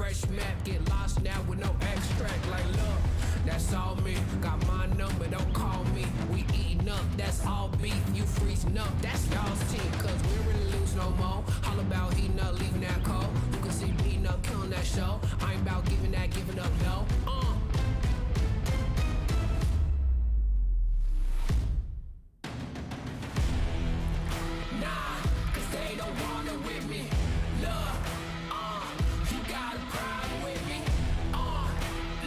fresh map, get lost now with no extract. Like look, that's all me. Got my number, don't call me. We eating up, that's all beef. You freezing up, that's y'all's team. Cause we really lose no more. All about heating up, leaving that cold. You can see me beating up, killing that show. I ain't about giving up, no. Nah, cause they don't wanna with me. Look, you got a problem with me.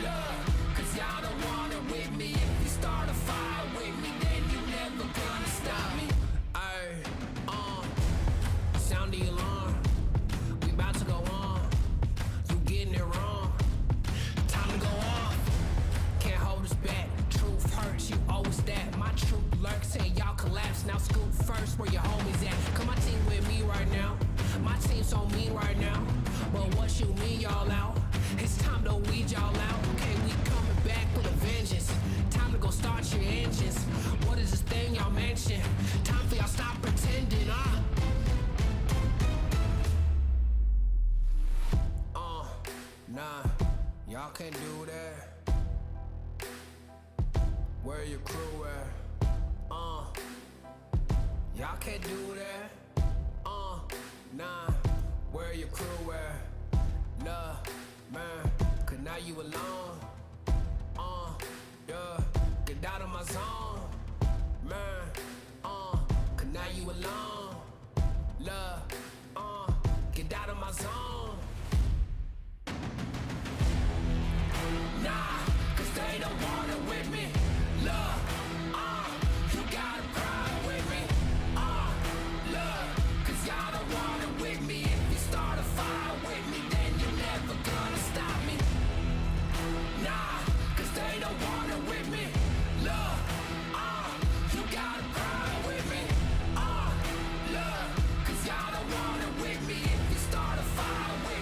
Look, cause y'all don't wanna with me. If you start a fire with me, then you never gonna stop me. Ayy, sound the alarm. We about to go on. You getting it wrong. Time to go off. Can't hold us back. Truth hurts, you owe us that. My truth lurks, say y'all collapse. Now scoop first, where your homies at? Cause my team with me right now. My team so mean right now. But what you mean y'all out? It's time to weed y'all out. Okay, we coming back with a vengeance. Time to go start your engines. What is this thing y'all mention? Time for y'all stop pretending, Nah, y'all can't do that. Where your crew at? Y'all can't do that. Nah, where your crew at? Love, man, cause now you alone. Yeah, get out of my zone, man. Cause now you alone. Love, get out of my zone. Nah, cause they don't wanna with me. Look, you got a problem with me. Look, cause y'all don't wanna with me. If you start a fire with me, then you're never gonna stop me. Nah, cause they don't wanna with me. Look, you got a problem with me. Look, cause y'all don't wanna with me. If you start a fire with me,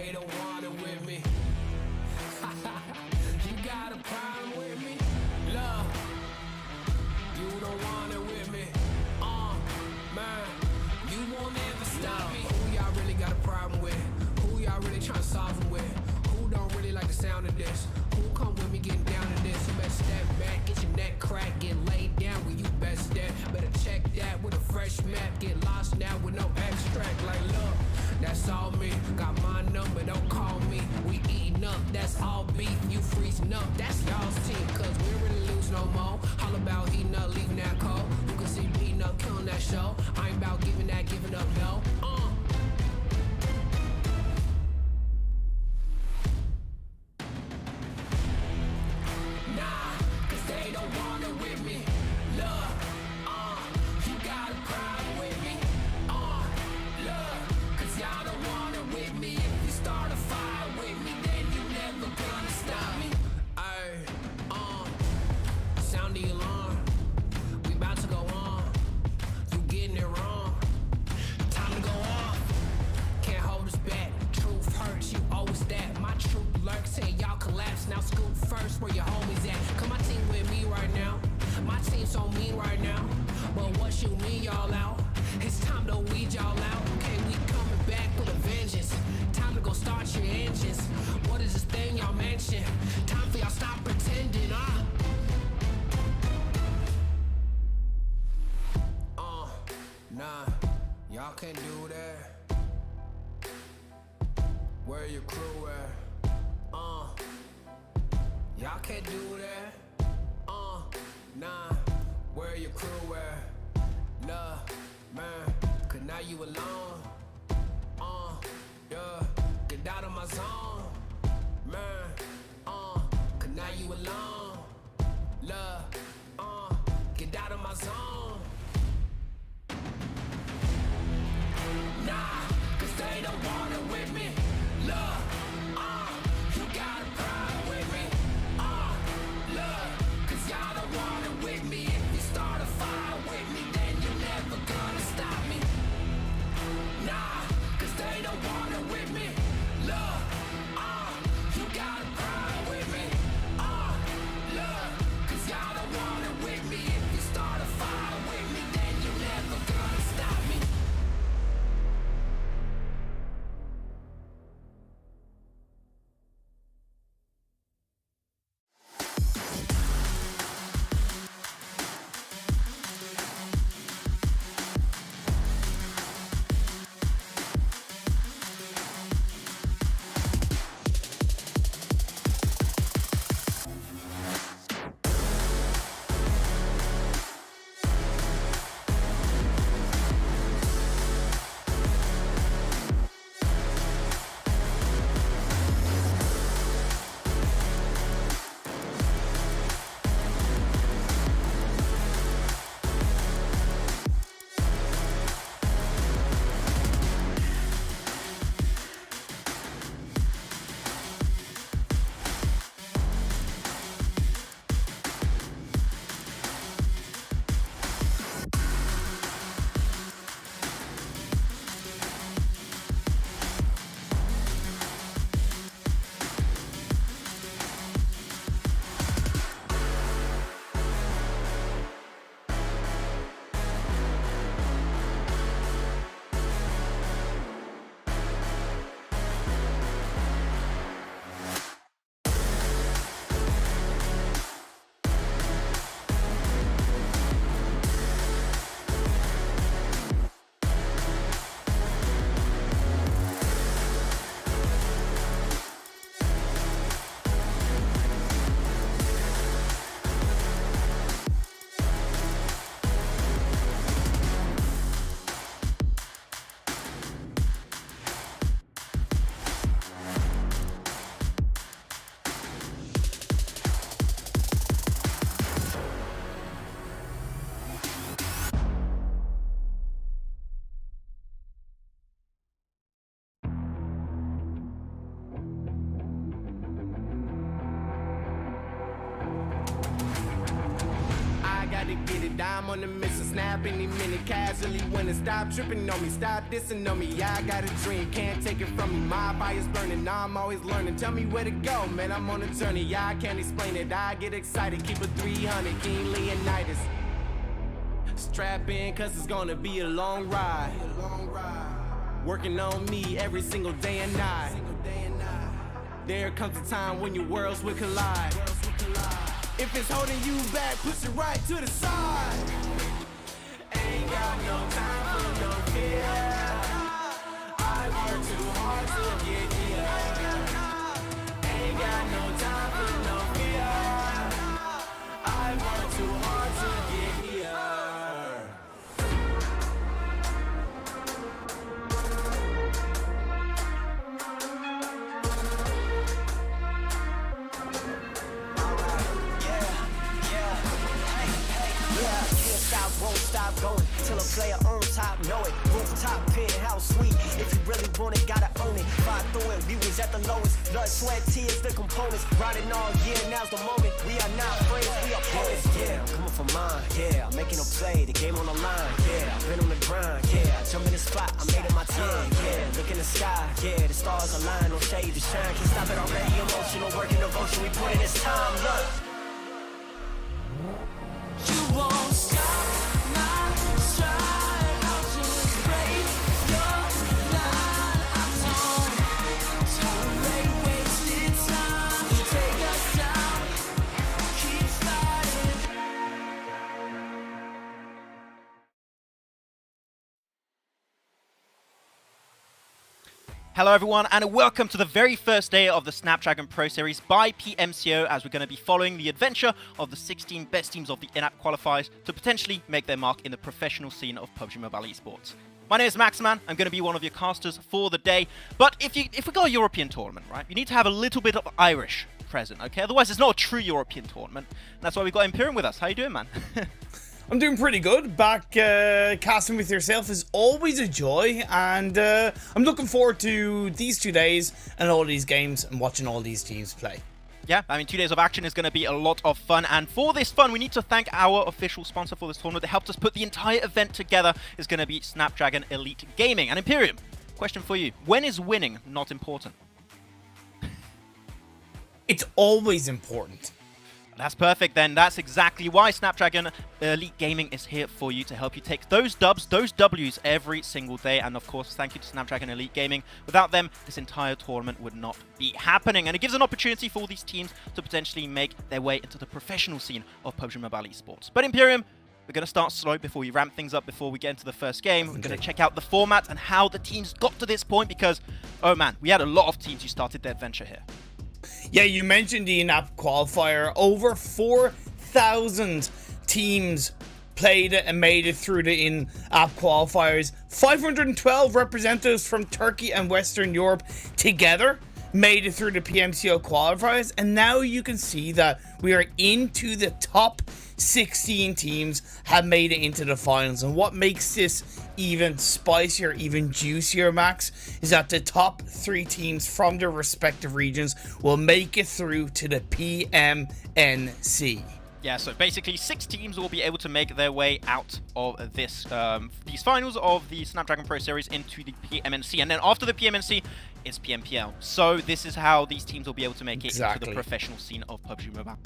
they don't want it with me. You got a problem with me? Love, you don't want it with me. Man, you won't ever stop me. Who y'all really got a problem with? Who y'all really trying to solve it with? Who don't really like the sound of this? Who come with me getting down to this? You better step back, get your neck cracked, get laid down where you best step. Better check that with a fresh map, get lost now with no extract. Like look, that's all me, got my number, don't call me. We eating up, that's all beef, you freezing up, that's y'all's team. Cause we don't really lose no more, all about heating up, leaving that cold. You can see beating up, killing that show. I ain't about giving up, no. Nah, cause they don't want it with me. Look, you got a problem with me. Look, cause y'all don't want it with me. If you start a fire with me, then you never gonna stop me. Ayy, sound the alarm. We about to go on. You getting it wrong. Time to go off. Can't hold us back. Truth hurts, you always that. My truth lurks, say y'all collapse. Now scoop first where your homies at. Cause my team with me right now. My team so mean right now. But what you mean y'all out? It's time to weed y'all out. Okay, we coming back with a vengeance. Time to go start your engines. What is this thing y'all mention? Time for y'all stop pretending, Nah, y'all can't do that. Where your crew at? Y'all can't do that. Nah, where your crew at? Love, man, cause now you alone. Yeah, get out of my zone, man. Cause now you alone. Love, get out of my zone. Nah, cause they don't want it with me. Love, you got a problem with me. Love, cause y'all don't want it with me. If you start a fire with me, then you're never gonna stop me. Nah, cause they don't want it to get it. I'm on the mission, snap any minute, casually winning. Stop tripping on me, stop dissing on me. Yeah, I got a dream, can't take it from me. My fire's burning, now I'm always learning. Tell me where to go, man, I'm on a journey. Yeah, I can't explain it, I get excited. Keep a 300, King Leonidas. Strap in, cause it's gonna be a long ride. Working on me every single day and night. There comes a time when your worlds will collide. If it's holding you back, push it right to the side. Ain't got no time for no fear. I work too hard to get here. Ain't got no time for no fear. I work too hard to get here. Won't stop going till a player on top know it. Rooftop penthouse suite. If you really want it, gotta own it. Fight through it, we was at the lowest. Blood, sweat, tears, the components. Riding all year, now's the moment. We are not friends, we are opponents. Yeah, I'm coming for mine. Yeah, I'm making a play, the game on the line. Yeah, I've been on the grind. Yeah, I jump in the spot, I made it my time. Yeah, look in the sky. Yeah, the stars align, no shade to shine. Can't stop it already. Emotional work and devotion, we put in this time. Look, you won't stop. Hello everyone, and welcome to the very first day of the Snapdragon Pro Series by PMCO, as we're going to be following the adventure of the 16 best teams of the in-app qualifiers to potentially make their mark in the professional scene of PUBG Mobile esports. My name is Maxman. I'm going to be one of your casters for the day, but if we got a European tournament, right, you need to have a little bit of Irish present, okay? Otherwise, it's not a true European tournament, and that's why we got Imperium with us. How you doing, man? I'm doing pretty good. Back casting with yourself is always a joy, and I'm looking forward to these 2 days and all these games and watching all these teams play. Yeah, I mean, 2 days of action is going to be a lot of fun, and for this fun, we need to thank our official sponsor for this tournament that helped us put the entire event together. Is going to be Snapdragon Elite Gaming. And Imperium, question for you. When is winning not important? It's always important. That's perfect then. That's exactly why Snapdragon Elite Gaming is here for you, to help you take those dubs, those Ws every single day. And of course, thank you to Snapdragon Elite Gaming. Without them, this entire tournament would not be happening. And it gives an opportunity for these teams to potentially make their way into the professional scene of PUBG Mobile esports. But Imperium, we're going to start slow before we ramp things up, before we get into the first game. We're going to check out the format and how the teams got to this point, because, oh man, we had a lot of teams who started their adventure here. Yeah, you mentioned the in-app qualifier. Over 4,000 teams played it and made it through the in-app qualifiers. 512 representatives from Turkey and Western Europe together made it through the PMCO qualifiers. And now you can see that we are into the top 16 teams have made it into the finals. And what makes this even spicier, even juicier, Max, is that the top 3 teams from their respective regions will make it through to the PMNC. Yeah, so basically 6 teams will be able to make their way out of this these finals of the Snapdragon Pro Series into the PMNC. And then after the PMNC, it's PMPL. So this is how these teams will be able to make it into the professional scene of PUBG Mobile.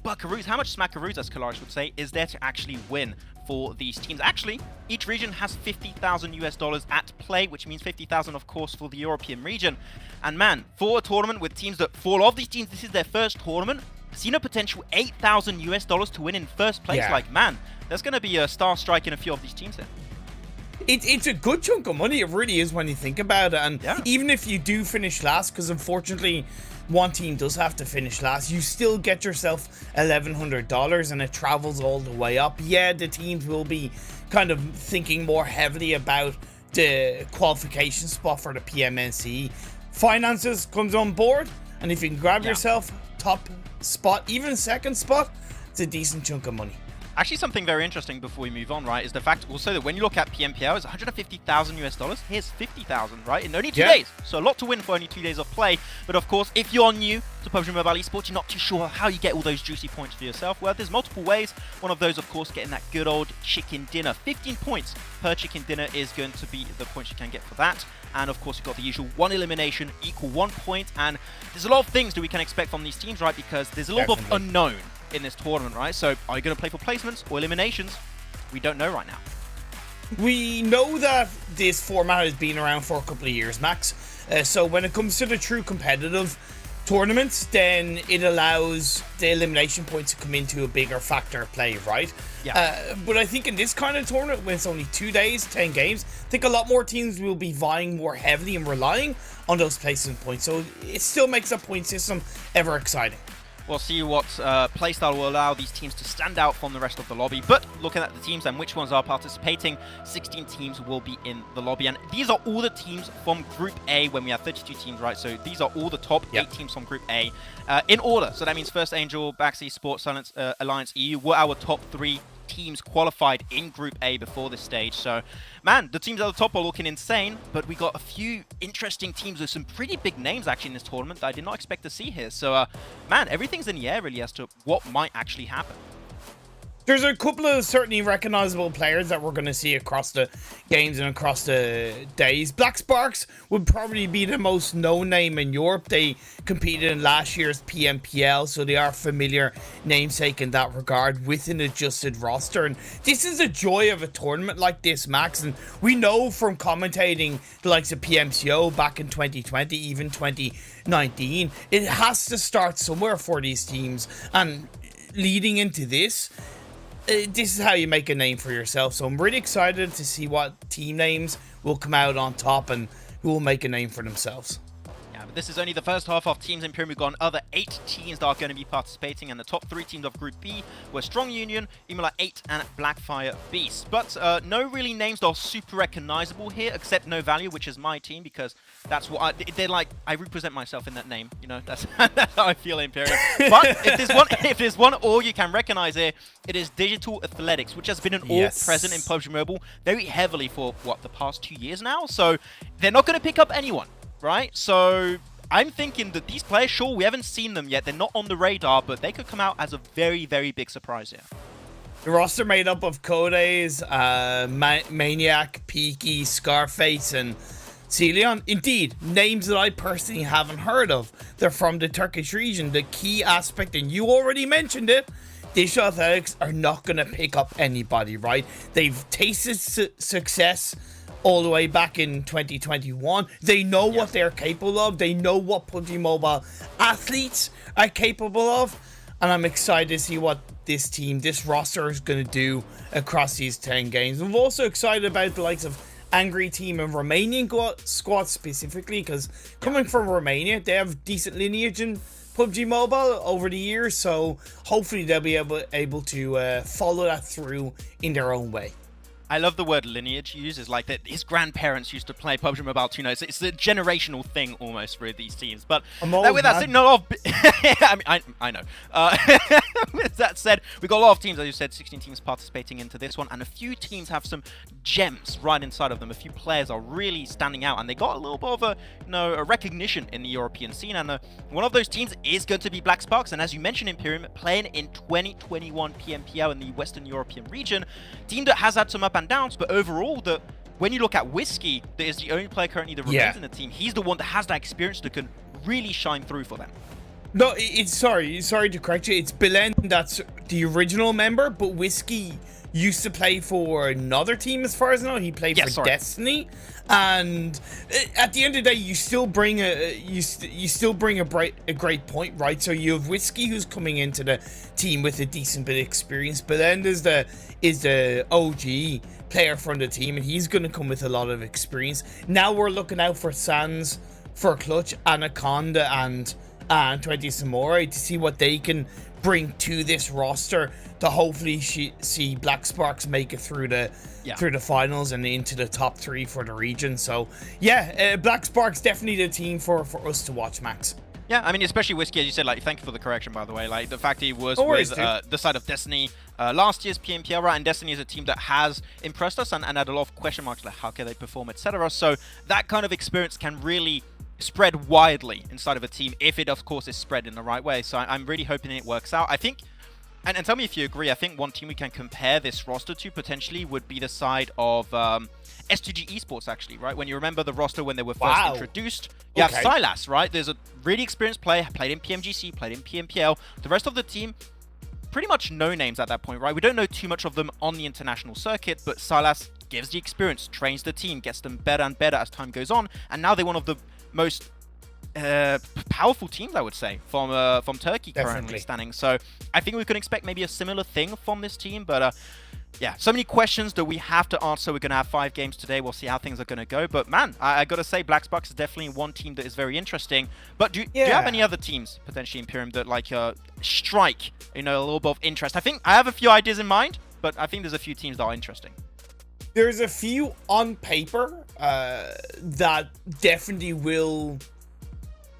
Buckaroos, how much smackaroos, as Kalaris would say, is there to actually win for these teams? Actually, each region has $50,000 at play, which means 50,000, of course, for the European region. And man, for a tournament with teams that, for all of these teams, this is their first tournament, seen a potential $8,000 to win in first place. Yeah. Like, man, there's going to be a star strike in a few of these teams here. It's a good chunk of money, it really is, when you think about it. And yeah, even if you do finish last, because unfortunately one team does have to finish last, you still get yourself $1,100 and it travels all the way up. Yeah, the teams will be kind of thinking more heavily about the qualification spot for the PMNC. Finances comes on board, and if you can grab yourself top spot, even second spot, it's a decent chunk of money. Actually, something very interesting before we move on, right, is the fact also that when you look at PMPL, it's $150,000 US. Here's 50,000, right, in only 2 days. So a lot to win for only 2 days of play. But of course, if you're new to PUBG Mobile Esports, you're not too sure how you get all those juicy points for yourself. Well, there's multiple ways. One of those, of course, getting that good old chicken dinner. 15 points per chicken dinner is going to be the points you can get for that. And of course, you've got the usual 1 elimination equal 1 point. And there's a lot of things that we can expect from these teams, right? Because there's a little bit of unknown in this tournament, right? So are you going to play for placements or eliminations? We don't know right now. We know that this format has been around for a couple of years, Max. So when it comes to the true competitive tournaments, then it allows the elimination points to come into a bigger factor of play, right? Yeah. But I think in this kind of tournament, when it's only 2 days, 10 games, I think a lot more teams will be vying more heavily and relying on those placement points. So it still makes that point system ever exciting. We'll see what playstyle will allow these teams to stand out from the rest of the lobby. But looking at the teams and which ones are participating, 16 teams will be in the lobby. And these are all the teams from Group A when we have 32 teams, right? So these are all the top 8 teams from Group A in order. So that means First Angel, Baxi, Sports, Silence, Alliance, EU were our top 3 teams qualified in Group A before this stage. So, man, the teams at the top are looking insane, but we got a few interesting teams with some pretty big names actually in this tournament that I did not expect to see here. So, man, everything's in the air really as to what might actually happen. There's a couple of certainly recognizable players that we're going to see across the games and across the days. Black Sparks would probably be the most known name in Europe. They competed in last year's PMPL, so they are familiar namesake in that regard with an adjusted roster. And this is the joy of a tournament like this, Max. And we know from commentating the likes of PMCO back in 2020, even 2019, it has to start somewhere for these teams. And leading into this is how you make a name for yourself. So I'm really excited to see what team names will come out on top and who will make a name for themselves. Yeah, but this is only the first half of teams in Pyramid. We've got other 8 teams that are going to be participating, and the top 3 teams of Group B were Strong Union, Imala 8, and Blackfire Beast. But no really names that are super recognizable here, except No Value, which is my team, because that's what they're like. I represent myself in that name, you know. That's how I feel, Imperium. But if there's one all you can recognize here, it is Digital Athletics, which has been an all present in PUBG Mobile very heavily for what, the past 2 years now. So they're not going to pick up anyone, right? So I'm thinking that these players, sure, we haven't seen them yet. They're not on the radar, but they could come out as a very, very big surprise here. The roster made up of Codes, Maniac, Peaky, Scarface, and Celion. Indeed, names that I personally haven't heard of. They're from the Turkish region. The key aspect, and you already mentioned it, Digital Athletics are not going to pick up anybody, right? They've tasted success all the way back in 2021. They know what they're capable of. They know what PUBG Mobile athletes are capable of. And I'm excited to see what this team, this roster is going to do across these 10 games. I'm also excited about the likes of Angry Team and Romanian squad specifically, because coming from Romania, they have decent lineage in PUBG Mobile over the years. So hopefully they'll be able to follow that through in their own way. I love the word lineage used. It's like that his grandparents used to play PUBG Mobile 2. It's a generational thing almost for these teams. But with that said, I know. With that said, we got a lot of teams, as you said, 16 teams participating into this one, and a few teams have some gems right inside of them. A few players are really standing out, and they got a little bit of a recognition in the European scene. And one of those teams is going to be Black Sparks. And as you mentioned, Imperium playing in 2021 PMPL in the Western European region, team that has had some up and downs, but overall, when you look at Whiskey, that is the only player currently that remains in the team. He's the one that has that experience that can really shine through for them. No, it's sorry to correct you. It's Belen that's the original member, but Whiskey used to play for another team, as far as I know. He played for Destiny, and at the end of the day, you still bring a great point, right? So you have Whiskey, who's coming into the team with a decent bit of experience, but then there's the OG player from the team, and he's going to come with a lot of experience. Now we're looking out for Sans, for Clutch, Anaconda, and 20 Samurai to see what they can bring to this roster to hopefully see Black Sparks make it through the finals and into the top 3 for the region. So yeah, Black Sparks definitely the team for us to watch, Max. Yeah, I mean, especially Whiskey, as you said, like, thank you for the correction, by the way. Like, the fact he was No worries, with dude. the side of Destiny last year's PMPL, right? And Destiny is a team that has impressed us and had a lot of question marks, like how can they perform, etc. So that kind of experience can really spread widely inside of a team if it, of course, is spread in the right way. So I'm really hoping it works out. I think, and tell me if you agree, I think one team we can compare this roster to potentially would be the side of S2G Esports, actually, right? When you remember the roster when they were first introduced, you have Silas, right? There's a really experienced player, played in PMGC, played in PMPL. The rest of the team, pretty much no names at that point, right? We don't know too much of them on the international circuit, but Silas gives the experience, trains the team, gets them better and better as time goes on, and now they're one of the most powerful teams, I would say, from Turkey currently standing. So I think we can expect maybe a similar thing from this team, but yeah, so many questions that we have to answer. We're going to have 5 games today. We'll see how things are going to go. But man, I got to say, Blacksparks is definitely one team that is very interesting. But do you have any other teams, potentially, Imperium, that like strike, a little bit of interest? I think I have a few ideas in mind, but I think there's a few teams that are interesting. There's a few on paper that definitely will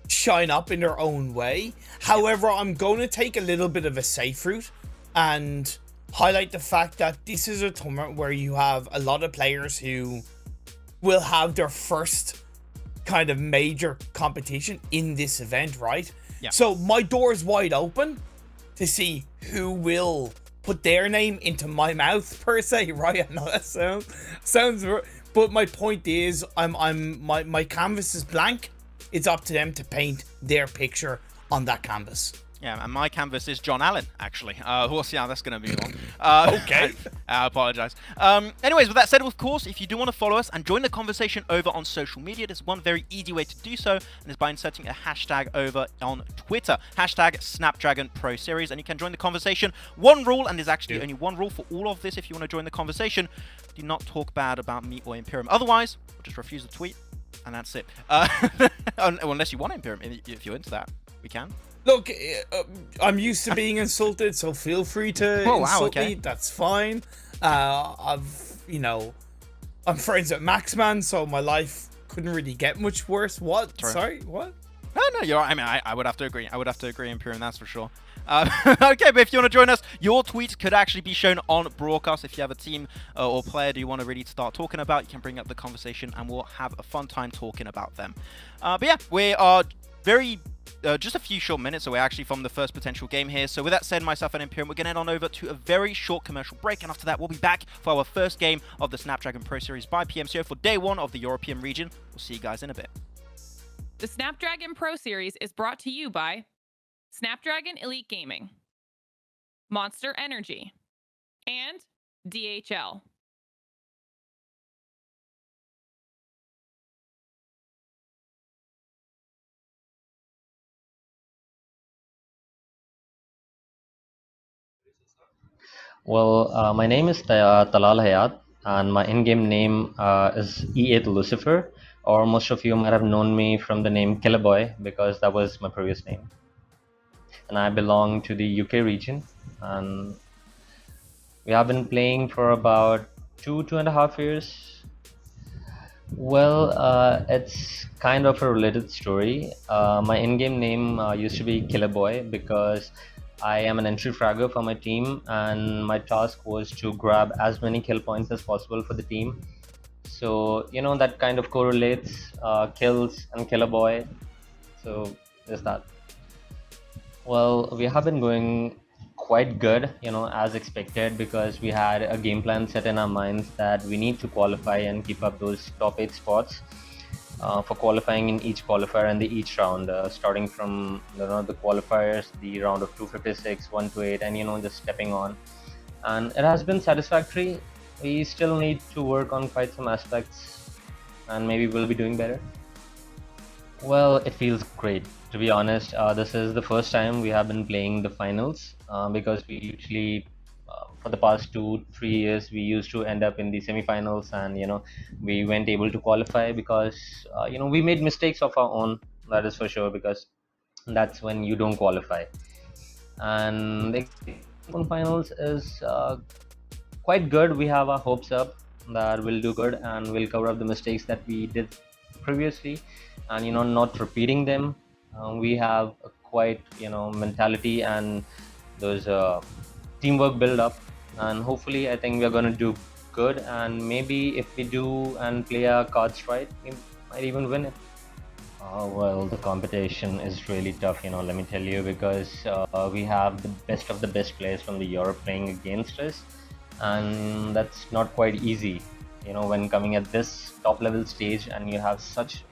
shine up in their own way. However, I'm going to take a little bit of a safe route and highlight the fact that this is a tournament where you have a lot of players who will have their first kind of major competition in this event, right? Yeah. So my door is wide open to see who will put their name into my mouth, per se, right? I know that sounds, but my point is, my canvas is blank. It's up to them to paint their picture on that canvas. Yeah, and my canvas is John Allen, actually. We'll see how that's going to be long. Okay. I apologize. Anyways, with that said, of course, if you do want to follow us and join the conversation over on social media, there's one very easy way to do so, and it's by inserting a hashtag over on Twitter. Hashtag Snapdragon Pro Series, and you can join the conversation. One rule, and there's actually only one rule for all of this if you want to join the conversation. Do not talk bad about me or Imperium. Otherwise, we'll just refuse the tweet, and that's it. Unless you want Imperium, if you're into that, we can. Look, I'm used to being insulted, so feel free to insult me. That's fine. I'm friends with Maxman, so my life couldn't really get much worse. What? Sorry, what? No, you're right. I mean, I would have to agree. Imperium, that's for sure. Okay, but if you want to join us, your tweets could actually be shown on broadcast. If you have a team or player that you want to really start talking about, you can bring up the conversation, and we'll have a fun time talking about them. But yeah, we are very... just a few short minutes away actually from the first potential game here. So with that said, myself and Imperium, we're going to head on over to a very short commercial break, and after that we'll be back for our first game of the Snapdragon Pro Series by PMCO for day 1 of the European region. We'll see you guys in a bit. The Snapdragon Pro Series is brought to you by Snapdragon Elite Gaming, Monster Energy, and DHL. Well, my name is Talal Hayat, and my in-game name is E8 Lucifer, or most of you might have known me from the name Killerboy, because that was my previous name. And I belong to the UK region, and we have been playing for about 2.5 years. Well, it's kind of a related story. My in-game name used to be Killerboy because I am an entry fragger for my team, and my task was to grab as many kill points as possible for the team. So, that kind of correlates, kills and Killer Boy. So, there's that. Well, we have been going quite good, as expected, because we had a game plan set in our minds that we need to qualify and keep up those top 8 spots for qualifying in each qualifier and each round, starting from the qualifiers, the round of 256, 1 to 8, and just stepping on. And it has been satisfactory. We still need to work on quite some aspects, and maybe we'll be doing better. Well, it feels great, to be honest. This is the first time we have been playing the finals, because we usually for the past 2-3 years we used to end up in the semi-finals, and we weren't able to qualify because we made mistakes of our own, that is for sure, because that's when you don't qualify. And the finals is quite good. We have our hopes up that we'll do good and we'll cover up the mistakes that we did previously, and not repeating them. We have a quite, mentality and those teamwork build up, and hopefully I think we're going to do good, and maybe if we do and play our cards right, we might even win it. Well, the competition is really tough, let me tell you, because we have the best of the best players from the Europe playing against us, and that's not quite easy, when coming at this top level stage and you have such.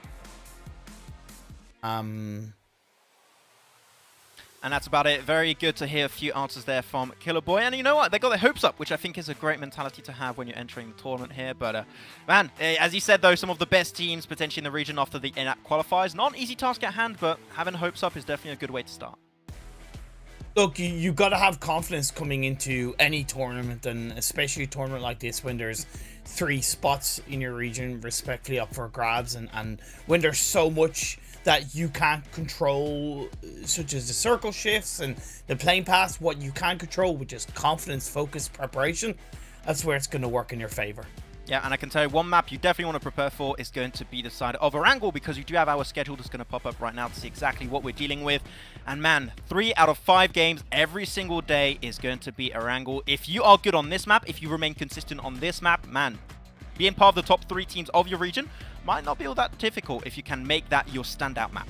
And that's about it. Very good to hear a few answers there from Killer Boy. And you know what? They got their hopes up, which I think is a great mentality to have when you're entering the tournament here. But, man, as you said, though, some of the best teams potentially in the region after the in-app qualifiers. Not an easy task at hand, but having hopes up is definitely a good way to start. Look, you got to have confidence coming into any tournament, and especially a tournament like this when there's 3 spots in your region respectively up for grabs, and when there's so much that you can't control, such as the circle shifts and the plane pass. What you can control, which is confidence, focus, preparation, that's where it's going to work in your favor. Yeah, and I can tell you one map you definitely want to prepare for is going to be the side of Erangel, because you do have our schedule that's going to pop up right now to see exactly what we're dealing with. And man, 3 out of 5 games every single day is going to be Erangel. If you are good on this map, if you remain consistent on this map, man, being part of the top 3 teams of your region might not be all that difficult if you can make that your standout map.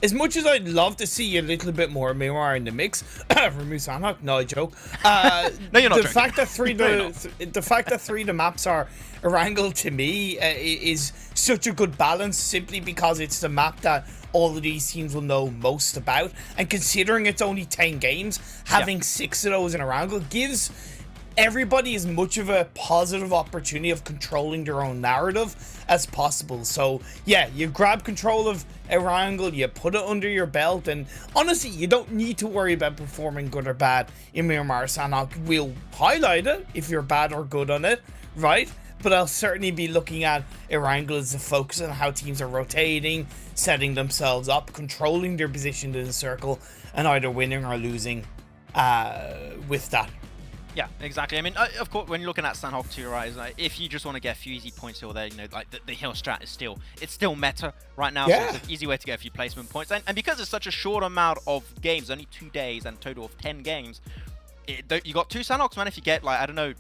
As much as I'd love to see a little bit more Miramar in the mix, remove Sanhok, no, I joke. No, you're not the joking. fact that the fact that 3 of the maps are Erangel to me is such a good balance, simply because it's the map that all of these teams will know most about, and considering it's only 10 games, having 6 of those in Erangel gives everybody as much of a positive opportunity of controlling their own narrative as possible. So yeah, you grab control of Erangel, you put it under your belt, and honestly, you don't need to worry about performing good or bad in Miramar. Sanhok will highlight it if you're bad or good on it, right? But I'll certainly be looking at Erangel as a focus on how teams are rotating, setting themselves up, controlling their position in the circle, and either winning or losing with that. Yeah, exactly. I mean, of course, when you're looking at Sanhok to your eyes, like, if you just want to get a few easy points here or there, like the hill strat is still meta right now, Yeah. so it's an easy way to get a few placement points. And because it's such a short amount of games, only 2 days and a total of 10 games, you got 2 Sanhoks, man. If you get, like, I don't know,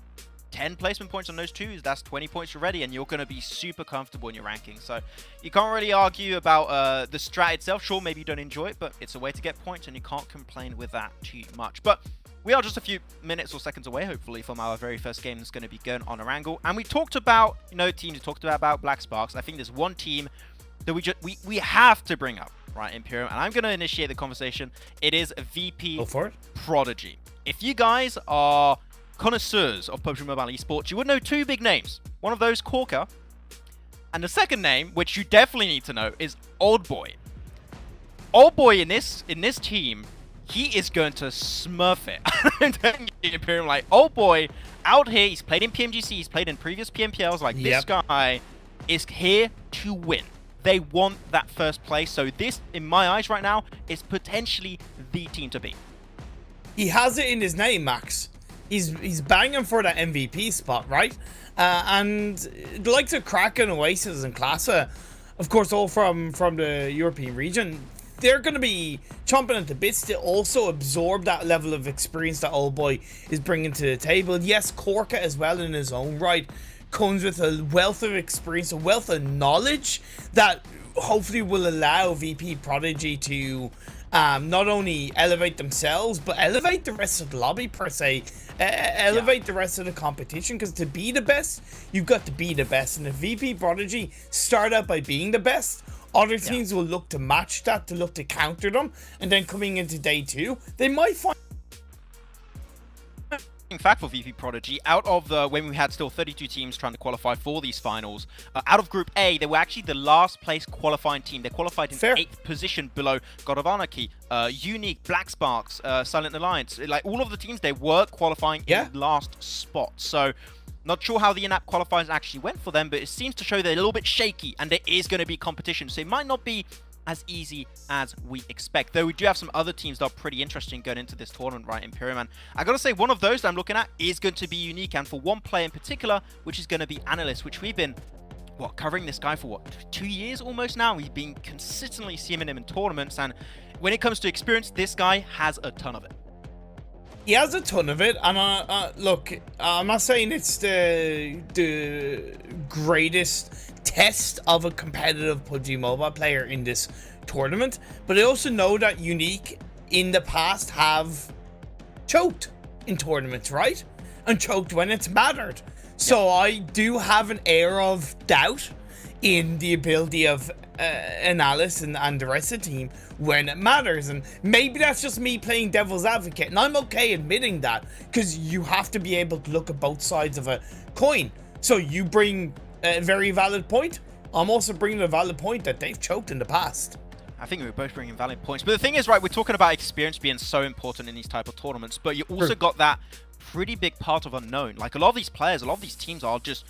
10 placement points on those 2s, that's 20 points already, and you're going to be super comfortable in your ranking. So you can't really argue about the strat itself. Sure, maybe you don't enjoy it, but it's a way to get points, and you can't complain with that too much. But we are just a few minutes or seconds away, hopefully, from our very first game that's going to be going on Erangel. And we talked about, teams, we talked about Black Sparks. I think there's one team that we have to bring up, right, Imperium, and I'm going to initiate the conversation. It is VP Go for it. Prodigy. If you guys are connoisseurs of PUBG Mobile esports, you would know 2 big names. One of those, Corker, and the second name, which you definitely need to know, is Old Boy. Old Boy in this team, he is going to smurf it. I'm telling you, Imperium, like, Old Boy out here, he's played in PMGC, he's played in previous PMPLs, like, this guy is here to win. They want that first place, so this, in my eyes right now, is potentially the team to beat. He has it in his name, Max. He's banging for that MVP spot, right? And the likes of Kraken, Oasis, and Classa, of course, all from the European region, they're going to be chomping at the bits to also absorb that level of experience that Old Boy is bringing to the table. Yes, Korka as well in his own right comes with a wealth of experience, a wealth of knowledge that hopefully will allow VP Prodigy to not only elevate themselves, but elevate the rest of the lobby, per se. Elevate the rest of the competition, because to be the best, you've got to be the best. And if VP Prodigy start out by being the best, other teams will look to match that, to look to counter them, and then coming into day 2, they might find... In fact, for VP Prodigy, out of when we had still 32 teams trying to qualify for these finals, out of Group A, they were actually the last place qualifying team. They qualified in 8th position below God of Anarchy, Unique, Black Sparks, Silent Alliance. Like, all of the teams, they were qualifying in last spot. So, not sure how the in-app qualifiers actually went for them, but it seems to show they're a little bit shaky, and there is going to be competition. So it might not be as easy as we expect. Though we do have some other teams that are pretty interesting going into this tournament, right, Imperium? And I gotta say, one of those that I'm looking at is going to be Unique, and for one player in particular, which is going to be Analyst, which we've been covering this guy for what, 2 years almost now. We've been consistently seeing him in tournaments, and when it comes to experience, this guy has a ton of it. He has a ton of it, and look, I'm not saying it's the greatest test of a competitive PUBG Mobile player in this tournament, but I also know that Unique in the past have choked in tournaments, right? And choked when it's mattered. So I do have an air of doubt in the ability of Analyst and the rest of the team when it matters. And maybe that's just me playing devil's advocate, and I'm okay admitting that, because you have to be able to look at both sides of a coin. So you bring a very valid point. I'm also bringing a valid point that they've choked in the past. I think we were both bringing valid points. But the thing is, right, we're talking about experience being so important in these type of tournaments, but you also got that pretty big part of unknown. Like, a lot of these players, a lot of these teams are just,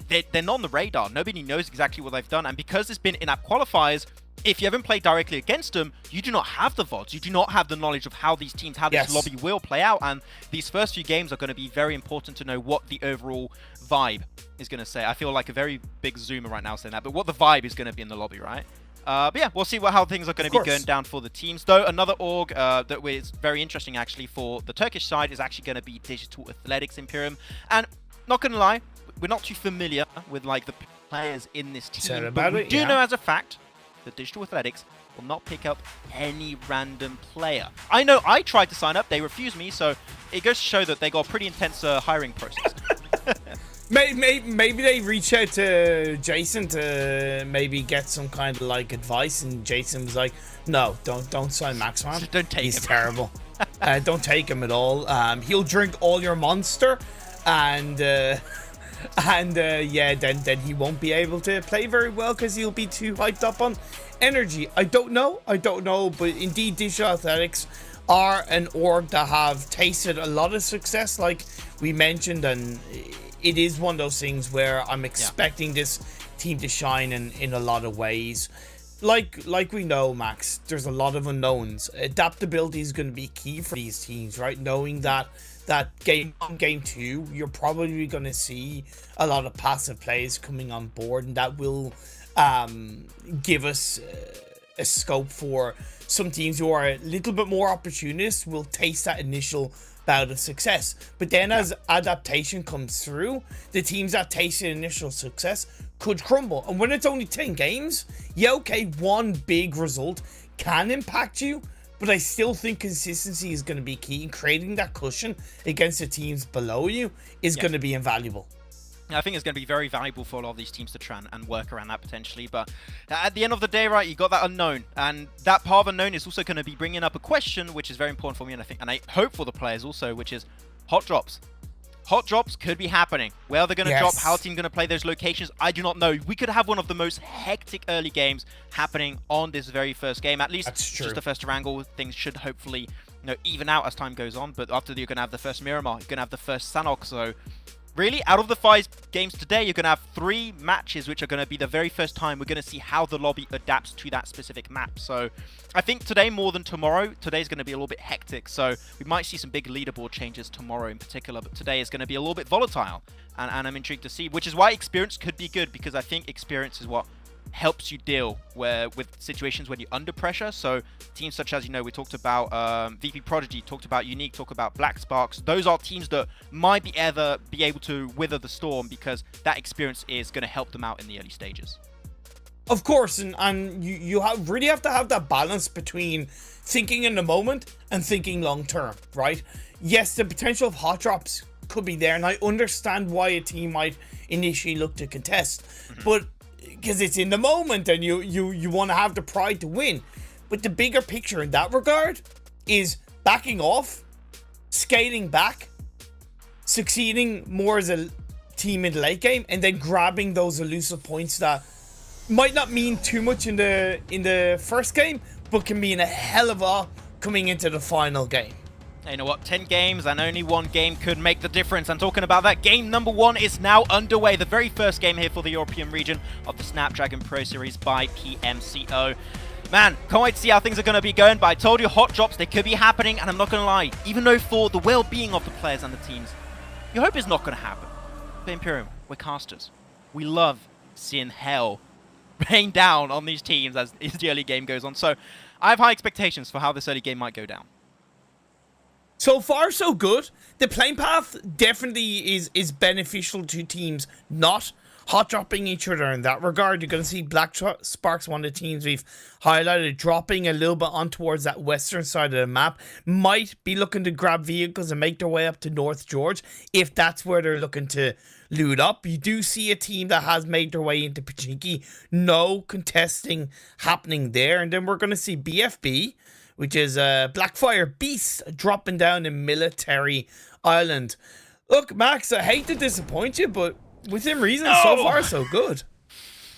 they're not on the radar. Nobody knows exactly what they've done. And because it's been in-app qualifiers, if you haven't played directly against them, you do not have the VODs. You do not have the knowledge of how these teams, how this lobby will play out. And these first few games are going to be very important to know what the overall vibe is going to say. I feel like a very big zoomer right now saying that, but what the vibe is going to be in the lobby, right? But yeah, we'll see how things are going to be going down for the teams. Though another org that was very interesting actually for the Turkish side is actually going to be Digital Athletics Imperium. And not going to lie, we're not too familiar with like the players in this team. But we do know as a fact that Digital Athletics will not pick up any random player. I know I tried to sign up, they refused me, so it goes to show that they got a pretty intense hiring process. Maybe they reach out to Jason to maybe get some kind of like advice, and Jason was like, "No, don't sign Max, man. Don't take him. He's terrible. Don't take him at all. He'll drink all your Monster, and yeah, then he won't be able to play very well because he'll be too hyped up on energy." I don't know, but indeed, Digital Athletics are an org that have tasted a lot of success, like we mentioned, and it is one of those things where I'm expecting this team to shine in a lot of ways. Like we know, Max, there's a lot of unknowns. Adaptability is going to be key for these teams, right? Knowing that game 2, you're probably going to see a lot of passive plays coming on board, and that will give us a scope for some teams who are a little bit more opportunists will taste that initial bout of success. But then as adaptation comes through, the teams that tasted initial success could crumble. And when it's only 10 games, yeah, okay, one big result can impact you, but I still think consistency is going to be key, and creating that cushion against the teams below you is going to be invaluable. I think it's going to be very valuable for a lot of these teams to try and work around that potentially. But at the end of the day, right, you got that unknown. And that part of unknown is also going to be bringing up a question, which is very important for me, and I hope for the players also, which is hot drops. Hot drops could be happening. Where they're going to drop, how team going to play those locations, I do not know. We could have one of the most hectic early games happening on this very first game. At least just the first wrangle. Things should hopefully even out as time goes on. But after you're going to have the first Miramar, you're going to have the first Sanok, so really, out of the 5 games today, you're going to have 3 matches, which are going to be the very first time we're going to see how the lobby adapts to that specific map. So I think today more than tomorrow, today's going to be a little bit hectic. So we might see some big leaderboard changes tomorrow in particular, but today is going to be a little bit volatile. And I'm intrigued to see, which is why experience could be good, because I think experience is what helps you deal with situations when you're under pressure. So teams such as, we talked about VP Prodigy, talked about Unique, talked about Black Sparks. Those are teams that might be able to weather the storm, because that experience is going to help them out in the early stages. Of course, and you really have to have that balance between thinking in the moment and thinking long term, right? Yes, the potential of hot drops could be there, and I understand why a team might initially look to contest, but because it's in the moment and you want to have the pride to win. But the bigger picture in that regard is backing off, scaling back, succeeding more as a team in the late game, and then grabbing those elusive points that might not mean too much in the first game, but can mean a hell of a lot coming into the final game. You know what, 10 games and only 1 game could make the difference. And talking about that, game number 1 is now underway. The very first game here for the European region of the Snapdragon Pro Series by PMCO. Man, can't wait to see how things are going to be going, but I told you, hot drops, they could be happening, and I'm not going to lie, even though for the well-being of the players and the teams, you hope it's not going to happen. But Imperium, we're casters. We love seeing hell rain down on these teams as the early game goes on. So I have high expectations for how this early game might go down. So far, so good. The playing path definitely is beneficial to teams not hot dropping each other in that regard. You're going to see Black Sparks, one of the teams we've highlighted, dropping a little bit on towards that western side of the map. Might be looking to grab vehicles and make their way up to North George if that's where they're looking to loot up. You do see a team that has made their way into Pachinki. No contesting happening there. And then we're going to see BFB, which is Blackfire Beast, dropping down in Military Island. Look, Max, I hate to disappoint you, but within reason, so far, so good.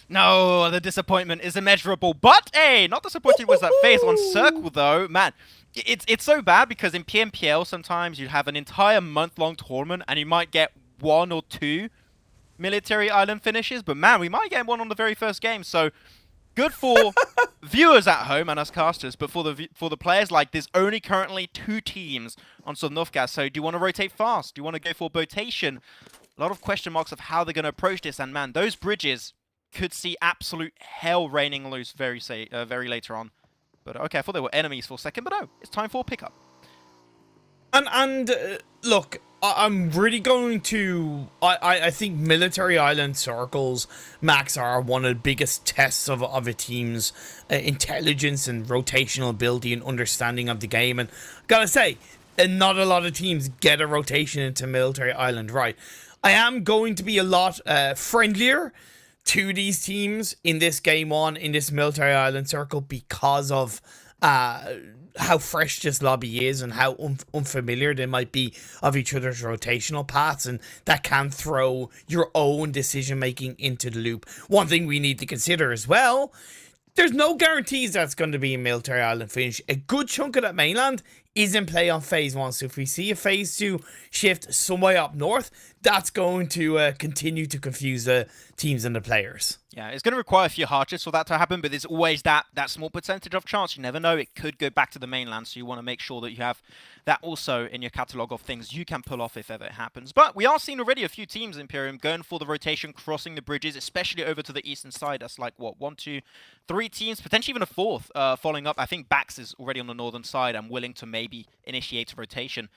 No, the disappointment is immeasurable. But, hey, not disappointed was that phase 1 circle, though. Man, it's so bad because in PMPL, sometimes you have an entire month-long tournament and you might get 1 or 2 Military Island finishes. But, man, we might get one on the very first game. So, good for viewers at home and us casters, but for the players, like, there's only currently 2 teams on Sovnovka. So, do you want to rotate fast? Do you want to go for rotation? A lot of question marks of how they're going to approach this, and man, those bridges could see absolute hell raining loose very later on. But okay, I thought they were enemies for a second, but no, it's time for a pickup. And look, I'm really going to... I think Military Island circles, Max, are one of the biggest tests of a team's intelligence and rotational ability and understanding of the game. And gotta say, not a lot of teams get a rotation into Military Island right. I am going to be a lot friendlier to these teams in this game 1, in this Military Island circle, because of how fresh this lobby is and how unfamiliar they might be of each other's rotational paths, and that can throw your own decision making into the loop. One thing we need to consider as well, there's no guarantees that's going to be a Military Island finish. A good chunk of that mainland is in play on phase 1, so if we see a phase 2 shift some way up north, that's going to continue to confuse the teams and the players. Yeah, it's going to require a few hardships for that to happen, but there's always that small percentage of chance. You never know, it could go back to the mainland, so you want to make sure that you have that also in your catalogue of things you can pull off if ever it happens. But we are seeing already a few teams, Imperium, going for the rotation, crossing the bridges, especially over to the eastern side. That's like, what, 1, 2, 3 teams, potentially even a 4th following up. I think Bax is already on the northern side and willing to maybe initiate a rotation.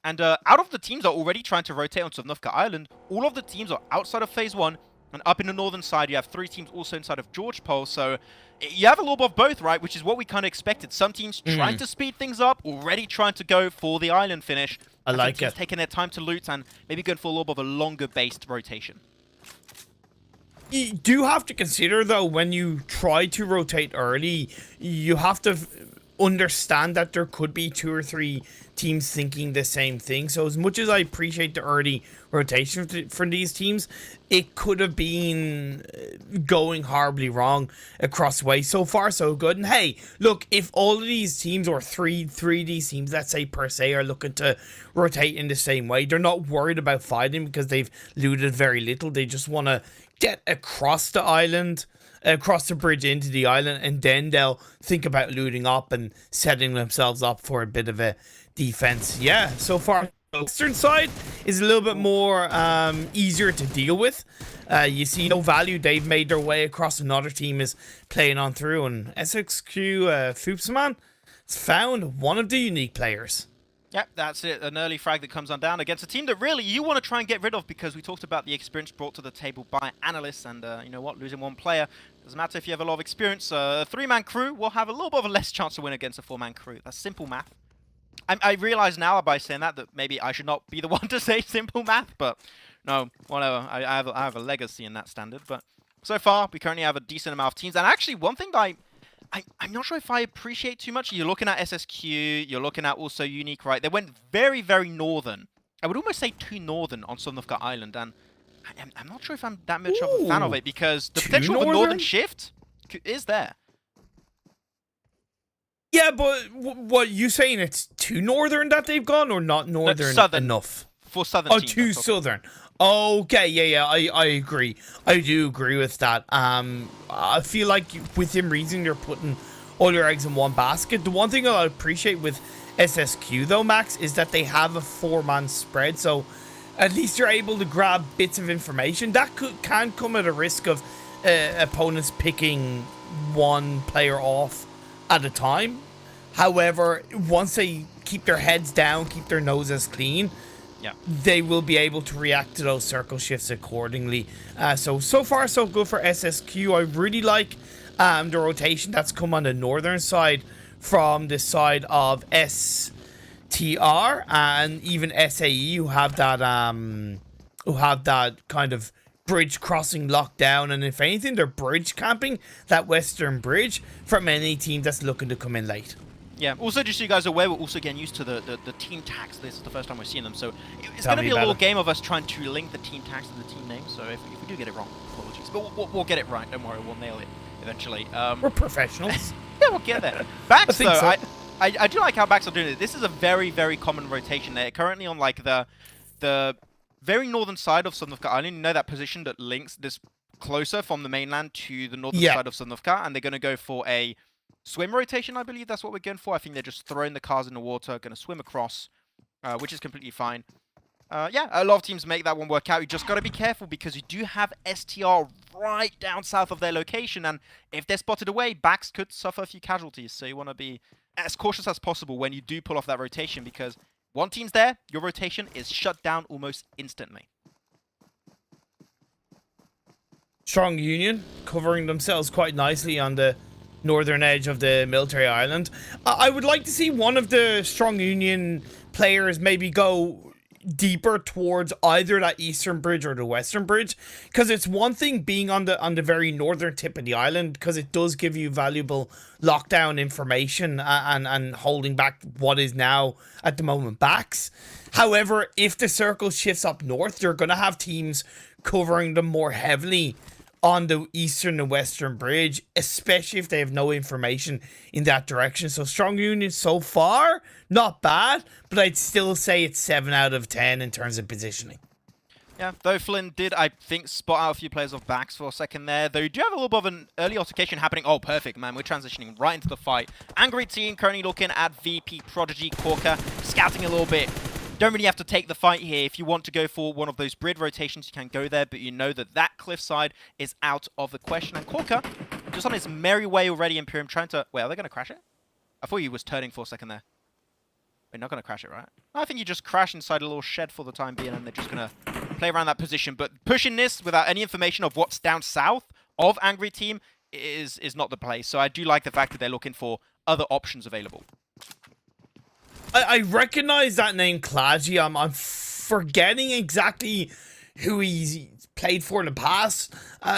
And out of the teams that are already trying to rotate onto Sovnovka Island, all of the teams are outside of phase 1. And up in the northern side, you have 3 teams also inside of George Pole. So you have a little bit of both, right? Which is what we kind of expected. Some teams trying to speed things up, already trying to go for the island finish. I like some teams taking their time to loot and maybe going for a little bit of a longer-based rotation. You do have to consider, though, when you try to rotate early, you have to understand that there could be 2 or 3 teams thinking the same thing. So as much as I appreciate the early rotation from these teams, it could have been going horribly wrong across the way. So far, so good. And hey, look, if all of these teams, or three of these teams, let's say per se, are looking to rotate in the same way, they're not worried about fighting because they've looted very little. They just want to get across the island, across the bridge into the island, and then they'll think about looting up and setting themselves up for a bit of a defense. Yeah, so far the western side is a little bit more easier to deal with. You see no value. They've made their way across. Another team is playing on through, and SXQ Foopsman has found one of the unique players. Yep, that's it. An early frag that comes on down against a team that really you want to try and get rid of, because we talked about the experience brought to the table by analysts, and you know what, losing 1 player doesn't matter if you have a lot of experience. A 3-man crew will have a little bit of a less chance to win against a 4-man crew. That's simple math. I realize now by saying that maybe I should not be the one to say simple math, but no, whatever. I have a legacy in that standard. But so far, we currently have a decent amount of teams. And actually, one thing that I'm not sure if I appreciate too much. You're looking at SSQ, you're looking at also Unique, right? They went very, very northern. I would almost say too northern on Sovnovka Island, and I'm not sure if I'm that much of a fan of it, because the potential of a northern shift is there. Yeah, but what you saying? It's too northern that they've gone, or not northern enough? For southern teams, too southern. Okay, yeah, I agree. I do agree with that. I feel like within reason you're putting all your eggs in one basket. The one thing I appreciate with SSQ though, Max, is that they have a 4-man spread, so at least you're able to grab bits of information. That can come at a risk of opponents picking one player off at a time. However, once they keep their heads down, keep their noses clean, Yeah. they will be able to react to those circle shifts accordingly. So far so good for SSQ. I really like the rotation that's come on the northern side from the side of STR and even SAE, who have that kind of bridge crossing lockdown, and if anything, they're bridge camping that western bridge from any team that's looking to come in late. Yeah, also just so you guys are aware, we're also getting used to the team tags. This is the first time we're seeing them, so it's going to be a little game of us trying to link the team tags to the team names, so if we do get it wrong, apologies. But we'll get it right, don't worry, we'll nail it eventually. We're professionals. Yeah, we'll get there. Bax, think though, so. I do like how Bax are doing it. This is a very, very common rotation. They're currently on, like, the very northern side of Sudnovka Island. You know that position that links this closer from the mainland to the northern side of Sudnovka, and they're going to go for a swim rotation, I believe that's what we're going for. I think they're just throwing the cars in the water, going to swim across, which is completely fine. Yeah, a lot of teams make that one work out. You just got to be careful because you do have STR right down south of their location, and if they're spotted away, Bax could suffer a few casualties. So you want to be as cautious as possible when you do pull off that rotation, because one team's there, your rotation is shut down almost instantly. Strong Union covering themselves quite nicely on the northern edge of the military island. I would like to see one of the Strong Union players maybe go deeper towards either that eastern bridge or the western bridge, because it's one thing being on the very northern tip of the island, because it does give you valuable lockdown information and holding back what is now at the moment backs. However, if the circle shifts up north, you're going to have teams covering them more heavily on the eastern and western bridge, especially if they have no information in that direction. So Strong Union so far, not bad, but I'd still say it's 7 out of 10 in terms of positioning. Yeah, though Flynn did, I think, spot out a few players of Bax for a second there. Though you do have a little bit of an early altercation happening. Oh, perfect, man. We're transitioning right into the fight. Angry Team currently looking at VP Prodigy Corker, scouting a little bit. Don't really have to take the fight here. If you want to go for one of those bridge rotations, you can go there, but you know that that cliffside is out of the question. And Corker, just on his merry way already, Imperium trying to... Wait, are they going to crash it? I thought he was turning for a second there. We're not going to crash it, right? I think you just crash inside a little shed for the time being, and they're just going to play around that position. But pushing this without any information of what's down south of Angry Team is not the play. So I do like the fact that they're looking for other options available. I recognize that name, Klaji. I'm forgetting exactly who he's played for in the past,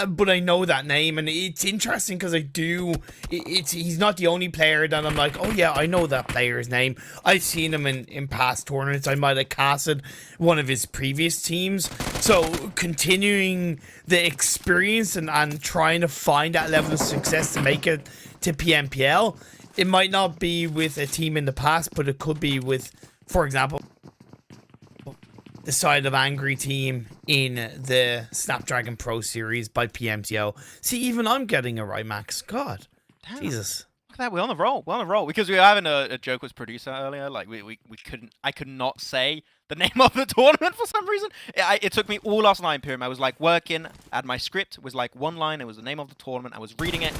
but I know that name, and it's interesting because he's not the only player that I'm like, oh yeah, I know that player's name. I've seen him in past tournaments. I might have casted one of his previous teams. So continuing the experience and trying to find that level of success to make it to PMPL. It might not be with a team in the past, but it could be with, for example, the side of Angry Team in the Snapdragon Pro Series by PMCO. See, even I'm getting it right, Max. God. Damn. Jesus. Look at that, we're on the roll. We're on the roll. Because we were having a joke with producer earlier. Like, I could not say the name of the tournament for some reason. It took me all last night, Imperium. I was like working, I had my script, it was like one line, it was the name of the tournament, I was reading it,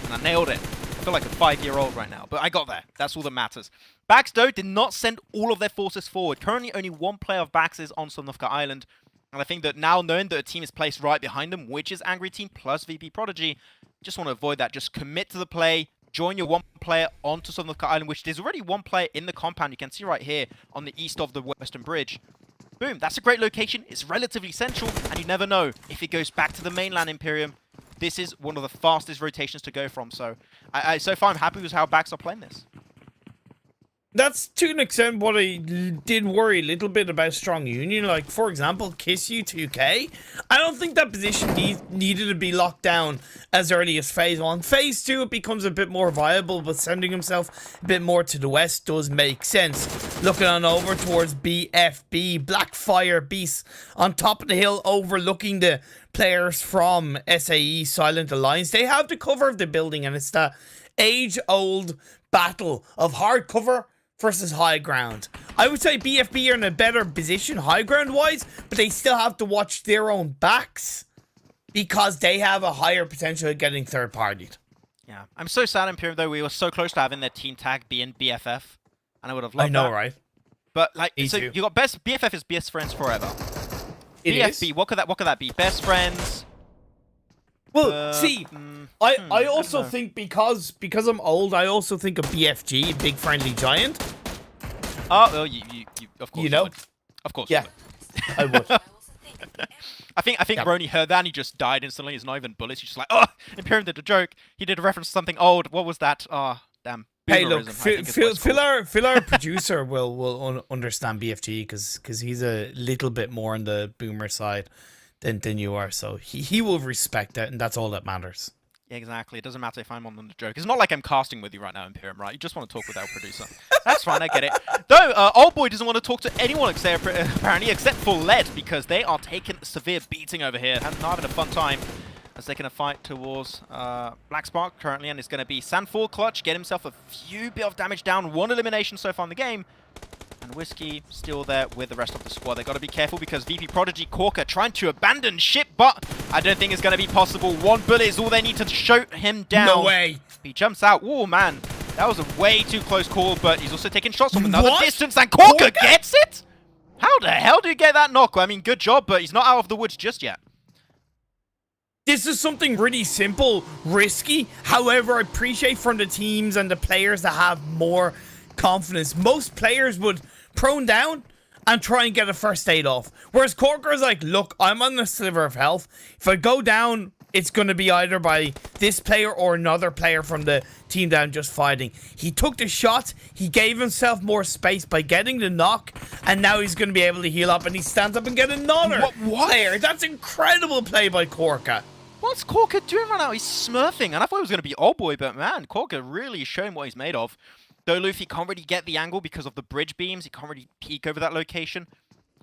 and I nailed it. I feel like a 5-year-old right now, but I got there. That's all that matters. Bax, though, did not send all of their forces forward. Currently, only one player of Bax is on Sudnovka Island, and I think that now knowing that a team is placed right behind them, which is Angry Team plus VP Prodigy, just want to avoid that. Just commit to the play, join your one player onto Sudnovka Island, which there's already one player in the compound. You can see right here on the east of the western bridge. Boom, that's a great location. It's relatively central, and you never know if it goes back to the mainland, Imperium. This is one of the fastest rotations to go from, so so far I'm happy with how Bax are playing this. That's to an extent what I did worry a little bit about Strong Union. Like, for example, Kiss You 2K. I don't think that position needed to be locked down as early as Phase 1. Phase 2, it becomes a bit more viable, but sending himself a bit more to the west does make sense. Looking on over towards BFB, Blackfire Beast, on top of the hill overlooking the players from SAE Silent Alliance. They have the cover of the building, and it's the age-old battle of hard cover versus high ground. I would say BFB are in a better position high ground wise, but they still have to watch their own backs. because they have a higher potential of getting third-partied. Yeah. I'm so sad, Imperium, though. We were so close to having their team tag being BFF. And I would have loved I know, that. right? But, like, Me so too. you got BFF is best friends forever. It BFB, is. what could that be? Best friends? Well, see, I also know. think because I'm old, I also think of BFG, Big Friendly Giant. Oh, well, you of course You know? would. Of course Yeah, you would. I would. I think Yep. Roni heard that and he just died instantly. It's not even bullets. He's just like, oh, Imperium did a joke. He did a reference to something old. What was that? Oh, damn. Hey, look, Boomerism, I think is what it's called. Phil, our producer will understand BFG because he's a little bit more on the boomer side than you are, so he will respect it, and that's all that matters. Yeah, exactly. It doesn't matter if I'm on the joke. It's not like I'm casting with you right now, Imperium, right? You just want to talk with our producer. That's fine, I get it. Though, Old Boy doesn't want to talk to anyone apparently, except for Led, because they are taking a severe beating over here and not having a fun time as they're going to fight towards Black Spark currently, and it's going to be Sandford Clutch, get himself a few bit of damage down, 1 elimination so far in the game. And Whiskey still there with the rest of the squad. They got to be careful because VP Prodigy Corker trying to abandon ship, but I don't think it's going to be possible. 1 bullet is all they need to shoot him down. No way. He jumps out. Oh, man. That was a way too close call, but he's also taking shots from another What? distance, and Corker gets it? How the hell do you get that knock? I mean, good job, but he's not out of the woods just yet. This is something really simple, risky. However, I appreciate from the teams and the players that have more confidence. Most players would prone down and try and get a first aid off. Whereas Corker's like, look, I'm on the sliver of health. If I go down, it's going to be either by this player or another player from the team down just fighting. He took the shot. He gave himself more space by getting the knock. And now he's going to be able to heal up. And he stands up and get another player. That's incredible play by Corker. What's Corker doing right now? He's smurfing. And I thought it was going to be Old Boy, but man, Corker really showing what he's made of. Though Luffy can't really get the angle because of the bridge beams. He can't really peek over that location.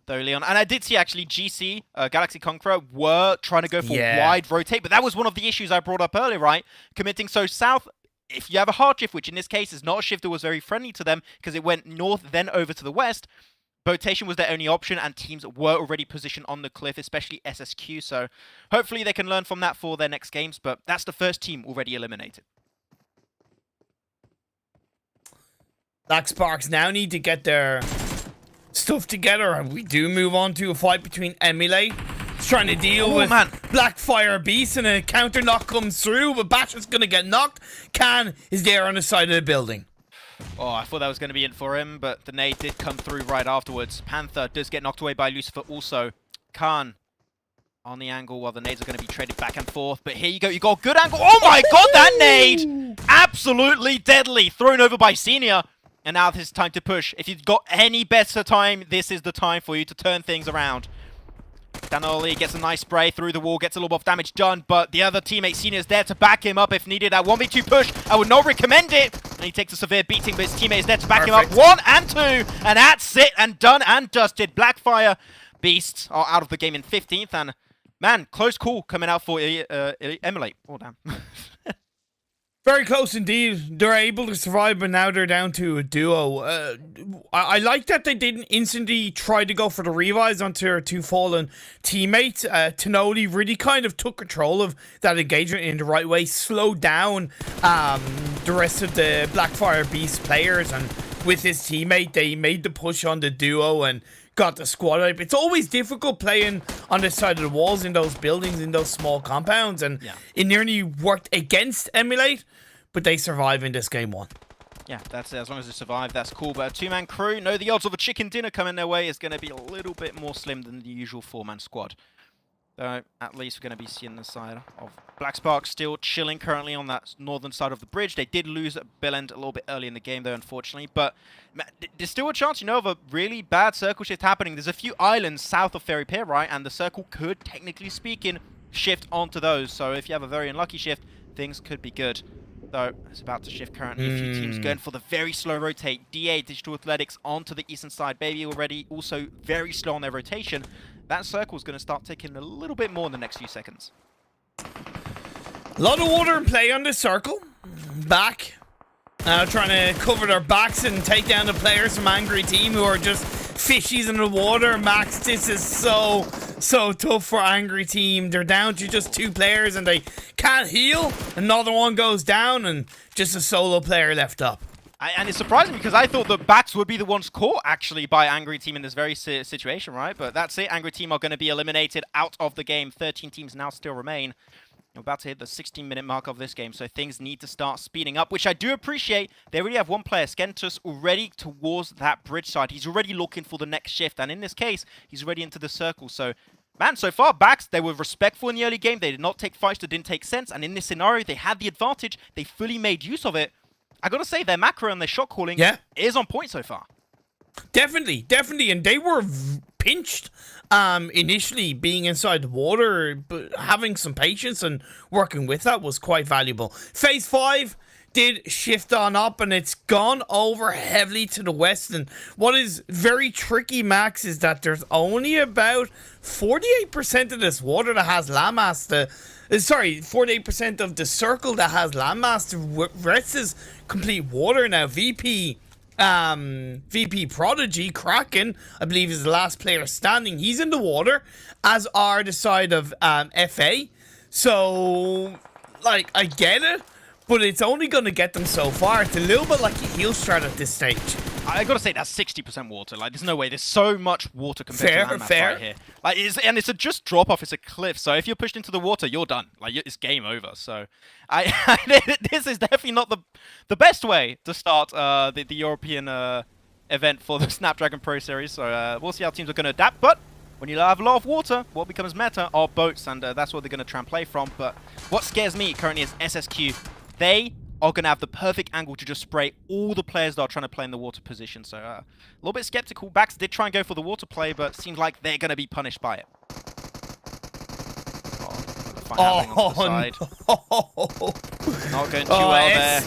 Though Leon. And I did see actually GC, Galaxy Conqueror, were trying to go for wide rotate. But that was one of the issues I brought up earlier, right? Committing so south. If you have a hard shift, which in this case is not a shift that was very friendly to them because it went north, then over to the west. Rotation was their only option, and teams were already positioned on the cliff, especially SSQ. So hopefully they can learn from that for their next games. But that's the first team already eliminated. Black Sparks now need to get their stuff together, and we do move on to a fight between Emulate. He's trying to deal with Black Fire Beast, and a counter knock comes through, but Bash is going to get knocked. Khan is there on the side of the building. Oh, I thought that was going to be it for him, but the nade did come through right afterwards. Panther does get knocked away by Lucifer also. Khan on the angle while the nades are going to be traded back and forth. But here you go. You got a good angle. Oh my god, that nade! Absolutely deadly. Thrown over by Senior. And now this is time to push. If you've got any better time, this is the time for you to turn things around. Danoli gets a nice spray through the wall, gets a little bit of damage done, but the other teammate Senior is there to back him up if needed. That 1v2 push, I would not recommend it. And he takes a severe beating, but his teammate is there to back him up. 1 and 2, and that's it, and done and dusted. Blackfire Beasts are out of the game in 15th, and man, close call coming out for Emulate. Oh, damn. Very close indeed. They're able to survive, but now they're down to a duo. I like that they didn't instantly try to go for the revives onto their 2 fallen teammates. Tenoli really kind of took control of that engagement in the right way, slowed down the rest of the Blackfire Beast players, and with his teammate, they made the push on the duo and got the squad up. It's always difficult playing on the side of the walls in those buildings, in those small compounds, and it nearly worked against Emulate, but they survive in this game 1. Yeah, that's it. As long as they survive, that's cool. But a 2-man crew, know the odds of a chicken dinner coming their way is going to be a little bit more slim than the usual 4-man squad. So at least we're going to be seeing the side of Black Spark still chilling currently on that northern side of the bridge. They did lose at Billend a little bit early in the game, though, unfortunately. But there's still a chance, you know, of a really bad circle shift happening. There's a few islands south of Ferry Pier, right? And the circle could, technically speaking, shift onto those. So if you have a very unlucky shift, things could be good. Though it's about to shift currently. A few teams going for the very slow rotate. DA, Digital Athletics, onto the eastern side. Baby already also very slow on their rotation. That circle's going to start taking a little bit more in the next few seconds. A lot of water in play on this circle. Back. Now trying to cover their backs and take down the players from Angry Team who are just fishies in the water. Max, this is so so tough for Angry Team. They're down to just 2 players and they can't heal. Another one goes down and just a solo player left up. And it's surprising because I thought that Bax would be the ones caught, actually, by Angry Team in this very situation, right? But that's it. Angry Team are going to be eliminated out of the game. 13 teams now still remain. We're about to hit the 16-minute mark of this game, so things need to start speeding up, which I do appreciate. They already have one player, Skentus, already towards that bridge side. He's already looking for the next shift, and in this case, he's already into the circle. So, man, so far, Bax, they were respectful in the early game. They did not take fights that didn't take sense, and in this scenario, they had the advantage. They fully made use of it. I gotta say, their macro and their shot calling is on point so far. Definitely, definitely, and they were pinched initially being inside the water, but having some patience and working with that was quite valuable. Phase 5 did shift on up, and it's gone over heavily to the west, and what is very tricky, Max, is that there's only about 48% of this water that has landmass. 48% of the circle that has landmass. The rest is complete water now. VP Prodigy, Kraken, I believe is the last player standing. He's in the water, as are the side of FA. So, like, I get it, but it's only going to get them so far. It's a little bit like a heal strat at this stage. I gotta say, that's 60% water. Like, there's no way. There's so much water compared to landmass right here. Like, it's a just drop off. It's a cliff. So if you're pushed into the water, you're done. Like, it's game over. So, this is definitely not the best way to start the European event for the Snapdragon Pro Series. So we'll see how teams are going to adapt. But when you have a lot of water, what becomes meta are boats, and that's what they're going to try and play from. But what scares me currently is SSQ. They are going to have the perfect angle to just spray all the players that are trying to play in the water position. So a little bit skeptical. Bax did try and go for the water play, but seems like they're going to be punished by it. Oh, no. Not going too well there.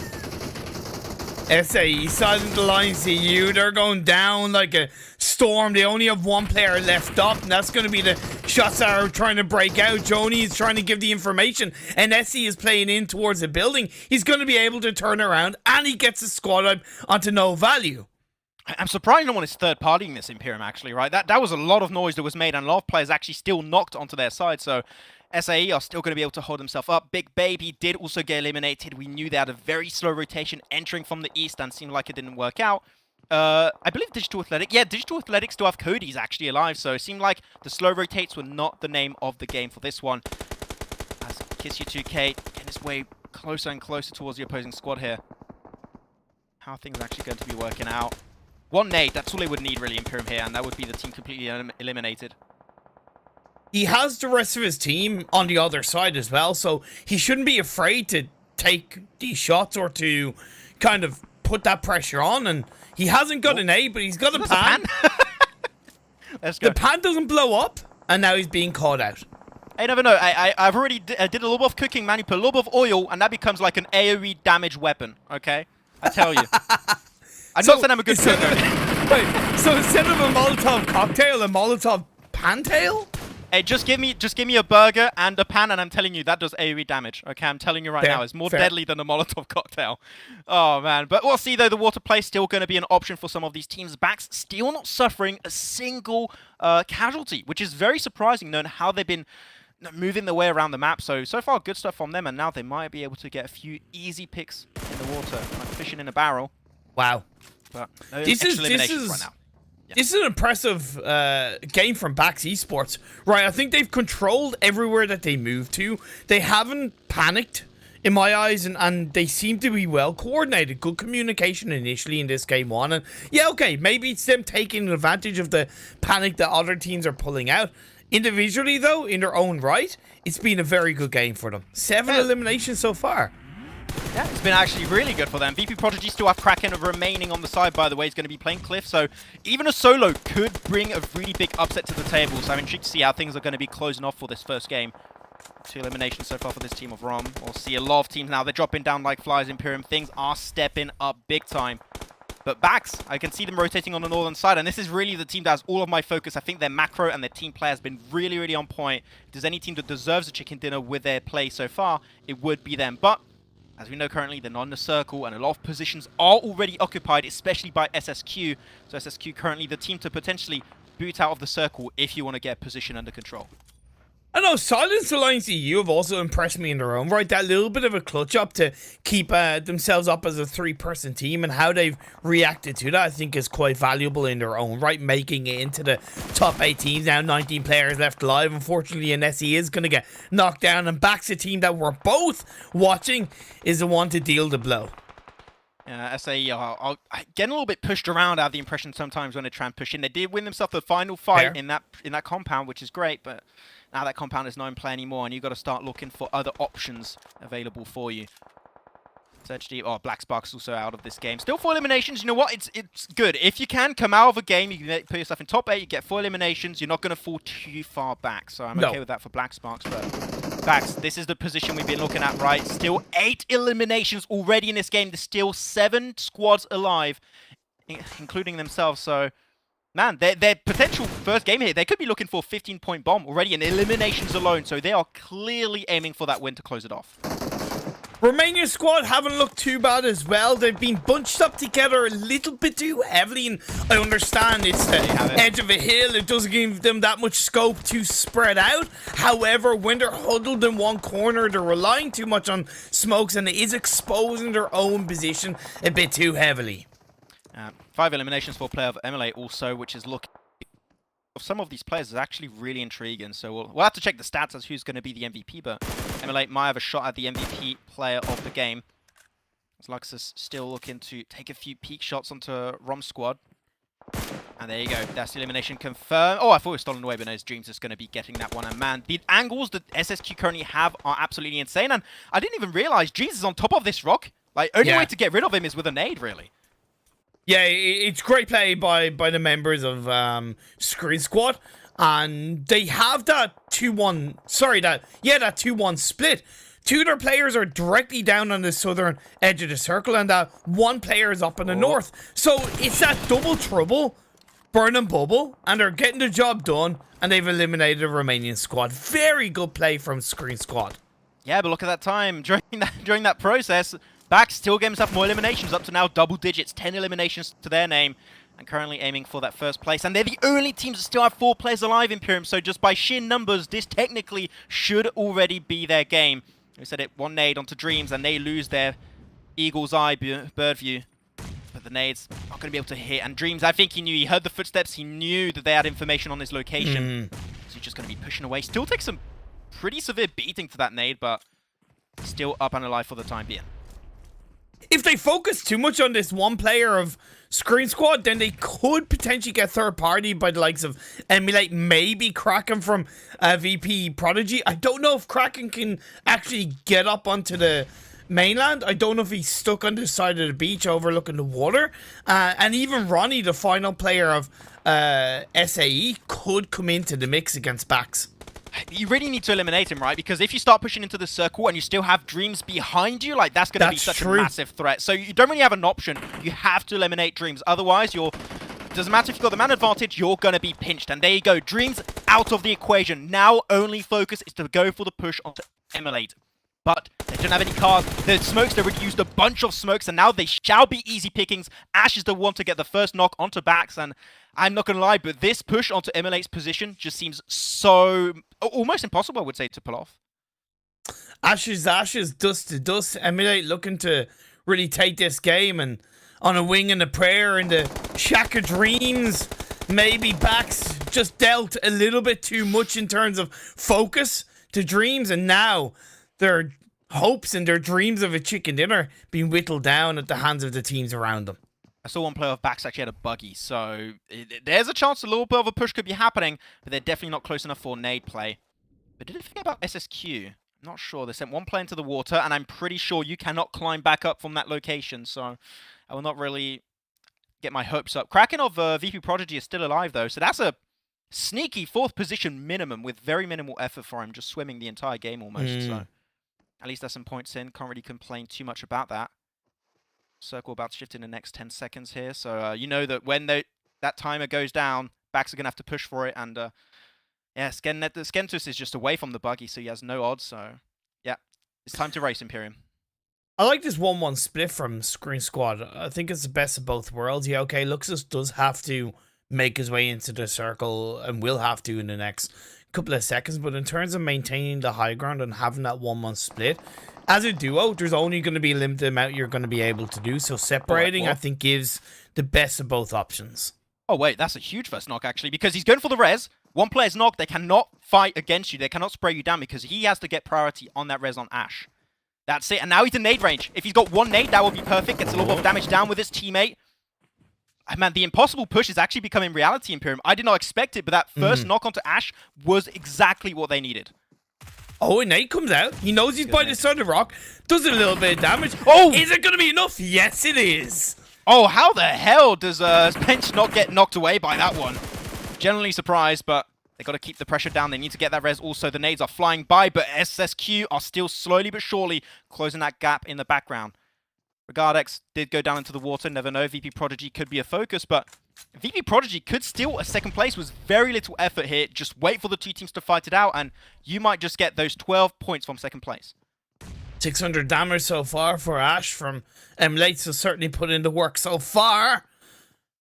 SAE silent the line, CU. They're going down like a storm. They only have 1 player left up, and that's going to be the shots that are trying to break out. Joni is trying to give the information, and SE is playing in towards the building. He's going to be able to turn around, and he gets the squad up onto no value. I'm surprised no one is third-partying this Imperium, actually, right? That was a lot of noise that was made, and a lot of players actually still knocked onto their side, so SAE are still going to be able to hold themselves up. Big Baby did also get eliminated. We knew they had a very slow rotation entering from the east, and seemed like it didn't work out. I believe Digital Athletic. Yeah, Digital Athletics still have Cody's actually alive, so it seemed like the slow rotates were not the name of the game for this one. As KissU2K getting his way closer and closer towards the opposing squad here. How are things actually going to be working out? 1 nade, that's all they would need really, Imperium here, and that would be the team completely eliminated. He has the rest of his team on the other side as well, so he shouldn't be afraid to take these shots or to kind of put that pressure on. And he hasn't got an A, but he's got a pan. Let's go. The pan doesn't blow up, and now he's being caught out. I never know. I've already did a little bit of cooking, man. You put a little bit of oil, and that becomes like an AoE damage weapon, okay? I tell you. I'm not saying I'm a good cooker. Wait, so instead of a Molotov cocktail, a Molotov pantail? Hey, just give me a burger and a pan, and I'm telling you, that does AoE damage. Okay, I'm telling you right now, it's more deadly than a Molotov cocktail. Oh, man. But we'll see, though, the water play is still going to be an option for some of these teams. Bax still not suffering a single casualty, which is very surprising, knowing how they've been moving their way around the map. So far, good stuff from them, and now they might be able to get a few easy picks in the water, like fishing in a barrel. Wow. But no eliminations right now. Yeah. This is an impressive game from Bax Esports, right? I think they've controlled everywhere that they move to. They haven't panicked, in my eyes, and they seem to be well coordinated. Good communication initially in this game 1. And yeah, okay, maybe it's them taking advantage of the panic that other teams are pulling out. Individually, though, in their own right, it's been a very good game for them. 7 eliminations so far. Yeah, it's been actually really good for them. VP Prodigy still have Kraken remaining on the side, by the way. He's going to be playing Cliff, so even a solo could bring a really big upset to the table. So I'm intrigued to see how things are going to be closing off for this first game. 2 eliminations so far for this team of ROM. We'll see a lot of teams now. They're dropping down like flies, Imperium. Things are stepping up big time. But Bax, I can see them rotating on the northern side, and this is really the team that has all of my focus. I think their macro and their team play has been really, really on point. If there's any team that deserves a chicken dinner with their play so far, it would be them. But as we know currently, they're not in the circle, and a lot of positions are already occupied, especially by SSQ. So SSQ currently the team to potentially boot out of the circle if you want to get position under control. I know Silence Alliance EU have also impressed me in their own right. That little bit of a clutch up to keep themselves up as a 3-person team, and how they've reacted to that, I think, is quite valuable in their own right, making it into the top 8 teams. Now 19 players left alive. Unfortunately, an SE is going to get knocked down, and Back's a team that we're both watching is the one to deal the blow. SAE are getting a little bit pushed around. I have the impression sometimes when they try and push in. They did win themselves the final fight in that compound, which is great, but now that compound is not in play anymore, and you've got to start looking for other options available for you. Search deep. Oh, Black Spark's also out of this game. Still 4 eliminations. You know what? It's good. If you can come out of a game, you can put yourself in top 8, you get 4 eliminations, you're not going to fall too far back. So I'm okay with that for Black Sparks, but Bax, this is the position we've been looking at, right? Still 8 eliminations already in this game. There's still 7 squads alive, including themselves. So, man, their potential first game here, they could be looking for a 15-point bomb already in eliminations alone. So they are clearly aiming for that win to close it off. Romanian squad haven't looked too bad as well. They've been bunched up together a little bit too heavily, and I understand it's the edge of a hill. It doesn't give them that much scope to spread out. However, when they're huddled in one corner, they're relying too much on smokes, and it is exposing their own position a bit too heavily. 5 eliminations for player of Emulate also, which is looking... Some of these players is actually really intriguing, so we'll have to check the stats as who's going to be the MVP, but Emulate might have a shot at the MVP player of the game. As Luxus still looking to take a few peak shots onto Rom squad. And there you go, that's the elimination confirmed. Oh, I thought it was stolen away, but no, Dreams is going to be getting that one. And man, the angles that SSQ currently have are absolutely insane, and I didn't even realize Dreams is on top of this rock. Like, only way to get rid of him is with a nade, really. Yeah, it's great play by the members of Screen Squad, and they have that 2-1. Sorry, that 2-1 split. 2 of their players are directly down on the southern edge of the circle, and that 1 player is up in the north. So it's that double trouble, burn and bubble, and they're getting the job done, and they've eliminated the Romanian squad. Very good play from Screen Squad. Yeah, but look at that time during that process. Bax still getting himself more eliminations, up to now double digits, 10 eliminations to their name, and currently aiming for that first place. And they're the only teams that still have 4 players alive, Imperium, so just by sheer numbers, this technically should already be their game. We said it, 1 nade onto Dreams, and they lose their Eagle's Eye bird view. But the nades not going to be able to hit, and Dreams, I think he heard the footsteps, he knew that they had information on his location. So he's just going to be pushing away. Still takes some pretty severe beating to that nade, but still up and alive for the time being. If they focus too much on this 1 player of Screen Squad, then they could potentially get third party by the likes of Emulate, maybe Kraken from VP Prodigy. I don't know if Kraken can actually get up onto the mainland. I don't know if he's stuck on this side of the beach overlooking the water. And even Ronnie, the final player of SAE, could come into the mix against Bax. You really need to eliminate him, right? Because if you start pushing into the circle and you still have Dreams behind you, like, that's going to be such a massive threat. So you don't really have an option. You have to eliminate Dreams. Otherwise, doesn't matter if you've got the man advantage, you're going to be pinched. And there you go. Dreams out of the equation. Now only focus is to go for the push onto Emulate. But they don't have any cards. The smokes, they already used a bunch of smokes, and now they shall be easy pickings. Ash is the one to get the first knock onto Bax, and I'm not going to lie, but this push onto Emulate's position just seems so... almost impossible, I would say, to pull off. Ashes, dust to dust. Emulate looking to really take this game, and on a wing and a prayer in the Shack of Dreams, maybe Bax just dealt a little bit too much in terms of focus to Dreams, and now their hopes and their dreams of a chicken dinner being whittled down at the hands of the teams around them. I saw one player of Bax actually had a buggy, so there's a chance a little bit of a push could be happening, but they're definitely not close enough for nade play. But did it forget about SSQ? I'm not sure. They sent 1 player into the water, and I'm pretty sure you cannot climb back up from that location, so I will not really get my hopes up. Kraken of VP Prodigy is still alive, though, so that's a sneaky 4th position minimum with very minimal effort for him, just swimming the entire game almost, so at least that's some points in. Can't really complain too much about that. Circle about to shift in the next 10 seconds here, so you know that when that timer goes down, Bax are going to have to push for it, and yeah, Skentus is just away from the buggy, so he has no odds, so yeah, it's time to race, Imperium. I like this 1-1 split from Screen Squad. I think it's the best of both worlds. Yeah, okay, Luxus does have to make his way into the circle, and will have to in the next couple of seconds. But in terms of maintaining the high ground and having that 1-1 split, as a duo, there's only going to be a limited amount you're going to be able to do. So separating, I think, gives the best of both options. Oh, wait, that's a huge first knock, actually, because he's going for the res. One player's knocked. They cannot fight against you. They cannot spray you down because he has to get priority on that res on Ash. That's it. And now he's in nade range. If he's got one nade, that would be perfect. Gets a little bit of damage down with his teammate. Man, the impossible push is actually becoming reality, Imperium. I did not expect it, but that first knock onto Ash was exactly what they needed. Oh, and nade comes out. He knows he's by the side of the rock. Does a little bit of damage. Oh! Is it going to be enough? Yes, it is. Oh, how the hell does Bench not get knocked away by that one? Generally surprised, but they got to keep the pressure down. They need to get that res. Also, the nades are flying by, but SSQ are still slowly but surely closing that gap in the background. Regardex did go down into the water. Never know. VP Prodigy could be a focus, but VP Prodigy could steal a second place with very little effort here. Just wait for the two teams to fight it out, and you might just get those 12 points from second place. 600 damage so far for Ash from Emulate, so certainly put in the work so far.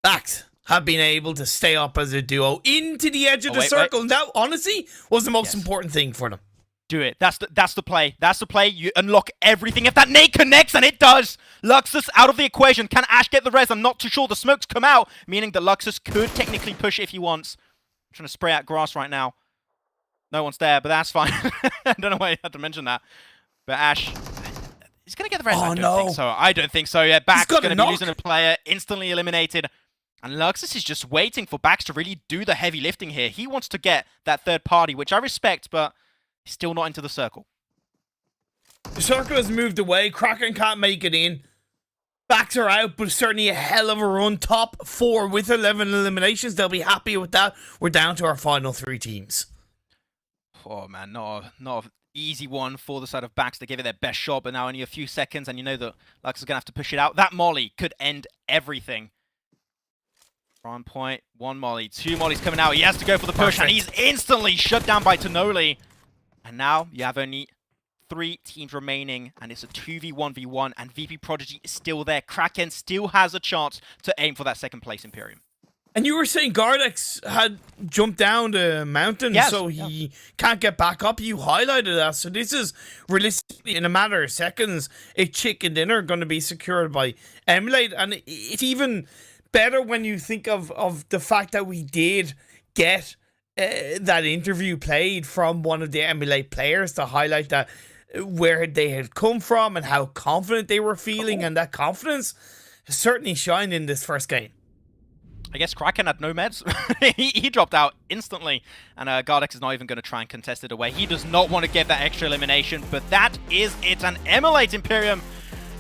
Bax have been able to stay up as a duo into the edge of the circle. And that, honestly, was the most important thing for them. Do it. That's the play. That's the play. You unlock everything. If that nade connects, and it does, Luxus out of the equation. Can Ash get the res? I'm not too sure. The smokes come out, meaning that Luxus could technically push if he wants. I'm trying to spray out grass right now. No one's there, but that's fine. I don't know why I had to mention that. But Ash, he's going to get the res. I don't think so. I don't think so. Yeah, Bax is going to be losing a player, instantly eliminated. And Luxus is just waiting for Bax to really do the heavy lifting here. He wants to get that third party, which I respect, but he's still not into the circle. The circle has moved away. Kraken can't make it in. Backs are out, but certainly a hell of a run. Top 4 with 11 eliminations. They'll be happy with that. We're down to our final 3 teams. Oh, man, not an easy one for the side of Bax. They gave it their best shot, but now only a few seconds, and you know that Lux is going to have to push it out. That molly could end everything. 1 point, 1 molly, 2 mollies coming out. He has to go for the push, and he's instantly shut down by Tonoli. And now you have only 3 teams remaining, and it's a 2v1v1, and VP Prodigy is still there. Kraken still has a chance to aim for that second place Imperium. And you were saying Gardex had jumped down the mountain, so he can't get back up. You highlighted that. So this is realistically, in a matter of seconds, a chicken dinner going to be secured by Emulate. And it's even better when you think of the fact that we did get that interview played from one of the Emulate players to highlight that where they had come from and how confident they were feeling. And that confidence certainly shined in this first game. I guess Kraken had no meds. he dropped out instantly, and Gardex is not even going to try and contest it away. He does not want to get that extra elimination, but that is it. And Emulate Imperium,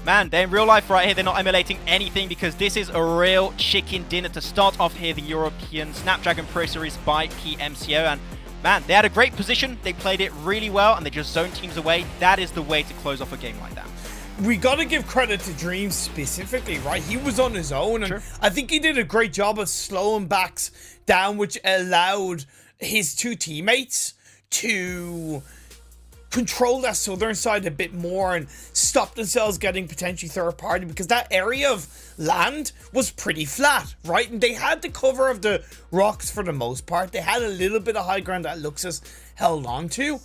man, they're in real life right here. They're not emulating anything because this is a real chicken dinner to start off here, the European Snapdragon Pro Series by PMCO. And man, they had a great position. They played it really well, and they just zoned teams away. That is the way to close off a game like that. We got to give credit to Dreams specifically, right? He was on his own, and I think he did a great job of slowing Bax down, which allowed his 2 teammates to control that southern side a bit more and stop themselves getting potentially third party, because that area of land was pretty flat, right? And they had the cover of the rocks for the most part. They had a little bit of high ground that Luxus held on to.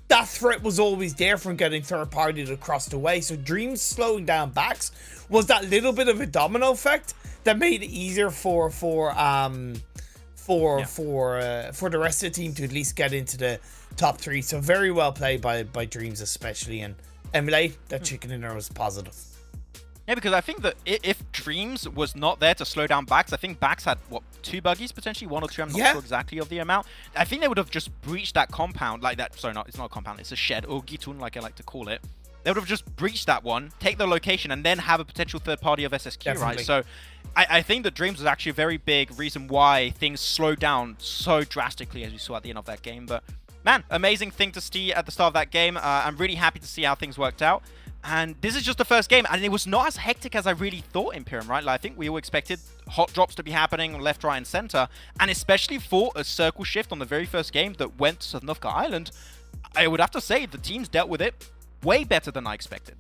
That threat was always there from getting third party across the way. So Dreams slowing down Bax was that little bit of a domino effect that made it easier for the rest of the team to at least get into the top 3. So very well played by Dreams especially, and Emulate, that chicken dinner was positive. Yeah, because I think that if Dreams was not there to slow down Bax, I think Bax had, what, 2 buggies potentially? 1 or 2, I'm not sure exactly of the amount. I think they would have just breached that compound like that. Sorry, it's not a compound, it's a shed, or Gitun, like I like to call it. They would have just breached that one, take the location, and then have a potential third party of SSQ, right? So I think that Dreams was actually a very big reason why things slowed down so drastically, as we saw at the end of that game. But man, amazing thing to see at the start of that game. I'm really happy to see how things worked out. And this is just the first game, and it was not as hectic as I really thought, Imperium, right? Like, I think we all expected hot drops to be happening left, right, and center, and especially for a circle shift on the very first game that went to Sosnovka Island, I would have to say the teams dealt with it way better than I expected.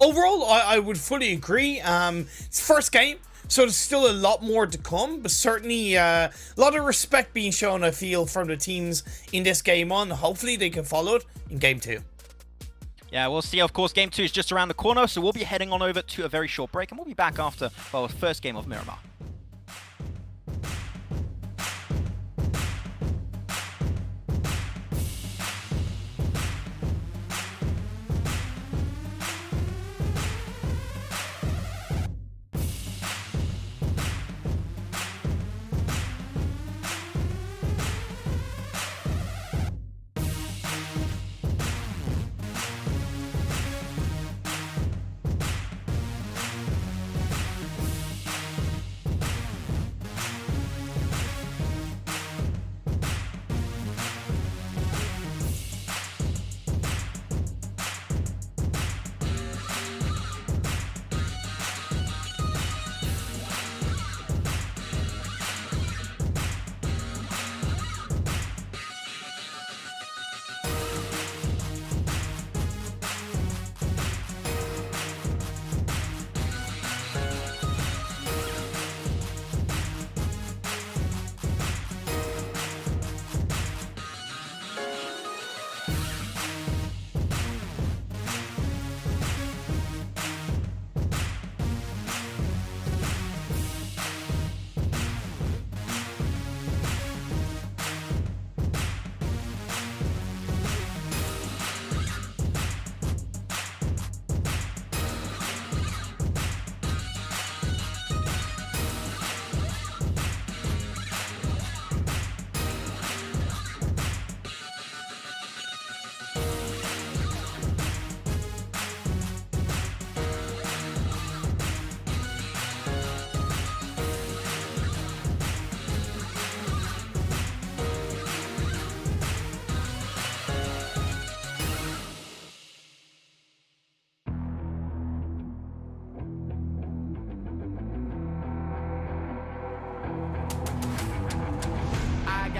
Overall, I would fully agree. It's first game, So there's still a lot more to come, but certainly a lot of respect being shown, I feel, from the teams in this game on. Hopefully they can follow it in game 2. Yeah, we'll see. Of course, game 2 is just around the corner, so we'll be heading on over to a very short break, and we'll be back after our first game of Miramar.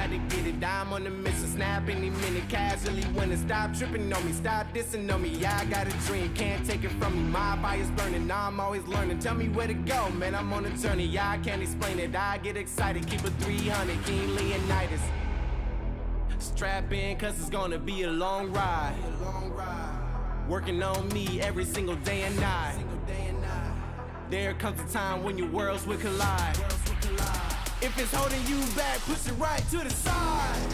To get it, I'm on the mission, snap any minute, casually when it stop tripping on me, stop dissing on me, yeah, I got a dream, can't take it from me, my fire's burning, now I'm always learning, tell me where to go, man, I'm on a journey, yeah, I can't explain it, I get excited, keep it 300, King Leonidas, strap in, cause it's gonna be a long ride, working on me every single day and night, there comes a time when your worlds will collide. If it's holding you back, push it right to the side.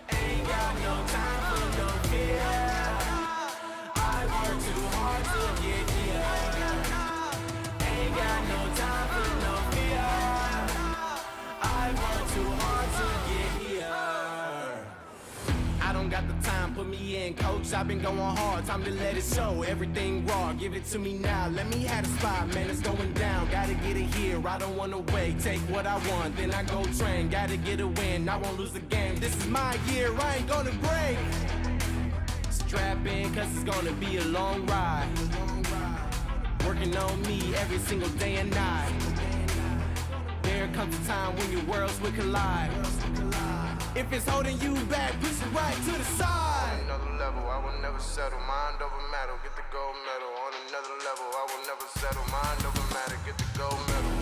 Ain't got no time for no fear. I work too hard to get here. Ain't got no time for no fear. I work too hard to get here. I don't got the time, put me in, coach. I've been going hard, time to let it show. Everything raw, give it to me now. Let me have the spot, man, it's going down. Gotta get it here, I don't wanna wait. Take what I want, then I go train. Gotta get a win, I won't lose the game. This is my year, I ain't gonna break. Strap in, cause it's gonna be a long ride. Working on me every single day and night. There comes a time when your worlds will collide. If it's holding you back, push it right to the side. On another level, I will never settle. Mind over matter, get the gold medal. On another level, I will never settle. Mind over matter, get the gold medal.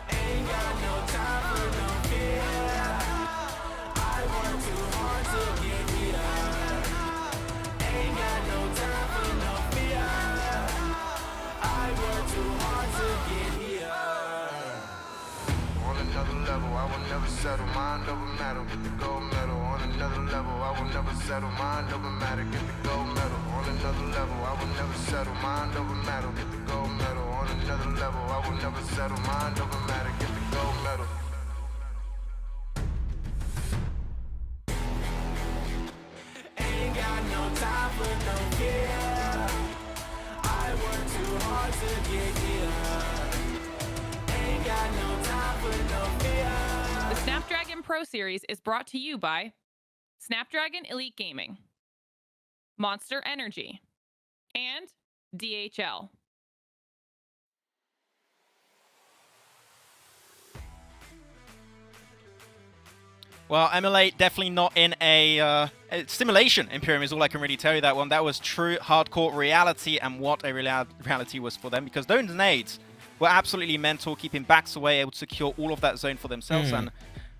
Ain't got no time for no fear. I work too hard to get here. Ain't got no time for no fear. I work too hard to get here. On another level, I will never settle. Mind over matter, get the gold medal. On another level, I will never settle. Mind over matter, get the gold medal. On another level, I will never settle. Mind over matter, get the gold medal. On another level, I will never settle. Mind over matter, get the gold medal. Ain't got no time for no fear. I work too hard to get here. Ain't got no time for no fear. The Snapdragon Pro Series is brought to you by Snapdragon Elite Gaming, Monster Energy, and DHL. Well, MLA definitely not in a simulation, Imperium is all I can really tell you that one. That was true hardcore reality, and what a reality was for them, because those nades were absolutely mental, keeping backs away, able to secure all of that zone for themselves. And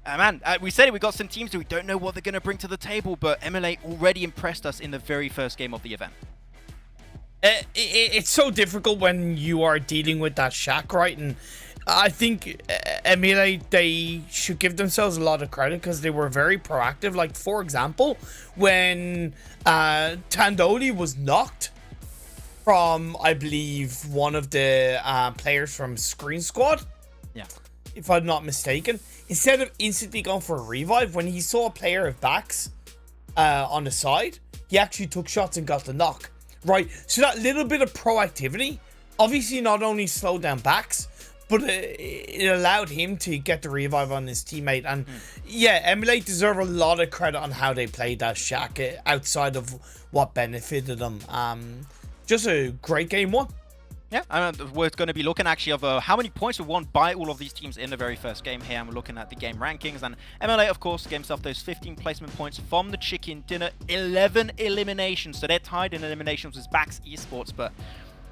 man, we said it, we got some teams that we don't know what they're going to bring to the table, but MLA already impressed us in the very first game of the event. It's so difficult when you are dealing with that Shaq, right? And I think MLA, they should give themselves a lot of credit because they were very proactive. Like, for example, when Tandoli was knocked from, I believe, one of the players from Screen Squad, Yeah. if I'm not mistaken, instead of instantly going for a revive, when he saw a player of backs on the side, he actually took shots and got the knock. Right, so that little bit of proactivity obviously not only slowed down backs, but it allowed him to get the revive on his teammate. And yeah, Emulate deserve a lot of credit on how they played that Shaq outside of what benefited them. Just a great game one. Yeah, we're going to be looking actually of how many points were won by all of these teams in the very first game here, and we're looking at the game rankings. And MLA, of course, gave themselves those 15 placement points from the chicken dinner, 11 eliminations. So they're tied in eliminations with Bax Esports, but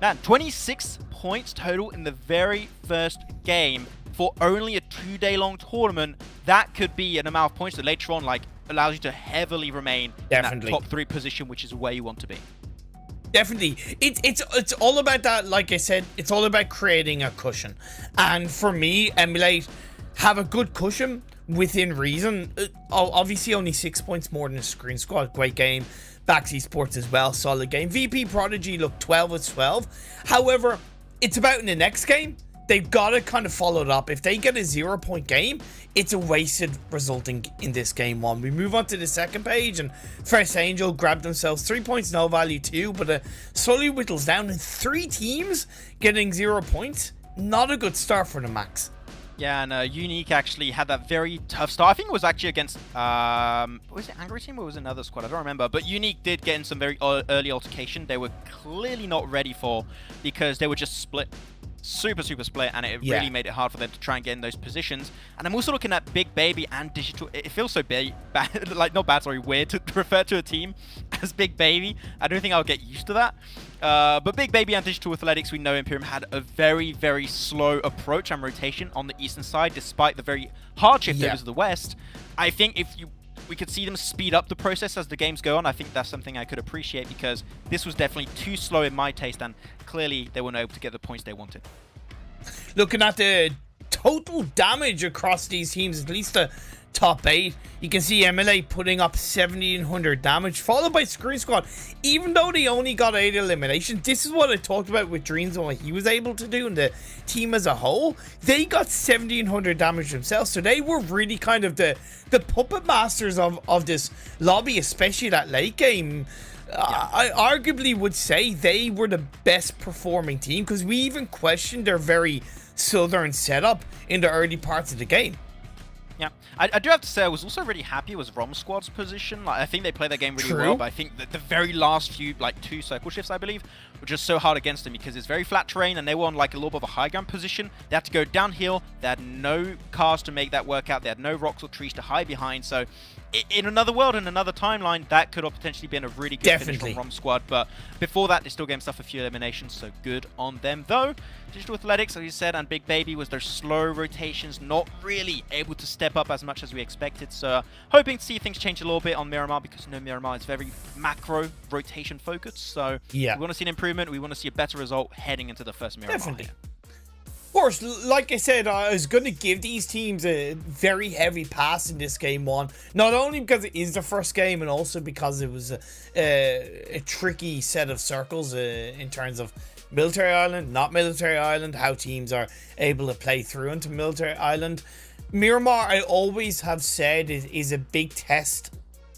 man, 26 points total in the very first game for only a 2-day-long tournament. That could be an amount of points that later on allows you to heavily remain in that top 3 position, which is where you want to be. Definitely. It's all about that. Like I said, it's all about creating a cushion. And for me, Emulate have a good cushion within reason. Obviously, only 6 points more than the Screen Squad. Great game. Bax Esports as well. Solid game. VP Prodigy looked 12 with 12. However, it's about in the next game. They've got to kind of follow it up. If they get a 0-point game, it's a wasted result in this game one. We move on to the second page, and Fresh Angel grabbed themselves 3 points, no value 2, but slowly whittles down, and 3 teams getting 0 points. Not a good start for the Max. Yeah, and Unique actually had that very tough start. I think it was actually against, was it Angry Team or was it another squad? I don't remember. But Unique did get in some very early altercation. They were clearly not ready for, because they were just split. Super split, and it really made it hard for them to try and get in those positions. And I'm also looking at Big Baby and Digital. It feels so bad, weird to refer to a team as Big Baby. I don't think I'll get used to that. But Big Baby and Digital Athletics, we know Imperium had a very slow approach and rotation on the eastern side, despite the very hard shift over to the west. I think if we could see them speed up the process as the games go on, I think that's something I could appreciate, because this was definitely too slow in my taste, and clearly they weren't able to get the points they wanted. Looking at the total damage across these teams, at least the top 8, you can see MLA putting up 1700 damage, followed by Screen Squad. Even though they only got 8 eliminations, this is what I talked about with Dreams and what he was able to do, and the team as a whole, they got 1700 damage themselves. So they were really kind of the puppet masters of this lobby, especially that late game. I arguably would say they were the best performing team, because we even questioned their very southern setup in the early parts of the game. Yeah, I do have to say I was also really happy with Rom Squad's position. I think they played their game really well, but I think that the very last few, 2 circle shifts, I believe, were just so hard against them, because it's very flat terrain and they were on a little bit of a high ground position. They had to go downhill. They had no cars to make that work out. They had no rocks or trees to hide behind. So in another world, in another timeline, that could have potentially been a really good finish from Rom Squad. But before that, they still gave themselves a few eliminations, so good on them. Though, Digital Athletics, as you said, and Big Baby was their slow rotations, not really able to step up as much as we expected. So hoping to see things change a little bit on Miramar, because Miramar is very macro rotation focused. So we want to see an improvement. We want to see a better result heading into the first Miramar. Definitely. Of course, like I said, I was going to give these teams a very heavy pass in this game one. Not only because it is the first game, and also because it was a tricky set of circles in terms of Military Island, not Military Island, how teams are able to play through into Military Island. Miramar, I always have said, is a big test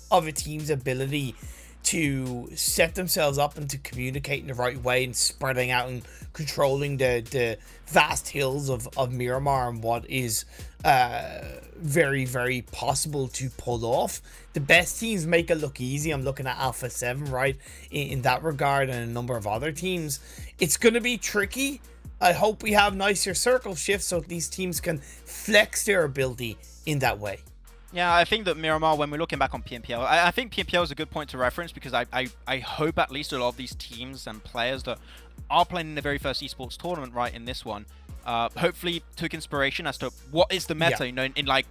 of a team's ability to set themselves up and to communicate in the right way, and spreading out and controlling the vast hills of Miramar, and what is very possible to pull off. The best teams make it look easy. I'm looking at Alpha 7, right, in that regard, and a number of other teams. It's going to be tricky. I hope we have nicer circle shifts so these teams can flex their ability in that way. Yeah, I think that Miramar, when we're looking back on PMPL, I think PMPL is a good point to reference, because I hope at least a lot of these teams and players that are playing in the very first esports tournament, right, in this one, hopefully took inspiration as to what is the meta, Yeah. you know, in like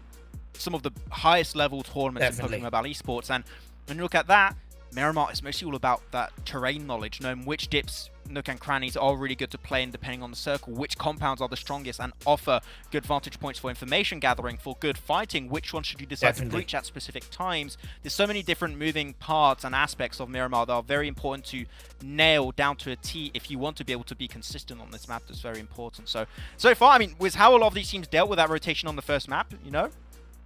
some of the highest level tournaments Definitely. in Pokemon Mobile Esports. And when you look at that, Miramar is mostly all about that terrain knowledge, knowing which dips, nook and crannies are really good to play in depending on the circle, which compounds are the strongest and offer good vantage points for information gathering, for good fighting, which one should you decide to breach at specific times. There's so many different moving parts and aspects of Miramar that are very important to nail down to a T if you want to be able to be consistent on this map. That's very important. So far, I mean, with how a lot of these teams dealt with that rotation on the first map, you know,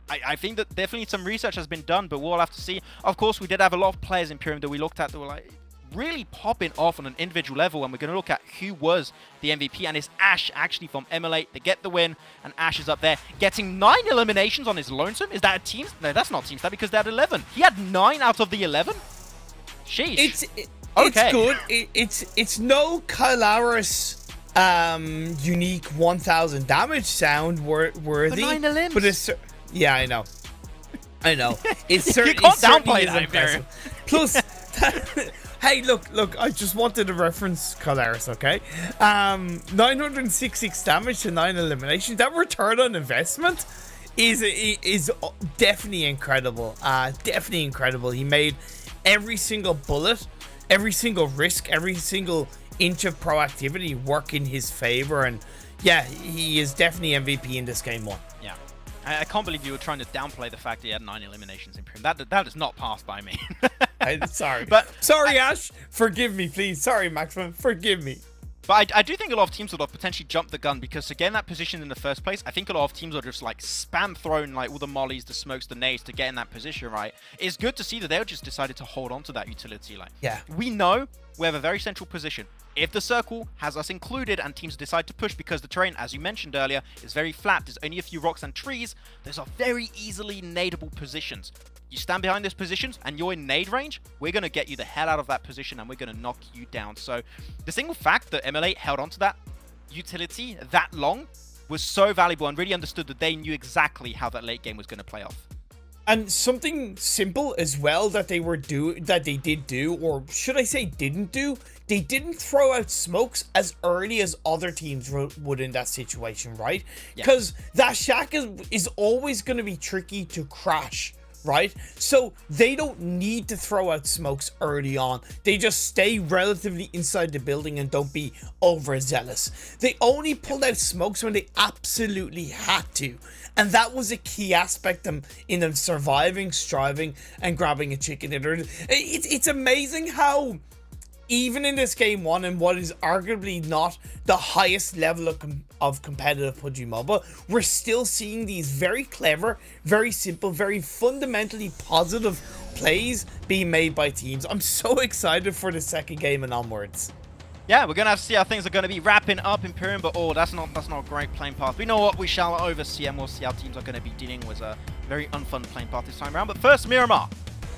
I think that definitely some research has been done, but we'll have to see. Of course, we did have a lot of players in Imperium that we looked at that were like really popping off on an individual level, and we're going to look at who was the MVP, and it's Ash actually from ML8. They get the win, and Ash is up there getting 9 eliminations on his lonesome. Is that a team? No, that's not team stat because they had 11. He had 9 out of the 11. Sheesh. It's Okay. good. It's no Kylaris unique 1000 damage sound worthy. 9 elims. But it's yeah, I know. It's You can't downplay that, impressive. Plus, hey, look. I just wanted to reference Kylaris, okay? 966 damage to 9 eliminations. That return on investment is definitely incredible. Definitely incredible. He made every single bullet, every single risk, every single inch of proactivity work in his favor, and yeah, he is definitely MVP in this game 1. Yeah. I can't believe you were trying to downplay the fact that he had 9 eliminations in Prim. That is not passed by me. Sorry. But Ash. Forgive me, please. Sorry, Maximum. Forgive me. But I do think a lot of teams would have potentially jumped the gun, because to get in that position in the first place, I think a lot of teams are just like spam throwing like all the mollies, the smokes, the nades to get in that position, right? It's good to see that they just decided to hold on to that utility. Like, Yeah. we know we have a very central position. If the circle has us included and teams decide to push because the terrain, as you mentioned earlier, is very flat, there's only a few rocks and trees, those are very easily nadeable positions. You stand behind those positions and you're in nade range, we're going to get you the hell out of that position and we're going to knock you down. So the single fact that ML8 held on to that utility that long was so valuable, and really understood that they knew exactly how that late game was going to play off. And something simple as well that they did do, or should I say didn't do, they didn't throw out smokes as early as other teams would in that situation, right? Because that shack is always going to be tricky to crash, right? So they don't need to throw out smokes early on. They just stay relatively inside the building and don't be overzealous. They only pulled out smokes when they absolutely had to. And that was a key aspect in them surviving, striving, and grabbing a chicken dinner. It's amazing how, even in this game 1, and what is arguably not the highest level of competitive PUBG Mobile, we're still seeing these very clever, very simple, very fundamentally positive plays being made by teams. I'm so excited for the second game and onwards. Yeah, we're gonna have to see how things are gonna be wrapping up Imperium, but that's not a great playing path. We know what we shall oversee, and we'll see how teams are gonna be dealing with a very unfun playing path this time around. But first, Miramar,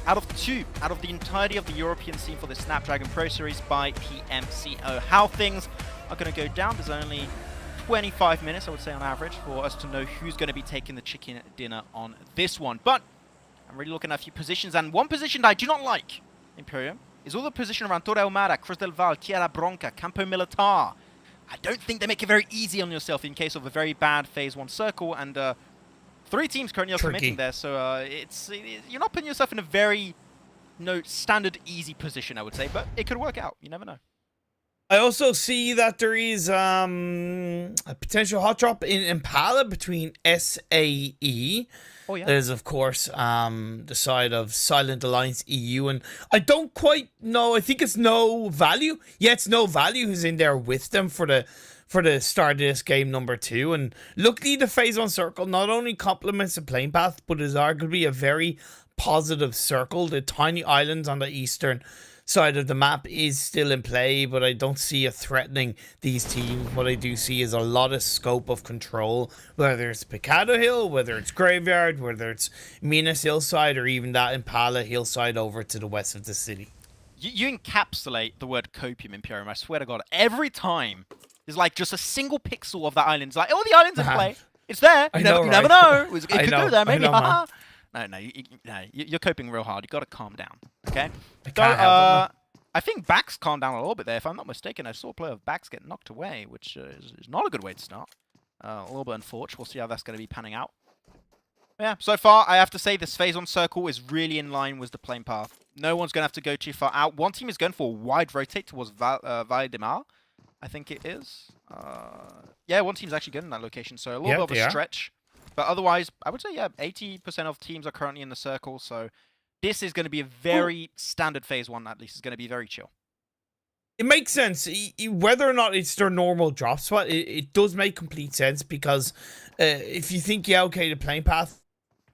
out of the entirety of the European scene for the Snapdragon Pro Series by PMCO. How things are gonna go down. There's only 25 minutes, I would say, on average, for us to know who's gonna be taking the chicken dinner on this one. But I'm really looking at a few positions, and one position that I do not like, Imperium, is all the position around Torre Ahumada, Cruz del Val, Tierra Bronca, Campo Militar. I don't think they make it very easy on yourself in case of a very bad Phase 1 circle, and 3 teams currently are committing there, so you're not putting yourself in a very standard easy position, I would say, but it could work out. You never know. I also see that there is a potential hot drop in Impala between SAE. Oh, yeah. That is, of course, the side of Silent Alliance EU, and I don't quite know. I think it's No Value. Yeah, it's No Value who's in there with them for the start of this game number 2. And luckily, the Phase 1 circle not only complements the playing path, but is arguably a very positive circle. The tiny islands on the eastern side of the map is still in play, but I don't see it threatening these teams. What I do see is a lot of scope of control, whether it's Picado Hill, whether it's Graveyard, whether it's Minas Hillside, or even that Impala Hillside over to the west of the city. You encapsulate the word copium, Imperium, I swear to God. Every time there's like just a single pixel of that island. It's like, oh, the island's in play. It's there. You never know. It could go there, maybe. No, you're coping real hard. You got to calm down, okay? So, I I think Bax calmed down a little bit there. If I'm not mistaken, I saw a player of Bax get knocked away, which is not a good way to start. A little bit unfortunate. We'll see how that's going to be panning out. Yeah, so far, I have to say this phase 1 circle is really in line with the playing path. No one's going to have to go too far out. One team is going for a wide rotate towards Valdemar, I think it is. Yeah, one team's actually good in that location, so a little bit of a stretch. But otherwise, I would say, yeah, 80% of teams are currently in the circle, so this is going to be a very standard phase 1, at least. It's going to be very chill. It makes sense. Whether or not it's their normal drop spot, it does make complete sense because if you think, yeah, okay, the playing path,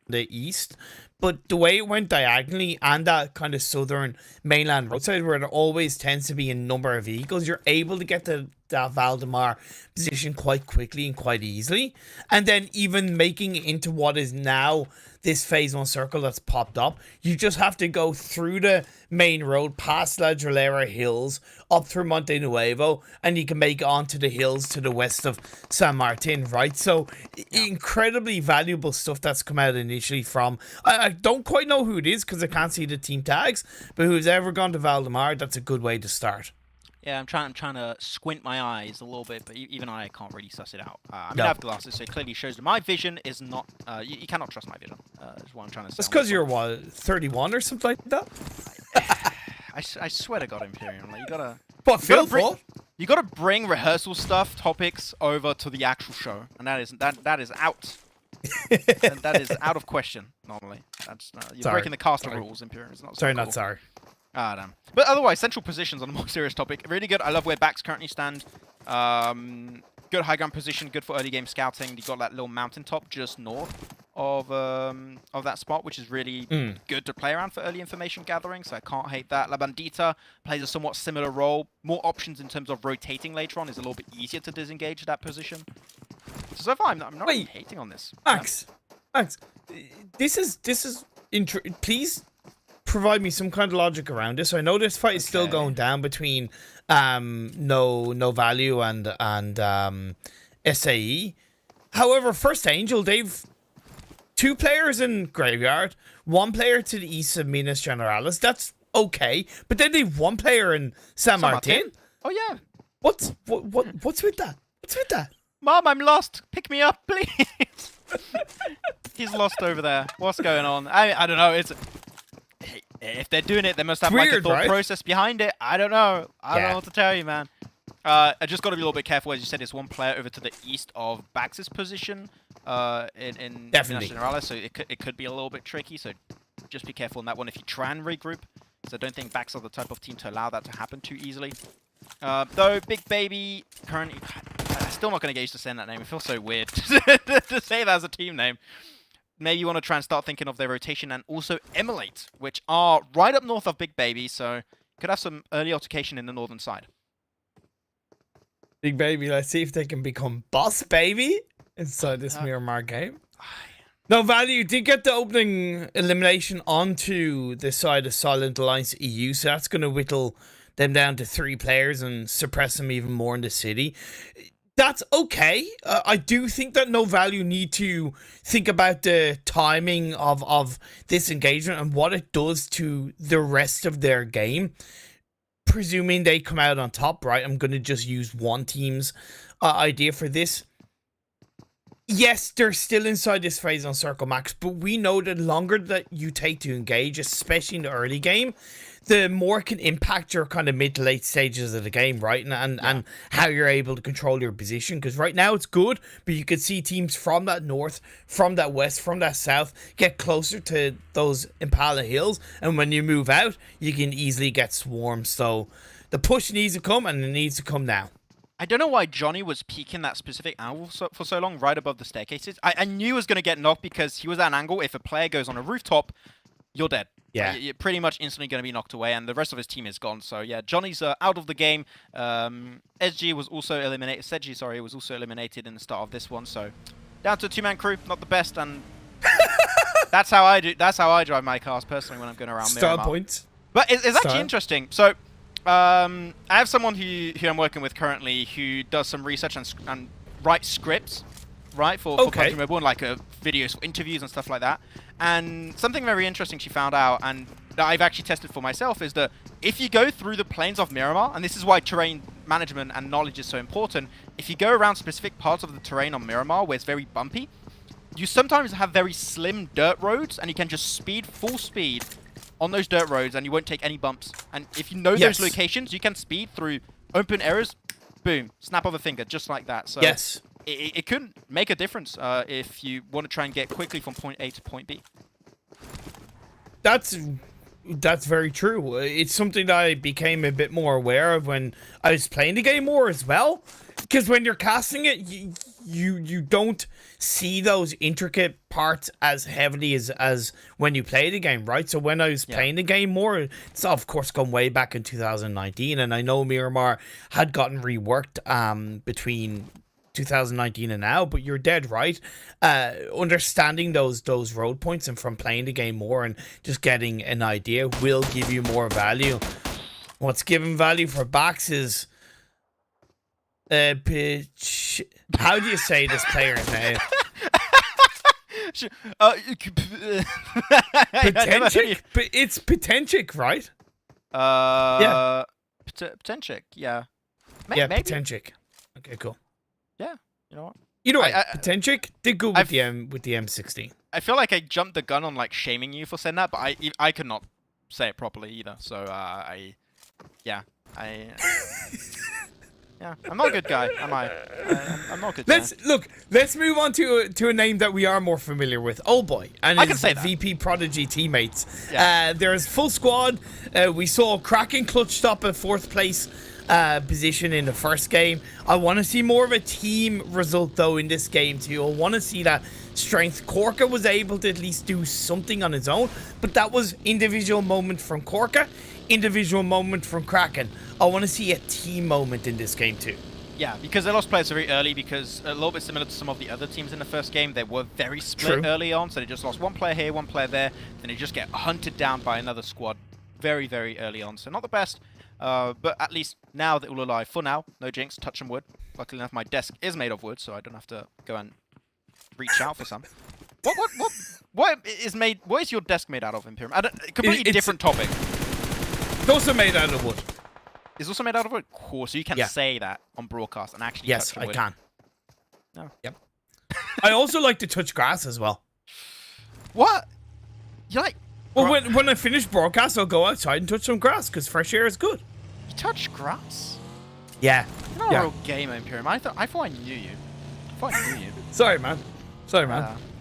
the east, but the way it went diagonally and that kind of southern mainland roadside where there always tends to be a number of vehicles, you're able to get to that Valdemar position quite quickly and quite easily. And then even making it into what is now this phase 1 circle that's popped up, you just have to go through the main road, past La Drolera Hills, up through Monte Nuevo, and you can make it onto the hills to the west of San Martin, right? So incredibly valuable stuff that's come out initially from, I don't quite know who it is because I can't see the team tags, but who's ever gone to Valdemar, that's a good way to start. Yeah, I'm trying to squint my eyes a little bit, but even I can't really suss it out. I mean, I have glasses, so it clearly shows that my vision is not... you cannot trust my vision, is what I'm trying to say. That's because you're, what, 31 or something like that? I swear to God, Imperium, like, you gotta... What, Phil? You gotta bring rehearsal stuff, topics, over to the actual show, and that is out. And that is out of question, normally. That's you're breaking the caster rules, Imperium. It's not so cool. Not sorry. Ah, damn. But otherwise, central positions on a more serious topic. Really good. I love where backs currently stand. Good high ground position. Good for early game scouting. You've got that little mountaintop just north of that spot, which is really good to play around for early information gathering. So I can't hate that. La Bandita plays a somewhat similar role. More options in terms of rotating later on. Is a little bit easier to disengage that position. So far, I'm not really hating on this. Max, this is please provide me some kind of logic around this. So I know this fight is still going down between no value and SAE. However, First Angel, they've 2 players in Graveyard, 1 player to the east of Minas Generalis. That's okay, but then they've 1 player in San Martin. Oh yeah. What's with that? What's with that? Mom, I'm lost. Pick me up, please. He's lost over there. What's going on? I don't know. If they're doing it, they must have like a thought process behind it. I don't know. I don't know what to tell you, man. I just got to be a little bit careful. As you said, there's 1 player over to the east of Bax's position in Minas Generalis, so it could be a little bit tricky. So just be careful on that one if you try and regroup. So I don't think Bax are the type of team to allow that to happen too easily. Though Big Baby currently, I'm still not going to get used to saying that name. It feels so weird to say that as a team name. Maybe you want to try and start thinking of their rotation and also Emulate, which are right up north of Big Baby, so could have some early altercation in the northern side. Big Baby, let's see if they can become Boss Baby inside this Miramar game. No value did get the opening elimination onto the side of Silent Alliance EU, so that's going to whittle them down to 3 players and suppress them even more in the city. That's okay. I do think that No Value need to think about the timing of this engagement and what it does to the rest of their game. Presuming they come out on top, right? I'm going to just use one team's idea for this. Yes, they're still inside this phase on Circle Max, but we know that the longer that you take to engage, especially in the early game, the more it can impact your kind of mid to late stages of the game, right? And how you're able to control your position. Because right now it's good, but you could see teams from that north, from that west, from that south get closer to those Impala Hills. And when you move out, you can easily get swarmed. So the push needs to come, and it needs to come now. I don't know why Johnny was peeking that specific angle for so long, right above the staircases. I knew he was going to get knocked because he was at an angle. If a player goes on a rooftop, you're dead. Yeah. You're pretty much instantly going to be knocked away, and the rest of his team is gone. So, yeah, Johnny's out of the game. SG was also eliminated. Seji, sorry, was also eliminated in the start of this one. So, down to a 2-man crew. Not the best, and that's how I do. That's how I drive my cars personally when I'm going around Miramar. Star points. But it's actually interesting. So, I have someone who I'm working with currently who does some research and writes scripts, right, for PUBG Mobile, and like videos for interviews and stuff like that. And something very interesting she found out, and that I've actually tested for myself is that if you go through the plains of Miramar, and this is why terrain management and knowledge is so important, if you go around specific parts of the terrain on Miramar where it's very bumpy, you sometimes have very slim dirt roads, and you can just speed full speed on those dirt roads, and you won't take any bumps. And if you know those locations, you can speed through open areas, boom, snap of a finger, just like that. So Yes. it could make a difference if you want to try and get quickly from point A to point B. That's very true. It's something that I became a bit more aware of when I was playing the game more as well. Because when you're casting it, you don't see those intricate parts as heavily as when you play the game, right? So when I was playing the game more, it's of course gone way back in 2019, and I know Miramar had gotten reworked between 2019 and now, but you're dead right. Understanding those road points and from playing the game more and just getting an idea will give you more value. What's giving value for backs is pitch. How do you say this player's name? Potenchik? It's Potenchik, right? Yeah. Potenchik, yeah. Yeah, maybe. Potenchik. Okay, cool. Yeah, you know what? Either way, Potenchik did good with the M16. I feel like I jumped the gun on like shaming you for saying that, but I could not say it properly either. So yeah, I'm not a good guy, am I? I'm not a good guy. Let's move on to a name that we are more familiar with. Old Boy and I can his say that. VP Prodigy teammates. Yeah. There's full squad. We saw Kraken clutched up a 4th place position in the first game. I want to see more of a team result though in this game too. I want to see that strength. Korka was able to at least do something on his own, but that was individual moment from Korka, individual moment from Kraken. I want to see a team moment in this game too. Yeah, because they lost players very early, because a little bit similar to some of the other teams in the first game, they were very split early on, so they just lost one player here, one player there, then they just get hunted down by another squad very, very early on. So not the best, but at least now that we're alive, for now, no jinx, touch some wood. Luckily enough, my desk is made of wood, so I don't have to go and reach out for some. What is your desk made out of, Imperium? Completely different topic. It's also made out of wood. It's also made out of wood? Cool, so you can say that on broadcast and actually touch wood. Yes, I can. No. Yep. I also like to touch grass as well. What? You like... Well, when I finish broadcast, I'll go outside and touch some grass, because fresh air is good. You touch grass? Yeah. You're not a real gamer, Imperium. I thought I knew you. Sorry, man.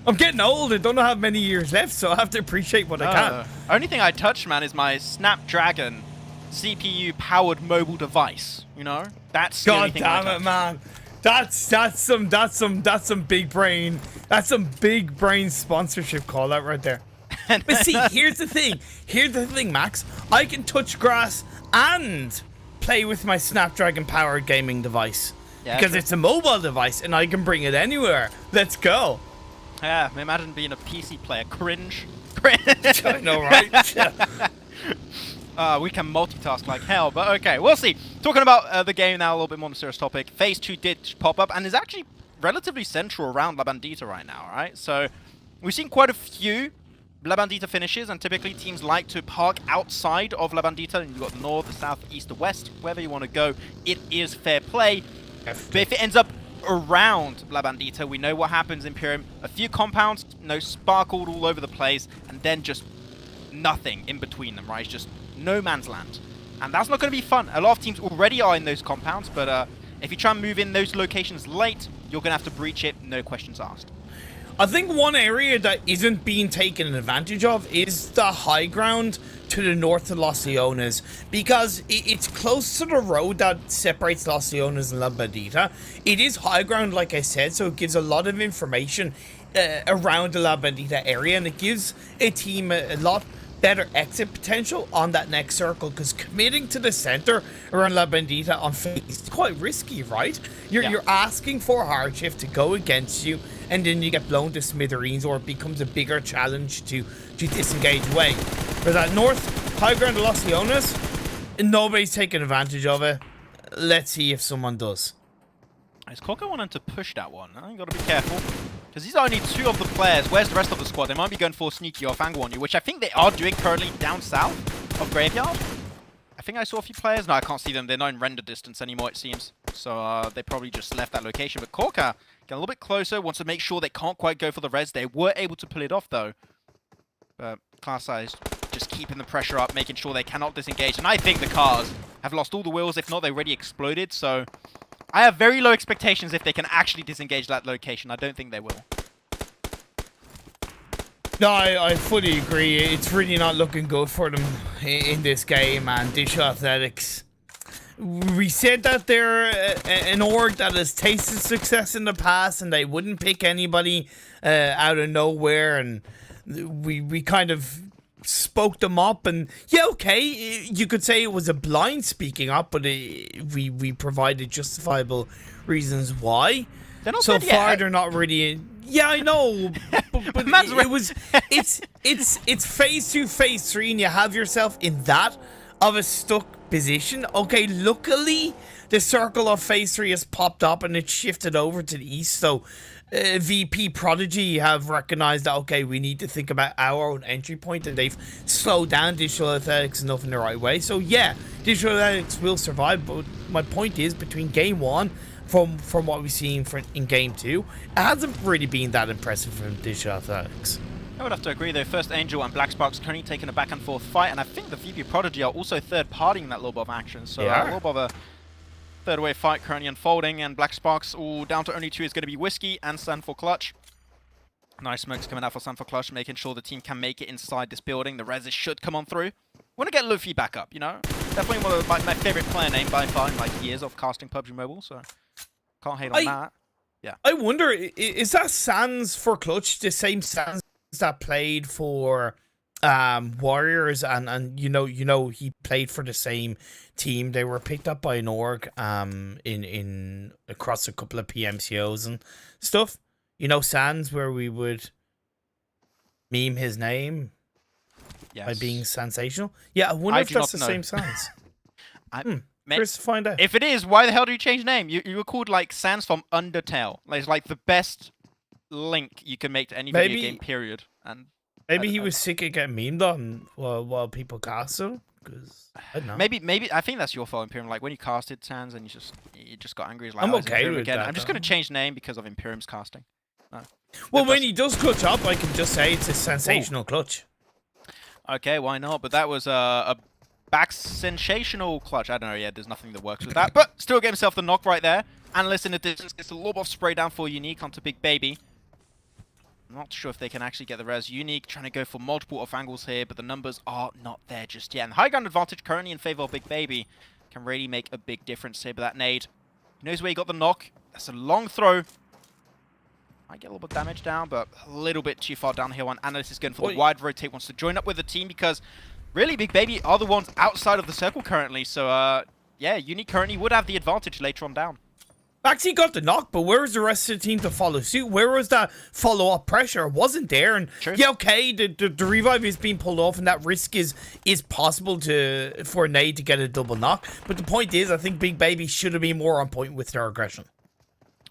I'm getting old. I don't have many years left, so I have to appreciate what I can. Only thing I touch, man, is my Snapdragon CPU-powered mobile device. You know, that's the only God thing damn it, man. That's some big brain. That's some big brain sponsorship call out right there. But see, here's the thing, Max. I can touch grass and play with my Snapdragon-powered gaming device. Yeah, because it's a mobile device and I can bring it anywhere. Let's go. Yeah, imagine being a PC player. Cringe. I know, right? We can multitask like hell, but okay, we'll see. Talking about the game now, a little bit more on a serious topic. Phase 2 did pop up and is actually relatively central around La Bandita right now, right? So we've seen quite a few La Bandita finishes, and typically teams like to park outside of La Bandita, and you've got the north, the south, the east, the west, wherever you want to go. It is fair play. But if it ends up around La Bandita, we know what happens, Imperium. A few compounds, sparkled all over the place, and then just nothing in between them, right? It's just no man's land. And that's not going to be fun. A lot of teams already are in those compounds, but if you try and move in those locations late, you're going to have to breach it, no questions asked. I think one area that isn't being taken advantage of is the high ground to the north of Los Leones, because it's close to the road that separates Los Leones and La Bandita. It is high ground, like I said, so it gives a lot of information around the La Bandita area, and it gives a team a lot better exit potential on that next circle, because committing to the center around La Bandita on phase is quite risky, right? You're asking for hardship to go against you, and then you get blown to smithereens, or it becomes a bigger challenge to disengage away. For that north high ground of Los Leones, nobody's taking advantage of it. Let's see if someone does. Is Coco wanting to push that one? You gotta be careful. Because these are only 2 of the players. Where's the rest of the squad? They might be going for sneaky off angle on you, which I think they are doing currently down south of Graveyard. I think I saw a few players. No, I can't see them. They're not in render distance anymore, it seems. So they probably just left that location. But Corka getting a little bit closer, wants to make sure they can't quite go for the res. They were able to pull it off, though. But Class Size just keeping the pressure up, making sure they cannot disengage. And I think the cars have lost all the wheels. If not, they already exploded. So I have very low expectations if they can actually disengage that location. I don't think they will. No, I fully agree. It's really not looking good for them in this game, and Dish Athletics. We said that they're an org that has tasted success in the past, and they wouldn't pick anybody out of nowhere, and we kind of spoke them up, and yeah, okay, you could say it was a blind speaking up, but we provided justifiable reasons why. So far, they're not really. Yeah, I know, but it's phase 2, phase 3, and you have yourself in that of a stuck position. Okay, luckily the circle of phase 3 has popped up and it's shifted over to the east. So VP Prodigy have recognized that, okay, we need to think about our own entry point, and they've slowed down Digital Athletics enough in the right way. So yeah, Digital Athletics will survive, but my point is, between game 1 from what we've seen in game 2, it hasn't really been that impressive from Digital Athletics. I would have to agree though. First Angel and Black Sparks currently taking a back and forth fight, and I think the VP Prodigy are also third partying that little bit of action. So a little bit of a third wave fight currently unfolding, and Black Sparks all down to only 2 is going to be Whiskey and Stand for Clutch. Nice smokes coming out for Stand for Clutch, making sure the team can make it inside this building. The reses should come on through. Want to get Luffy back up, you know? Definitely one of my favorite player name by far in like years of casting PUBG Mobile, so can't hate on that. Yeah. I wonder, is that Sans for Clutch the same Sans that played for Warriors, and you know he played for the same team? They were picked up by an org in across a couple of PMCOs and stuff. You know, Sans, where we would meme his name by being sensational. Yeah, I wonder if that's the same Sans. Curious to find out. If it is, why the hell do you change name? You were called like Sans from Undertale. Like, it's like the best link you can make to any video game, period. And maybe he was sick of getting memed on while people cast him. Because I don't know. Maybe I think that's your fault, Imperium. Like when you casted Sans and you just got angry. Like, I'm okay with that. I'm just gonna change name because of Imperium's casting. No. Well, when he does clutch up, I can just say it's a sensational clutch. Okay, why not? But that was a back sensational clutch. I don't know. Yeah, there's nothing that works with that. But still get himself the knock right there. Analyst in the distance gets a lob off spray down for Unique onto Big Baby. I'm not sure if they can actually get the res. Unique trying to go for multiple off angles here, but the numbers are not there just yet. And high ground advantage currently in favor of Big Baby can really make a big difference here. But that nade, he knows where he got the knock. That's a long throw. Might get a little bit of damage down, but a little bit too far down here. And Analyst is going for the wide rotate, wants to join up with the team because really Big Baby are the ones outside of the circle currently. So yeah, Unique currently would have the advantage later on down. Actually got the knock, but where was the rest of the team to follow suit? Where was that follow-up pressure? It wasn't there. And yeah, okay, the revive is being pulled off, and that risk is possible for Nade to get a double knock. But the point is, I think Big Baby should have been more on point with their aggression.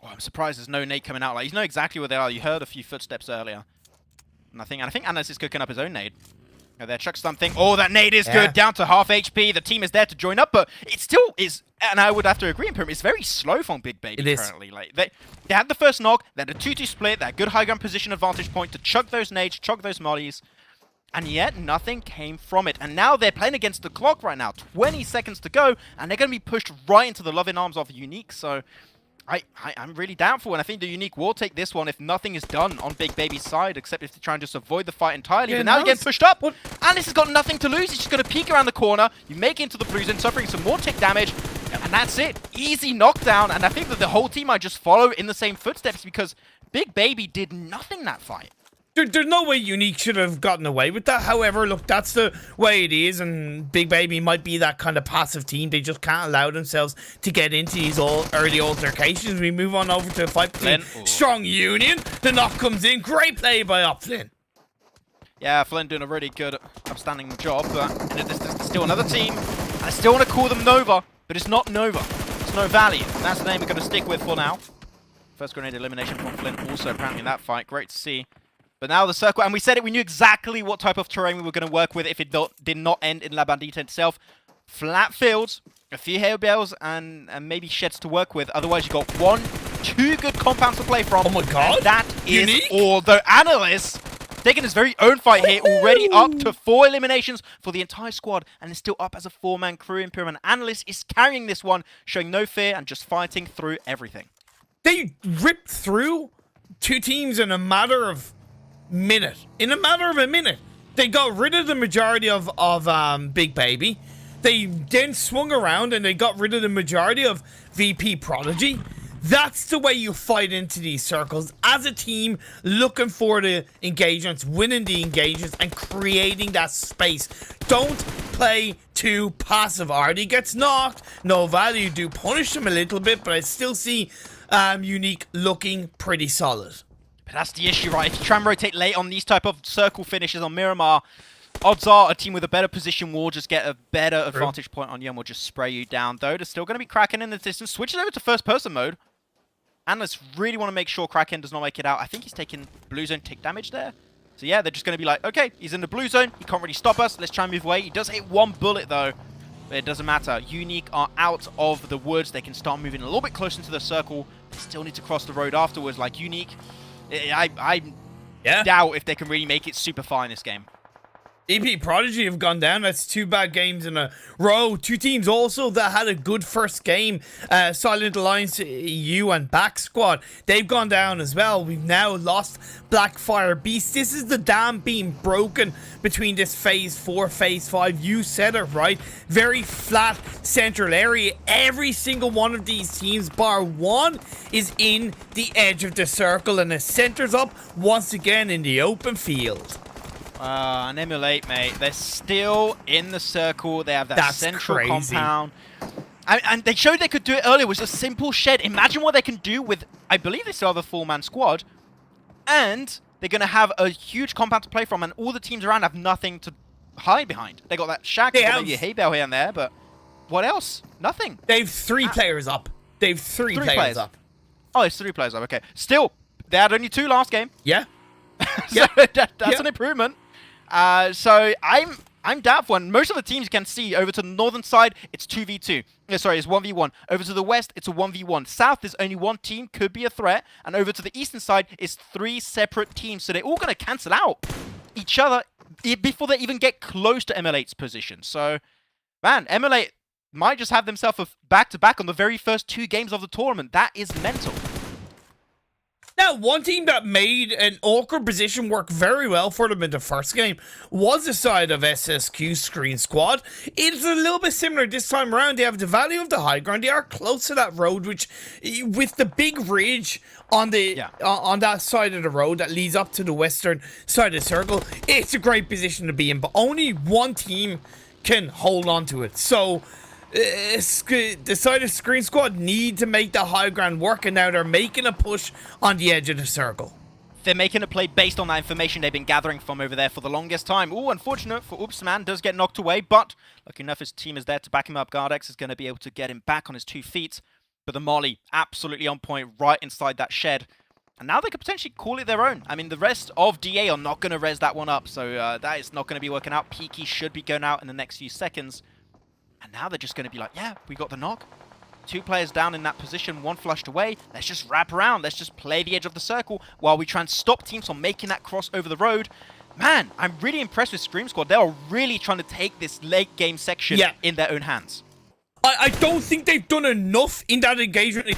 Oh, I'm surprised there's no nade coming out. Like, you know exactly where they are. You heard a few footsteps earlier. And I think Anas is cooking up his own nade. Oh, there, chuck something. Oh, that nade is good. Down to half HP. The team is there to join up, but it still is, and I would have to agree, Imperium, it's very slow from Big Baby currently. Like, they had the first knock, they had a 2-2 split, they had good high ground position advantage point to chuck those nades, chuck those mollies, and yet nothing came from it. And now they're playing against the clock right now. 20 seconds to go, and they're going to be pushed right into the loving arms of Unique, so I'm really doubtful, and I think the Unique will take this one if nothing is done on Big Baby's side, except if they try and just avoid the fight entirely. But now you're getting pushed up, and this has got nothing to lose. He's just going to peek around the corner. You make it into the blue zone, suffering some more tick damage, and that's it. Easy knockdown, and I think that the whole team might just follow in the same footsteps because Big Baby did nothing that fight. There's no way Unique should have gotten away with that. However, look, that's the way it is, and Big Baby might be that kind of passive team. They just can't allow themselves to get into these early altercations. We move on over to a fight between Strong Union. The knock comes in. Great play by Flynn. Yeah, Flynn doing a really good, upstanding job, but in the distance, there's still another team. I still want to call them Nova, but it's not Nova. It's It's no value. That's the name we're going to stick with for now. First grenade elimination from Flint also apparently in that fight. Great to see. But now the circle, and we said it, we knew exactly what type of terrain we were going to work with if it did not end in La Bandita itself. Flat fields, a few hail bells, and maybe sheds to work with. Otherwise, you got 2 good compounds to play from. Oh my god. And that is Unique? all. Though Analyst taking his very own fight here, already up to 4 eliminations for the entire squad, and is still up as a 4-man crew. Imperium Analyst is carrying this one, showing no fear and just fighting through everything. They ripped through 2 teams in a matter of minute. In a matter of a minute. They got rid of the majority of Big Baby. They then swung around and they got rid of the majority of VP Prodigy. That's the way you fight into these circles. As a team, looking for the engagements, winning the engagements, and creating that space. Don't play too passive. Artie gets knocked. No value. Do punish him a little bit, but I still see Unique looking pretty solid. But that's the issue, right? If you try and rotate late on these type of circle finishes on Miramar, odds are a team with a better position will just get a better advantage point on you and will just spray you down. Though, they're still going to be Kraken in the distance. Switches over to first-person mode. Analysts really want to make sure Kraken does not make it out. I think he's taking blue zone tick damage there. So yeah, they're just going to be like, okay, he's in the blue zone. He can't really stop us. Let's try and move away. He does hit 1 bullet, though. But it doesn't matter. Unique are out of the woods. They can start moving a little bit closer into the circle. They still need to cross the road afterwards. Like, Unique, I doubt if they can really make it super far in this game. EP Prodigy have gone down. That's 2 bad games in a row. 2 teams also that had a good first game. Silent Alliance EU and Back Squad. They've gone down as well. We've now lost Blackfire Beast. This is the dam being broken between this Phase 4, Phase 5. You said it right. Very flat central area. Every single one of these teams, bar one, is in the edge of the circle. And it centers up once again in the open field. And Emulate, mate. They're still in the circle. They have that central compound. And they showed they could do it earlier. It was a simple shed. Imagine what they can do with, I believe they still have a 4-man squad. And they're going to have a huge compound to play from. And all the teams around have nothing to hide behind. They got that shack, maybe a hay bale here and there. But what else? Nothing. They've 3 players up. They've 3 players up. Oh, it's 3 players up. Okay. Still, they had only 2 last game. Yeah. So that's an improvement. So I'm doubtful, and most of the teams you can see over to the northern side, it's 2v2. Sorry, it's 1v1. Over to the west, it's a 1v1. South, there's only 1 team, could be a threat. And over to the eastern side, it's 3 separate teams. So they're all going to cancel out each other before they even get close to ML8's position. So, man, ML8 might just have themselves a back-to-back on the very first 2 games of the tournament. That is mental. Now, one team that made an awkward position work very well for them in the first game was the side of SSQ Screen Squad. It's a little bit similar this time around. They have the value of the high ground. They are close to that road, which, with the big ridge on the on that side of the road that leads up to the western side of the circle, it's a great position to be in. But only one team can hold on to it. So the side of Screen Squad need to make the high ground work, and now they're making a push on the edge of the circle. They're making a play based on that information they've been gathering from over there for the longest time. Oh, unfortunate for Oopsman, does get knocked away, but lucky enough his team is there to back him up. Gardex is going to be able to get him back on his 2 feet. But the Molly, absolutely on point, right inside that shed. And now they could potentially call it their own. I mean, the rest of DA are not going to res that one up, so that is not going to be working out. Peaky should be going out in the next few seconds. And now they're just going to be like, yeah, we got the knock. 2 players down in that position, 1 flushed away. Let's just wrap around. Let's just play the edge of the circle while we try and stop teams from making that cross over the road. Man, I'm really impressed with Scream Squad. They are really trying to take this late game section in their own hands. I don't think they've done enough in that engagement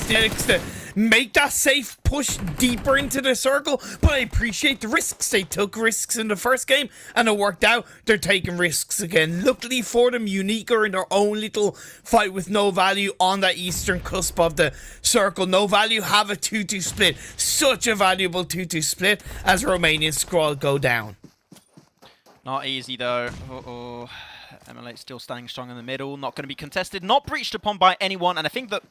to make that safe push deeper into the circle, but I appreciate the risks. They took risks in the first game and it worked out. They're taking risks again. Luckily for them, Unique are in their own little fight with No Value on that eastern cusp of the circle. No Value have a 2-2 split. Such a valuable 2-2 split as Romanian squad go down. Not easy though. Uh-oh. ML8 still standing strong in the middle, not going to be contested, not breached upon by anyone, and I think that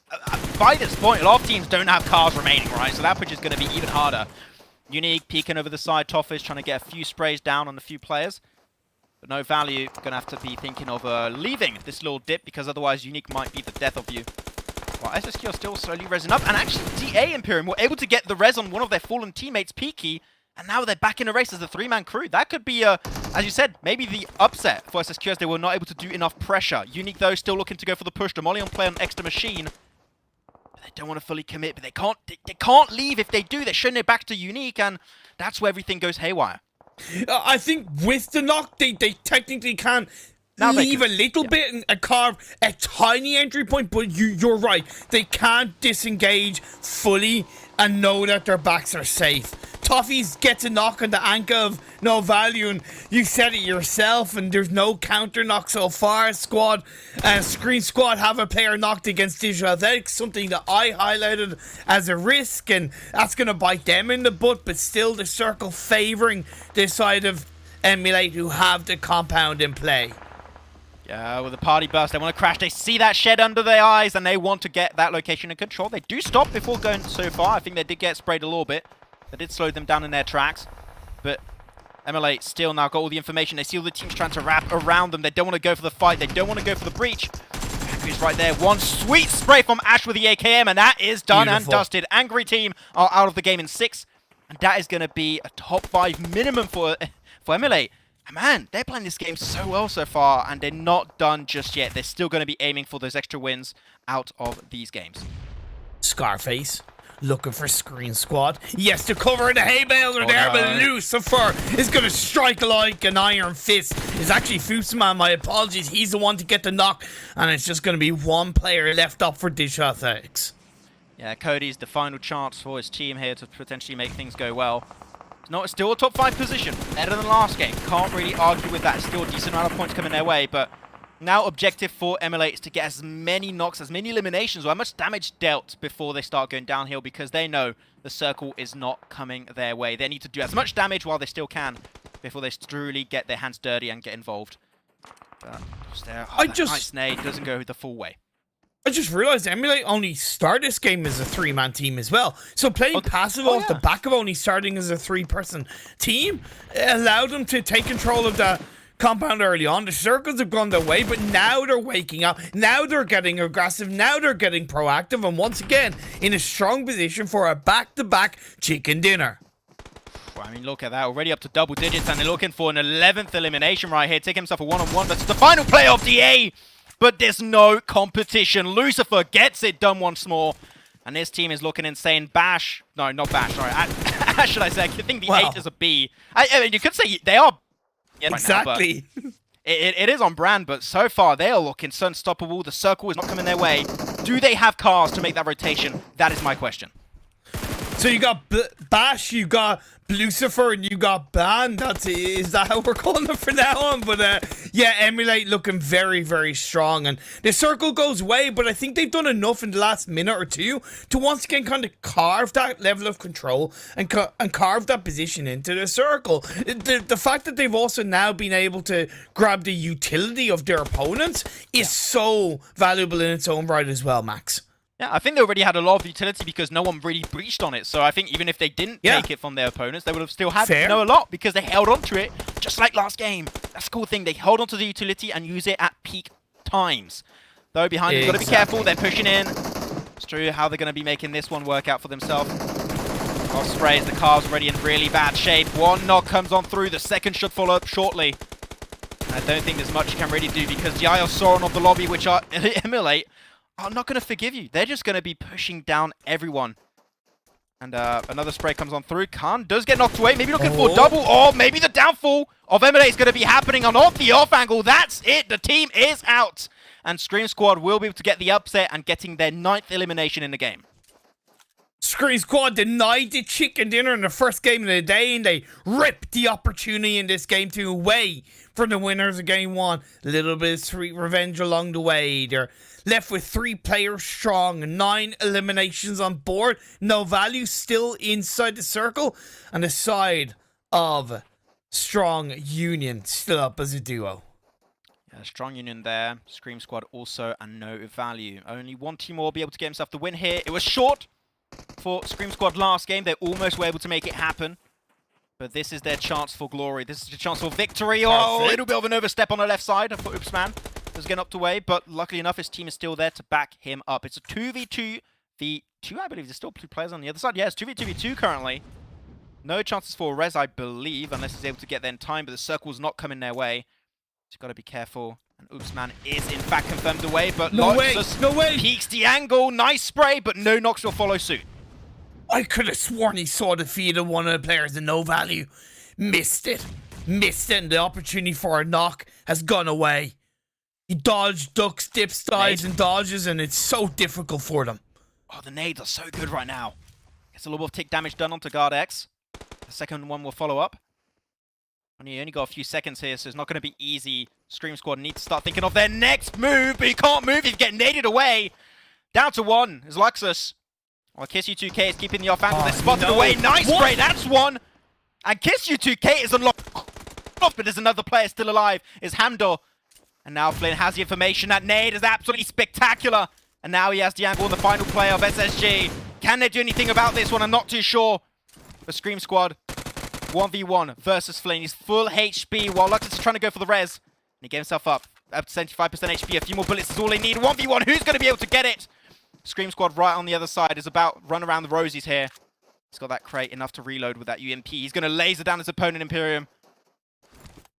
by this point, a lot of teams don't have cars remaining, right? So that push is going to be even harder. Unique peeking over the side, Toffish trying to get a few sprays down on a few players. But No Value, going to have to be thinking of leaving this little dip, because otherwise Unique might be the death of you. While SSQ are still slowly rezzing up, and actually DA Imperium were able to get the res on one of their fallen teammates, Peaky, and now they're back in a race as a 3-man crew. That could be, as you said, maybe the upset for SSQ as they were not able to do enough pressure. Unique, though, still looking to go for the push. Demolly on play on Extra Machine. They don't want to fully commit, but they can't leave. If they do, they're showing it back to Unique, and that's where everything goes haywire. I think with the knock, they technically can leave a little bit and carve a tiny entry point, but you're right. They can't disengage fully and know that their backs are safe. Toffees gets a knock on the ankle of no value, and you said it yourself, and there's no counter knock so far. Screen Squad have a player knocked against Digital Athletics, something that I highlighted as a risk, and that's going to bite them in the butt, but still the circle favouring this side of Emulate, who have the compound in play. Yeah, with the party burst, they want to crash. They see that shed under their eyes, and they want to get that location in control. They do stop before going so far. I think they did get sprayed a little bit. That did slow them down in their tracks. But MLA still now got all the information. They see all the teams trying to wrap around them. They don't want to go for the fight. They don't want to go for the breach. Angry's right there. One sweet spray from Ash with the AKM, and that is done and dusted. Angry team are out of the game in 6. And that is going to be a top 5 minimum for Emulate. And man, they're playing this game so well so far, and they're not done just yet. They're still going to be aiming for those extra wins out of these games. Scarface looking for Screen Squad. Yes, the cover of the hay bales are there, but Lucifer is going to strike like an iron fist. It's actually Fusman, my apologies. He's the one to get the knock, and it's just going to be one player left up for Digital Athletics. Yeah, Cody's the final chance for his team here to potentially make things go well. It's still a top 5 position, better than last game. Can't really argue with that. Still a decent amount of points coming their way, but now objective for Emulate is to get as many knocks, as many eliminations, or as much damage dealt before they start going downhill, because they know the circle is not coming their way. They need to do as much damage while they still can before they truly get their hands dirty and get involved. But nice nade doesn't go the full way. I just realized Emulate only started this game as a 3-man team as well. So playing passive off the back of only starting as a 3-person team allowed them to take control of the compound early on. The circles have gone their way, but now they're waking up. Now they're getting aggressive. Now they're getting proactive. And once again, in a strong position for a back-to-back chicken dinner. Well, I mean, look at that. Already up to double digits, and they're looking for an 11th elimination right here. Taking himself a one-on-one. That's the final play of DA. But there's no competition. Lucifer gets it done once more. And this team is looking insane. Bash. No, not Bash. Sorry. Ash, should I say? I think the 8 is a B. I mean, you could say they are. Exactly. Right now, it is on brand, but so far they are looking so unstoppable. The circle is not coming their way. Do they have cars to make that rotation? That is my question. So you got Bash, you got Lucifer, and you got Ban. Is that how we're calling it for now on? But yeah, Emulate looking very, very strong, and the circle goes away. But I think they've done enough in the last minute or two to once again kind of carve that level of control and carve that position into the circle. The fact that they've also now been able to grab the utility of their opponents is so valuable in its own right as well, Max. Yeah, I think they already had a lot of utility because no one really breached on it. So I think even if they didn't take it from their opponents, they would have still had a lot because they held on to it just like last game. That's the cool thing. They hold on to the utility and use it at peak times. Though behind them, got to be careful. They're pushing in. It's true how they're going to be making this one work out for themselves. Off sprays, the car's already in really bad shape. One knock comes on through. The second should follow up shortly. I don't think there's much you can really do because the IO Sauron of the lobby, which are Emulate, are not going to forgive you. They're just going to be pushing down everyone. And another spray comes on through. Khan does get knocked away. Maybe looking for a double. Or maybe the downfall of Emulate is going to be happening on off the off angle. That's it. The team is out. And Scream Squad will be able to get the upset and getting their 9th elimination in the game. Screen Squad denied the chicken dinner in the first game of the day, and they ripped the opportunity in this game 2 away from the winners of game 1. A little bit of sweet revenge along the way. They're left with 3 players strong, 9 eliminations on board, no value still inside the circle, and the side of Strong Union still up as a duo. Yeah, Strong Union there. Scream Squad also a no value. Only one team will be able to get himself the win here. It was short for Scream Squad last game. They almost were able to make it happen. But this is their chance for glory. This is the chance for victory. Oh, a little bit of an overstep on the left side for Oopsman. was getting knocked away, but luckily enough, his team is still there to back him up. It's a 2v2. The 2, I believe, there's still 2 players on the other side. Yeah, it's 2v2v2 currently. No chances for a res, I believe, unless he's able to get there in time, but the circle's not coming their way. He's got to be careful. And Oops Man is, in fact, confirmed away, but No way! peeks the angle. Nice spray, but no Nox will follow suit. I could have sworn he saw the feed of one of the players in no value. Missed it, and the opportunity for a knock has gone away. He dodged, ducks, dips, dives, and dodges, and it's so difficult for them. Oh, the nades are so good right now. Gets a little bit of tick damage done onto Guard X. The second one will follow up. And you only got a few seconds here, so it's not going to be easy. Scream Squad need to start thinking of their next move, but you can't move if you get naded away. Down to 1 is Luxus. Well, Kiss You 2K is keeping the off angle. They're spotted away. Nice spray, that's 1. And Kiss You 2K is unlocked, but there's another player still alive. Is Hamdor. And now Flynn has the information. That nade is absolutely spectacular. And now he has the angle on the final player of SSG. Can they do anything about this one? I'm not too sure. The Scream Squad, 1v1 versus Flynn. He's full HP while Luxus is trying to go for the res. And he gave himself up to 75% HP. A few more bullets is all they need. 1v1, who's going to be able to get it? Scream Squad right on the other side is about run around the rosies here. He's got that crate, enough to reload with that UMP. He's going to laser down his opponent, Imperium.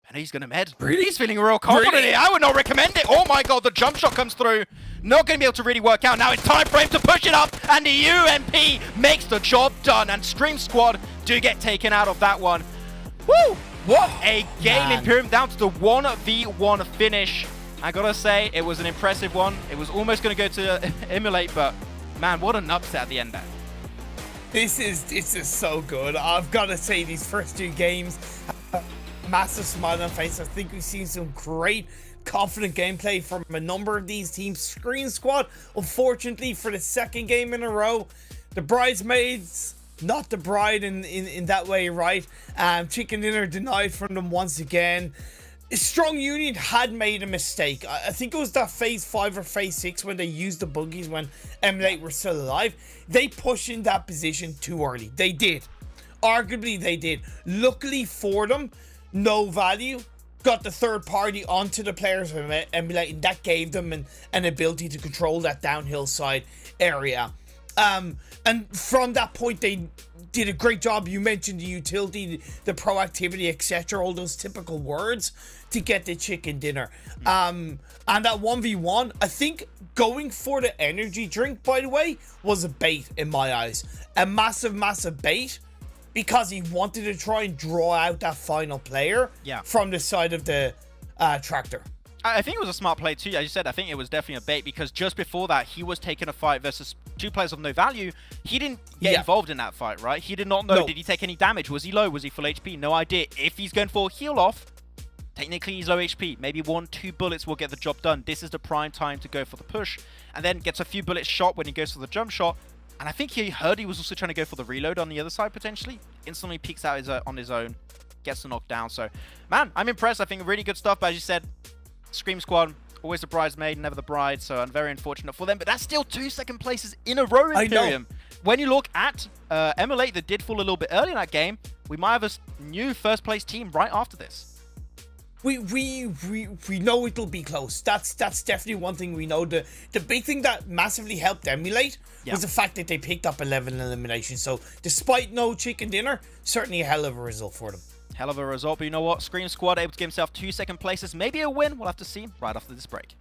And he's going to med. Really? He's feeling real confident here. I would not recommend it. Oh my god, the jump shot comes through. Not going to be able to really work out. Now it's time for him to push it up. And the UMP makes the job done. And Scream Squad do get taken out of that one. Woo! What a game. Man. Imperium down to the 1v1 finish. I gotta say, it was an impressive one. It was almost going to go to Emulate, but man, what an upset at the end there. This is so good. I've got to say, these first 2 games, massive smile on face. I think we've seen some great, confident gameplay from a number of these teams. Scream Squad, unfortunately, for the 2nd game in a row, the bridesmaids, not the bride in that way, right? Chicken dinner denied from them once again. Strong Union had made a mistake. I think it was that phase 5 or phase 6 when they used the buggies when Emulate were still alive. They pushed in that position too early. They did. Arguably, they did. Luckily for them, no value got the third party onto the players of Emulate, and that gave them an ability to control that downhill side area. And from that point, they did a great job. You mentioned the utility, the proactivity, etc. All those typical words to get the chicken dinner. And that 1v1, I think going for the energy drink, by the way, was a bait in my eyes. A massive bait, because he wanted to try and draw out that final player from the side of the tractor. I think it was a smart play too. As you said, I think it was definitely a bait, because just before that, he was taking a fight versus 2 players of no value. He didn't get involved in that fight, right? He did not know. Did he take any damage? Was he low? Was he full HP? No idea. If he's going for a heal off, technically he's low HP. Maybe 1-2 bullets will get the job done. This is the prime time to go for the push, and then gets a few bullets shot when he goes for the jump shot. And I think he heard he was also trying to go for the reload on the other side, potentially. Instantly peeks out on his own, gets the knockdown. So, man, I'm impressed. I think really good stuff. But as you said, Scream Squad, always the bridesmaid, never the bride. So I'm very unfortunate for them. But that's still 2 second places in a row, Imperium. When you look at Emulate, that did fall a little bit early in that game, we might have a new first place team right after this. We know it'll be close. That's definitely one thing we know. The big thing that massively helped Emulate was the fact that they picked up 11 eliminations. So despite no chicken dinner, certainly a hell of a result for them. Hell of a result, but you know what? Scream Squad able to give himself 2 second places. Maybe a win. We'll have to see right after this break.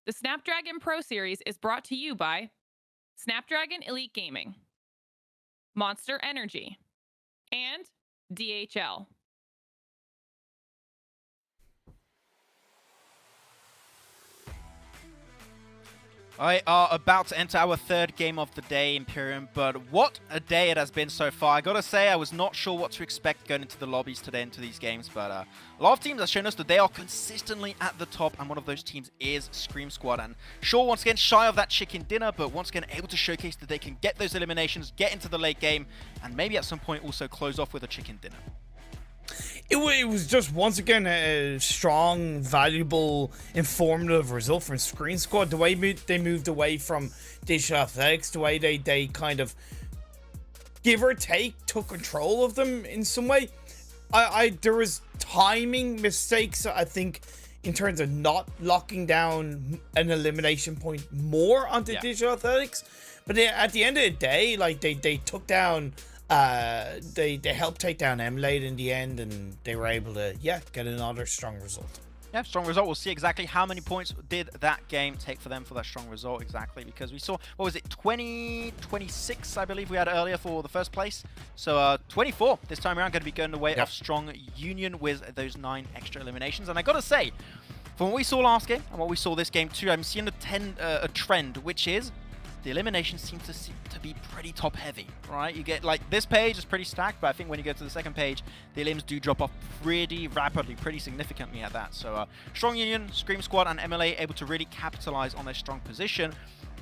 The Snapdragon Pro Series is brought to you by Snapdragon Elite Gaming, Monster Energy, and DHL. We are about to enter our third game of the day, Imperium, but what a day it has been so far. I gotta say, I was not sure what to expect going into the lobbies today, into these games, but a lot of teams have shown us that they are consistently at the top, and one of those teams is Scream Squad. And sure, once again, shy of that chicken dinner, but once again, able to showcase that they can get those eliminations, get into the late game, and maybe at some point also close off with a chicken dinner. It was just, once again, a strong, valuable, informative result from Screen Squad. The way they moved away from Digital Athletics, the way they kind of, give or take, took control of them in some way. There was timing mistakes, I think, in terms of not locking down an elimination point more onto Digital Athletics. But at the end of the day, like, they took down... they helped take down Emulate in the end, and they were able to get another strong result. Yeah, strong result. We'll see exactly how many points did that game take for them for that strong result exactly, because we saw, what was it, 26 I believe we had earlier for the first place. So 24 this time around, going to be going the way of Strong Union with those 9 extra eliminations. And I gotta say, from what we saw last game and what we saw this game too, I'm seeing a trend, which is the eliminations seem to be pretty top heavy, right? You get, like, this page is pretty stacked, but I think when you go to the second page, the elims do drop off pretty rapidly, pretty significantly at that. So Strong Union, Scream Squad, and MLA able to really capitalize on their strong position.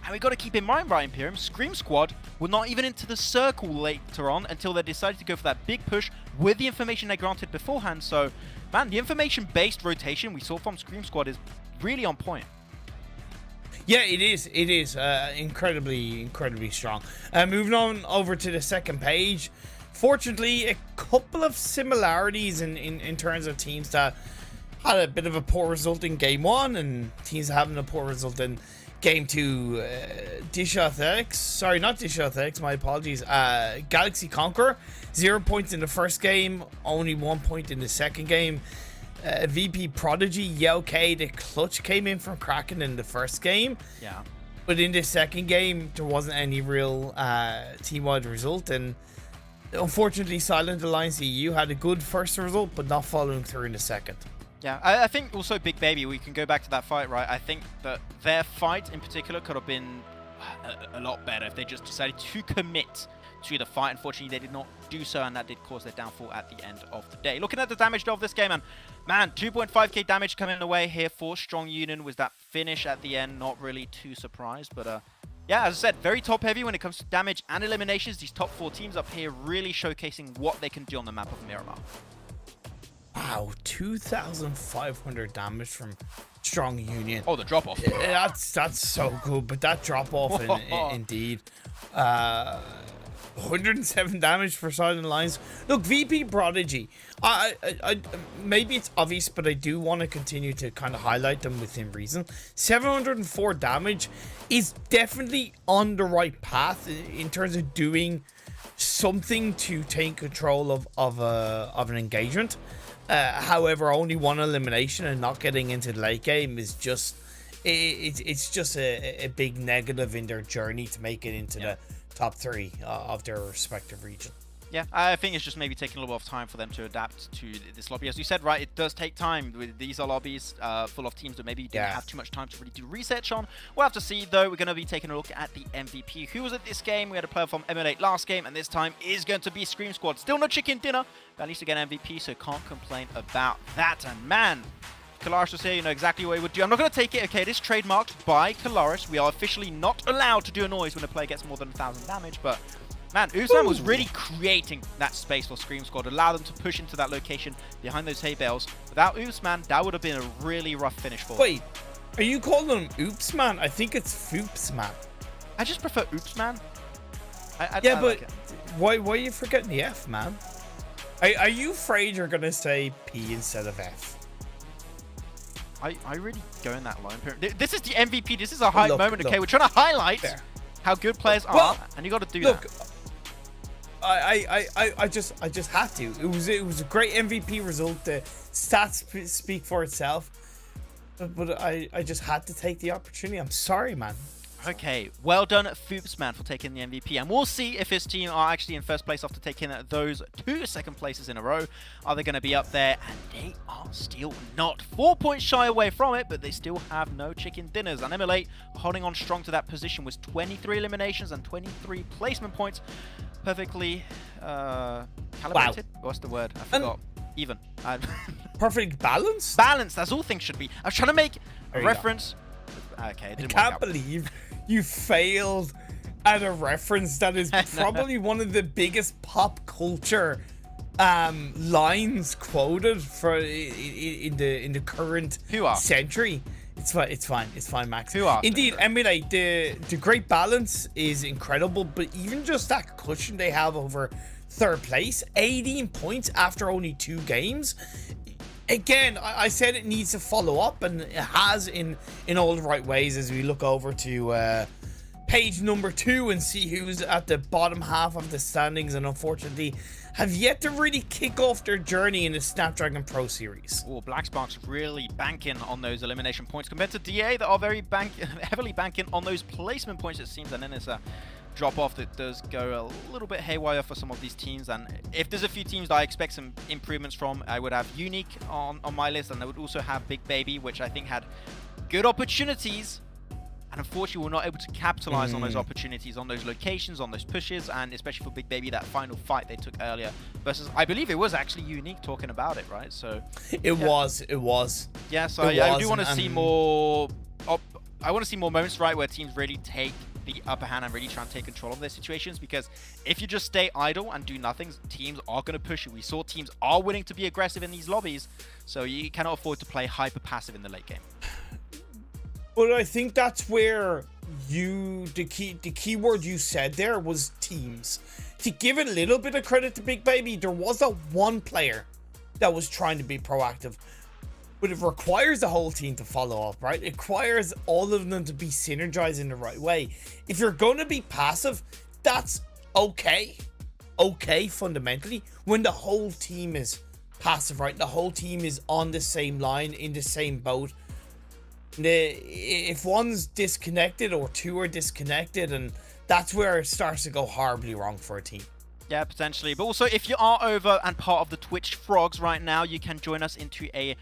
And we got to keep in mind, right, Imperium, Scream Squad were not even into the circle later on until they decided to go for that big push with the information they granted beforehand. So, man, the information-based rotation we saw from Scream Squad is really on point. Yeah, it is. It is incredibly strong. Moving on over to the second page. Fortunately, a couple of similarities in terms of teams that had a bit of a poor result in game 1 and teams having a poor result in game 2. Digital Athletics, sorry, not Digital Athletics, my apologies. Galaxy Conqueror, 0 points in the first game, only 1 point in the second game. VP Prodigy, okay, the clutch came in from Kraken in the first game. Yeah. But in the second game, there wasn't any real team-wide result. And unfortunately, Silent Alliance EU had a good first result, but not following through in the second. Yeah, I think also Big Baby, we can go back to that fight, right? I think that their fight in particular could have been a lot better if they just decided to commit to the fight. Unfortunately, they did not do so, and that did cause their downfall at the end of the day. Looking at the damage of this game, and man, 2.5k damage coming away here for Strong Union. Was that finish at the end? Not really too surprised, but yeah, as I said, very top heavy when it comes to damage and eliminations. These top 4 teams up here really showcasing what they can do on the map of Miramar. Wow, 2,500 damage from Strong Union. Oh, the drop off. That's so good, but that drop off indeed. 107 damage for Silent Alliance. Look, VP Prodigy. I maybe it's obvious, but I do want to continue to kind of highlight them within reason. 704 damage is definitely on the right path in terms of doing something to take control of an engagement. However, only 1 elimination and not getting into the late game is just it's just a big negative in their journey to make it into the top 3 of their respective region. Yeah, I think it's just maybe taking a little bit of time for them to adapt to this lobby. As you said, right, it does take time. These are lobbies full of teams that maybe didn't have too much time to really do research on. We'll have to see, though. We're going to be taking a look at the MVP. Who was at this game? We had a player from Emulate last game, and this time is going to be Scream Squad. Still no chicken dinner, but at least again MVP, so can't complain about that. And man, Kalaris was here, you know exactly what he would do. I'm not going to take it. Okay, it is trademarked by Kalaris. We are officially not allowed to do a noise when a player gets more than 1,000 damage, but man, Usman was really creating that space for Scream Squad, allow them to push into that location behind those hay bales. Without Usman, that would have been a really rough finish for them. Wait, are you calling him Oops Man? I think it's Foops Man. I just prefer Oops Man. I but like why are you forgetting the F, man? Are you afraid you're going to say P instead of F? I really go in that line. This is the MVP. This is a hype moment. Okay, we're trying to highlight how good players are, and you got to do that. I just had to. It was a great MVP result. The stats speak for itself. But I just had to take the opportunity. I'm sorry, man. Okay, well done, Foops man, for taking the MVP. And we'll see if his team are actually in first place after taking those 2 second places in a row. Are they going to be up there? And they are still not. 4 points shy away from it, but they still have no chicken dinners. And Emulate holding on strong to that position with 23 eliminations and 23 placement points. Perfectly calibrated? Wow. What's the word? I forgot. Even. Perfect balance? Balance, that's all things should be. I was trying to make a reference. Okay, it didn't I can't believe you failed at a reference that is probably one of the biggest pop culture lines quoted for in the current century. It's fine, Max. Who are? Indeed, Emulate, the great balance is incredible, but even just that cushion they have over third place, 18 points after only 2 games. Again, I said it needs to follow up, and it has in all the right ways as we look over to page number 2 and see who's at the bottom half of the standings, and unfortunately have yet to really kick off their journey in the Snapdragon Pro Series. Oh, Blackspark's really banking on those elimination points compared to DA that are very heavily banking on those placement points, it seems, and then it's a drop off that does go a little bit haywire for some of these teams. And if there's a few teams that I expect some improvements from, I would have Unique on my list, and I would also have Big Baby, which I think had good opportunities, and unfortunately we're not able to capitalize on those opportunities, on those locations, on those pushes, and especially for Big Baby, that final fight they took earlier versus, I believe it was actually Unique talking about it, right? So it was. Yeah, so I do want to see more. I want to see more moments, right, where teams really take the upper hand and really try and take control of their situations, because if you just stay idle and do nothing, teams are going to push you. We saw teams are willing to be aggressive in these lobbies, so you cannot afford to play hyper passive in the late game. But I think that's where the key word you said there was teams. To give it a little bit of credit to Big Baby, there was a one player that was trying to be proactive. But it requires the whole team to follow up, right? It requires all of them to be synergized in the right way. If you're going to be passive, that's okay. Okay, fundamentally. When the whole team is passive, right? The whole team is on the same line, in the same boat. If one's disconnected or two are disconnected, and that's where it starts to go horribly wrong for a team. Yeah, potentially. But also, if you are over and part of the Twitch Frogs right now, you can join us into a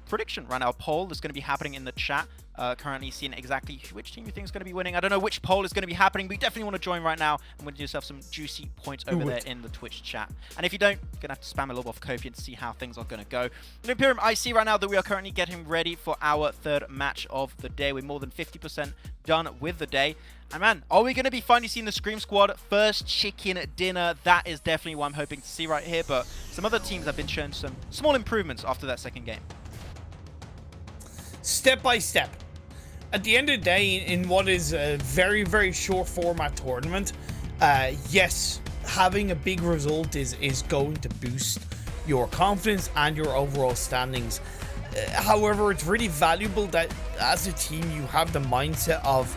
prediction right now, a poll that's going to be happening in the chat. Currently seeing exactly which team you think is going to be winning. I don't know which poll is going to be happening, but you definitely want to join right now and win yourself some juicy points over there in the Twitch chat. And if you don't, you're going to have to spam a little off Copian to see how things are going to go. In Imperium, I see right now that we are currently getting ready for our 3rd match of the day. We're more than 50% done with the day. And man, are we going to be finally seeing the Scream Squad first chicken dinner? That is definitely what I'm hoping to see right here. But some other teams have been shown some small improvements after that 2nd game. Step by step. At the end of the day, in what is a very, very short format tournament, yes, having a big result is going to boost your confidence and your overall standings. However, it's really valuable that as a team you have the mindset of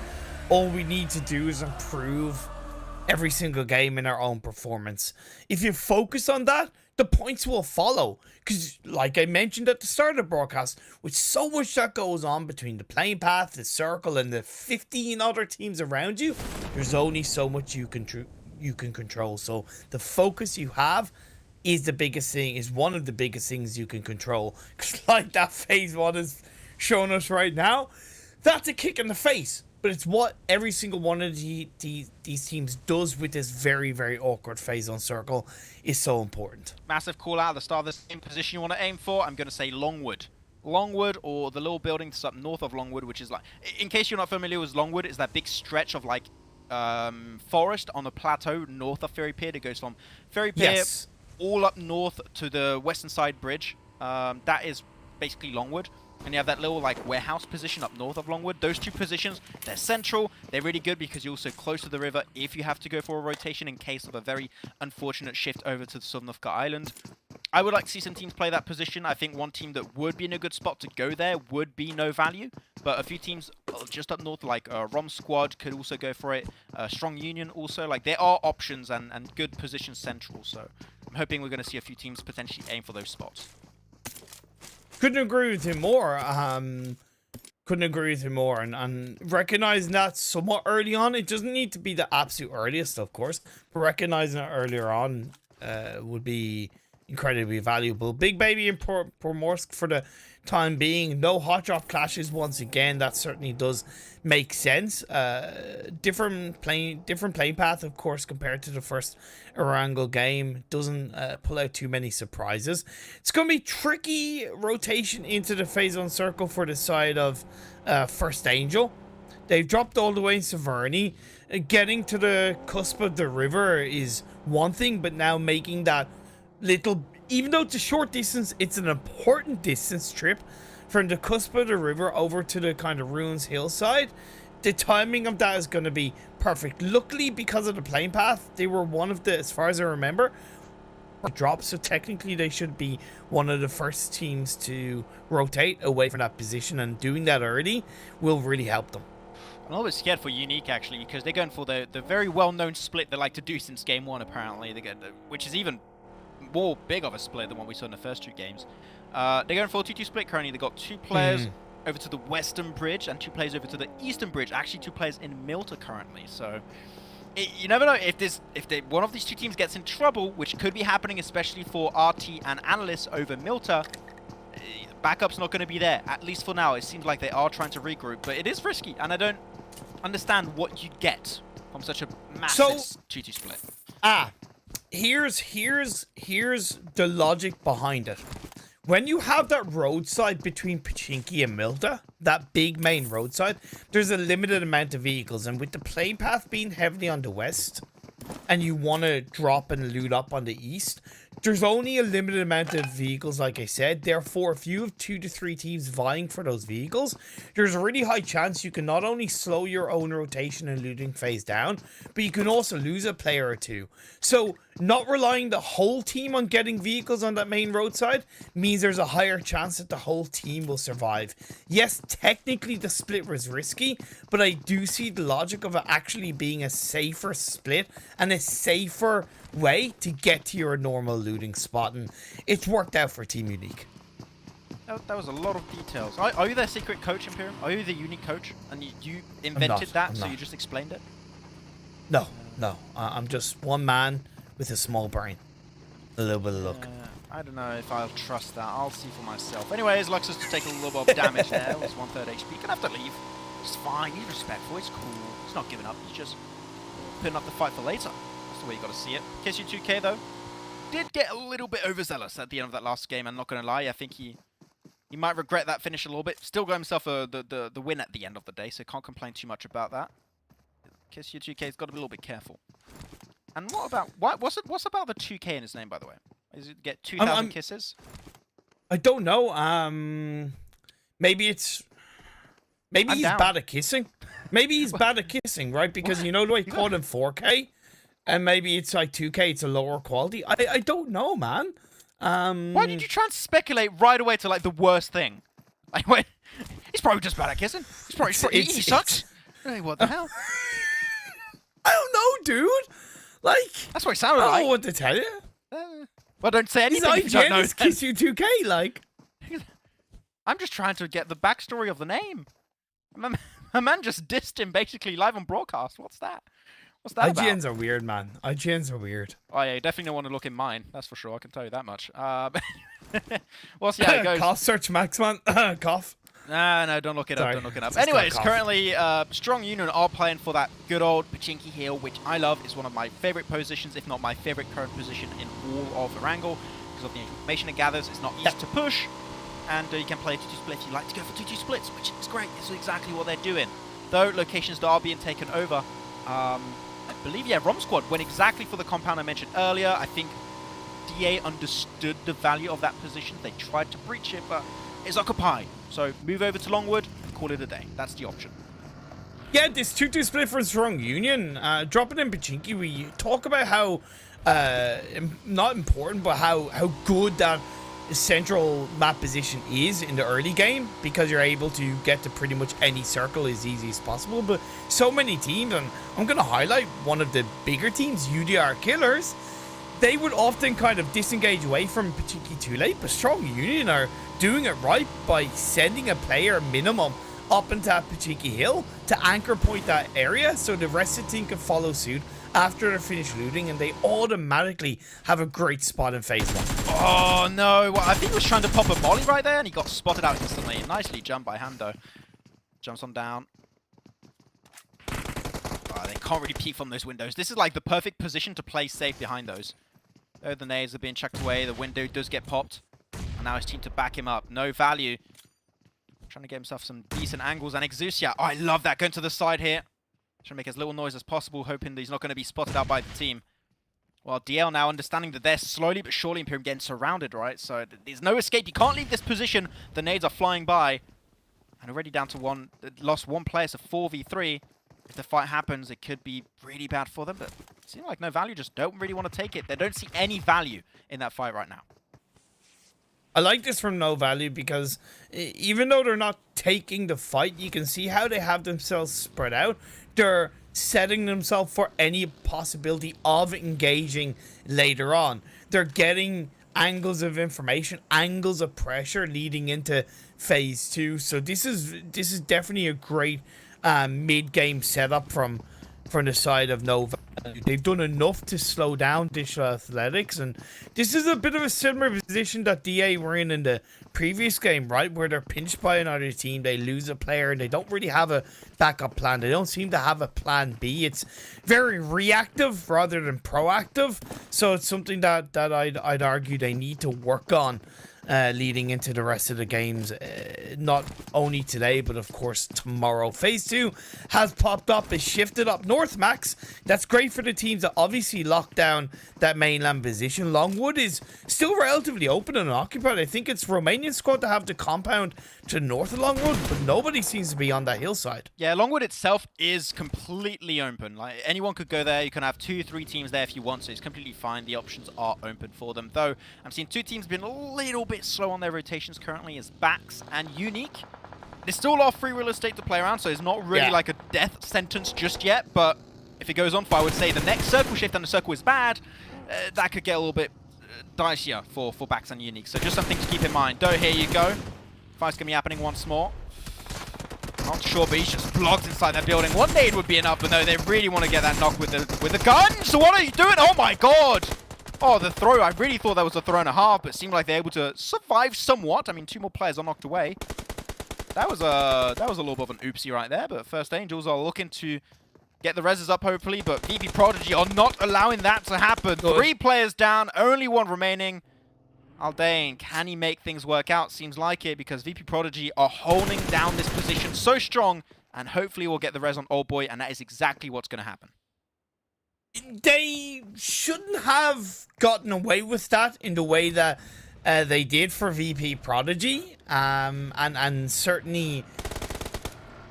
all we need to do is improve every single game in our own performance. If you focus on that, the points will follow. Because, like I mentioned at the start of the broadcast, with so much that goes on between the playing path, the circle, and the 15 other teams around you, there's only so much you can control. So the focus you have is the biggest thing, is one of the biggest things you can control. Because like that phase 1 is showing us right now, that's a kick in the face. But it's what every single one of these teams does with this very, very awkward phase on circle is so important. Massive call out at the start of the same position you want to aim for. I'm going to say Longwood. Longwood, or the little building that's up north of Longwood, which is like, in case you're not familiar with Longwood, it's that big stretch of like forest on a plateau north of Ferry Pier. It goes from Ferry Pier all up north to the western side bridge. That is basically Longwood. And you have that little like warehouse position up north of Longwood. Those 2 positions, they're central. They're really good because you're also close to the river if you have to go for a rotation in case of a very unfortunate shift over to the Sovnovka Island. I would like to see some teams play that position. I think one team that would be in a good spot to go there would be No Value. But a few teams just up north, like Rom Squad, could also go for it. Strong Union also. Like, there are options and good positions central. So I'm hoping we're going to see a few teams potentially aim for those spots. Couldn't agree with him more. Couldn't agree with you more. And recognizing that somewhat early on, it doesn't need to be the absolute earliest, of course, but recognizing it earlier on would be incredibly valuable. Big Baby and Pomorsk for the time being. No hot drop clashes once again. That certainly does make sense. Different playing path, of course, compared to the first Erangel game. Doesn't pull out too many surprises. It's going to be tricky rotation into the phase 1 circle for the side of First Angel. They've dropped all the way in Severny. Getting to the cusp of the river is one thing, but now making that little, even though it's a short distance, it's an important distance trip from the cusp of the river over to the kind of ruins hillside. The timing of that is going to be perfect. Luckily, because of the plane path, they were one of the, as far as I remember, drops, so technically they should be one of the first teams to rotate away from that position, and doing that early will really help them. I'm a little bit scared for Unique, actually, because they're going for the very well-known split they like to do since game 1, apparently, which is even more big of a split than what we saw in the first 2 games. They're going for a 2-2 split currently. They've got 2 players over to the western bridge and 2 players over to the eastern bridge. Actually, 2 players in Milta currently. So you never know if one of these 2 teams gets in trouble, which could be happening, especially for RT and Analysts over Milta. Backup's not going to be there, at least for now. It seems like they are trying to regroup, but it is risky, and I don't understand what you get from such a massive 2-2 split. Here's the logic behind it. When you have that roadside between Pachinki and Milta, that big main roadside, there's a limited amount of vehicles, and with the plane path being heavily on the west, and you want to drop and loot up on the east, there's only a limited amount of vehicles, like I said. Therefore, if you have 2 to 3 teams vying for those vehicles, there's a really high chance you can not only slow your own rotation and looting phase down, but you can also lose a player or 2. So, not relying the whole team on getting vehicles on that main roadside means there's a higher chance that the whole team will survive. Yes, technically the split was risky, but I do see the logic of it actually being a safer split and a safer way to get to your normal looting spot, and it's worked out for Team Unique. That was a lot of details. Are you their secret coach, Imperium? Are you the Unique coach? And you invented that, so you just explained it? No. I'm just one man with a small brain. A little bit of luck. I don't know if I'll trust that. I'll see for myself. Anyways, Luxus to take a little bit of damage there. It was 1/3 HP. Gonna have to leave. It's fine. He's respectful. It's cool. He's not giving up. He's just putting up the fight for later. That's the way you got to see it. KSU2K, though, did get a little bit overzealous at the end of that last game. I'm not going to lie. I think he might regret that finish a little bit. Still got himself the win at the end of the day, so can't complain too much about that. KSU2K's got to be a little bit careful. And what about what's about the 2K in his name, by the way? Is it get 2,000 kisses? I don't know. Maybe he's bad at kissing. Maybe he's bad at kissing, right? Because you know the way he called him 4K, and maybe it's like 2K. It's a lower quality. I don't know, man. Why did you try and speculate right away to like the worst thing? Like, wait, he's probably just bad at kissing. He sucks. Hey, what the hell? I don't know, dude. Like, that's what he sounded like. I don't know what to tell you. Well, don't say anything if you don't know. Kiss you 2K, like. I'm just trying to get the backstory of the name. My man just dissed him basically live on broadcast. What's that? What's that IGNs about? are weird, man. IGNs are weird. Oh yeah, you definitely don't want to look in mine. That's for sure. I can tell you that much. We'll see how it goes. Cough search, Max, man. Cough. No, don't look it Sorry. up. Don't look it up. Just Anyways, cough. currently, Strong Union are playing for that good old Pachinki Hill, which I love. It's one of my favorite positions, if not my favorite current position in all of Erangel. Because of the information it gathers, it's not easy to push. And you can play 2-2 split if you like to go for 2-2 splits, which is great. This is exactly what they're doing. Though locations that are being taken over, I believe, yeah, Rom Squad went exactly for the compound I mentioned earlier. I think DA understood the value of that position. They tried to breach it, but it's occupied. So move over to Longwood and call it a day. That's the option. Yeah, this 2-2 split for Strong Union. Dropping in Pachinki, we talk about how, not important, but how good that central map position is in the early game, because you're able to get to pretty much any circle as easy as possible. But so many teams, and I'm going to highlight one of the bigger teams, UDR Killers, they would often kind of disengage away from Pachinki too late, but Strong Union are doing it right by sending a player minimum up into Pachiki Hill to anchor point that area so the rest of the team can follow suit after they're finished looting, and they automatically have a great spot in phase 1. Oh no, well, I think he was trying to pop a molly right there and he got spotted out instantly. Nicely jumped by Hando. Jumps on down. Oh, they can't really peek from those windows. This is like the perfect position to play safe behind those. Though the nades are being chucked away, the window does get popped. And now his team to back him up. No value. Trying to get himself some decent angles. And Exusia, oh, I love that, going to the side here. Trying to make as little noise as possible, hoping that he's not going to be spotted out by the team. Well, DL now understanding that they're slowly but surely Imperium getting surrounded, right? So there's no escape. You can't leave this position. The nades are flying by. And already down to one, lost one player, so 4v3. If the fight happens, it could be really bad for them. But it seems like no value, just don't really want to take it. They don't see any value in that fight right now. I like this from No Value because even though they're not taking the fight, you can see how they have themselves spread out. They're setting themselves for any possibility of engaging later on. They're getting angles of information, angles of pressure leading into phase 2. So this is definitely a great mid-game setup from the side of No Value. They've done enough to slow down Digital Athletics, and this is a bit of a similar position that DA were in the previous game, right? Where they're pinched by another team, they lose a player, and they don't really have a backup plan. They don't seem to have a plan B. It's very reactive rather than proactive, so it's something that I'd argue they need to work on leading into the rest of the games, not only today but of course tomorrow. Phase 2 has popped up, is shifted up north, Max. That's great for the teams that obviously locked down that mainland position. Longwood is still relatively open and occupied. I think it's Romanian squad to have the compound to the north of Longwood, but nobody seems to be on that hillside. Yeah, Longwood itself is completely open. Like, anyone could go there. You can have 2-3 teams there if you want, so it's completely fine. The options are open for them. Though, I'm seeing two teams being a little bit slow on their rotations currently, as Bax and Unique. There's still a lot of free real estate to play around, so it's not really like a death sentence just yet, but if it goes on for, I would say, the next circle shift and the circle is bad, that could get a little bit dicier for Bax and Unique. So just something to keep in mind. Doe, here you go. Fight's going to be happening once more. Not sure, but he's just blocked inside that building. One nade would be enough, but no, they really want to get that knock with the gun. So what are you doing? Oh my god! Oh, the throw. I really thought that was a throw and a half, but it seemed like they're able to survive somewhat. I mean, 2 more players are knocked away. That was a little bit of an oopsie right there, but First Angels are looking to get the reses up, hopefully, but VP Prodigy are not allowing that to happen. Good. 3 players down, only 1 remaining. Aldane, can he make things work out? Seems like it, because VP Prodigy are holding down this position so strong, and hopefully we'll get the res on Old Boy, and that is exactly what's going to happen. They shouldn't have gotten away with that in the way that they did for VP Prodigy, and certainly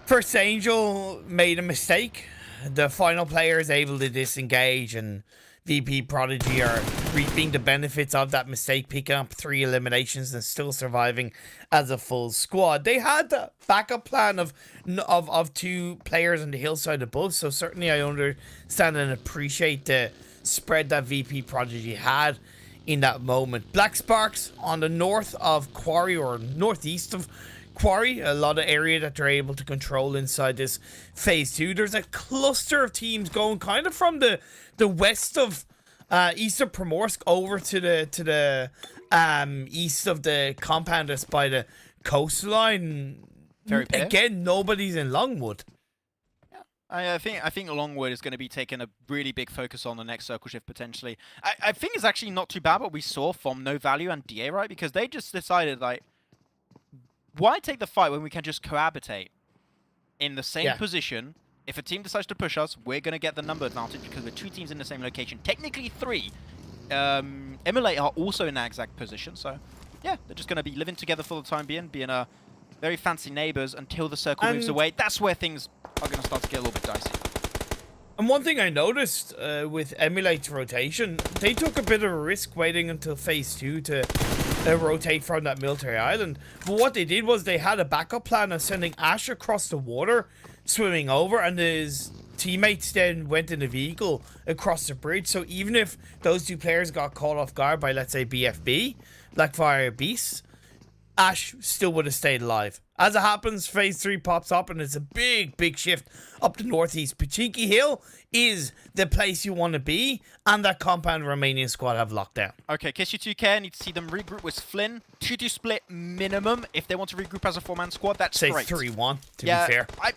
First Angel made a mistake. The final player is able to disengage, and VP Prodigy are reaping the benefits of that mistake, picking up 3 eliminations and still surviving as a full squad. They had the backup plan of 2 players on the hillside above, so certainly I understand and appreciate the spread that VP Prodigy had in that moment. Black Sparks on the north of Quarry, or northeast of Quarry, a lot of area that they're able to control inside this phase 2. There's a cluster of teams going kind of from the west of east of Primorsk over to the east of the compound that's by the coastline. Again, nobody's in Longwood. I think Longwood is going to be taking a really big focus on the next circle shift potentially. I think it's actually not too bad what we saw from No Value and DA, right? Because they just decided, like, why take the fight when we can just cohabitate in the same position? If a team decides to push us, we're going to get the number advantage because we're 2 teams in the same location. Technically 3. Emulate are also in that exact position. So, yeah, they're just going to be living together for the time being very fancy neighbors until the circle moves away. That's where things are going to start to get a little bit dicey. And one thing I noticed with Emulate's rotation, they took a bit of a risk waiting until phase 2 to rotate from that military island. But what they did was they had a backup plan of sending Ash across the water, swimming over, and his teammates then went in a vehicle across the bridge. So even if those 2 players got caught off guard by, let's say, BFB, Blackfire Beasts, Ash still would have stayed alive. As it happens, phase 3 pops up and it's a big shift up the northeast. Pachinki Hill is the place you want to be, and that compound Romanian squad have locked down. Okay, Kiss You 2K, I need to see them regroup with Flynn. 2-2 split minimum. If they want to regroup as a 4-man squad, that's Say great. 3-1, to Yeah, be fair. I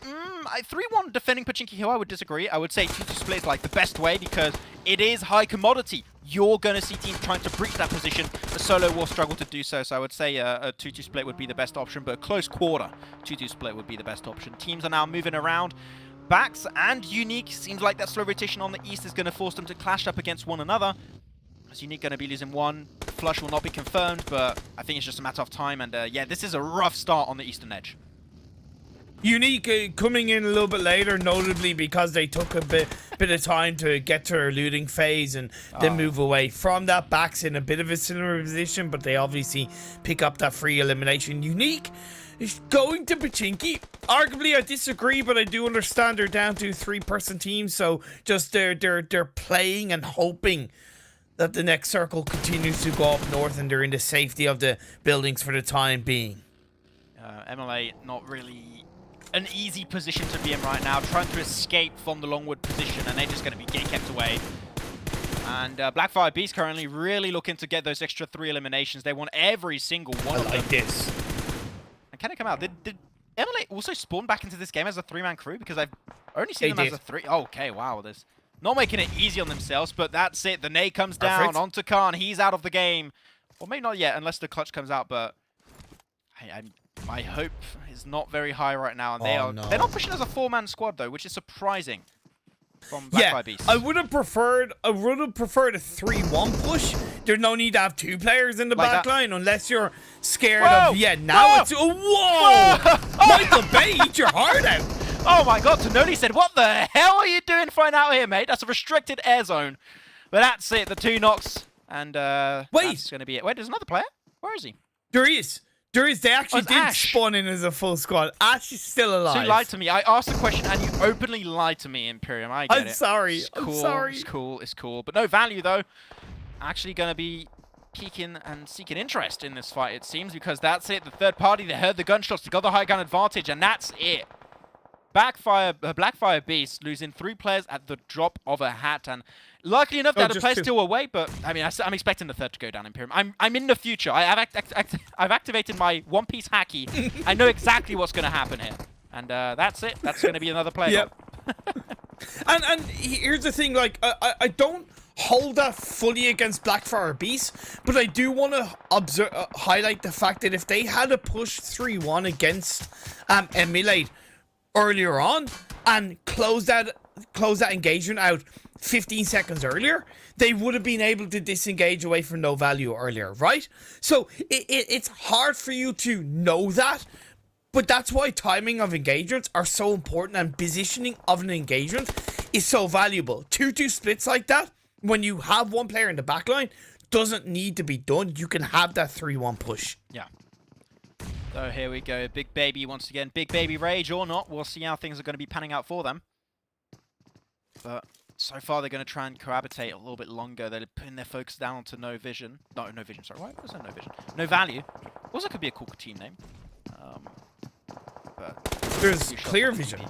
3-1 defending Pachinki Hill, I would disagree. I would say 2-2 split is like the best way because it is high commodity. You're going to see teams trying to breach that position. The solo will struggle to do so, so I would say a 2-2 split would be the best option, but a close quarter 2-2 split would be the best option. Teams are now moving around. Bax and Unique, seems like that slow rotation on the east is going to force them to clash up against one another. As Unique going to be losing one. Flush will not be confirmed, but I think it's just a matter of time, and yeah, this is a rough start on the eastern edge. Unique coming in a little bit later, notably because they took a bit of time to get to their looting phase and then move away from that. Back's in a bit of a similar position, but they obviously pick up that free elimination. Unique is going to Pachinki. Arguably, I disagree, but I do understand they're down to 3-person teams, so just they're playing and hoping that the next circle continues to go up north and they're in the safety of the buildings for the time being. MLA not really an easy position to be in right now, trying to escape from the Longwood position, and they're just going to be getting kept away. And Blackfire Beast currently really looking to get those extra 3 eliminations. They want every single one of them. Like this. And can it come out? Did MLA also spawn back into this game as a 3-man crew? Because I've only seen them as a 3. Oh, okay, wow. There's not making it easy on themselves, but that's it. The nade comes down onto Khan. He's out of the game. Or maybe not yet, unless the clutch comes out, but my hope is not very high right now. And they're not pushing as a 4-man squad, though, which is surprising from Blackfire Beast. I would have preferred a 3-1 push. There's no need to have 2 players in the Like back line unless you're scared Whoa! of... Yeah, now Whoa! it's... Whoa! Michael Bay, eat your heart out. Oh my god, Tonoli said, what the hell are you doing flying out here, mate? That's a restricted air zone. But that's it, the 2 knocks. And that's going to be it. Wait, there's another player? Where is he? There is. They actually did Ash. spawn in as a full squad. Ash is still alive. So you lied to me. I asked the question and you openly lied to me, Imperium. I get it. I'm sorry. It's cool. I'm sorry. It's cool. But no value, though. Actually going to be peeking and seeking interest in this fight, it seems, because that's it. The third party, they heard the gunshots, they got the high gun advantage, and that's it. Blackfire Beast losing 3 players at the drop of a hat, and luckily enough, that the player's still away. But I mean, I'm expecting the third to go down, Imperium. I'm in the future. I've activated my One Piece hacky. I know exactly what's going to happen here, and that's it. That's going to be another player. Yep. and here's the thing, like I don't hold that fully against Blackfire Beast, but I do want to highlight the fact that if they had a push 3-1 against Emulate earlier on and close that engagement out 15 seconds earlier, they would have been able to disengage away from no value earlier, right? So it's hard for you to know that, but that's why timing of engagements are so important, and positioning of an engagement is so valuable. 2-2 splits like that, when you have 1 player in the backline, doesn't need to be done. You can have that 3-1 push. Yeah. So here we go. Big Baby once again. Big Baby Rage or not. We'll see how things are going to be panning out for them. But so far they're going to try and cohabitate a little bit longer. They're putting their focus down to No Vision. No Vision, sorry. Why was that No Vision? No Value. Also could be a cool team name. But there's Clear Vision.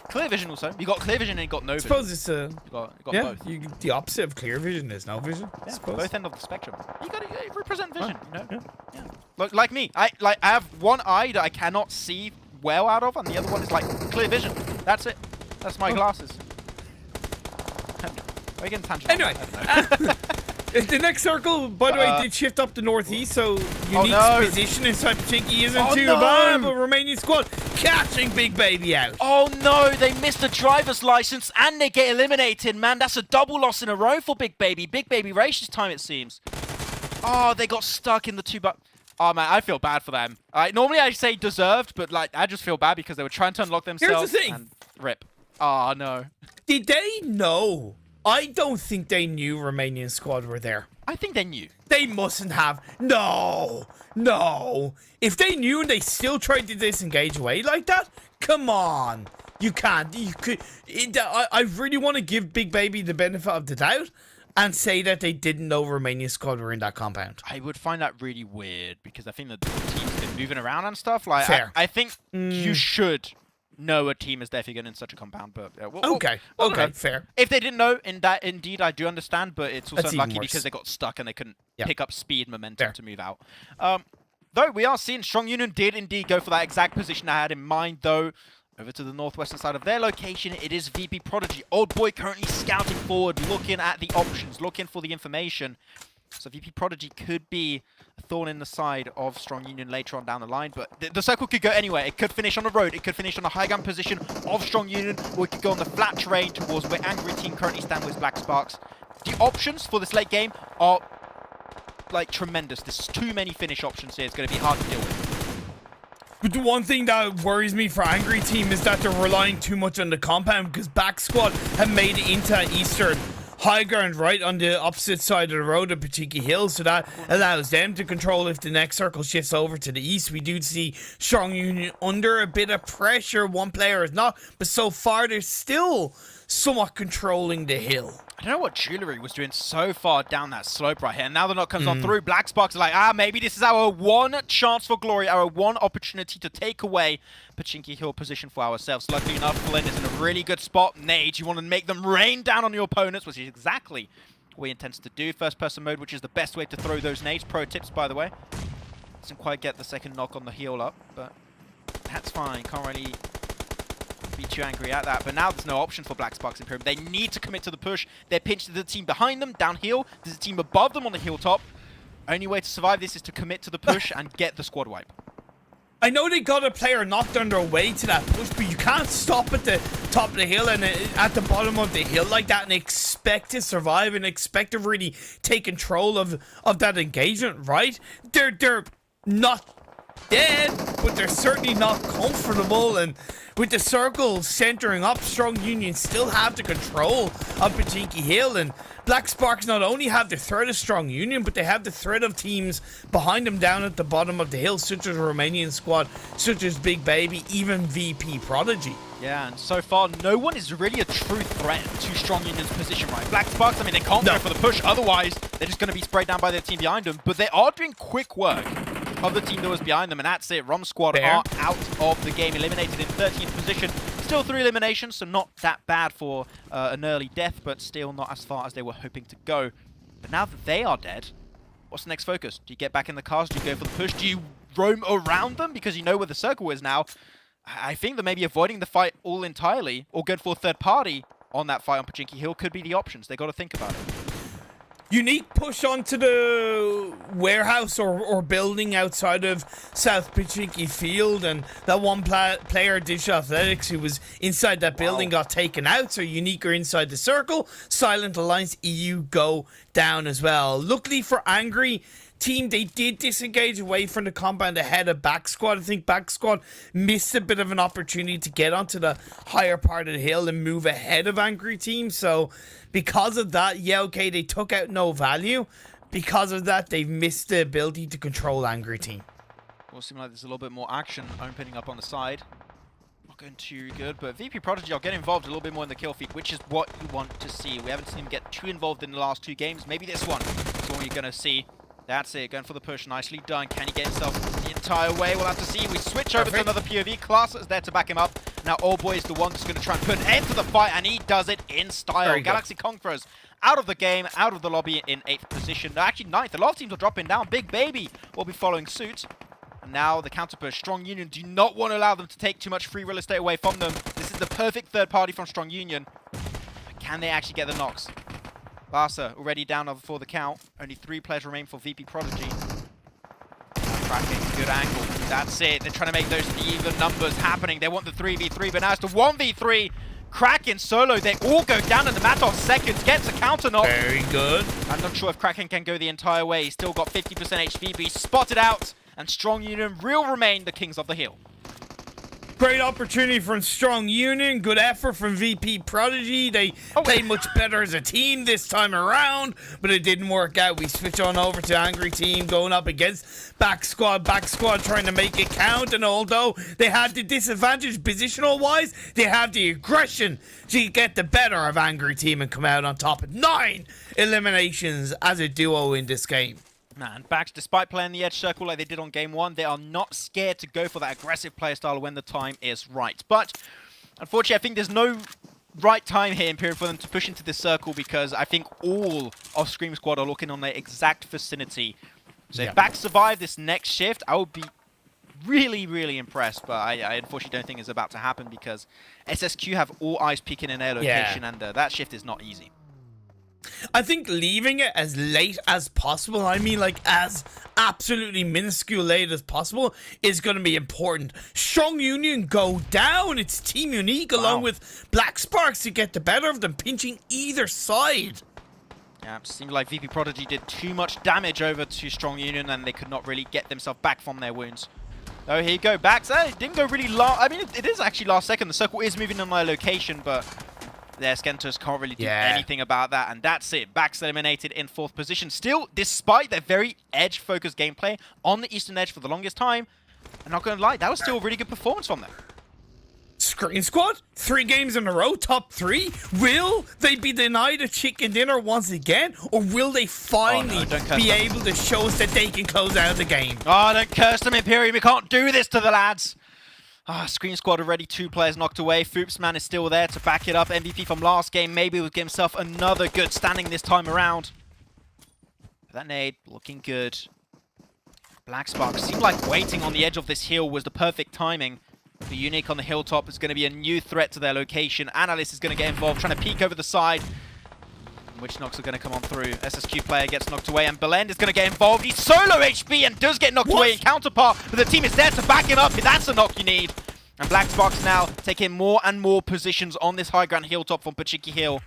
Clear Vision also. You got Clear Vision and you got No Vision. I suppose it's a... You got yeah, both. the opposite of Clear Vision is No Vision, I Yeah, suppose. both end of the spectrum. You got to represent vision, you know? Yeah. Look, like me. I have one eye that I cannot see well out of, and the other one is like clear vision. That's it. That's my glasses. Are we getting tangent? Anyway, the next circle, by the way, did shift up to northeast, so Unique's position inside Pachinki isn't too bad, but Romanian squad catching Big Baby out. Oh no, they missed the driver's license and they get eliminated, man. That's a double loss in a row for Big Baby. Big Baby race this time, it seems. Oh, they got stuck in the 2 but. Oh man, I feel bad for them. Normally I say deserved, but like I just feel bad because they were trying to unlock themselves. Here's the thing. And rip. Oh no. Did they know? I don't think they knew Romanian squad were there. I think they knew. They mustn't have. No. If they knew and they still tried to disengage away like that, come on. You can't. You could. I really want to give Big Baby the benefit of the doubt and say that they didn't know Romanian squad were in that compound. I would find that really weird because I think that the teams didn't moving around and stuff. Like, Fair. I think you should know a team is definitely going in such a compound. But Okay, fair. If they didn't know, indeed, I do understand. But it's also That's even unlucky worse. because they got stuck and they couldn't Yeah. pick up speed momentum Fair. to move out. Though we are seeing Strong Union did indeed go for that exact position I had in mind, though. Over to the northwestern side of their location, it is VP Prodigy. Old Boy currently scouting forward, looking at the options, looking for the information. So VP Prodigy could be a thorn in the side of Strong Union later on down the line, but the circle could go anywhere. It could finish on the road, it could finish on the high ground position of Strong Union, or it could go on the flat terrain towards where Angry Team currently stand with Black Sparks. The options for this late game are like tremendous. There's too many finish options here. It's going to be hard to deal with. But the one thing that worries me for Angry Team is that they're relying too much on the compound, because Back Squad have made it into Eastern high ground right on the opposite side of the road of Pachinki Hill, so that allows them to control if the next circle shifts over to the east. We do see Strong Union under a bit of pressure. One player is not, but so far they're still somewhat controlling the hill. I don't know what Jewelry was doing so far down that slope right here. And now the knock comes on through. Black Sparks are like, maybe this is our one chance for glory, our one opportunity to take away Pachinki Hill position for ourselves. Luckily enough, Flynn is in a really good spot. Nate, you want to make them rain down on your opponents, which is exactly what he intends to do. First person mode, which is the best way to throw those nades. Pro tips, by the way. Doesn't quite get the second knock on the heel up, but that's fine. Can't really be too angry at that, but now there's no option for Black Sparks Imperium. They need to commit to the push. They're pinched to the team behind them, downhill. There's a team above them on the hilltop. Only way to survive this is to commit to the push and get the squad wipe. I know they got a player knocked on their way to that push, but you can't stop at the top of the hill and at the bottom of the hill like that and expect to survive and expect to really take control of that engagement, right? They're not dead, but they're certainly not comfortable, and with the circle centering up, Strong Union still have the control of Pachinki Hill, and Black Sparks not only have the threat of Strong Union, but they have the threat of teams behind them down at the bottom of the hill, such as Romanian squad, such as Big Baby, even VP Prodigy. Yeah, and so far, no one is really a true threat to Strong Union's position, right? Black Sparks, I mean, they can't go for the push, otherwise they're just going to be sprayed down by their team behind them, but they are doing quick work of the team that was behind them, and that's it. Rom Squad are out of the game, eliminated in 13th position. Still 3 eliminations, so not that bad for an early death, but still not as far as they were hoping to go. But now that they are dead, what's the next focus? Do you get back in the cars? Do you go for the push? Do you roam around them because you know where the circle is now? I think that maybe avoiding the fight all entirely or going for a third party on that fight on Pachinki Hill could be the options. They got to think about it. Unique push onto the warehouse or building outside of South Pachinki Field, and that one player, Dish Athletics, who was inside that building, got taken out. So Unique are inside the circle. Silent Alliance EU go down as well. Luckily for Angry Team, they did disengage away from the compound ahead of Back Squad. I think Back Squad missed a bit of an opportunity to get onto the higher part of the hill and move ahead of Angry Team. So because of that, yeah, okay, they took out no value. Because of that, they've missed the ability to control Angry Team. Will seem like there's a little bit more action opening up on the side. Not going too good, but VP Prodigy will get involved a little bit more in the kill feed, which is what you want to see. We haven't seen him get too involved in the last 2 games. Maybe this one is what you're going to see. That's it, going for the push, nicely done. Can he get himself the entire way? We'll have to see. We switch over to another POV. Class is there to back him up. Now Old Boy is the one that's going to try and put an end to the fight, and he does it in style. Galaxy Conquerors out of the game, out of the lobby in 8th position. No, actually 9th. A lot of teams are dropping down. Big Baby will be following suit. And now the counter push. Strong Union do not want to allow them to take too much free real estate away from them. This is the perfect third party from Strong Union. But can they actually get the knocks? Barca already down for the count. Only 3 players remain for VP Prodigy. Cracking, good angle. That's it. They're trying to make those even numbers happening. They want the 3v3, but now it's the 1v3. Kraken solo. They all go down in the matter of seconds. Gets a counter knock. Very good. I'm not sure if Kraken can go the entire way. He's still got 50% HP, but he's spotted out. And Strong Union will remain the kings of the hill. Great opportunity from Strong Union. Good effort from VP Prodigy. They played much better as a team this time around, but it didn't work out. We switch on over to Angry Team going up against Back Squad. Back Squad trying to make it count, and although they had the disadvantage positional-wise, they have the aggression to get the better of Angry Team and come out on top. 9 eliminations as a duo in this game. Man, Bax, despite playing the edge circle like they did on game 1, they are not scared to go for that aggressive playstyle when the time is right. But, unfortunately, I think there's no right time here, Imperial, for them to push into this circle because I think all of Scream Squad are looking on their exact vicinity. So if Bax survive this next shift, I would be really, really impressed. But I unfortunately don't think it's about to happen because SSQ have all eyes peeking in their location and that shift is not easy. I think leaving it as late as possible, I mean like as absolutely minuscule late as possible, is going to be important. Strong Union go down. It's Team Unique along with Black Sparks to get the better of them, pinching either side. Yeah, it seemed like VP Prodigy did too much damage over to Strong Union and they could not really get themselves back from their wounds. Oh, here you go, Bax. It didn't go really long. I mean, it is actually last second. The circle is moving on my location, but their Skentos can't really do anything about that, and that's it. Bax eliminated in 4th position. Still, despite their very edge-focused gameplay on the Eastern Edge for the longest time, I'm not going to lie, that was still a really good performance from them. Screen Squad, 3 games in a row, top 3. Will they be denied a chicken dinner once again, or will they finally be able to show us that they can close out the game? Oh, don't curse them, Imperium. We can't do this to the lads. Screen Squad already 2 players knocked away. Foopsman is still there to back it up. MVP from last game maybe will give himself another good standing this time around. That nade looking good. Black Spark seemed like waiting on the edge of this hill was the perfect timing. The Unique on the hilltop is going to be a new threat to their location. Analyst is going to get involved, trying to peek over the side. Which knocks are going to come on through. SSQ player gets knocked away, and Belend is going to get involved. He's solo HP and does get knocked away in counterpart, but the team is there to back him up. That's a knock you need. And Black Sparks now taking more and more positions on this high ground hilltop from Pachiki Hill.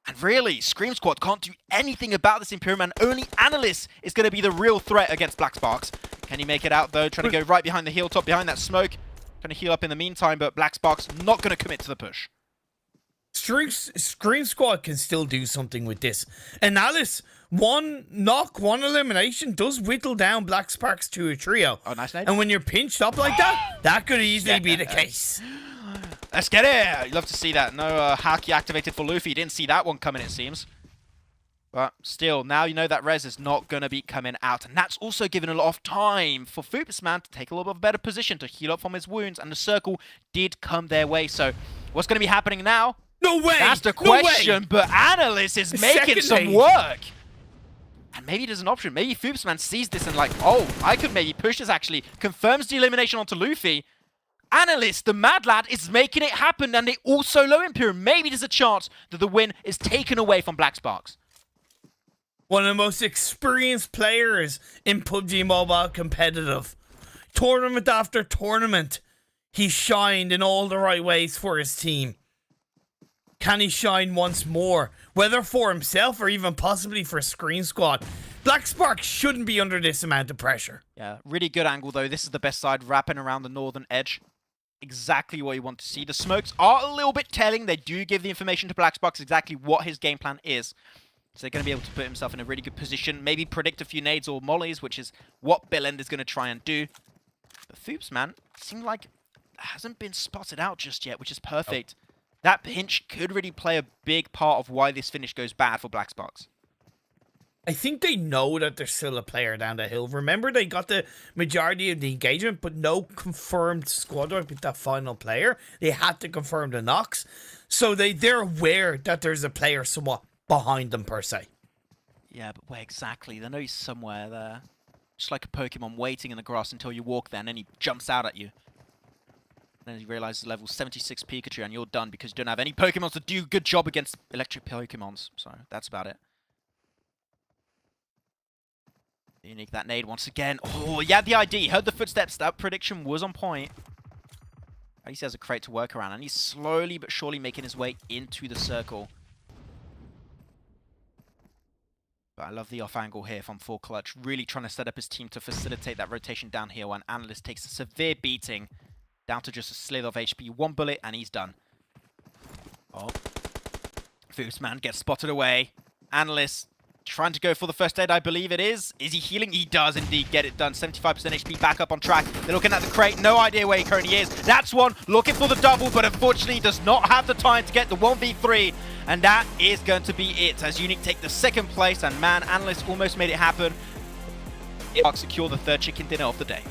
And really, Scream Squad can't do anything about this Imperium, and only Analyst is going to be the real threat against Black Sparks. Can he make it out, though? Trying to go right behind the hilltop, behind that smoke. Trying to heal up in the meantime, but Black Sparks not going to commit to the push. Scream Squad can still do something with this. And Alice, 1 knock, 1 elimination does whittle down Black Sparks to a trio. Oh, nice nade. And when you're pinched up like that, that could easily be the case. Let's get it! You'd love to see that. No Haki activated for Luffy. Didn't see that one coming, it seems. But still, now you know that res is not going to be coming out. And that's also given a lot of time for Foopsman to take a little bit of a better position to heal up from his wounds. And the circle did come their way. So what's going to be happening now? No way! That's the question, but Analyst is making some work. And maybe there's an option. Maybe Foopsman sees this and like, oh, I could maybe push this actually. Confirms the elimination onto Luffy. Analyst, the mad lad, is making it happen, and they also low Imperium. Maybe there's a chance that the win is taken away from Black Sparks. One of the most experienced players in PUBG Mobile competitive. Tournament after tournament, he shined in all the right ways for his team. Can he shine once more? Whether for himself or even possibly for Screen Squad. Black Spark shouldn't be under this amount of pressure. Yeah, really good angle though. This is the best side, wrapping around the northern edge. Exactly what you want to see. The smokes are a little bit telling. They do give the information to Black Sparks exactly what his game plan is. So they're going to be able to put himself in a really good position. Maybe predict a few nades or mollies, which is what Billend is going to try and do. But Foops, man, seemed like hasn't been spotted out just yet, which is perfect. That pinch could really play a big part of why this finish goes bad for Black Sparks. I think they know that there's still a player down the hill. Remember, they got the majority of the engagement, but no confirmed squad wipe with that final player. They had to confirm the knocks. So they're aware that there's a player somewhat behind them, per se. Yeah, but where exactly? They know he's somewhere there. Just like a Pokemon waiting in the grass until you walk there, and then he jumps out at you. Then you realize the level 76 Pikachu, and you're done because you don't have any Pokemons to do a good job against electric Pokemons. So that's about it. Unique that nade once again. Oh, yeah, the ID. Heard the footsteps. That prediction was on point. At least he has a crate to work around, and he's slowly but surely making his way into the circle. But I love the off angle here from Full Clutch. Really trying to set up his team to facilitate that rotation down here when Analyst takes a severe beating. Down to just a slither of HP. 1 bullet, and he's done. Oh. Foosman gets spotted away. Analyst trying to go for the first aid, I believe it is. Is he healing? He does indeed get it done. 75% HP back up on track. They're looking at the crate. No idea where he currently is. That's one looking for the double, but unfortunately does not have the time to get the 1v3. And that is going to be it as Unique take the second place. And man, Analyst almost made it happen. secure the third chicken dinner of the day.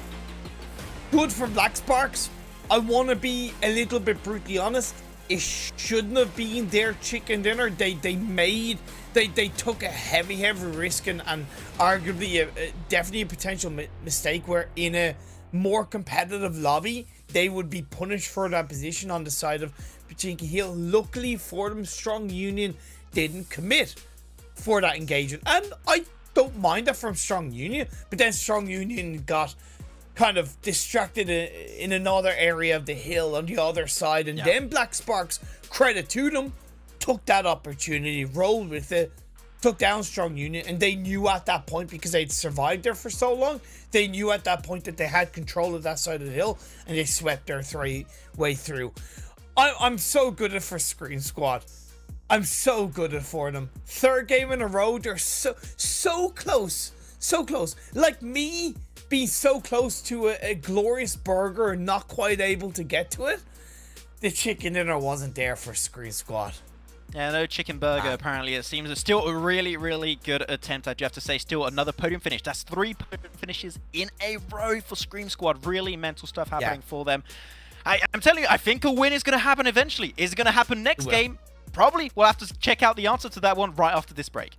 Good for Black Sparks. I want to be a little bit brutally honest. It shouldn't have been their chicken dinner. They took a heavy risk and arguably definitely a potential mistake where in a more competitive lobby they would be punished for that position on the side of Pachinko Hill. Luckily for them, Strong Union didn't commit for that engagement, and I don't mind that from Strong Union, but then Strong Union got kind of distracted in another area of the hill on the other side, and then Black Sparks, credit to them, took that opportunity, rolled with it, took down Strong Union, and they knew at that point, because they'd survived there for so long, they knew at that point that they had control of that side of the hill, and they swept their way through. I'm so good at for Scream Squad. I'm so good at for them. Third game in a row, they're so close. So close. Like me being so close to a glorious burger and not quite able to get to it. The chicken dinner wasn't there for Scream Squad. Yeah, no chicken burger, apparently. It seems it's still a really, really good attempt, I do have to say. Still another podium finish. That's 3 podium finishes in a row for Scream Squad. Really mental stuff happening for them. I'm telling you, I think a win is going to happen eventually. Is it going to happen next game? Probably. We'll have to check out the answer to that one right after this break.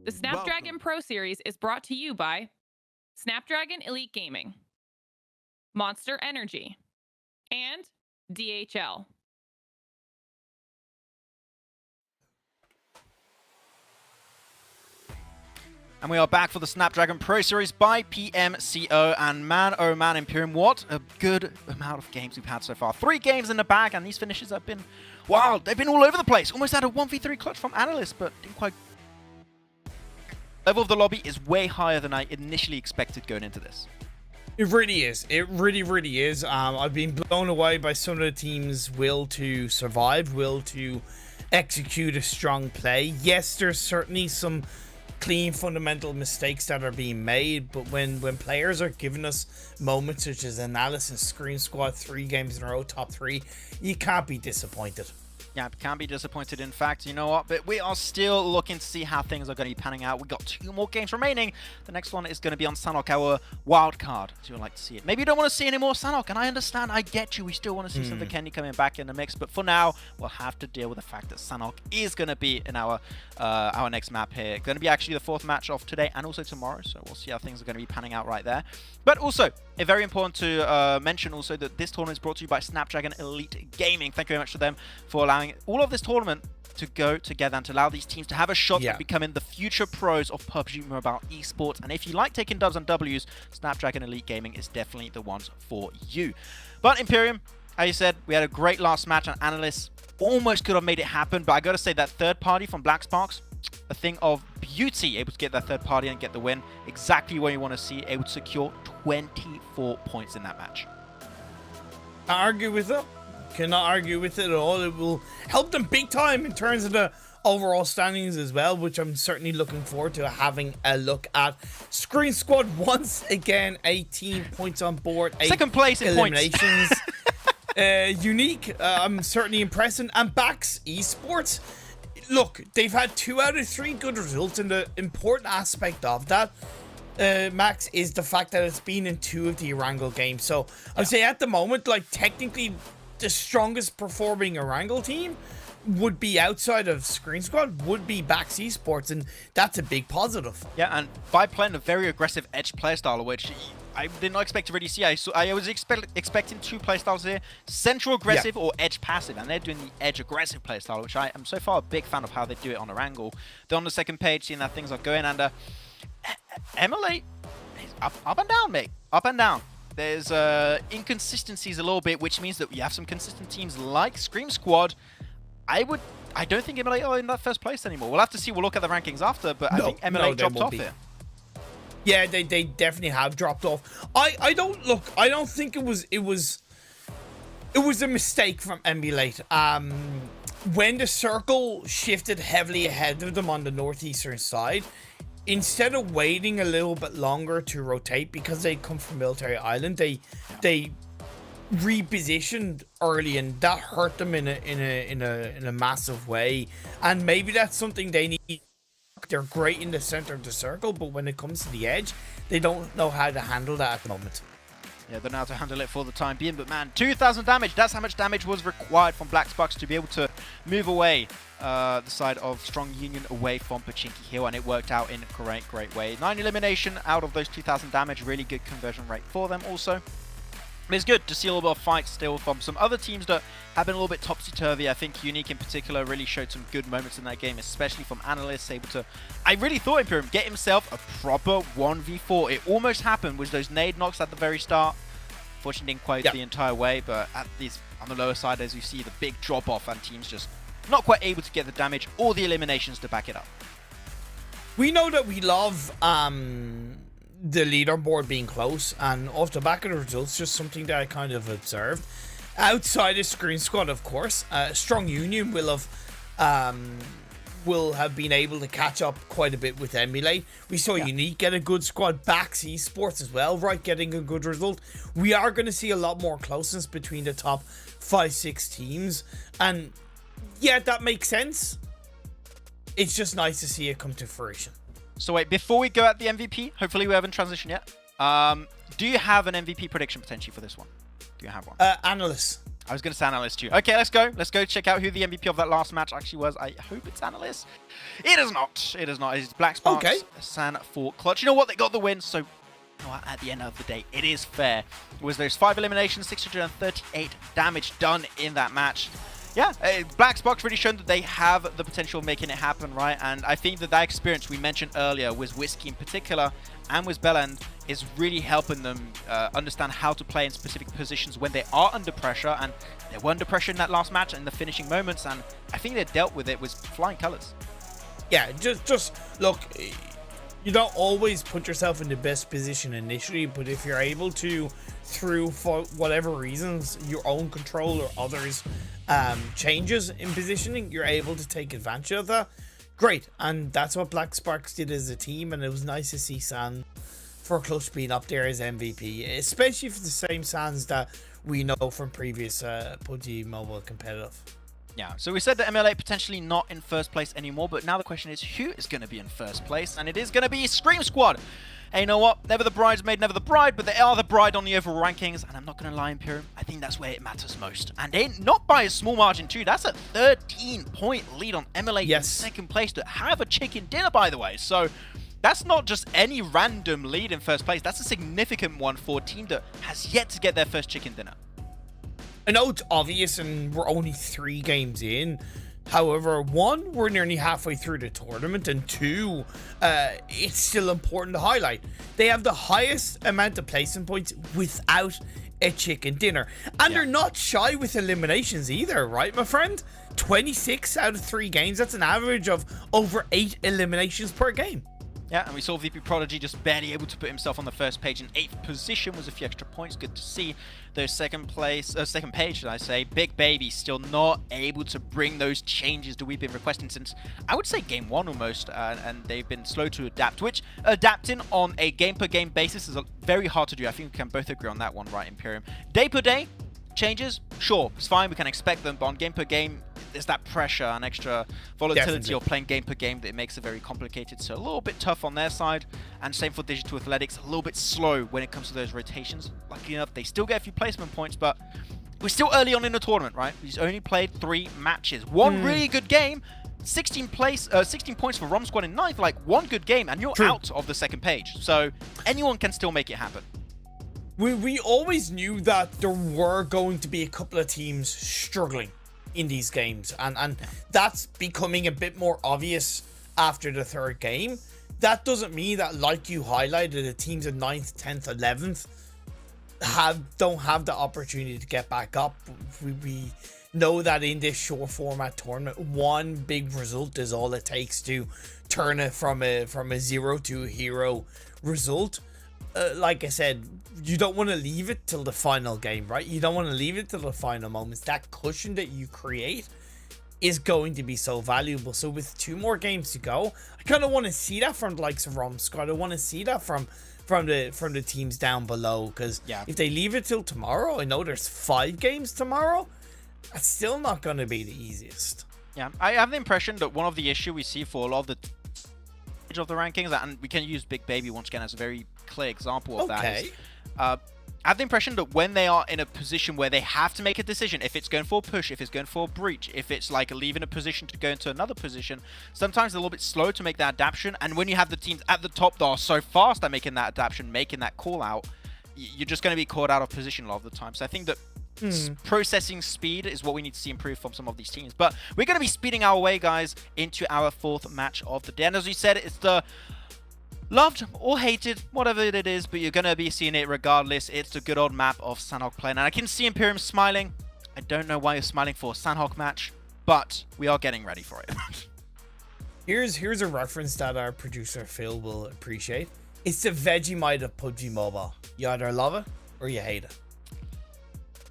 The Snapdragon Pro Series is brought to you by Snapdragon Elite Gaming, Monster Energy, and DHL. And we are back for the Snapdragon Pro Series by PMCO. And man, oh man, Imperium, what a good amount of games we've had so far. 3 games in the bag, and these finishes have been wild. They've been all over the place. Almost had a 1v3 clutch from Analyst, but didn't quite. Level of the lobby is way higher than I initially expected going into this. It really is. It really, really is. I've been blown away by some of the team's will to survive, will to execute a strong play. Yes, there's certainly some clean fundamental mistakes that are being made, but when players are giving us moments such as Analysis, Screen Squad, 3 games in a row, top 3, you can't be disappointed. Yeah, can't be disappointed. In fact, you know what? But we are still looking to see how things are going to be panning out. We've got 2 more games remaining. The next one is going to be on Sanok, our wild card, as you would like to see it. Maybe you don't want to see any more Sanok, and I understand. I get you. We still want to see some Vikendi coming back in the mix. But for now, we'll have to deal with the fact that Sanok is going to be in our next map here. Going to be actually the 4th match of today and also tomorrow. So we'll see how things are going to be panning out right there. But also, very important to mention also that this tournament is brought to you by Snapdragon Elite Gaming. Thank you very much to them for allowing all of this tournament to go together and to allow these teams to have a shot at becoming the future pros of PUBG Mobile esports. And if you like taking dubs and Ws, Snapdragon Elite Gaming is definitely the ones for you. But Imperium, as you said, we had a great last match, and Analysts almost could have made it happen. But I got to say, that third party from Black Sparks, a thing of beauty, able to get that third party and get the win. Exactly what you want to see, able to secure 24 points in that match. Can't argue with it. Cannot argue with it at all. It will help them big time in terms of the overall standings as well, which I'm certainly looking forward to having a look at. Screen Squad once again, 18 points on board, 8 second place in eliminations. Unique, I'm certainly impressed. And Bax Esports, look, they've had 2 out of 3 good results, and the important aspect of that, Max, is the fact that it's been in 2 of the Erangel games. So I'd say at the moment, like, technically the strongest performing Erangel team would be outside of Screen Squad, would be Bax Esports, and that's a big positive. Yeah, and by playing a very aggressive edge playstyle, which I did not expect to really see. I was expecting 2 playstyles here, central aggressive or edge passive, and they're doing the edge aggressive playstyle, which I am so far a big fan of how they do it on Erangel. They're on the second page, seeing that things are going, and MLA is up and down, mate. Up and down. There's inconsistencies a little bit, which means that we have some consistent teams like Scream Squad. I don't think MLA are in that first place anymore. We'll have to see. We'll look at the rankings after, but I think MLA dropped off here. Yeah, they definitely have dropped off. I don't think it was a mistake from Emulate. When the circle shifted heavily ahead of them on the northeastern side, instead of waiting a little bit longer to rotate, because they come from Military Island, they repositioned early, and that hurt them in a massive way. And maybe that's something they need. They're great in the center of the circle, but when it comes to the edge, they don't know how to handle that at the moment. Yeah, they don't know how to handle it for the time being, but man, 2,000 damage, that's how much damage was required from Black Sparks to be able to move away the side of Strong Union away from Pachinki Hill, and it worked out in a great way. 9 elimination out of those 2,000 damage, really good conversion rate for them also. But it's good to see a little bit of fight still from some other teams that have been a little bit topsy-turvy. I think Unique in particular really showed some good moments in that game, especially from Analysts, able to... I really thought Imperium get himself a proper 1v4. It almost happened with those nade knocks at the very start. Fortunately, didn't quite the entire way, but at these on the lower side, as you see, the big drop-off and teams just not quite able to get the damage or the eliminations to back it up. We know that we love the leaderboard being close, and off the back of the results, just something that I kind of observed. Outside of Screen Squad, of course, Strong Union will have been able to catch up quite a bit with Emulate. We saw Unique get a good squad, Bax Esports as well, right, getting a good result. We are going to see a lot more closeness between the top 5-6 teams, and yeah, that makes sense. It's just nice to see it come to fruition. So wait, before we go at the MVP, hopefully we haven't transitioned yet. Do you have an MVP prediction potentially for this one? Do you have one? Analysts. I was going to say Analyst too. Okay, let's go. Let's go check out who the MVP of that last match actually was. I hope it's Analyst. It is not. It is not. It's Black Sparks, Okay. San for Clutch. You know what? They got the win, so at the end of the day, it is fair. It was those 5 eliminations, 638 damage done in that match. Yeah, Black Sparks really shown that they have the potential of making it happen, right? And I think that experience we mentioned earlier with Whiskey in particular and with Belland is really helping them understand how to play in specific positions when they are under pressure. And they were under pressure in that last match in the finishing moments, and I think they dealt with it with flying colors. Yeah, just look, you don't always put yourself in the best position initially, but if you're able to, through for whatever reasons, your own control or others changes in positioning, you're able to take advantage of that. Great, and that's what Black Sparks did as a team, and it was nice to see San for Clutch being up there as MVP, especially for the same Sans that we know from previous PUBG Mobile competitive. Yeah, so we said that MLA potentially not in first place anymore, but now the question is who is going to be in first place, and it is going to be Scream Squad. Hey, you know what? Never the bridesmaid, never the bride, but they are the bride on the overall rankings, and I'm not going to lie, Imperium, I think that's where it matters most. And not by a small margin too, that's a 13-point lead on MLA in second place to have a chicken dinner, by the way. So that's not just any random lead in first place, that's a significant one for a team that has yet to get their first chicken dinner. I know it's obvious and we're only 3 games in. However, 1, we're nearly halfway through the tournament, and 2, it's still important to highlight. They have the highest amount of placement points without a chicken dinner. And they're not shy with eliminations either, right, my friend? 26 out of 3 games, that's an average of over 8 eliminations per game. Yeah, and we saw VP Prodigy just barely able to put himself on the first page in 8th position, was a few extra points. Good to see. Those second page, should I say. Big Baby still not able to bring those changes that we've been requesting since, I would say, game 1 almost, and they've been slow to adapt, which adapting on a game-per-game basis is very hard to do. I think we can both agree on that one, right, Imperium? Day-per-day changes, sure, it's fine, we can expect them, but on game-per-game, there's that pressure and extra volatility of playing game per game that it makes it very complicated. So a little bit tough on their side, and same for Digital Athletics, a little bit slow when it comes to those rotations. Lucky enough, they still get a few placement points, but we're still early on in the tournament, right? We've only played 3 matches. One really good game, 16 points for Rom Squad in 9th, like one good game, and you're out of the second page. So anyone can still make it happen. We always knew that there were going to be a couple of teams struggling in these games, and that's becoming a bit more obvious after the 3rd game. That doesn't mean that, like you highlighted, the teams in 9th, 10th, 11th don't have the opportunity to get back up. We know that in this short format tournament, one big result is all it takes to turn it from a 0 to a hero result. Like I said, you don't want to leave it till the final game, right? You don't want to leave it till the final moments. That cushion that you create is going to be so valuable. So with 2 more games to go, I kind of want to see that from the likes of Rom Squad. I want to see that from the teams down below, because if they leave it till tomorrow, I know there's 5 games tomorrow, that's still not going to be the easiest. Yeah, I have the impression that one of the issue we see for a lot of the of the rankings, and we can use Big Baby once again as a very clear example of that, is, I have the impression that when they are in a position where they have to make a decision, if it's going for a push, if it's going for a breach, if it's like leaving a position to go into another position, sometimes they're a little bit slow to make that adaptation. And when you have the teams at the top that are so fast at making that adaptation, making that call out, you're just going to be caught out of position a lot of the time. So I think that processing speed is what we need to see improve from some of these teams. But we're going to be speeding our way, guys, into our 4th match of the day. And as we said, it's the loved or hated, whatever it is, but you're going to be seeing it regardless. It's the good old map of Sanhok playing. And I can see Imperium smiling. I don't know why you're smiling for a Sanhok match, but we are getting ready for it. Here's a reference that our producer Phil will appreciate. It's the Vegemite of PUBG Mobile. You either love it or you hate it.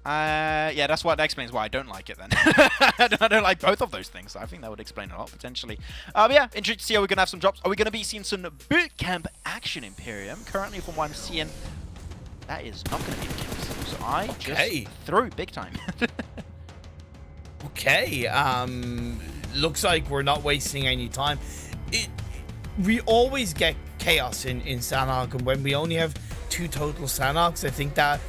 Yeah, that explains why I don't like it then. I don't like both of those things. So I think that would explain a lot, potentially. But yeah, interesting to see how we're going to have some drops. Are we going to be seeing some boot camp action, Imperium? Currently, from what I'm seeing, that is not going to be the case. So I just threw big time. Looks like we're not wasting any time. We always get chaos in Sanhok, and when we only have 2 total Sanhoks, I think that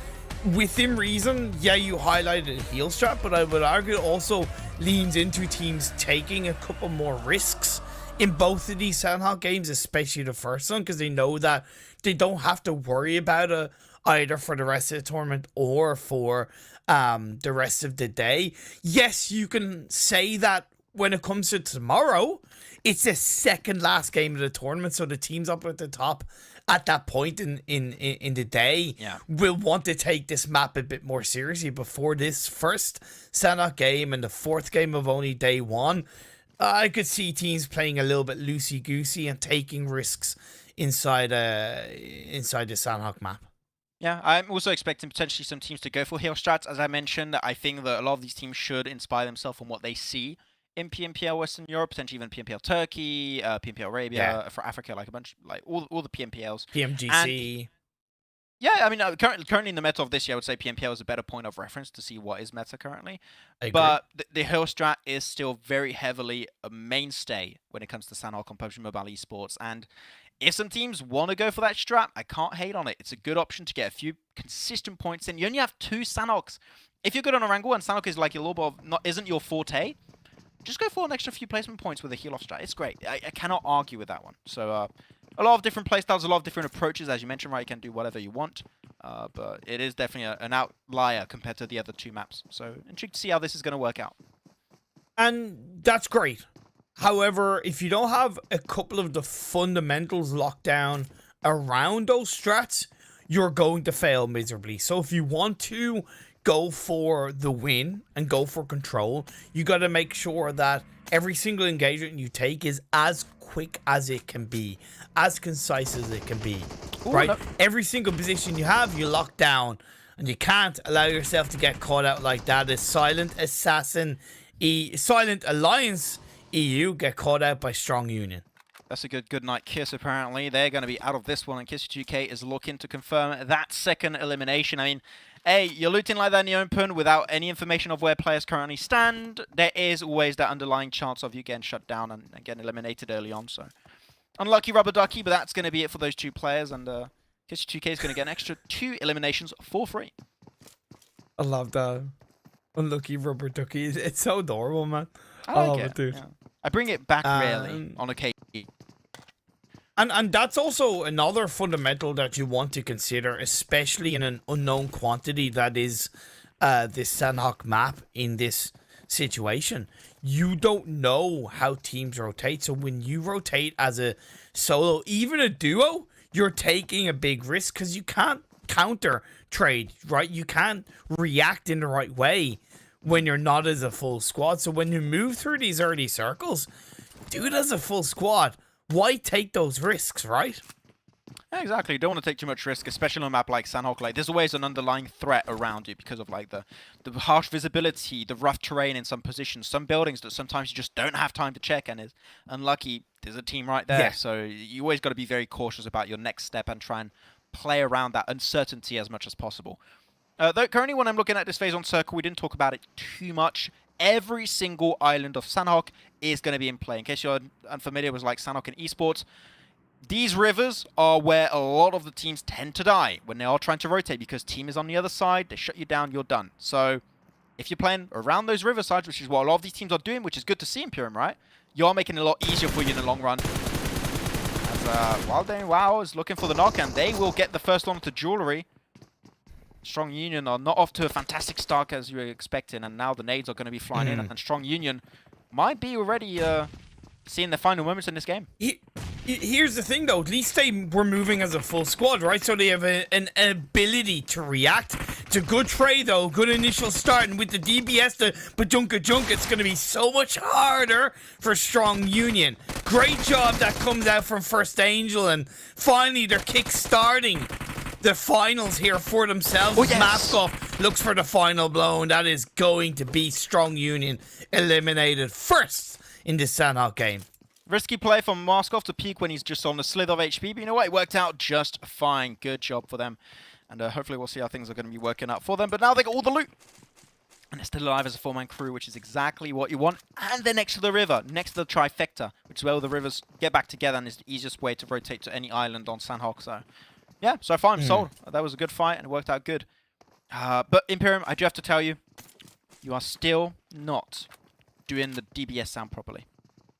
within reason, yeah, you highlighted a heal strat, but I would argue it also leans into teams taking a couple more risks in both of these Sandhawk games, especially the first one, because they know that they don't have to worry about it either for the rest of the tournament or for the rest of the day. Yes, you can say that when it comes to tomorrow, it's the second last game of the tournament, so the teams up at the top at that point in the day will want to take this map a bit more seriously before this first Sandhawk game and the fourth game of only day one. I could see teams playing a little bit loosey-goosey and taking risks inside the Sandhawk map. Yeah, I'm also expecting potentially some teams to go for heal strats. As I mentioned, I think that a lot of these teams should inspire themselves from what they see in PMPL Western Europe, potentially even PMPL Turkey, PMPL Arabia, for Africa, like a bunch, like all the PMPLs. PMGC. And yeah, I mean, currently in the meta of this year, I would say PMPL is a better point of reference to see what is meta currently. But the heal strat is still very heavily a mainstay when it comes to Sandhawk on PUBG Mobile Esports. And if some teams want to go for that strat, I can't hate on it. It's a good option to get a few consistent points in. You only have 2 Sandhawks. If you're good on a Wrangle and Sandhawk is like your little bit of isn't your forte, just go for an extra few placement points with a heal off strat. It's great. I cannot argue with that one. So a lot of different playstyles, a lot of different approaches. As you mentioned, right, you can do whatever you want. But it is definitely an outlier compared to the other 2 maps. So intrigued to see how this is going to work out. And that's great. However, if you don't have a couple of the fundamentals locked down around those strats, you're going to fail miserably. So if you want to go for the win and go for control, you got to make sure that every single engagement you take is as quick as it can be, as concise as it can be. Ooh, right? Every single position you have, you lock down, and you can't allow yourself to get caught out like that. As Silent Alliance EU get caught out by Strong Union. That's a good night Kiss, apparently. They're going to be out of this one, and Kiss2K is looking to confirm that second elimination. I mean, hey, you're looting like that in the open without any information of where players currently stand. There is always that underlying chance of you getting shut down and getting eliminated early on. So, unlucky Rubber Ducky, but that's going to be it for those 2 players. And Kiss2K is going to get an extra 2 eliminations for free. I love that. Unlucky Rubber Ducky. It's so adorable, man. I like it. Dude. Yeah. I bring it back rarely on occasion. And that's also another fundamental that you want to consider, especially in an unknown quantity that is this Sandhawk map in this situation. You don't know how teams rotate, so when you rotate as a solo, even a duo, you're taking a big risk because you can't counter trade, right? You can't react in the right way when you're not as a full squad. So when you move through these early circles, do it as a full squad. Why take those risks, right? Yeah, exactly. You don't want to take too much risk, especially on a map like Sandhawk. Like, there's always an underlying threat around you because of like the harsh visibility, the rough terrain in some positions, some buildings that sometimes you just don't have time to check, and is unlucky. There's a team right there, yeah. So you always got to be very cautious about your next step and try and play around that uncertainty as much as possible. Though currently when I'm looking at this phase on Circle, we didn't talk about it too much. Every single island of Sandhawk is going to be in play. In case you're unfamiliar with like Sandhawk and esports, these rivers are where a lot of the teams tend to die when they are trying to rotate, because team is on the other side, they shut you down, you're done. So if you're playing around those river sides, which is what a lot of these teams are doing, which is good to see in Purim, right? You are making it a lot easier for you in the long run. As Wildane Wow is looking for the knock, and they will get the first one to Jewelry. Strong Union are not off to a fantastic start as you were expecting, and now the nades are going to be flying in, and Strong Union might be already seeing the final moments in this game. Here's the thing, though. At least they were moving as a full squad, right? So they have an ability to react. It's a good trade, though. Good initial start. And with the DBS, the Badunka Junk, it's going to be so much harder for Strong Union. Great job that comes out from First Angel. And finally, they're kick-starting the finals here for themselves. Oh, yes. Maskov looks for the final blow, and that is going to be Strong Union eliminated first in this Sandhawk game. Risky play from Maskov to peek when he's just on a slither of HP, but you know what? It worked out just fine. Good job for them. And hopefully we'll see how things are going to be working out for them. But now they got all the loot. And they're still alive as a 4-man crew, which is exactly what you want. And they're next to the river, next to the trifecta, which is where all the rivers get back together and is the easiest way to rotate to any island on Sandhawk. So, yeah, so far I'm sold. That was a good fight and it worked out good. But Imperium, I do have to tell you, you are still not doing the DBS sound properly.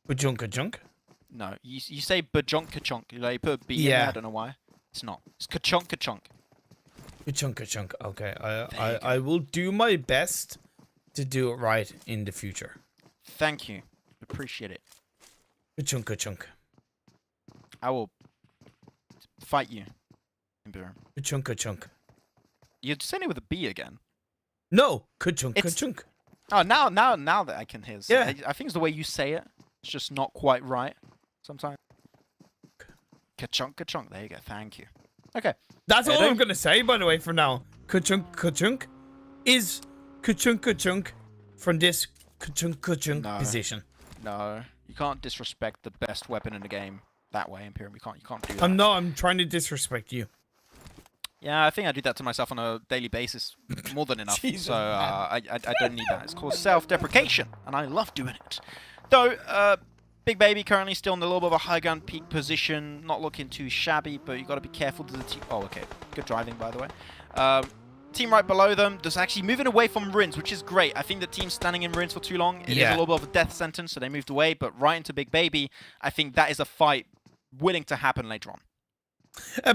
Ka-chunk. No, you say bajonk ka-chunk. You put a B in there, I don't know why. It's not. It's ka-chunk ka-chunk. Ka-chunk. Okay, I will do my best to do it right in the future. Thank you. Appreciate it. Ka-chunk. I will fight you, Imperium. Ka-chunk. You're saying it with a B again. No, ka-chunk. Oh, now that I can hear. Yeah. I think it's the way you say it. It's just not quite right sometimes. Ka-chunk. There you go. Thank you. Okay. That's all I'm gonna say, by the way, for now. Ka-chunk is ka-chunk from this ka-chunk position. No, you can't disrespect the best weapon in the game that way, Imperium. You can't do that. I'm trying to disrespect you. Yeah, I think I do that to myself on a daily basis more than enough. Jesus, so I don't need that. It's called self-deprecation, and I love doing it. Though, Big Baby currently still in a little bit of a high ground peak position, not looking too shabby, but you got to be careful to the team. Oh, okay, good driving by the way. Team right below them just actually moving away from ruins, which is great. I think the team standing in ruins for too long, it is a little bit of a death sentence, so they moved away. But right into Big Baby, I think that is a fight willing to happen later on.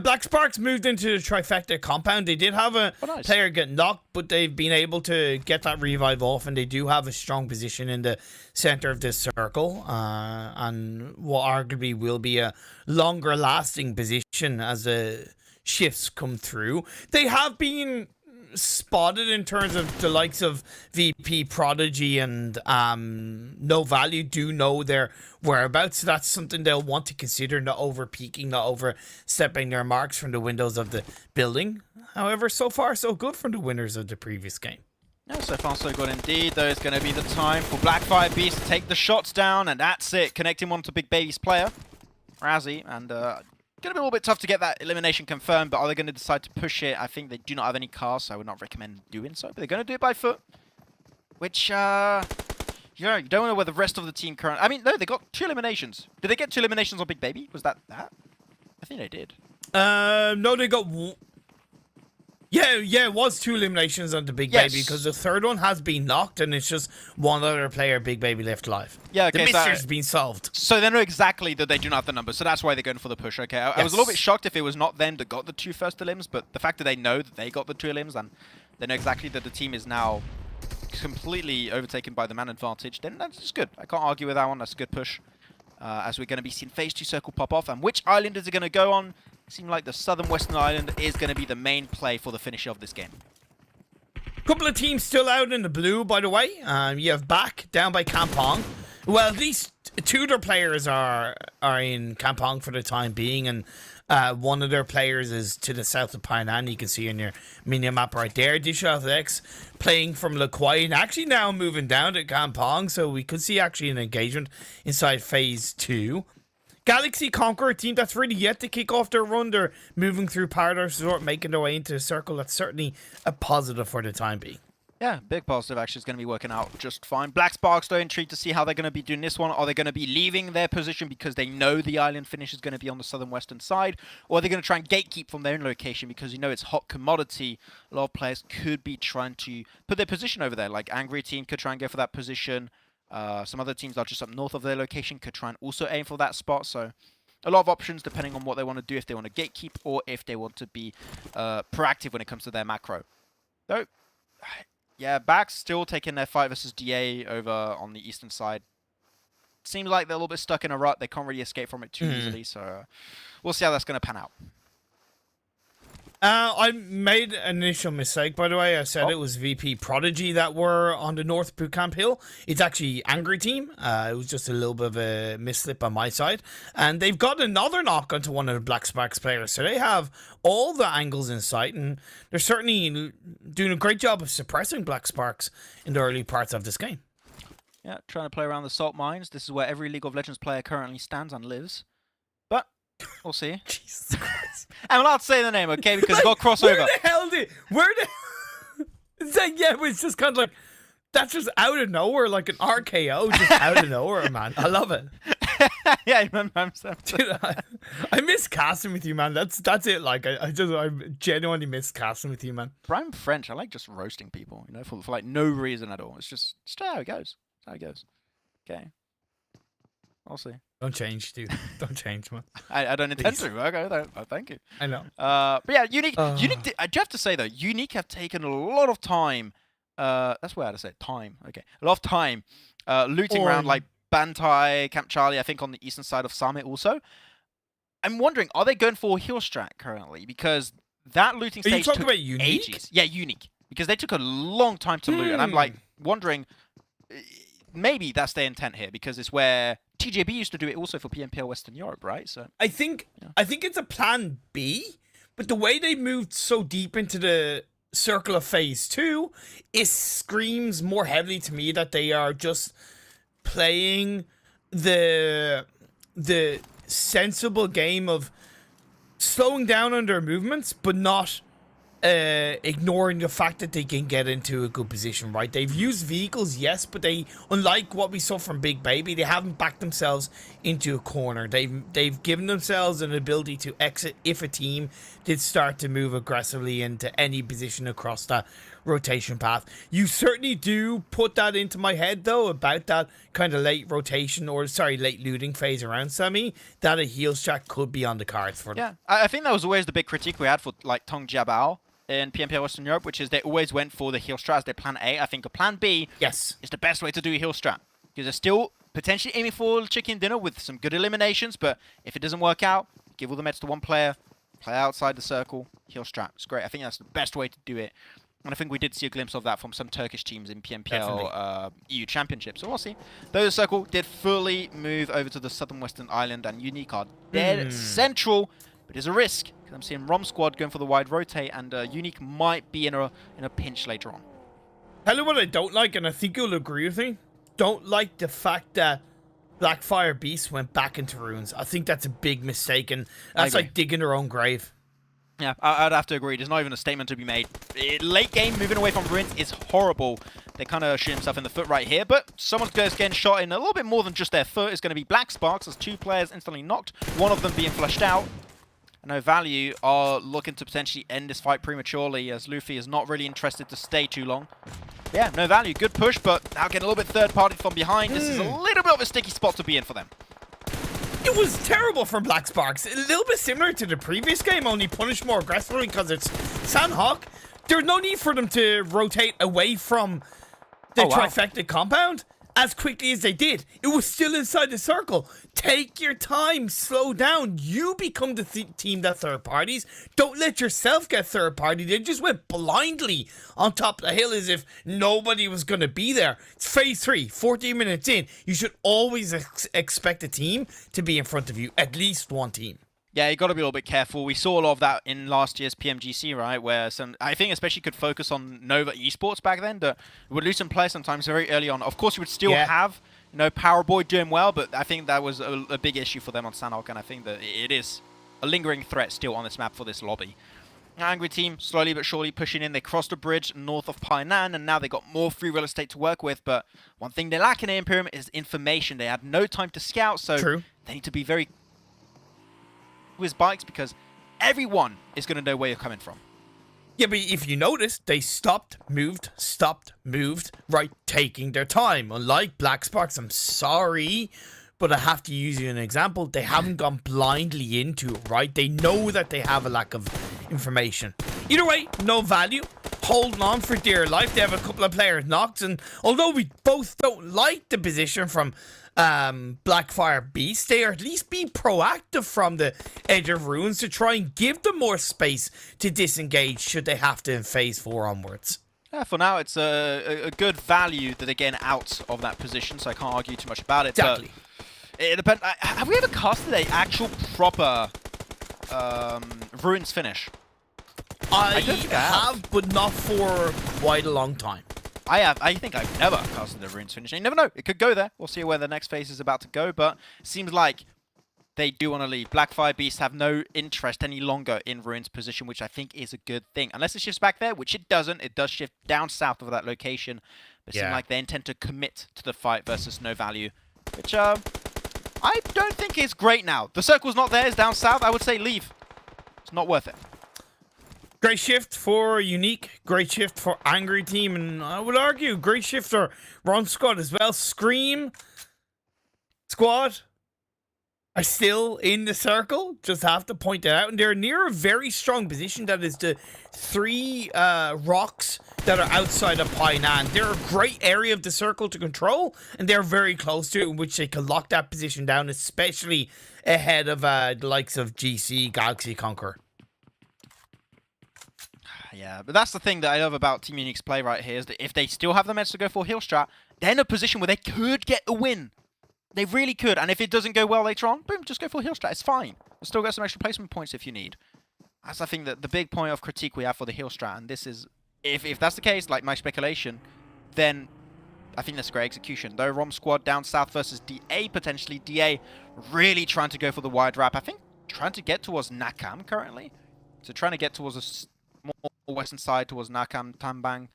Black Sparks moved into the trifecta compound. They did have a player get knocked, but they've been able to get that revive off, and they do have a strong position in the center of this circle, and what arguably will be a longer lasting position as the shifts come through. They have been spotted in terms of the likes of VP Prodigy and No Value do know their whereabouts, so that's something they'll want to consider, not over peaking, not overstepping their marks from the windows of the building. However, so far so good from the winners of the previous game. Yeah, so far so good indeed. Though it's going to be the time for Blackfire Beast to take the shots down, and that's it, connecting one to Big Baby's player, Razzie, and going to be a little bit tough to get that elimination confirmed, but are they going to decide to push it? I think they do not have any cars, so I would not recommend doing so. But they're going to do it by foot, which, yeah, you don't know where the rest of the team currently... I mean, no, they got 2 eliminations. Did they get 2 eliminations on Big Baby? Was that? I think they did. No, they got... Yeah, it was 2 eliminations on the Big Baby, because the third one has been knocked, and it's just one other player Big Baby left alive. Yeah, okay, the mystery's been solved. So they know exactly that they do not have the numbers, so that's why they're going for the push, okay? I was a little bit shocked if it was not them that got the 2 first elims, but the fact that they know that they got the 2 elims, and they know exactly that the team is now completely overtaken by the man advantage, then that's just good. I can't argue with that one. That's a good push. As we're going to be seeing phase 2 circle pop off, and which island is it going to go on? It seems like the southern western island is going to be the main play for the finish of this game. Couple of teams still out in the blue, by the way. You have Back down by Kampong. Well, at least 2 of their players are in Kampong for the time being, and one of their players is to the south of Painan. You can see in your mini map right there. Dish Athletics playing from La Quai, and actually now moving down to Kampong, so we could see actually an engagement inside phase 2. Galaxy Conqueror, a team that's really yet to kick off their run. They're moving through Paradise Resort, making their way into the circle. That's certainly a positive for the time being. Yeah, big positive actually is going to be working out just fine. Black Sparks, though, intrigued to see how they're going to be doing this one. Are they going to be leaving their position because they know the island finish is going to be on the southern western side? Or are they going to try and gatekeep from their own location because you know it's hot commodity? A lot of players could be trying to put their position over there. Like Angry Team could try and go for that position. Some other teams are just up north of their location could try and also aim for that spot. So a lot of options depending on what they want to do, if they want to gatekeep or if they want to be proactive when it comes to their macro. So, yeah, Back's still taking their fight versus DA over on the eastern side. Seems like they're a little bit stuck in a rut. They can't really escape from it too easily. So we'll see how that's going to pan out. I made an initial mistake, by the way. I said it was VP Prodigy that were on the North Boot Camp Hill. It's actually Angry Team. It was just a little bit of a misslip on my side. And they've got another knock onto one of the Black Sparks players. So they have all the angles in sight, and they're certainly doing a great job of suppressing Black Sparks in the early parts of this game. Yeah, trying to play around the salt mines. This is where every League of Legends player currently stands and lives. But we'll see. Jesus Christ. I'm allowed to say the name, okay? Because we've got crossover. Where the hell did... yeah, it was just kind of like... That's just out of nowhere, like an RKO, just out of nowhere, man. I love it. Yeah, I remember himself. Dude, I miss casting with you, man. That's it. Like I genuinely miss casting with you, man. But I'm French. I like just roasting people, you know, for like no reason at all. It's just how it goes. It's how it goes. Okay. I'll see. Don't change, dude. Don't change, man. I don't intend to. Okay, thank you. I know. But yeah, Unique. Unique. I do have to say though, Unique have taken a lot of time. That's where I had to say time. Okay, a lot of time, looting around like Bantai, Camp Charlie. I think on the eastern side of Summit also. I'm wondering, are they going for heel strat currently? Because that looting Are you stage talking took about Unique? ages. Yeah, Unique. Because they took a long time to loot, and I'm like wondering, maybe that's their intent here because it's where TJB used to do it also for PMPL Western Europe, right? So I think it's a plan B, but the way they moved so deep into the circle of phase 2, it screams more heavily to me that they are just playing the sensible game of slowing down on their movements, but not ignoring the fact that they can get into a good position, right? They've used vehicles, yes, but they, unlike what we saw from Big Baby, they haven't backed themselves into a corner. They've given themselves an ability to exit if a team did start to move aggressively into any position across that rotation path. You certainly do put that into my head, though, about that kind of late rotation, or sorry, late looting phase around Semi, that a heel strat could be on the cards for them. yeah, I think that was always the big critique we had for like Tong Jiabao in PMPL Western Europe, which is they always went for the heel strat as their plan A. I think a plan B Yes. is the best way to do a heel strat because they're still potentially aiming for chicken dinner with some good eliminations, but if it doesn't work out, give all the meds to one player, play outside the circle, heel strat. It's great. I think that's the best way to do it. And I think we did see a glimpse of that from some Turkish teams in PMPL EU Championship. So we'll see. Though the circle did fully move over to the southern western island, and Unique are dead central, but there's a risk. I'm seeing Rom Squad going for the wide rotate, and Unique might be in a pinch later on. Tell you what I don't like, and I think you'll agree with me. Don't like the fact that Blackfire Beast went back into runes. I think that's a big mistake, and that's like digging their own grave. Yeah, I'd have to agree. There's not even a statement to be made. Late game, moving away from ruins is horrible. They kind of shoot himself in the foot right here, but someone's getting shot in a little bit more than just their foot. It's going to be Black Sparks as 2 players instantly knocked, one of them being flushed out. No Value are looking to potentially end this fight prematurely as Luffy is not really interested to stay too long. Yeah, No Value, good push, but now getting a little bit third party from behind. This is a little bit of a sticky spot to be in for them. It was terrible from Black Sparks. A little bit similar to the previous game, only punished more aggressively because it's Sandhawk. There's no need for them to rotate away from the trifecta compound as quickly as they did. It was still inside the circle. Take your time, slow down. You become the team that third parties. Don't let yourself get third party. They just went blindly on top of the hill as if nobody was going to be there. It's phase 3, 14 minutes in. You should always expect a team to be in front of you, at least one team. Yeah, you got to be a little bit careful. We saw a lot of that in last year's PMGC, right? Where some, I think especially could focus on Nova Esports back then, that would lose some players sometimes very early on. Of course, you would still have, you know, Powerboy doing well, but I think that was a big issue for them on Sandhawk, and I think that it is a lingering threat still on this map for this lobby. Angry team, slowly but surely pushing in. They crossed the bridge north of Painan, and now they got more free real estate to work with, but one thing they lack in Imperium is information. They had no time to scout, so they need to be very with bikes because everyone is going to know where you're coming from. Yeah, but if you notice, they stopped, moved, right, taking their time. Unlike Black Sparks, I'm sorry, but I have to use you an example. They haven't gone blindly into it, right? They know that they have a lack of information. Either way, No Value, holding on for dear life. They have a couple of players knocked, and although we both don't like the position from Blackfire Beast, they are at least being proactive from the edge of ruins to try and give them more space to disengage should they have to in phase 4 onwards. Yeah, for now it's a good value that they're getting out of that position, so I can't argue too much about it. Exactly. But it depends. Have we ever casted a actual proper ruins finish? I have, but not for quite a long time. I think I've never casted a ruins finish. You never know. It could go there. We'll see where the next phase is about to go, but it seems like they do want to leave. Blackfire Beasts have no interest any longer in ruins position, which I think is a good thing. Unless it shifts back there, which it doesn't. It does shift down south of that location. But it seems like they intend to commit to the fight versus No Value, which I'm I don't think it's great now. The circle's not there, it's down south. I would say leave. It's not worth it. Great shift for Unique, great shift for Angry Team, and I would argue great shift for Ron Squad as well. Scream Squad are still in the circle, just have to point it out, and they're near a very strong position. That is the 3 rocks that are outside of Painan. They're a great area of the circle to control, and they're very close to it, in which they can lock that position down, especially ahead of the likes of GC, Galaxy Conqueror. Yeah, but that's the thing that I love about Team Unique's play right here, is that if they still have the meds to go for heal strat, they're in a position where they could get a win. They really could, and if it doesn't go well later on, boom, just go for heal strat. It's fine. You'll still get some extra placement points if you need. That's, I think, that the big point of critique we have for the heal strat, and this is, if that's the case, like my speculation, then I think that's great execution. Though Rom Squad down south versus DA, potentially DA really trying to go for the wide wrap. I think trying to get towards Nakam currently. So trying to get towards a more western side, towards Nakam, Tambang.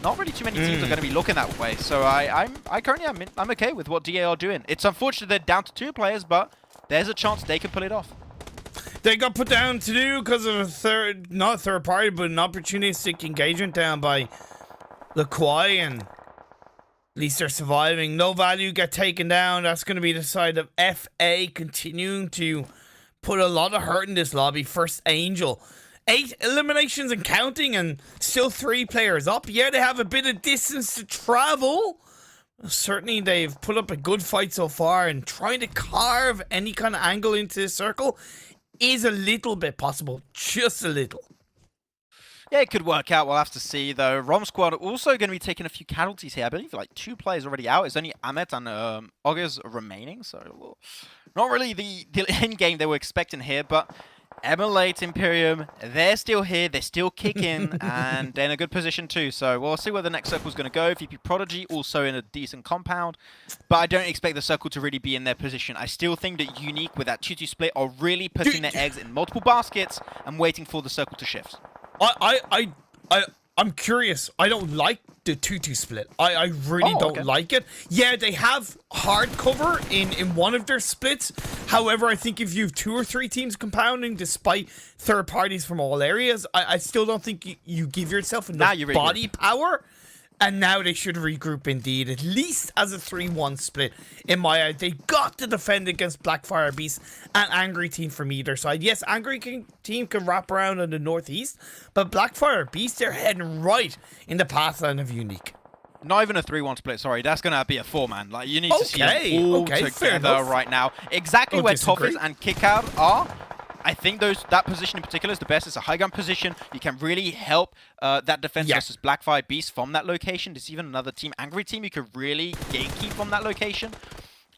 Not really too many teams are going to be looking that way, so I'm okay with what DA are doing. It's unfortunate they're down to 2 players, but there's a chance they can pull it off. They got put down to 2 because of a not a third party, but an opportunistic engagement down by LaQuai, and at least they're surviving. No value get taken down. That's going to be the side of FA continuing to put a lot of hurt in this lobby. First Angel. 8 eliminations and counting, and still 3 players up. Yeah, they have a bit of distance to travel. Certainly, they've put up a good fight so far, and trying to carve any kind of angle into the circle is a little bit possible. Just a little. Yeah, it could work out. We'll have to see, though. Rom Squad are also going to be taking a few casualties here. I believe like 2 players already out. It's only Ahmet and Ogers remaining, so not really the end game they were expecting here, but Emulate Imperium, they're still here, they're still kicking, and they're in a good position too. So we'll see where the next circle's going to go. VP Prodigy also in a decent compound, but I don't expect the circle to really be in their position. I still think that Unique with that 2-2 split are really putting their eggs in multiple baskets and waiting for the circle to shift. I'm curious. I don't like the 2-2 split. I really don't like it. Yeah, they have hard cover in one of their splits. However, I think if you have 2 or 3 teams compounding despite third parties from all areas, I still don't think you give yourself enough body power. And now they should regroup indeed, at least as a 3-1 split. In my eye, they got to defend against Blackfire Beast and Angry Team from either side. Yes, Angry Team can wrap around in the northeast, but Blackfire Beast, they're heading right in the pathline of Unique. Not even a 3-1 split, sorry. That's going to be a 4-man. Like, you need to see them all together right now. Exactly where Toffers and Kickout are. I think that position in particular is the best. It's a high ground position. You can really help that defense versus Blackfire Beast from that location. There's even another team, Angry Team, you could really gatekeep from that location.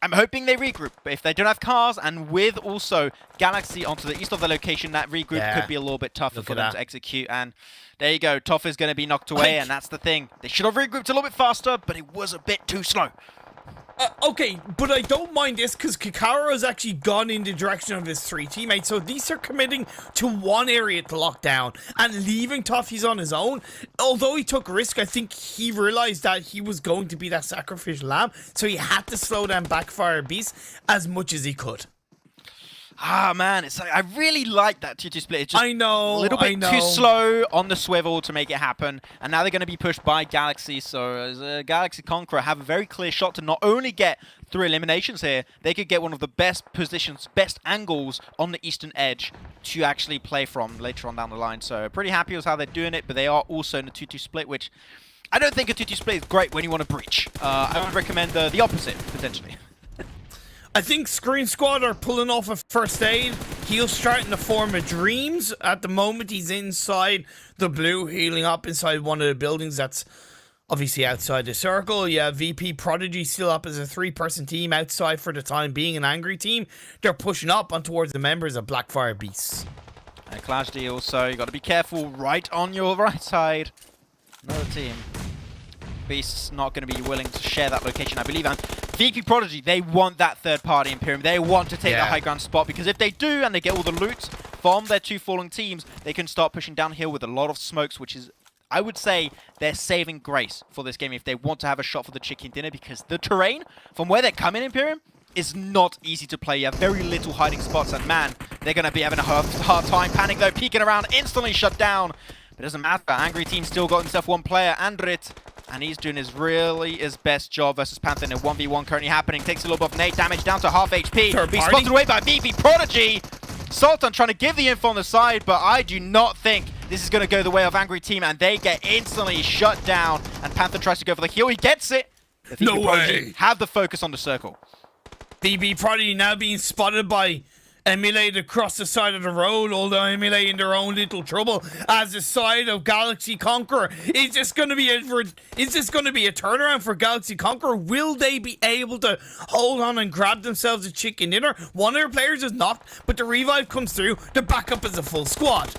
I'm hoping they regroup. But if they don't have cars, and with also Galaxy onto the east of the location, that regroup could be a little bit tougher for them to execute. And there you go. Toff is going to be knocked away, and that's the thing. They should have regrouped a little bit faster, but it was a bit too slow. Okay, but I don't mind this because Kikaro has actually gone in the direction of his 3 teammates. So these are committing to one area to lock down and leaving Toffees on his own. Although he took risk, I think he realized that he was going to be that sacrificial lamb. So he had to slow down Backfire Beast as much as he could. Ah, man, it's like, I really like that 2-2 split. It's just I know, a little bit too slow on the swivel to make it happen. And now they're going to be pushed by Galaxy. So as a Galaxy Conqueror have a very clear shot to not only get 3 eliminations here, they could get one of the best positions, best angles on the eastern edge to actually play from later on down the line. So pretty happy with how they're doing it, but they are also in a 2-2 split, which I don't think a 2-2 split is great when you want to breach. I would recommend the opposite, potentially. I think Screen Squad are pulling off a first aid. Heal strat in the form of Dreams. At the moment, he's inside the blue, healing up inside one of the buildings that's obviously outside the circle. Yeah, VP Prodigy still up as a 3-person team outside for the time being, an Angry Team. They're pushing up on towards the members of Blackfire Beasts. And Clash D also, you got to be careful right on your right side. Another team. Beast's not going to be willing to share that location, I believe. And VP Prodigy, they want that third-party Imperium. They want to take that high ground spot, because if they do and they get all the loot from their 2 falling teams, they can start pushing downhill with a lot of smokes, which is, I would say, their saving grace for this game if they want to have a shot for the chicken dinner, because the terrain from where they're coming, Imperium, is not easy to play. You have very little hiding spots, and man, they're going to be having a hard time. Panic though, peeking around, instantly shut down. But it doesn't matter. Angry Team still got himself one player, Andrit, and he's doing his best job versus Panther in a 1v1 currently happening. Takes a little bit of nade damage, down to half HP. Third He's party. spotted away by VP Prodigy. Sultan trying to give the info on the side, but I do not think this is going to go the way of Angry Team, and they get instantly shut down. And Panther tries to go for the heal. He gets it. The No VP Prodigy way. have the focus on the circle. VB Prodigy now being spotted by Emulate across the side of the road, although Emulate in their own little trouble as the side of Galaxy Conqueror. Is this going to be a turnaround for Galaxy Conqueror? Will they be able to hold on and grab themselves a chicken dinner? One of their players is knocked, but the revive comes through. The backup is a full squad.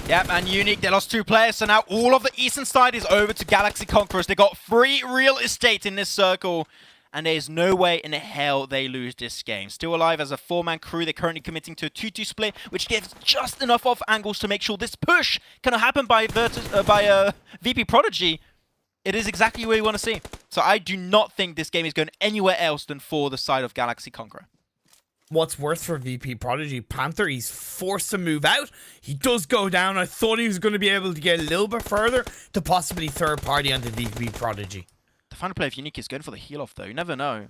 Yep, and Unique, they lost 2 players, so now all of the eastern side is over to Galaxy Conquerors. They got free real estate in this circle, and there's no way in hell they lose this game. Still alive as a 4-man crew, they're currently committing to a 2-2 split, which gives just enough off angles to make sure this push can happen by VP Prodigy. It is exactly where you want to see. So I do not think this game is going anywhere else than for the side of Galaxy Conqueror. What's worse for VP Prodigy? Panther, he's forced to move out. He does go down. I thought he was going to be able to get a little bit further to possibly third party onto VP Prodigy. The final play of Unique is going for the heal off though. You never know.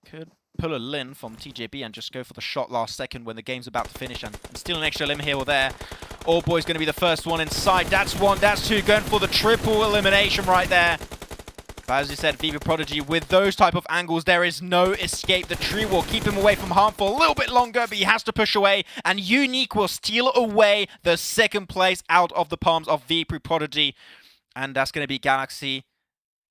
Could pull a Lin from TJB and just go for the shot last second when the game's about to finish, and steal an extra limb here or there. All Boy's going to be the first one inside. That's 1, that's 2, going for the triple elimination right there. But as you said, VP Prodigy, with those type of angles, there is no escape. The tree will keep him away from harm for a little bit longer, but he has to push away. And Unique will steal away the second place out of the palms of VP Prodigy. And that's going to be Galaxy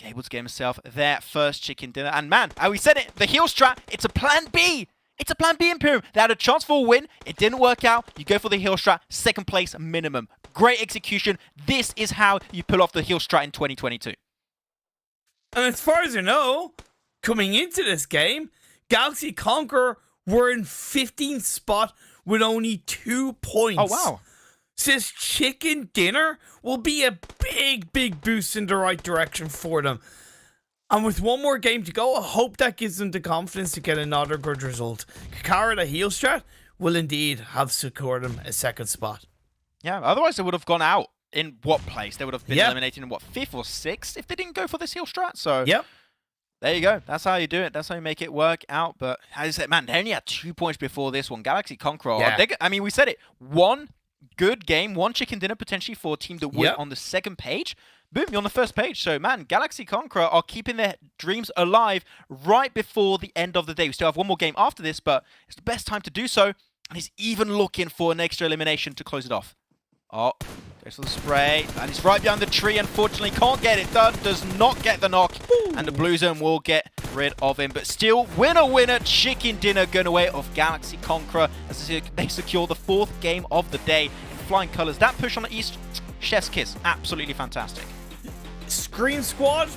able to get himself their first chicken dinner. And man, we said it, the heal strat, it's a plan B. It's a plan B, Imperium. They had a chance for a win. It didn't work out. You go for the heal strat, second place minimum. Great execution. This is how you pull off the heal strat in 2022. And as far as I know, coming into this game, Galaxy Conqueror were in 15th spot with only 2 points. Oh, wow. So this chicken dinner will be a big boost in the right direction for them. And with one more game to go, I hope that gives them the confidence to get another good result. Kakara, the heal strat, will indeed have secured them a second spot. Yeah, otherwise they would have gone out. In what place? They would have been Yep. eliminated in what, 5th or 6th if they didn't go for this heal strat. So Yep. there you go. That's how you do it. That's how you make it work out. But as I said, man, they only had 2 points before this one. Galaxy Conqueror. Yeah. I mean, we said it. One good game, one chicken dinner potentially for a team that win Yep. on the second page. Boom, you're on the first page. So, man, Galaxy Conqueror are keeping their dreams alive right before the end of the day. We still have one more game after this, but it's the best time to do so. And he's even looking for an extra elimination to close it off. Oh, goes for the spray. And he's right behind the tree. Unfortunately, can't get it done. Does not get the knock. Ooh. And the Blue Zone will get rid of him. But still, winner, chicken dinner going away of Galaxy Conqueror as they secure the 4th game of the day in flying colors. That push on the East, chef's kiss. Absolutely fantastic. Screen Squad,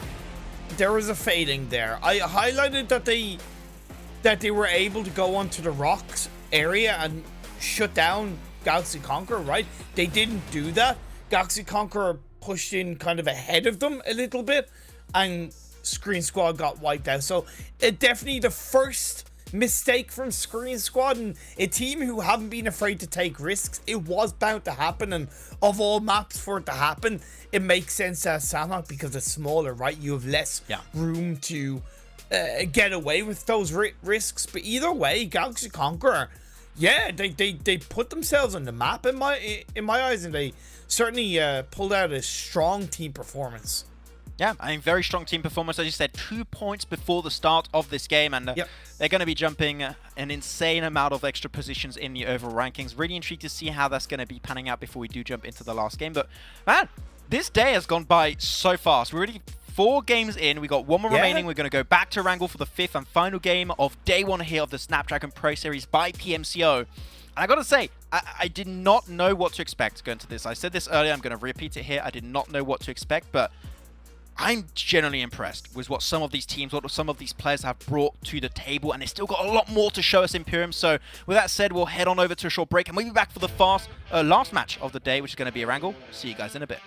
there was a fading there. I highlighted that they were able to go onto the rocks area and shut down Galaxy Conqueror, right? They didn't do that. Galaxy Conqueror pushed in kind of ahead of them a little bit, and Screen Squad got wiped out. So definitely the first mistake from Screen Squad, and a team who haven't been afraid to take risks. It was bound to happen, and of all maps for it to happen, it makes sense as Samok because it's smaller, right? You have less room to get away with those risks. But either way, Galaxy Conqueror, yeah, they put themselves on the map in my eyes, and they certainly pulled out a strong team performance. Yeah, I mean, very strong team performance. As you said, 2 points before the start of this game, and they're going to be jumping an insane amount of extra positions in the overall rankings. Really intrigued to see how that's going to be panning out before we do jump into the last game. But man, this day has gone by so fast. We're already 4 games in. We got 1 more remaining. We're going to go back to Wrangle for the 5th and final game of day 1 here of the Snapdragon Pro Series by PMCO. And I got to say, I did not know what to expect going to this. I said this earlier. I'm going to repeat it here. I did not know what to expect, but I'm generally impressed with what some of these teams, what some of these players have brought to the table, and they still got a lot more to show us, Imperium. So with that said, we'll head on over to a short break, and we'll be back for the last match of the day, which is going to be a Wrangle. See you guys in a bit.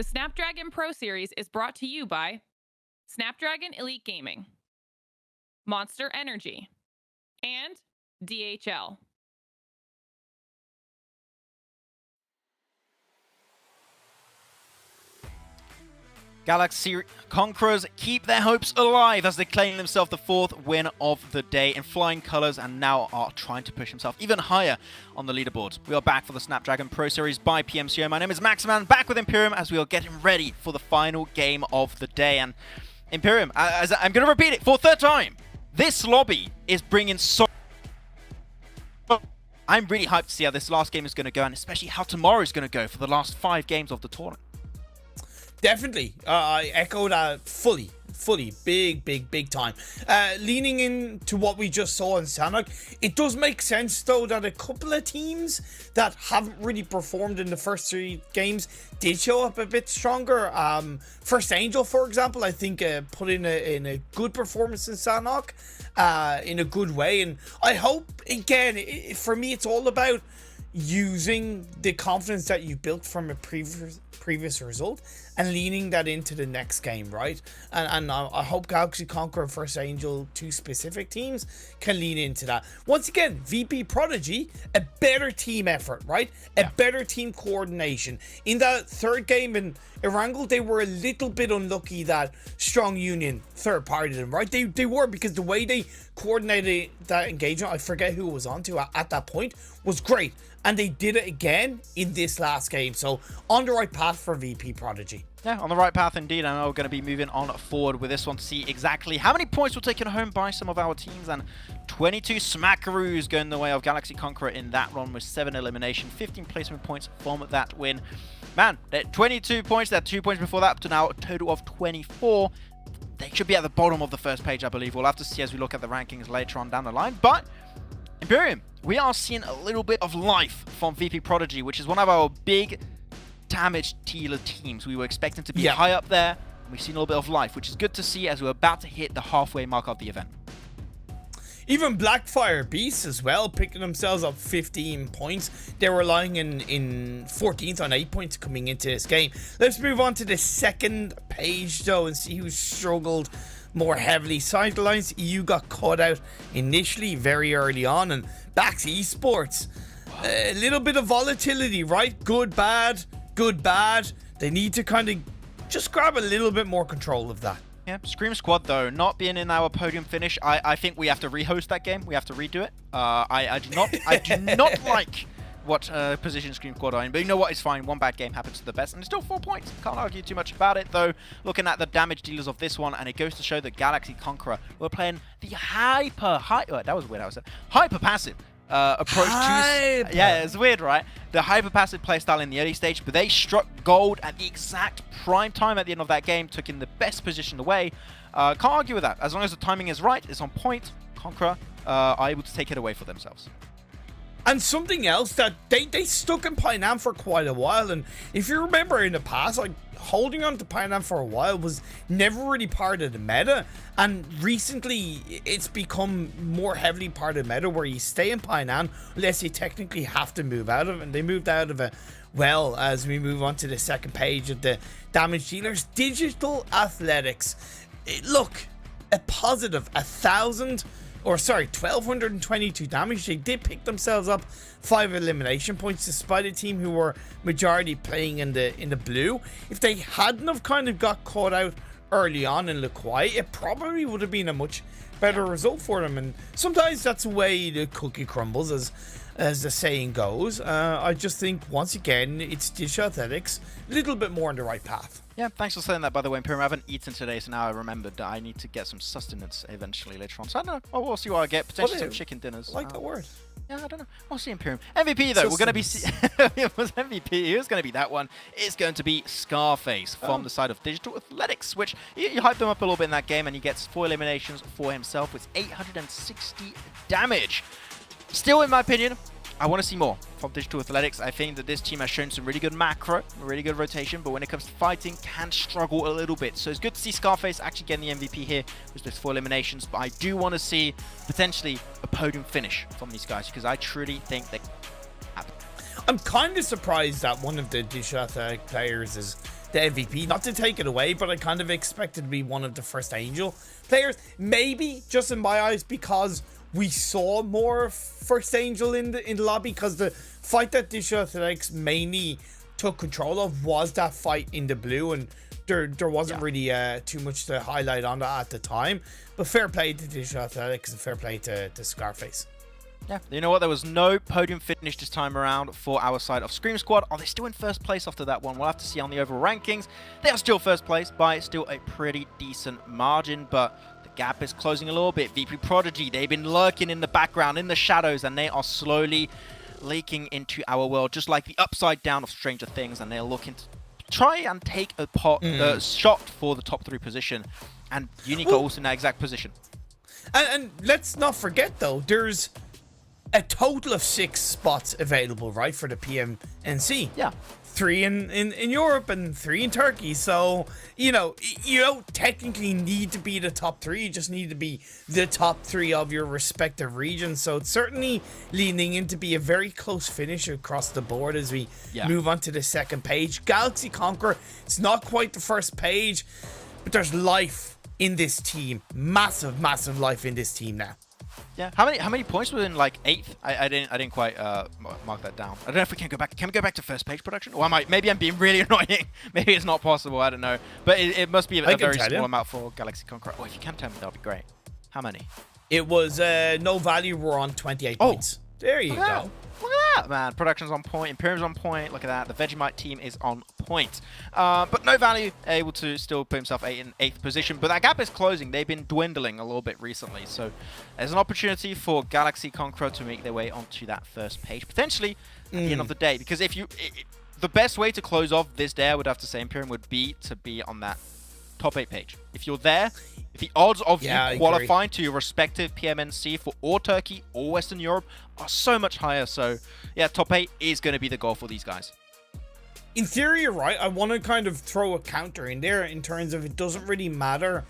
The Snapdragon Pro Series is brought to you by Snapdragon Elite Gaming, Monster Energy, and DHL. Galaxy Conquerors keep their hopes alive as they claim themselves the 4th win of the day in flying colors and now are trying to push himself even higher on the leaderboard. We are back for the Snapdragon Pro Series by PMCO. My name is Maximan, back with Imperium as we are getting ready for the final game of the day. And Imperium, as I'm going to repeat it for a third time, this lobby is bringing so... I'm really hyped to see how this last game is going to go, and especially how tomorrow is going to go for the last 5 games of the tournament. Definitely. I echo that fully. Big time. Leaning into what we just saw in Sanok, it does make sense though that a couple of teams that haven't really performed in the first 3 games did show up a bit stronger. First Angel, for example, I think put in a good performance in Sanok in a good way, and I hope, again, for me it's all about using the confidence that you built from a previous result and leaning that into the next game, right? And I hope Galaxy Conqueror and First Angel, 2 specific teams, can lean into that. Once again, VP Prodigy, a better team effort, right? A better team coordination. In that 3rd game in Erangel, they were a little bit unlucky that Strong Union third-partied them, right? They were, because the way they coordinated that engagement, I forget who it was onto at that point, was great. And they did it again in this last game. So on the right path for VP Prodigy. Yeah, on the right path indeed. And we're going to be moving on forward with this one to see exactly how many points were taken home by some of our teams. And 22 smackaroos going the way of Galaxy Conqueror in that run with 7 elimination, 15 placement points from that win. Man, 22 points. They had 2 points before that, up to now a total of 24. They should be at the bottom of the first page, I believe. We'll have to see as we look at the rankings later on down the line. But Imperium, we are seeing a little bit of life from VP Prodigy, which is one of our big damage dealer teams. We were expecting to be high up there, and we've seen a little bit of life, which is good to see as we're about to hit the halfway mark of the event. Even Blackfire Beasts as well, picking themselves up 15 points. They were lying in 14th on 8 points coming into this game. Let's move on to the second page, though, and see who struggled more heavily. Sidelines, EU got caught out initially very early on, and back to esports. A little bit of volatility, right? Good, bad. They need to kind of just grab a little bit more control of that. Yeah, Scream Squad, though, not being in our podium finish, I think we have to rehost that game. We have to redo it. I do not like what position Scream Squad are in, but you know what? It's fine. One bad game happens to the best, and it's still 4 points. Can't argue too much about it, though. Looking at the damage dealers of this one, and it goes to show that Galaxy Conqueror were playing the hyper passive approach to... Yeah, it's weird, right? The hyper passive playstyle in the early stage, but they struck gold at the exact prime time at the end of that game, took in the best position away. Can't argue with that. As long as the timing is right, it's on point, Conqueror are able to take it away for themselves. And something else that they stuck in Painam for quite a while, and if you remember in the past, like, holding on to Painam for a while was never really part of the meta, and recently it's become more heavily part of the meta where you stay in Painam unless you technically have to move out of it, and they moved out of it. Well, as we move on to the second page of the damage dealers, Digital Athletics. Look, a positive 1,222 damage. They did pick themselves up 5 elimination points despite a team who were majority playing in the blue. If they hadn't have kind of got caught out early on in Lakwai, it probably would have been a much better result for them. And sometimes that's the way the cookie crumbles, as the saying goes. I just think, once again, it's Digital Athletics a little bit more on the right path. Yeah, thanks for saying that, by the way, Imperium. I haven't eaten today, so now I remembered that I need to get some sustenance eventually later on. So I don't know. Well, we'll see what I get. Potentially some chicken dinners. I like that word. Yeah, I don't know. We'll see, Imperium. MVP, though. We're going to be... It was MVP. Who's going to be that one? It's going to be Scarface from the side of Digital Athletics, which you hyped him up a little bit in that game, and he gets 4 eliminations for himself with 860 damage. Still, in my opinion, I want to see more from Digital Athletics. I think that this team has shown some really good macro, really good rotation, but when it comes to fighting, can struggle a little bit. So it's good to see Scarface actually getting the MVP here with those 4 eliminations, but I do want to see potentially a podium finish from these guys because I truly think they happen. I'm kind of surprised that one of the Digital Athletic players is the MVP. Not to take it away, but I kind of expected to be one of the first Angel players. Maybe just in my eyes because we saw more first Angel in the lobby, because the fight that Digital Athletics mainly took control of was that fight in the blue, and there wasn't really too much to highlight on that at the time. But fair play to Digital Athletics and fair play to Scarface. Yeah, you know what? There was no podium finish this time around for our side of Scream Squad. Are they still in first place after that one? We'll have to see on the overall rankings. They are still first place by still a pretty decent margin, but the gap is closing a little bit. VP Prodigy, they've been lurking in the background, in the shadows, and they are slowly leaking into our world, just like the upside down of Stranger Things, and they're looking to try and take a shot for the top 3 position, and Unique are also in that exact position. And let's not forget, though, there's a total of 6 spots available, right, for the PMNC. Yeah. 3 in Europe and 3 in Turkey. So, you don't technically need to be the top 3. You just need to be the top 3 of your respective regions. So it's certainly leaning in to be a very close finish across the board as we move on to the second page. Galaxy Conqueror, it's not quite the first page, but there's life in this team. Massive, massive life in this team now. Yeah, how many points were in like 8th? I didn't quite mark that down. I don't know if we can go back. Can we go back to first page production? Or maybe I'm being really annoying. Maybe it's not possible. I don't know. But it must be a very small amount for Galaxy Conqueror. Oh, if you can tell me, that'll be great. How many? It was no value. We're on 28 points. There you go. Look at that, man. Production's on point. Imperium's on point. Look at that. The Vegemite team is on point. But no value, able to still put himself in 8th position. But that gap is closing. They've been dwindling a little bit recently. So there's an opportunity for Galaxy Conqueror to make their way onto that first page, potentially at the end of the day. Because if the best way to close off this day, I would have to say, Imperium, would be to be on that top 8 page. If you're there, the odds of you qualifying to your respective PMNC for or Turkey or Western Europe are so much higher. So yeah, top 8 is going to be the goal for these guys. In theory, you're right. I want to kind of throw a counter in there in terms of it doesn't really matter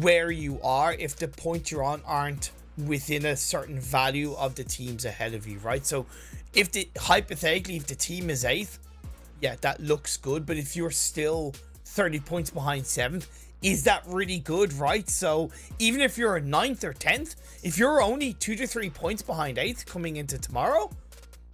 where you are if the points you're on aren't within a certain value of the teams ahead of you, right? So if hypothetically, if the team is 8th, yeah, that looks good. But if you're still 30 points behind 7th, is that really good, right? So even if you're a 9th or 10th, if you're only 2 to 3 points behind 8th coming into tomorrow,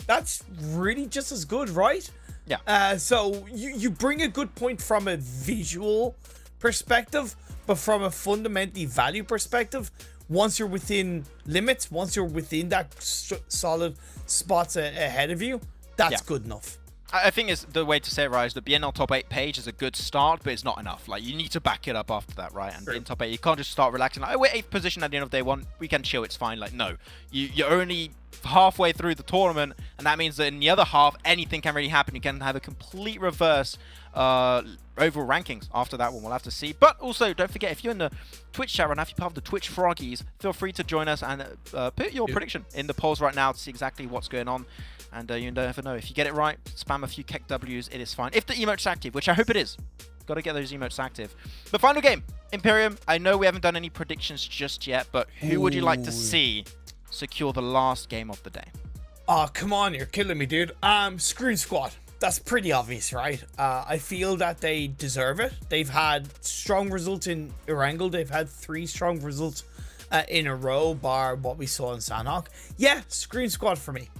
that's really just as good, right? Yeah. So you bring a good point from a visual perspective, but from a fundamentally value perspective, once you're within limits, once you're within that solid spots ahead of you, that's good enough. I think it's the way to say it, right, is the BNL top 8 page is a good start, but it's not enough. Like, you need to back it up after that, right? And in top 8, you can't just start relaxing. Like, oh, we're 8th position at the end of day 1. We can chill. It's fine. Like, no. You're only halfway through the tournament, and that means that in the other half, anything can really happen. You can have a complete reverse overall rankings after that one. We'll have to see. But also, don't forget, if you're in the Twitch chat right now, if you're part of the Twitch Froggies, feel free to join us and put your prediction in the polls right now to see exactly what's going on. And you never know. If you get it right, spam a few Keck W's, it is fine. If the emote's active, which I hope it is. Got to get those emotes active. The final game, Imperium. I know we haven't done any predictions just yet, but who would you like to see secure the last game of the day? Oh, come on, you're killing me, dude. Scream Squad. That's pretty obvious, right? I feel that they deserve it. They've had strong results in Erangel. They've had 3 strong results in a row, bar what we saw in Sanhok. Yeah, Scream Squad for me.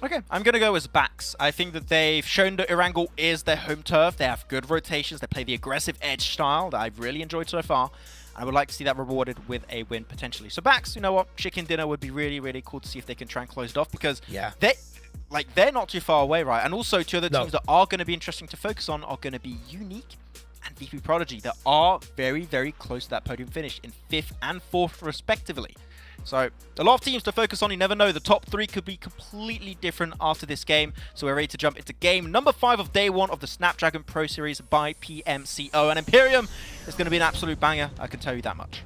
Okay, I'm going to go as backs. I think that they've shown that Erangel is their home turf. They have good rotations. They play the aggressive edge style that I've really enjoyed so far. I would like to see that rewarded with a win potentially. So backs, you know what? Chicken dinner would be really, really cool to see if they can try and close it off, because they're not too far away, right? And also 2 other teams that are going to be interesting to focus on are going to be Unique and VP Prodigy, that are very, very close to that podium finish in 5th and 4th respectively. So a lot of teams to focus on. You never know. The top 3 could be completely different after this game. So we're ready to jump into game number 5 of day 1 of the Snapdragon Pro Series by PMCO. And Imperium is going to be an absolute banger. I can tell you that much.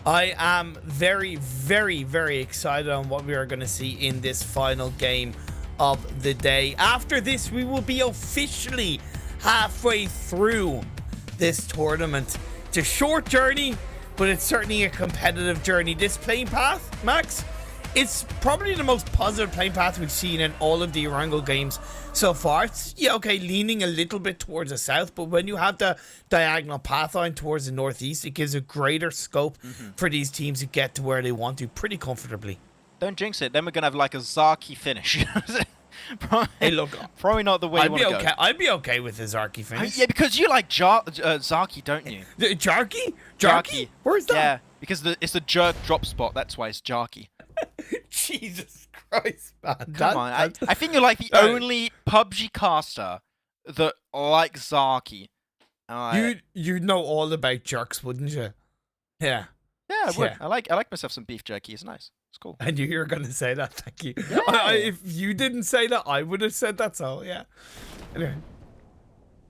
I am very, very, very excited on what we are going to see in this final game of the day. After this, we will be officially halfway through this tournament. It's a short journey, but it's certainly a competitive journey. This playing path, Max, It's probably the most positive playing path we've seen in all of the Erangel games so far. It's, yeah, okay, leaning a little bit towards the south, but when you have the diagonal path line towards the northeast, it gives a greater scope for these teams to get to where they want to pretty comfortably. Don't jinx it. Then we're going to have like a Zaki finish. Hey, look, Probably not the way you want to go. I'd be okay with the Zarky finish. Yeah, because you like Zaki, don't you? The Jarky? Jarky? Where's that? Yeah, because it's the jerk drop spot. That's why it's Jarky. Jesus Christ, man. Come on. I think you're like the only PUBG caster that likes Zaki. You know all about jerks, wouldn't you? Yeah. Yeah, I would. Yeah. I like myself some beef jerky. It's nice. It's cool. I knew you were going to say that. Thank you. Yeah. If you didn't say that, I would have said that. So, yeah. Anyway.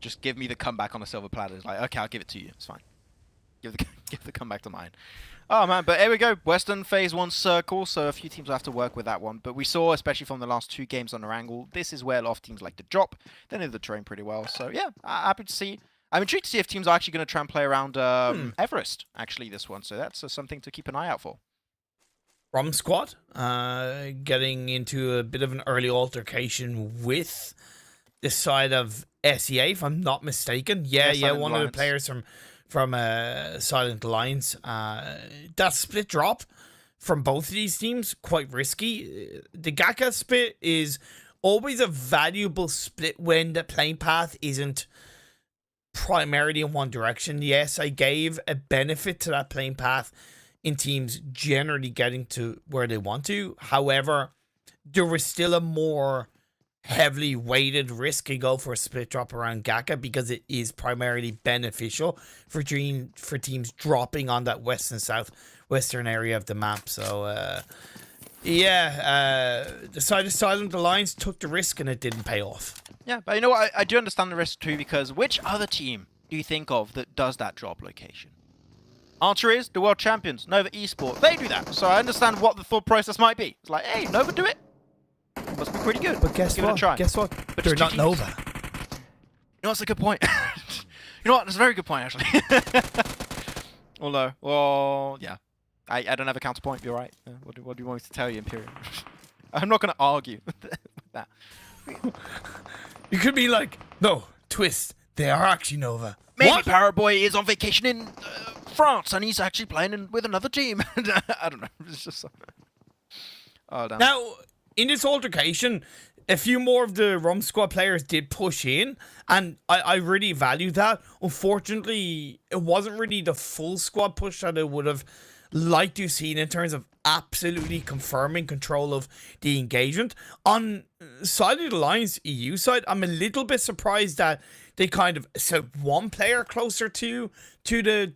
Just give me the comeback on a silver platter. It's like, okay, I'll give it to you. It's fine. Give the comeback to mine. Oh, man. But here we go. Western Phase 1 circle. So a few teams will have to work with that one. But we saw, especially from the last 2 games on the angle, this is where a lot of teams like to drop. They know the terrain pretty well. So, yeah, happy to see. I'm intrigued to see if teams are actually going to try and play around Everest, actually, this one. So that's something to keep an eye out for. Rom Squad getting into a bit of an early altercation with the side of SEA, if I'm not mistaken. Yeah, one of the players from Silent Alliance. That split drop from both of these teams, quite risky. The Gaka split is always a valuable split when the playing path isn't primarily in one direction. Yes, I gave a benefit to that playing path in teams generally getting to where they want to. However, there was still a more heavily weighted risk to go for a split drop around Gaka because it is primarily beneficial for teams dropping on that west and southwestern area of the map. So, the side of Silent Alliance took the risk and it didn't pay off. Yeah, but you know what? I do understand the risk too, because which other team do you think of that does that drop location? Answer is the world champions, Nova Esports. They do that, so I understand what the thought process might be. It's like, hey, Nova do it. Must be pretty good. But guess Give it a what? try. Guess what? But They're it's not 2 teams. Nova. You know, that's a good point. You know what? That's a very good point, actually. Although, well, yeah. I don't have a counterpoint. You're right. What do you want me to tell you, Imperial? I'm not going to argue with that. You could be like, no, twist. They are actually Nova. Maybe What? Paraboy is on vacation in France and he's actually playing with another team. I don't know. It's just oh, damn. Now, in this altercation, a few more of the Rum Squad players did push in, and I really value that. Unfortunately, it wasn't really the full squad push that I would have liked to have seen in terms of absolutely confirming control of the engagement. On Silent Alliance EU side, I'm a little bit surprised that they kind of set one player closer to their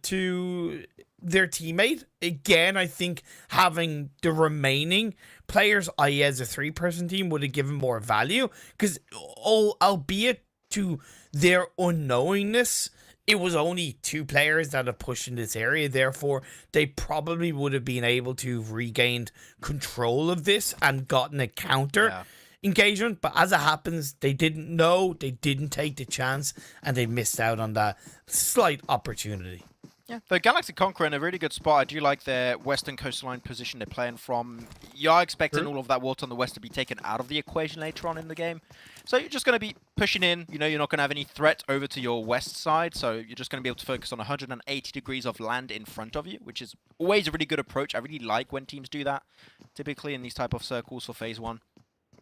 teammate. Again, I think having the remaining players, i.e. as a 3-person team, would have given more value, because albeit to their unknowingness, it was only 2 players that have pushed in this area. Therefore, they probably would have been able to regain control of this and gotten a counter engagement. But as it happens, they didn't know, they didn't take the chance, and they missed out on that slight opportunity. Yeah, the Galaxy Conqueror in a really good spot. I do like their western coastline position they're playing from. You are expecting all of that water on the west to be taken out of the equation later on in the game. So you're just going to be pushing in. You know, you're not going to have any threat over to your west side. So you're just going to be able to focus on 180 degrees of land in front of you, which is always a really good approach. I really like when teams do that, typically in these type of circles for Phase 1.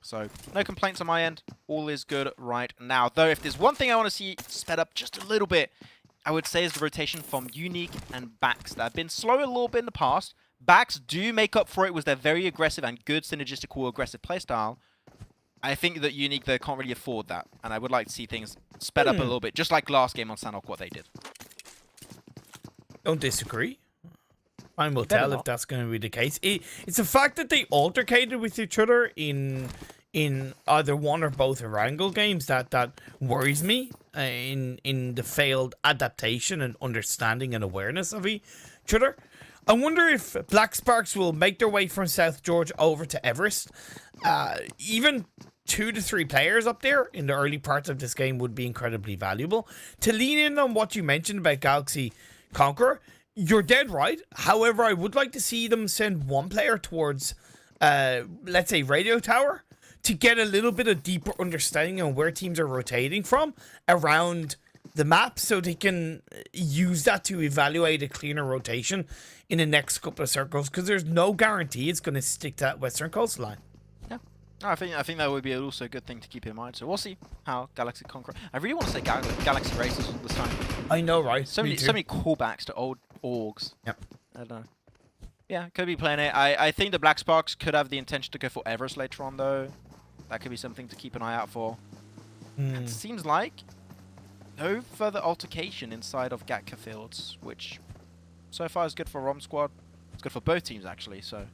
So no complaints on my end. All is good right now. Though if there's one thing I want to see sped up just a little bit, I would say is the rotation from Unique and Bax that have been slow a little bit in the past. Bax do make up for it with their very aggressive and good synergistical aggressive playstyle. I think that Unique, they can't really afford that. And I would like to see things sped up a little bit, just like last game on Sanhok, what they did. Don't disagree. Time will tell if that's going to be the case. It's the fact that they altercated with each other in either one or both Erangel games that worries me in the failed adaptation and understanding and awareness of each other. I wonder if Black Sparks will make their way from South Georgia over to Everest. Even 2 to 3 players up there in the early parts of this game would be incredibly valuable. To lean in on what you mentioned about Galaxy Conqueror, you're dead right. However, I would like to see them send one player towards let's say, radio tower to get a little bit of deeper understanding on where teams are rotating from around the map, so they can use that to evaluate a cleaner rotation in the next couple of circles, because there's no guarantee it's going to stick to that western coastline. Yeah. No, I think that would be also a good thing to keep in mind. So we'll see how Galaxy Conqueror. I really want to say Galaxy Racers this time. I know, right? So many callbacks to old orgs. Yep. I don't know. Yeah, could be playing it. I think the Black Sparks could have the intention to go for Everest later on, though. That could be something to keep an eye out for. It seems like no further altercation inside of Gatka Fields, which so far is good for ROM Squad. It's good for both teams, actually, so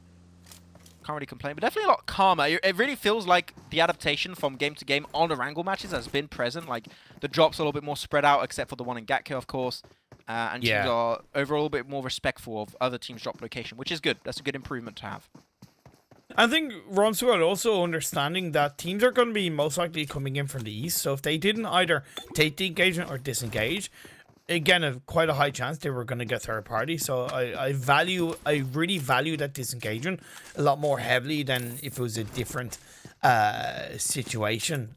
can't really complain. But definitely a lot calmer. It really feels like the adaptation from game to game on the Wrangle matches has been present. Like, the drops are a little bit more spread out, except for the one in Gatka, of course. And teams are overall a bit more respectful of other teams' drop location, which is good. That's a good improvement to have. I think Ron Squad also understanding that teams are going to be most likely coming in from the east, so if they didn't either take the engagement or disengage, again, quite a high chance they were going to get third party. So I really value that disengagement a lot more heavily than if it was a different situation.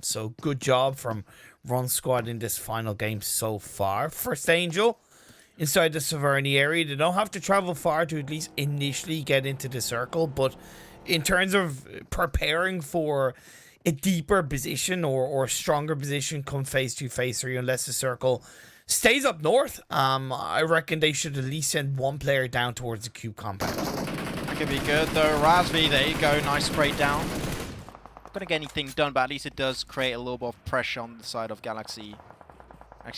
So good job from Ron Squad in this final game so far. First Angel inside the Severny area. They don't have to travel far to at least initially get into the circle, but in terms of preparing for a deeper position or a stronger position come phase 2, phase 3, unless the circle stays up north, I reckon they should at least send one player down towards the cube compound. That could be good, though. Razvi, there you go. Nice spray down. Not going to get anything done, but at least it does create a little bit of pressure on the side of Galaxy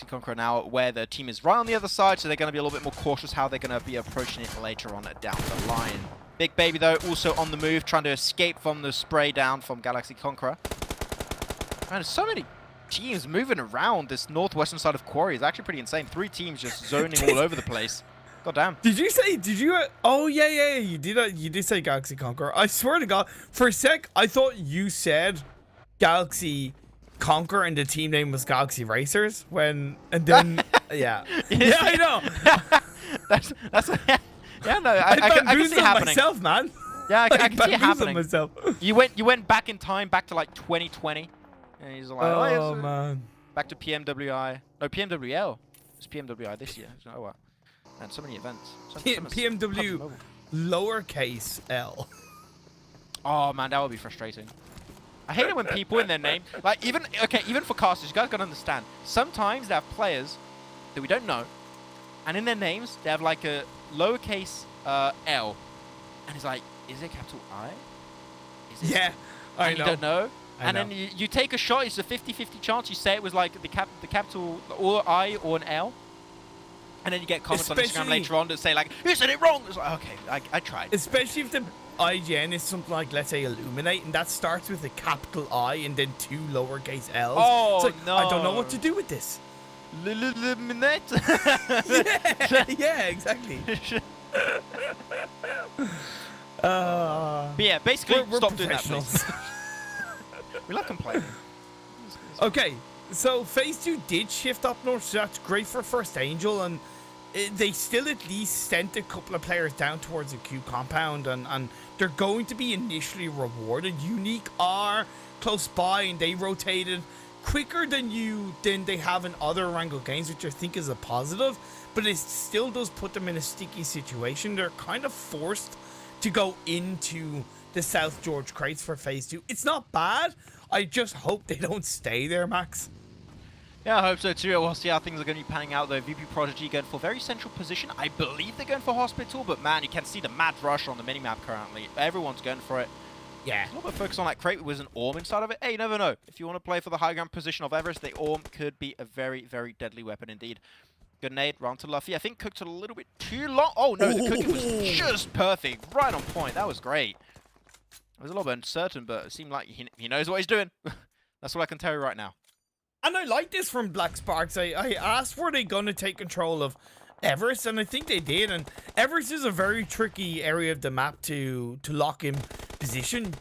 Conqueror now, where the team is right on the other side, so they're going to be a little bit more cautious how they're going to be approaching it later on down the line. Big Baby, though, also on the move, trying to escape from the spray down from Galaxy Conqueror. Man, there's so many teams moving around this northwestern side of Quarry. It's actually pretty insane. 3 teams just zoning all over the place. God damn. Oh, yeah, you did say Galaxy Conqueror. I swear to God, for a sec, I thought you said Galaxy Conquer and the team name was Galaxy Racers and then yeah I know. that's yeah, no, I can see it happening myself, man. Yeah, I can see it happening myself. You went back in time, back to like 2020, and he's like, oh man, back to PMWI. No, PMWL. It's PMWI this year. Oh wow, and so many events. PMW lowercase L. Oh man, that would be frustrating. I hate it when people in their name, like even for casters, you guys gotta understand. Sometimes they have players that we don't know, and in their names they have like a lowercase L, and it's like, is it capital I? Is it? Yeah, I know. You don't know, and then you take a shot. It's a 50-50 chance. You say it was like the capital or I or an L, and then you get comments on Instagram later on that say like, you said it wrong. It's like, okay, I tried. Especially if the IGN is something like, let's say, Illuminate, and that starts with a capital I and then 2 lowercase L's. Oh, it's like, no. I don't know what to do with this. Illuminate? yeah, exactly. But yeah, basically, we're stop doing that, professionals. please. We love complaining. Okay, so phase 2 did shift up north, so that's great for First Angel, and they still at least sent a couple of players down towards the cube compound, and they're going to be initially rewarded. Unique are close by, and they rotated quicker than they have in other Wrangle games, which I think is a positive, but it still does put them in a sticky situation. They're kind of forced to go into the South George crates for phase 2. It's not bad. I just hope they don't stay there, Max. Yeah, I hope so too. We'll see how things are going to be panning out though. VP Prodigy going for a very central position. I believe they're going for Hospital, but man, you can see the mad rush on the minimap currently. Everyone's going for it. Yeah. A little bit of focus on that crate with an Orm inside of it. Hey, you never know. If you want to play for the high ground position of Everest, the Orm could be a very, very deadly weapon indeed. Good nade, round to Luffy. I think cooked it a little bit too long. Oh no, the cooking was just perfect. Right on point. That was great. It was a little bit uncertain, but it seemed like he knows what he's doing. That's all I can tell you right now. And I like this from Black Sparks. I asked, were they going to take control of Everest, and I think they did. And Everest is a very tricky area of the map to lock in position.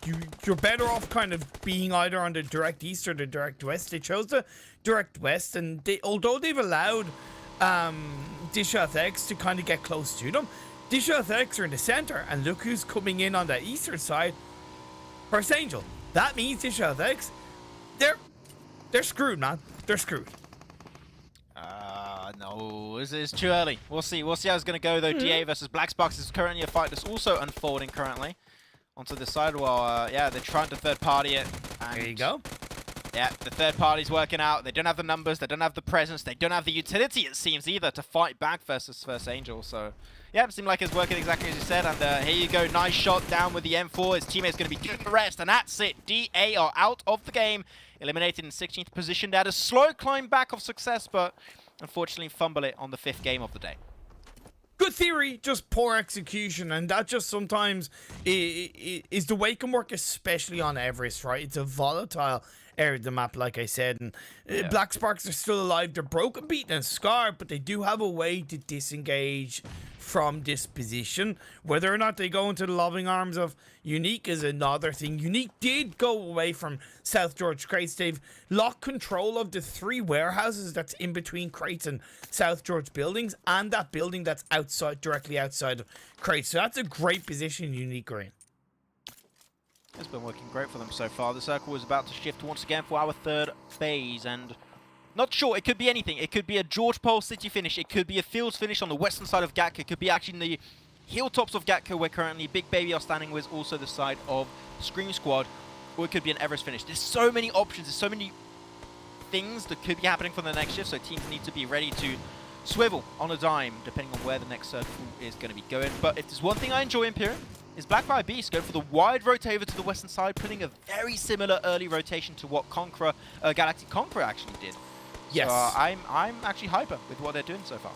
You're better off kind of being either on the direct east or the direct west. They chose the direct west, and although they've allowed Dishath X to kind of get close to them, Digital Athletics are in the center, and look who's coming in on the eastern side. First Angel. That means Digital Athletics, they're screwed, man. They're screwed. No, it's too early. We'll see. We'll see how it's going to go, though. DA versus Blacksparks is currently a fight that's also unfolding currently onto this side. Well, yeah, they're trying to third party it. And There you go. yeah, the third party's working out. They don't have the numbers. They don't have the presence. They don't have the utility, it seems, either, to fight back versus First Angel. So, yeah, it seemed like it's working exactly as you said. And here you go. Nice shot down with the M4. His teammate's going to be doing the rest. And that's it. DA are out of the game. Eliminated in 16th position. They had a slow climb back of success, but unfortunately fumble it on the 5th game of the day. Good theory, just poor execution, and that just sometimes is the way it can work, especially on Everest, right? It's a volatile area of the map, like I said, and Black Sparks are still alive. They're broken, beaten, and scarred, but they do have a way to disengage from this position. Whether or not they go into the loving arms of Unique is another thing. Unique did go away from South George crates. They've locked control of the 3 warehouses that's in between crates and South George buildings, and that building that's outside, directly outside of crates. So that's a great position Unique are in. It's been working great for them so far. The circle is about to shift once again for our 3rd phase, and not sure, it could be anything. It could be a George Pole City finish. It could be a Fields finish on the western side of Gatka. It could be actually in the hilltops of Gatka, where currently Big Baby are standing with, also the side of Scream Squad. Or it could be an Everest finish. There's so many options. There's so many things that could be happening for the next shift, so teams need to be ready to swivel on a dime, depending on where the next circle is going to be going. But if there's one thing I enjoy in Imperium, is Blackfire Beast going for the wide rotate over to the western side, putting a very similar early rotation to what Conqueror, Galactic Conqueror actually did. Yes. So I'm actually hyper with what they're doing so far.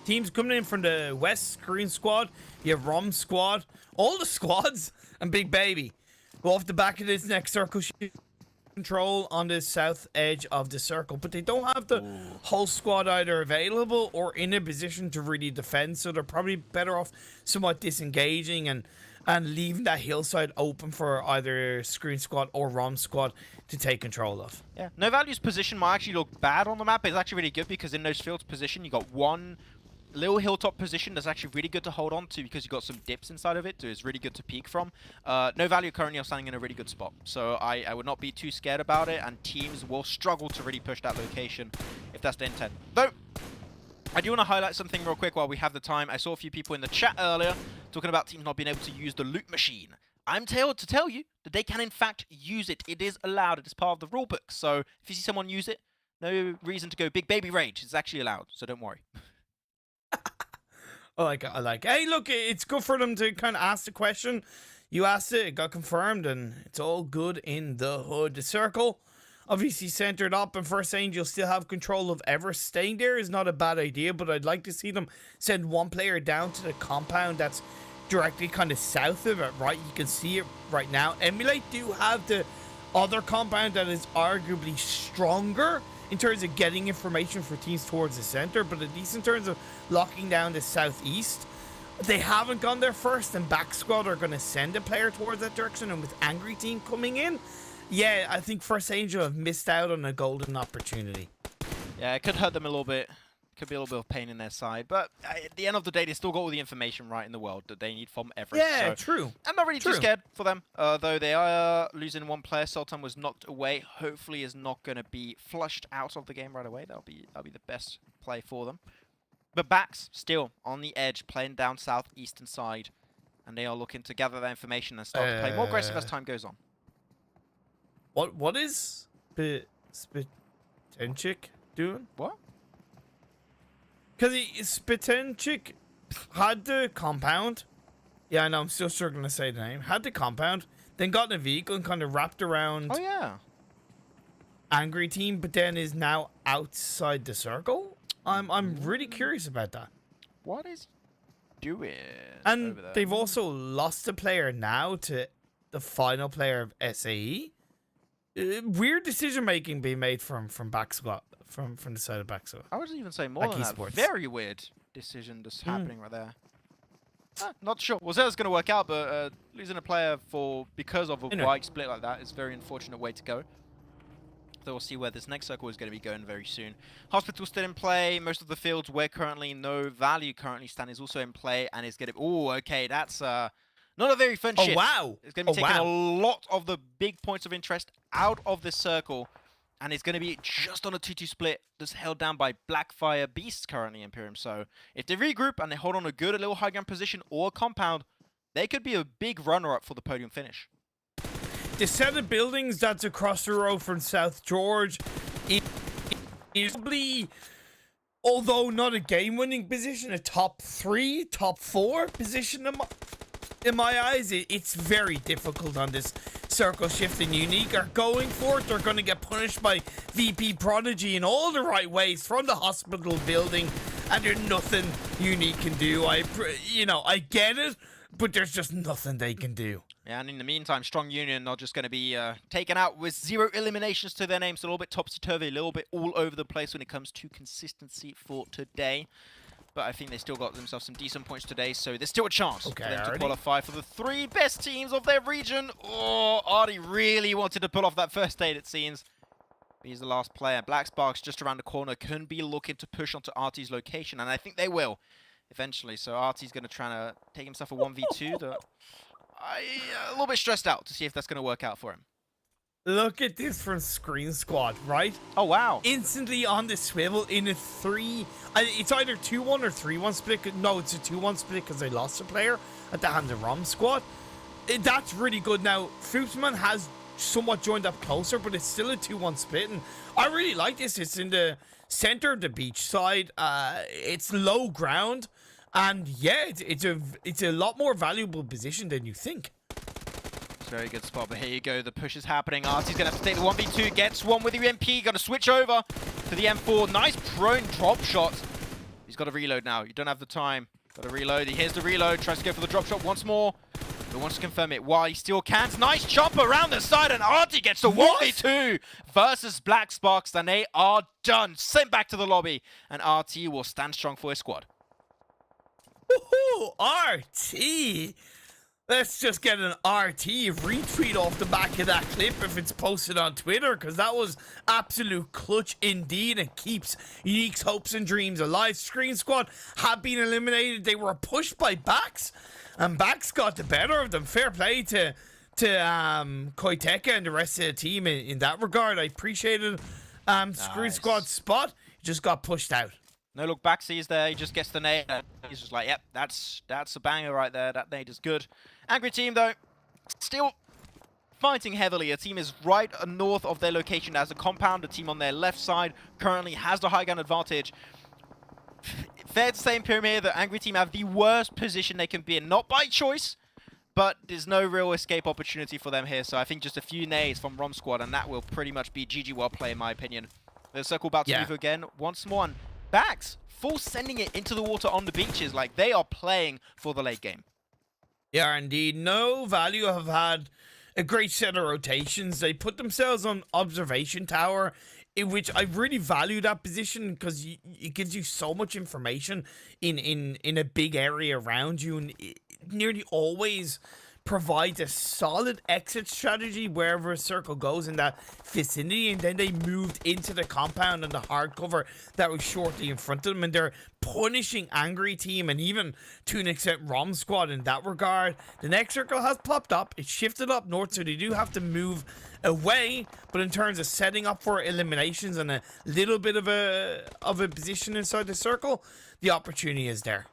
Teams coming in from the West, Screen Squad, you have Rom Squad, all the squads, and Big Baby. Go off the back of this next circle, control on the south edge of the circle, but they don't have the whole squad either available or in a position to really defend, so they're probably better off somewhat disengaging and leaving that hillside open for either Screen Squad or Rom Squad to take control of. Yeah, No Value's position might actually look bad on the map, but it's actually really good because in those fields position, you got one little hilltop position that's actually really good to hold on to because you got some dips inside of it, so it's really good to peek from. No Value currently are standing in a really good spot, so I would not be too scared about it, and teams will struggle to really push that location if that's the intent. Though, I do want to highlight something real quick while we have the time. I saw a few people in the chat earlier talking about teams not being able to use the loot machine. I'm told to tell you that they can in fact use it. It is allowed. It is part of the rulebook, so if you see someone use it, no reason to go Big Baby Rage. It's actually allowed, so don't worry. I like. Hey, look, it's good for them to kind of ask the question. You asked it, it got confirmed, and it's all good in the hood. The circle, obviously centered up, and First Angel still have control of Everest. Staying there is not a bad idea, but I'd like to see them send one player down to the compound that's directly kind of south of it, right? You can see it right now. Emulate do have the other compound that is arguably stronger in terms of getting information for teams towards the center, but at least in terms of locking down the southeast, they haven't gone there first, and Back Squad are going to send a player towards that direction, and with Angry Team coming in, yeah, I think First Angel have missed out on a golden opportunity. Yeah, it could hurt them a little bit. Could be a little bit of pain in their side, but at the end of the day, they still got all the information right in the world that they need from Everest. Yeah, so true. I'm not really too scared for them, though they are losing one player. Sultan was knocked away. Hopefully, is not going to be flushed out of the game right away. That'll be the best play for them. But Backs still on the edge, playing down southeastern side, and they are looking to gather that information and start to play more aggressive as time goes on. What is Spitenchik doing? What? Because Spitenchik had the compound. Yeah, I know, I'm still struggling to say the name. Had the compound, then got in a vehicle and kind of wrapped around Oh yeah. Angry Team, but then is now outside the circle. I'm really curious about that. What is he doing And over there? they've also lost a player now to the final player of SAE. Weird decision making being made from Back Squad, from the side of Back Squad. I would even say more Like than that. esports. Very weird decision that's happening right there. Not sure. Was it's going to work out, but losing a player because of a Anyway. wide split like that is a very unfortunate way to go. we'll see where this next circle is going to be going very soon. Hospital still in play. Most of the fields where currently no value currently stand is also in play, and it's going to... Oh, okay, that's not a very fun shift. Oh, wow. It's going to be taking a lot of the big points of interest out of this circle, and it's going to be just on a 2-2 split that's held down by Blackfire Beasts currently, Imperium. So if they regroup and they hold on a good little high ground position or a compound, they could be a big runner-up for the podium finish. The set of buildings that's across the road from South George is probably, although not a game-winning position, a top 3, top 4 position in my eyes. It's very difficult on this circle shift, and Unique are going for it. They're going to get punished by VP Prodigy in all the right ways from the hospital building, and there's nothing Unique can do. I get it, but there's just nothing they can do. Yeah, and in the meantime, Strong Union are just going to be taken out with 0 eliminations to their names. So a little bit topsy-turvy, a little bit all over the place when it comes to consistency for today. But I think they still got themselves some decent points today, so there's still a chance for them to qualify for the 3 best teams of their region. Oh, Artie really wanted to pull off that first aid, it seems. He's the last player. Black Sparks just around the corner can be looking to push onto Artie's location, and I think they will eventually. So Artie's going to try to take himself a 1v2. A little bit stressed out to see if that's going to work out for him. Look at this from Screen Squad, right? Oh, wow. Instantly on the swivel in a 3... It's either 2-1 or 3-1 split. No, it's a 2-1 split because they lost a player at the hands of Rom Squad. That's really good. Now, Foopsman has somewhat joined up closer, but it's still a 2-1 split. And I really like this. It's in the center of the beach side. It's low ground. And yeah, it's a lot more valuable position than you think. Very good spot, but here you go. The push is happening. Artie's going to have to take the 1v2. Gets one with the UMP. Got to switch over to the M4. Nice prone drop shot. He's got to reload now. You don't have the time. Got to reload. He hears the reload. Tries to go for the drop shot once more. But wants to confirm it while he still can. Nice chop around the side, and Artie gets the 1v2 versus Black Sparks, and they are done. Sent back to the lobby, and Artie will stand strong for his squad. Woohoo! RT! Let's just get an RT retweet off the back of that clip if it's posted on Twitter, because that was absolute clutch indeed. It keeps Unique's hopes and dreams alive. Screen Squad have been eliminated. They were pushed by Bax, and Bax got the better of them. Fair play to Koiteka and the rest of the team in that regard. I appreciated Screen Squad's spot. He just got pushed out. No look back, sees there, he just gets the nade. He's just like, yep, that's a banger right there. That nade is good. Angry team, though, still fighting heavily. A team is right north of their location as a compound. A team on their left side currently has the high ground advantage. Fair to say, Imperium here, the Angry team have the worst position they can be in. Not by choice, but there's no real escape opportunity for them here. So I think just a few nades from Rom Squad, and that will pretty much be GG well play, in my opinion. The circle about to move again once more. Bax, full sending it into the water on the beaches, like they are playing for the late game. Yeah, indeed. No Value have had a great set of rotations. They put themselves on observation tower, in which I really value that position because it gives you so much information in a big area around you, and it nearly always provides a solid exit strategy wherever a circle goes in that vicinity. And then they moved into the compound and the hard cover that was shortly in front of them, and they're punishing Angry team and even to an extent Rom Squad in that regard. The next circle has popped up. It's shifted up north, so they do have to move away, but in terms of setting up for eliminations and a little bit of a position inside the circle, the opportunity is there.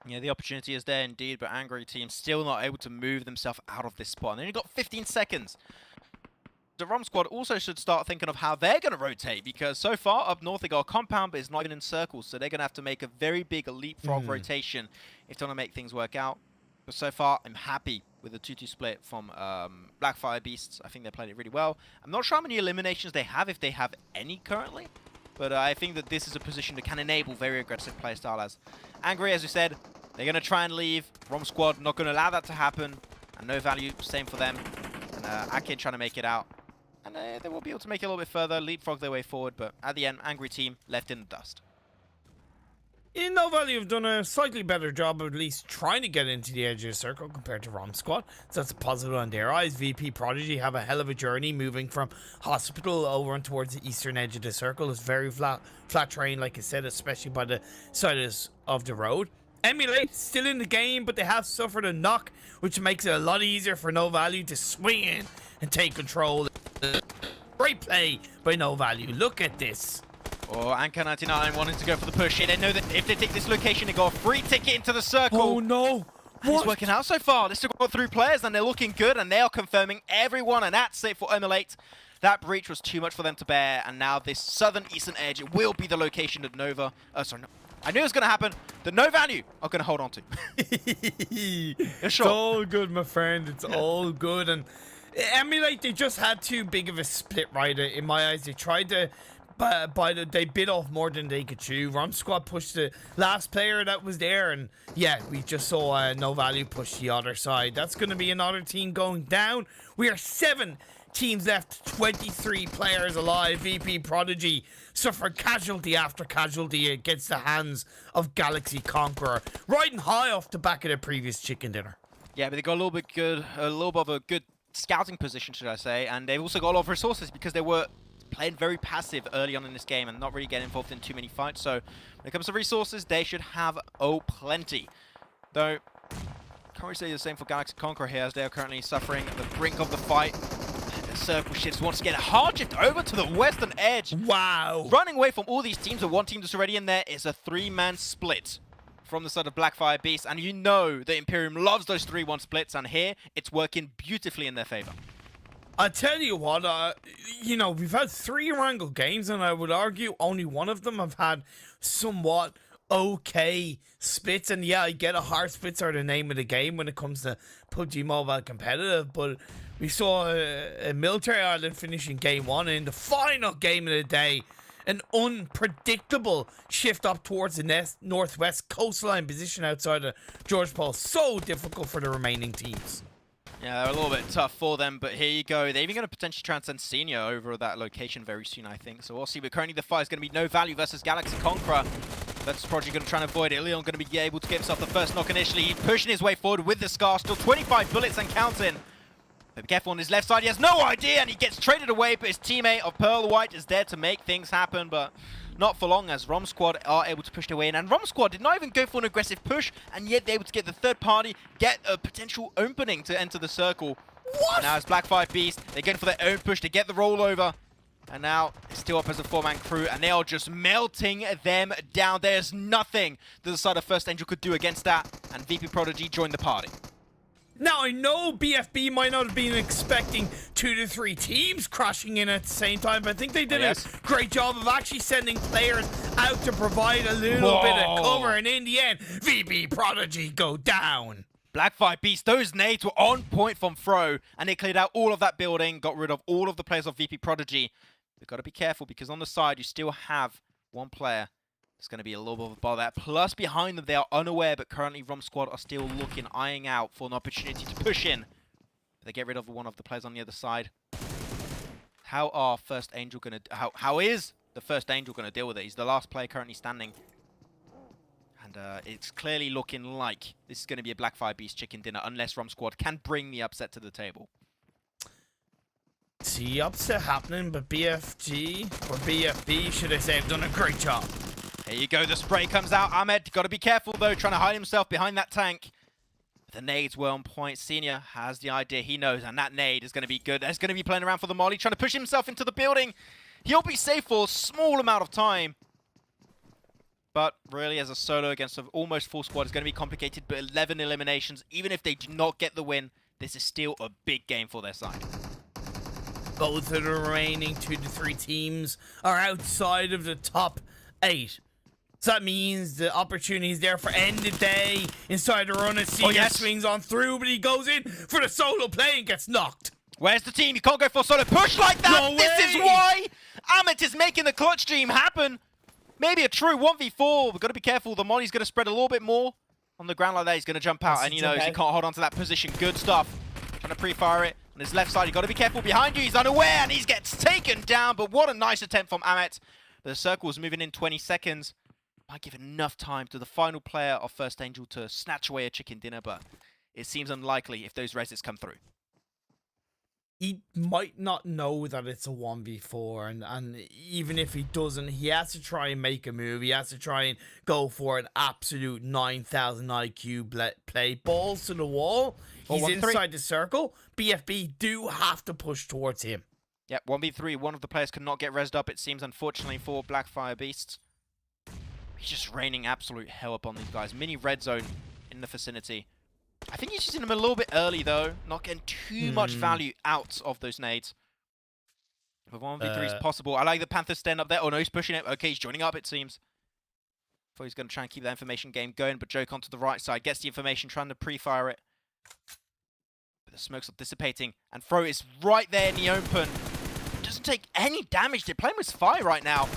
Yeah, the opportunity is there indeed, but Angry team still not able to move themselves out of this spot. And they only got 15 seconds. The Rom Squad also should start thinking of how they're going to rotate, because so far up north they got a compound, but it's not even in circles, so they're going to have to make a very big leapfrog rotation if they want to make things work out. But so far, I'm happy with the 2-2 split from Blackfire Beasts. I think they played it really well. I'm not sure how many eliminations they have, if they have any currently. But I think that this is a position that can enable very aggressive playstyle. As Angry, as we said, they're going to try and leave. Rom Squad not going to allow that to happen. And No Value, same for them. And Akin trying to make it out. And they will be able to make it a little bit further, leapfrog their way forward. But at the end, Angry team left in the dust. In No Value have done a slightly better job of at least trying to get into the edge of the circle compared to ROM Squad, so that's a positive on their eyes. VP Prodigy have a hell of a journey moving from Hospital over and towards the eastern edge of the circle. It's very flat terrain, like I said, especially by the side of the road. Emulate still in the game, but they have suffered a knock, which makes it a lot easier for No Value to swing in and take control. Great play by No Value. Look at this. Oh, Anchor99 wanting to go for the push here. They know that if they take this location, they got a free ticket into the circle. Oh no! And it's working out so far. They still got 3 players, and they're looking good, and they are confirming everyone, and that's it for Emulate. That breach was too much for them to bear, and now this southern eastern edge will be the location that Nova... sorry, no. I knew it was going to happen. The No Value are going to hold on to. It's all good, my friend. It's all good. And Emulate, they just had too big of a split, right? In my eyes, they tried to... they bit off more than they could chew. ROM Squad pushed the last player that was there, and yeah, we just saw No Value push the other side. That's going to be another team going down. We are 7 teams left, 23 players alive. VP Prodigy suffered casualty after casualty against the hands of Galaxy Conqueror, riding high off the back of their previous chicken dinner. Yeah, but they got a little bit of a good scouting position, should I say, and they've also got a lot of resources because they were playing very passive early on in this game and not really getting involved in too many fights. So when it comes to resources, they should have plenty. Though, can't really say the same for Galaxy Conqueror here, as they are currently suffering at the brink of the fight. The circle shifts once again. Hard shift over to the western edge. Wow. Running away from all these teams, the one team that's already in there is a 3-man split from the side of Blackfire Beast. And you know the Imperium loves those 3-1 splits, and here it's working beautifully in their favor. I tell you what, you know, we've had 3 Wrangle games, and I would argue only one of them have had somewhat okay splits. And yeah, I get it, hard splits are the name of the game when it comes to PUBG Mobile competitive, but we saw a Military Island finishing game 1, and in the final game of the day, an unpredictable shift up towards the northwest coastline position outside of George Paul. So difficult for the remaining teams. Yeah, they're a little bit tough for them, but here you go. They're even going to potentially transcend Senior over that location very soon, I think. So we'll see. But currently the fight is going to be No Value versus Galaxy Conqueror. That's probably going to try and avoid it. Leon going to be able to get himself the first knock initially. He's pushing his way forward with the Scar. Still 25 bullets and counting. But be careful on his left side. He has no idea, and he gets traded away. But his teammate of Pearl White is there to make things happen. But not for long, as ROM Squad are able to push their way in. And ROM Squad did not even go for an aggressive push, and yet they're able to get the third party, get a potential opening to enter the circle. What? And now it's Blackfire Beast. They're going for their own push to get the rollover. And now it's still up as a 4-man crew, and they are just melting them down. There's nothing that the side of First Angel could do against that. And VP Prodigy joined the party. Now, I know BFB might not have been expecting 2 to 3 teams crashing in at the same time, but I think they did a great job of actually sending players out to provide a little bit of cover, and in the end, VP Prodigy go down. Blackfire Beast, those nades were on point from Throw, and they cleared out all of that building, got rid of all of the players of VP Prodigy. They've got to be careful, because on the side, you still have one player. It's going to be a little bit of a bar there. Plus, behind them, they are unaware, but currently ROM Squad are still looking, eyeing out for an opportunity to push in. They get rid of one of the players on the other side. How are First Angel going to... How is the First Angel going to deal with it? He's the last player currently standing. And it's clearly looking like this is going to be a Blackfire Beast chicken dinner, unless ROM Squad can bring the upset to the table. See upset happening, but BFG, or BFB, should I say, have done a great job. Here you go, the spray comes out. Ahmed, got to be careful though, trying to hide himself behind that tank. The nades were on point. Senior has the idea, he knows, and that nade is going to be good. There's going to be playing around for the molly, trying to push himself into the building. He'll be safe for a small amount of time. But really, as a solo against an almost full squad, it's going to be complicated, but 11 eliminations, even if they do not get the win, this is still a big game for their side. Both of the remaining 2 to 3 teams are outside of the top 8. So that means the opportunity is there for end of day inside the run. Senior swings on through, but he goes in for the solo play and gets knocked. Where's the team? You can't go for a solo push like that. No this way. Is why Amit is making the clutch dream happen. Maybe a true 1v4. We've got to be careful. The Molly's going to spread a little bit more on the ground like that. He's going to jump out, and he knows he can't hold on to that position. Good stuff. Trying to pre-fire it. On his left side, you've got to be careful behind you. He's unaware, and he gets taken down. But what a nice attempt from Amit. The circle's moving in 20 seconds. might give enough time to the final player of First Angel to snatch away a chicken dinner, but it seems unlikely if those reses come through. He might not know that it's a 1v4, and even if he doesn't, he has to try and make a move. He has to try and go for an absolute 9,000 IQ play. Balls to the wall. He's inside the circle. BFB do have to push towards him. Yep, 1v3. One of the players cannot get rezzed up, it seems, unfortunately, for Blackfire Beasts. He's just raining absolute hell upon these guys. Mini red zone in the vicinity. I think he's using them a little bit early, though. Not getting too much value out of those nades. But 1v3 is possible. I like the Panther stand up there. Oh, no, he's pushing it. Okay, he's joining up, it seems. Thought he's going to try and keep that information game going, but Joke onto the right side. Gets the information, trying to pre-fire it. But the smokes are dissipating. And Fro is right there in the open. Doesn't take any damage. They're playing with fire right now.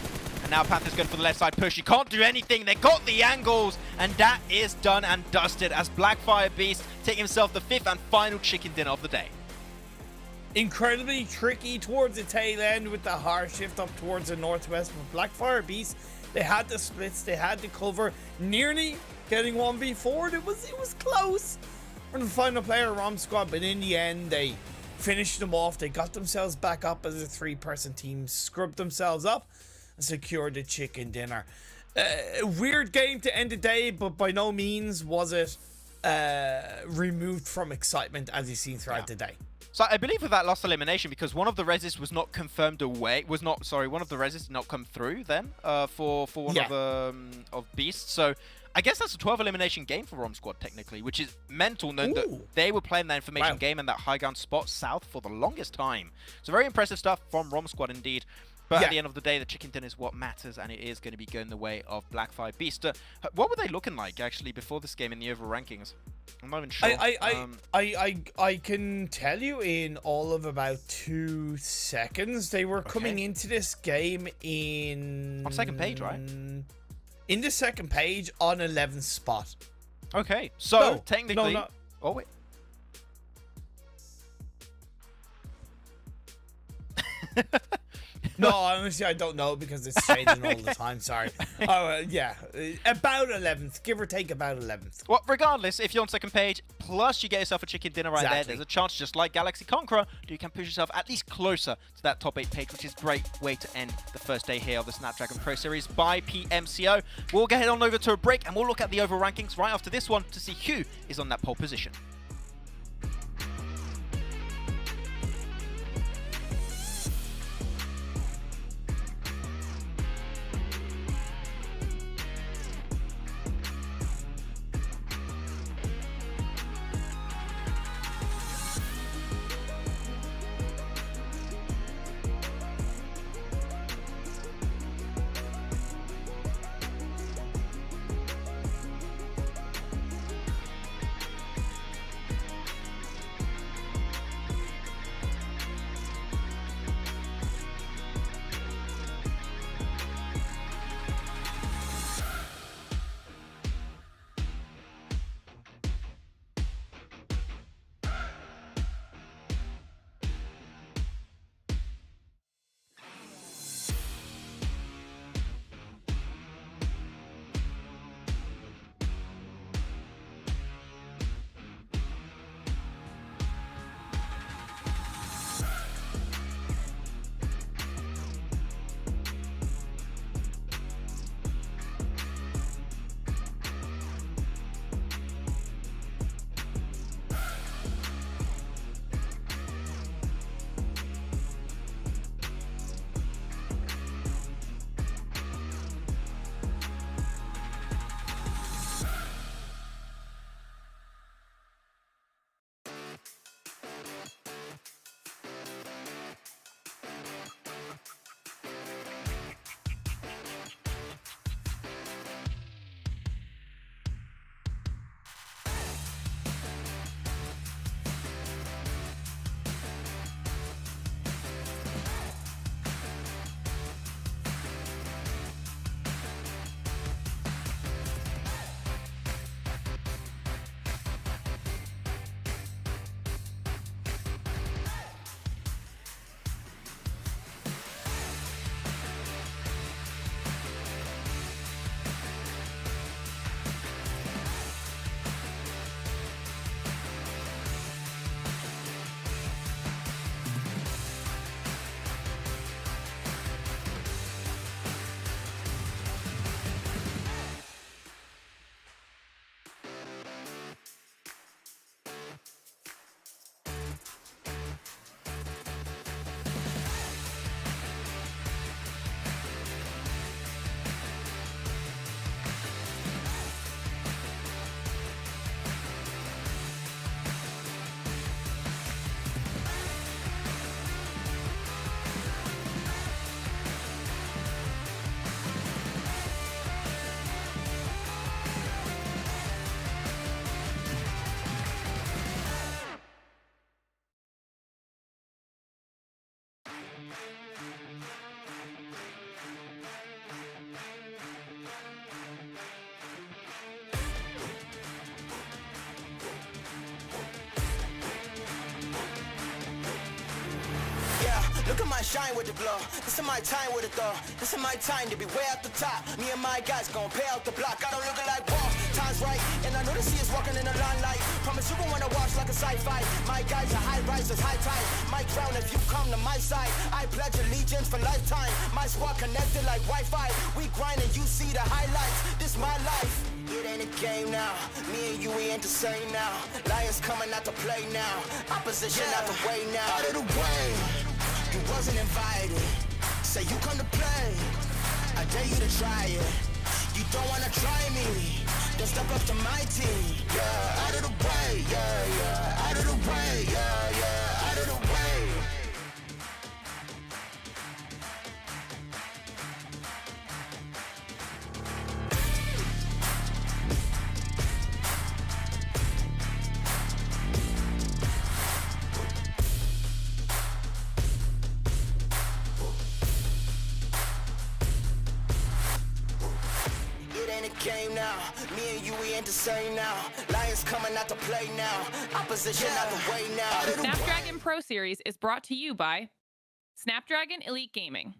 And now Panther's going for the left side push. He can't do anything. They got the angles. And that is done and dusted as Blackfire Beast take himself the 5th and final chicken dinner of the day. Incredibly tricky towards the tail end with the hard shift up towards the northwest. But Blackfire Beast, they had the splits. They had the cover. Nearly getting 1v4'd. It was close from the final player Rom squad. But in the end, they finished them off. They got themselves back up as a 3-person team. Scrubbed themselves up. And secured the chicken dinner. Weird game to end the day, but by no means was it removed from excitement as you've seen throughout the day. So I believe with that last elimination, because one of the reses was not confirmed away, one of the reses did not come through then for one of the of Beasts. So I guess that's a 12 elimination game for Rom Squad technically, which is mental knowing that they were playing that information game and that high ground spot south for the longest time. So very impressive stuff from Rom Squad indeed. But at the end of the day, the chicken dinner is what matters, and it is going to be going the way of Blackfire Beast. What were they looking like, actually, before this game in the overall rankings? I'm not even sure. I can tell you in all of about 2 seconds. They were coming into this game in... On second page, right? In the second page on 11th spot. Okay, so technically... No. Oh, wait. No, honestly, I don't know because it's changing all the time. Sorry. Yeah, about 11th, give or take about 11th. Well, regardless, if you're on second page, plus you get yourself a chicken dinner right there, there's a chance, just like Galaxy Conqueror, you can push yourself at least closer to that top 8 page, which is a great way to end the first day here of the Snapdragon Pro Series by PMCO. We'll get on over to a break and we'll look at the overall rankings right after this one to see who is on that pole position. Yeah, look at my shine with the glow. This is my time with it though. This is my time to be way at the top. Me and my guys gon' pay out the block. I don't look like wall. Time's right, and I know the sea is walking in a limelight. Promise you gon' wanna watch like a sci-fi. My guys are high risers, high tide. My crown if you come to my side. I pledge allegiance for lifetime. My squad connected like Wi-Fi. We grind and you see the highlights. This my life. It ain't a game now. Me and you, we ain't the same now. Lions coming out to play now. Opposition out the way now. Out of the way. You wasn't invited. Say you come to play. I dare you to try it. You don't wanna try me. Then step up to my team. Yeah, out of the way. Yeah, yeah. Out of the way. Yeah, yeah. Out of the way. Game now, me and you, we ain't the same now. Lions coming out to play now. Opposition out the way now. The Snapdragon Pro Series is brought to you by Snapdragon Elite Gaming,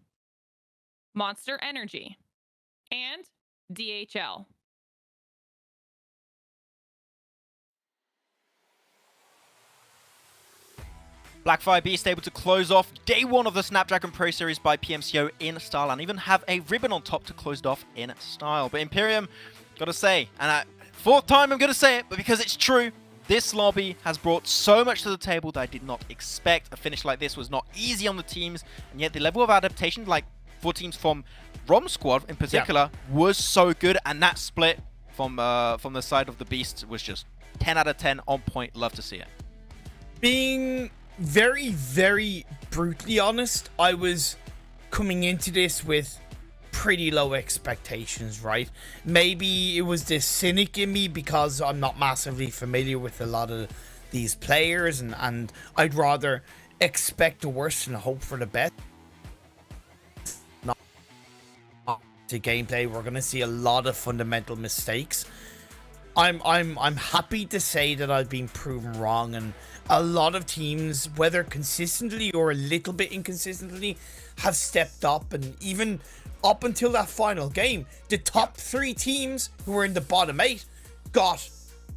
Monster Energy, and DHL. Blackfire Beast able to close off day one of the Snapdragon Pro Series by PMCO in style and even have a ribbon on top to close it off in style. But Imperium, gotta say, and fourth time I'm gonna say it, but because it's true, this lobby has brought so much to the table that I did not expect. A finish like this was not easy on the teams, and yet the level of adaptation, like for teams from ROM Squad in particular, was so good, and that split from the side of the Beasts was just 10 out of 10 on point. Love to see it. Being very, very brutally honest, I was coming into this with pretty low expectations, right? Maybe it was this cynic in me because I'm not massively familiar with a lot of these players, and I'd rather expect the worst and hope for the best. Not to gameplay, we're gonna see a lot of fundamental mistakes. I'm happy to say that I've been proven wrong, and a lot of teams, whether consistently or a little bit inconsistently, have stepped up, and even up until that final game, the top 3 teams who were in the bottom 8 got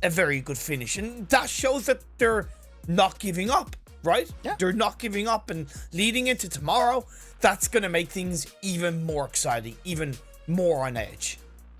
a very good finish, and that shows that they're not giving up, right? Yeah. They're not giving up, and leading into tomorrow, that's going to make things even more exciting, even more on edge.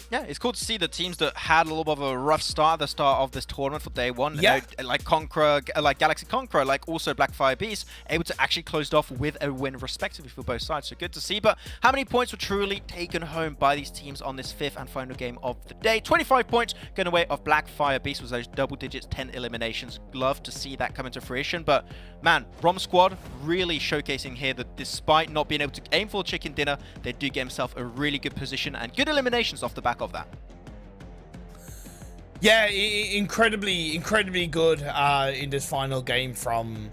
Yeah, it's cool to see the teams that had a little bit of a rough start at the start of this tournament for day one. Yeah. Like Conqueror, like Galaxy Conqueror, like also Blackfire Beast, able to actually close it off with a win respectively for both sides. So good to see. But how many points were truly taken home by these teams on this 5th and final game of the day? 25 points going away of Blackfire Beast with those double digits, 10 eliminations. Love to see that come into fruition. But man, ROM Squad really showcasing here that despite not being able to aim for a chicken dinner, they do get themselves a really good position and good eliminations off the back of that. Yeah, incredibly good in this final game from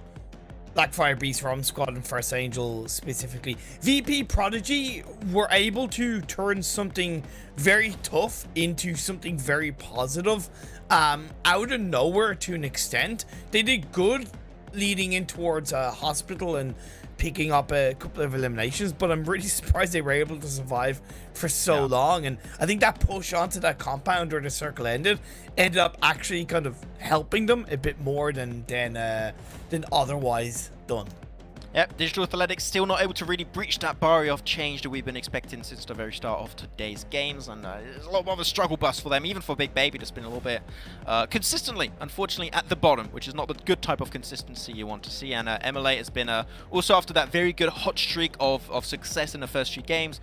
Blackfire Beast, ROM Squad, and First Angel specifically. VP Prodigy were able to turn something very tough into something very positive out of nowhere to an extent. They did good leading in towards Hospital and picking up a couple of eliminations, but I'm really surprised they were able to survive for so long. And I think that push onto that compound where the circle ended up actually kind of helping them a bit more than otherwise done. Yep, Digital Athletics still not able to really breach that barrier of change that we've been expecting since the very start of today's games, and it's a lot more of a struggle bus for them, even for Big Baby that's been a little bit consistently, unfortunately, at the bottom, which is not the good type of consistency you want to see. And MLA has been, also after that very good hot streak of success in the first few games,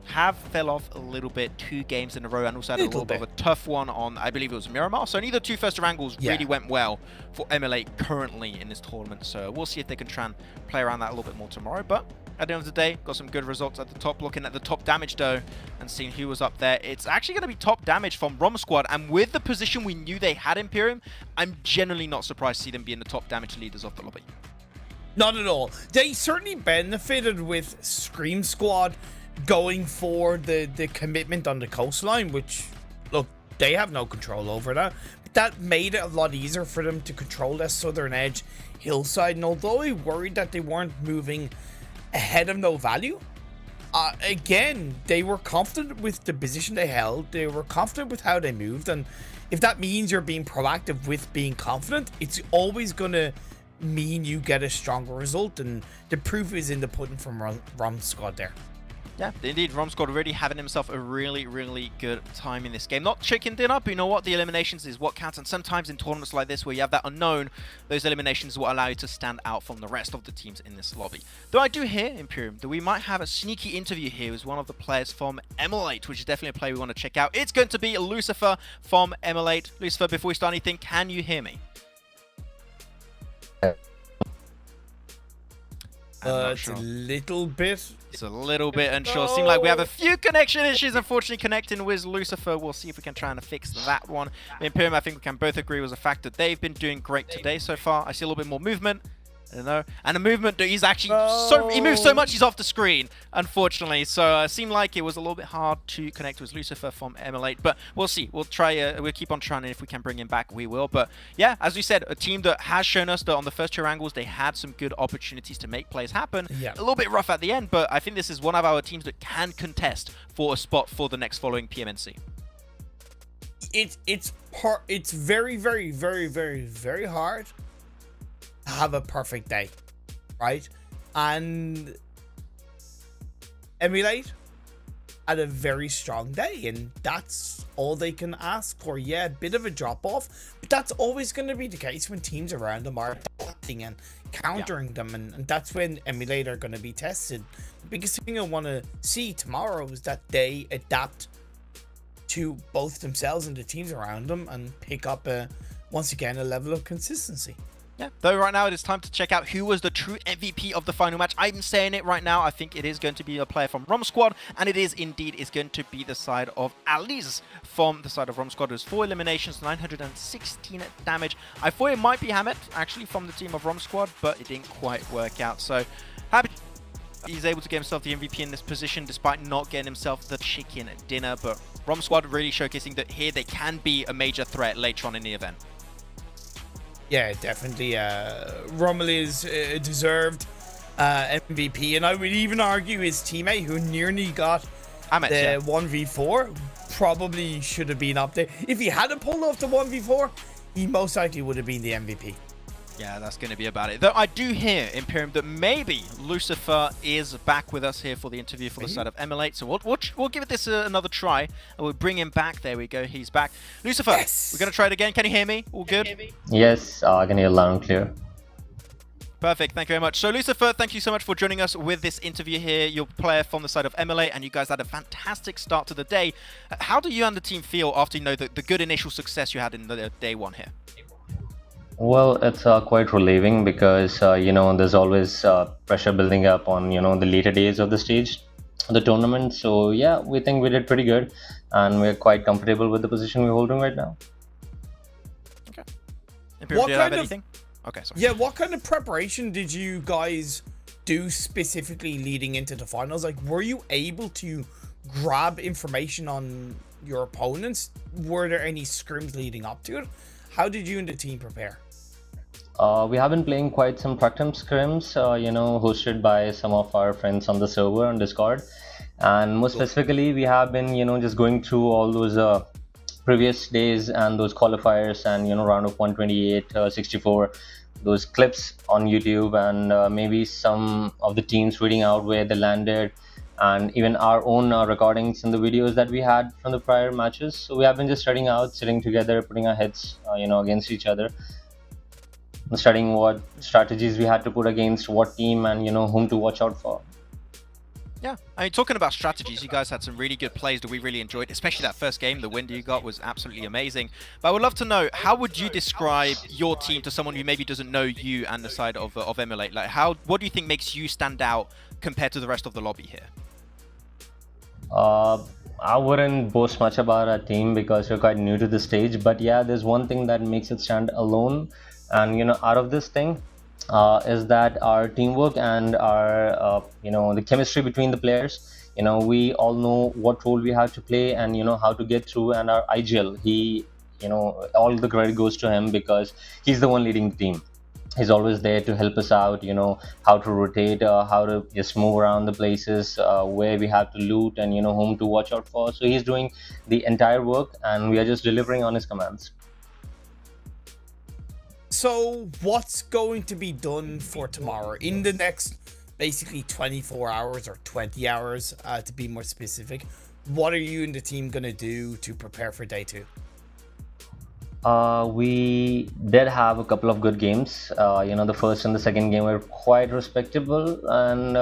have fell off a little bit 2 games in a row, and also had a little bit of a tough one on, I believe it was Miramar. So neither 2 first angles really went well for MLA currently in this tournament. So we'll see if they can try and play around that a little bit more tomorrow. But at the end of the day, got some good results at the top. Looking at the top damage though, and seeing who was up there, it's actually going to be top damage from ROM Squad. And with the position we knew they had Imperium, I'm generally not surprised to see them be in the top damage leaders of the lobby. Not at all. They certainly benefited with Scream Squad going for the commitment on the coastline, which, look, they have no control over that. But that made it a lot easier for them to control that southern edge hillside. And although I worried that they weren't moving ahead of no value, again, they were confident with the position they held. They were confident with how they moved. And if that means you're being proactive with being confident, it's always going to mean you get a stronger result. And the proof is in the pudding from Rom Squad there. Yeah, indeed, Rom Squad already having himself a really, really good time in this game. Not chicken dinner, but you know what? The eliminations is what counts. And sometimes in tournaments like this, where you have that unknown, those eliminations will allow you to stand out from the rest of the teams in this lobby. Though I do hear, Imperium, that we might have a sneaky interview here with one of the players from Emulate, which is definitely a player we want to check out. It's going to be Lucifer from Emulate. Lucifer, before we start anything, can you hear me? It's a little bit. It's a little bit unsure. Seems like we have a few connection issues, unfortunately, connecting with Lucifer. We'll see if we can try and fix that one. Imperium, I think we can both agree was the fact that they've been doing great today so far. I see a little bit more movement. I don't know. And a movement that he's actually he moves so much he's off the screen, unfortunately. So it seemed like it was a little bit hard to connect with Lucifer from Emulate, but we'll see. We'll try. We'll keep on trying, and if we can bring him back, we will. But yeah, as we said, a team that has shown us that on the first two angles they had some good opportunities to make plays happen. Yeah. A little bit rough at the end, but I think this is one of our teams that can contest for a spot for the next following PMNC. It's very, very, very, very, very hard have a perfect day, right? And Emulate had a very strong day, and that's all they can ask for. Yeah, a bit of a drop off, but that's always going to be the case when teams around them are adapting and countering them, and that's when Emulate are going to be tested. The biggest thing I want to see tomorrow is that they adapt to both themselves and the teams around them and pick up once again a level of consistency. Yeah, though right now it is time to check out who was the true MVP of the final match. I'm saying it right now. I think it is going to be a player from Rom Squad, and it is indeed going to be the side of Aliz from the side of Rom Squad. There's 4 eliminations, 916 damage. I thought it might be Hamet, actually, from the team of Rom Squad, but it didn't quite work out. So, happy he's able to get himself the MVP in this position, despite not getting himself the chicken dinner. But Rom Squad really showcasing that here they can be a major threat later on in the event. Yeah, definitely. Rommel is deserved MVP, and I would even argue his teammate, who nearly got Hamet, the 1v4, probably should have been up there. If he hadn't pulled off the 1v4, he most likely would have been the MVP. Yeah, that's going to be about it. Though I do hear, Imperium, that maybe Lucifer is back with us here for the interview for the side of Emulate. So we'll give this another try, and we'll bring him back. There we go. He's back. Lucifer, yes. We're going to try it again. Can you hear me? All good? Yes, I can hear loud and clear. Perfect. Thank you very much. So, Lucifer, thank you so much for joining us with this interview here. You're a player from the side of Emulate, and you guys had a fantastic start to the day. How do you and the team feel after the good initial success you had in the day one here? Well, it's quite relieving because, there's always pressure building up on, the later days of the stage, the tournament. So, yeah, we think we did pretty good, and we're quite comfortable with the position we're holding right now. Okay. Imperium, do you have anything? Okay, sorry. Yeah, what kind of preparation did you guys do specifically leading into the finals? Like, were you able to grab information on your opponents? Were there any scrims leading up to it? How did you and the team prepare? We have been playing quite some practice scrims, hosted by some of our friends on the server on Discord. And more specifically, we have been, just going through all those previous days and those qualifiers and, round of 128, 64, those clips on YouTube, and maybe some of the teams reading out where they landed, and even our own recordings and the videos that we had from the prior matches. So we have been just studying out, sitting together, putting our heads, against each other, and studying what strategies we had to put against what team and, whom to watch out for. Yeah, I mean, talking about strategies, you guys had some really good plays that we really enjoyed, especially that first game. The win you got was absolutely amazing. But I would love to know, how would you describe your team to someone who maybe doesn't know you and the side of Emulate? Like, what do you think makes you stand out compared to the rest of the lobby here? I wouldn't boast much about our team because we're quite new to the stage. But yeah, there's one thing that makes it stand alone. And, out of this thing, is that our teamwork and our the chemistry between the players. We all know what role we have to play, and how to get through. And our IGL, he all the credit goes to him because he's the one leading the team. He's always there to help us out, how to rotate, how to just move around the places, where we have to loot, and whom to watch out for. So he's doing the entire work, and we are just delivering on his commands. So what's going to be done for tomorrow in the next basically 24 hours or 20 hours, to be more specific? What are you and the team going to do to prepare for day 2? We did have a couple of good games. The first and the second game were quite respectable, and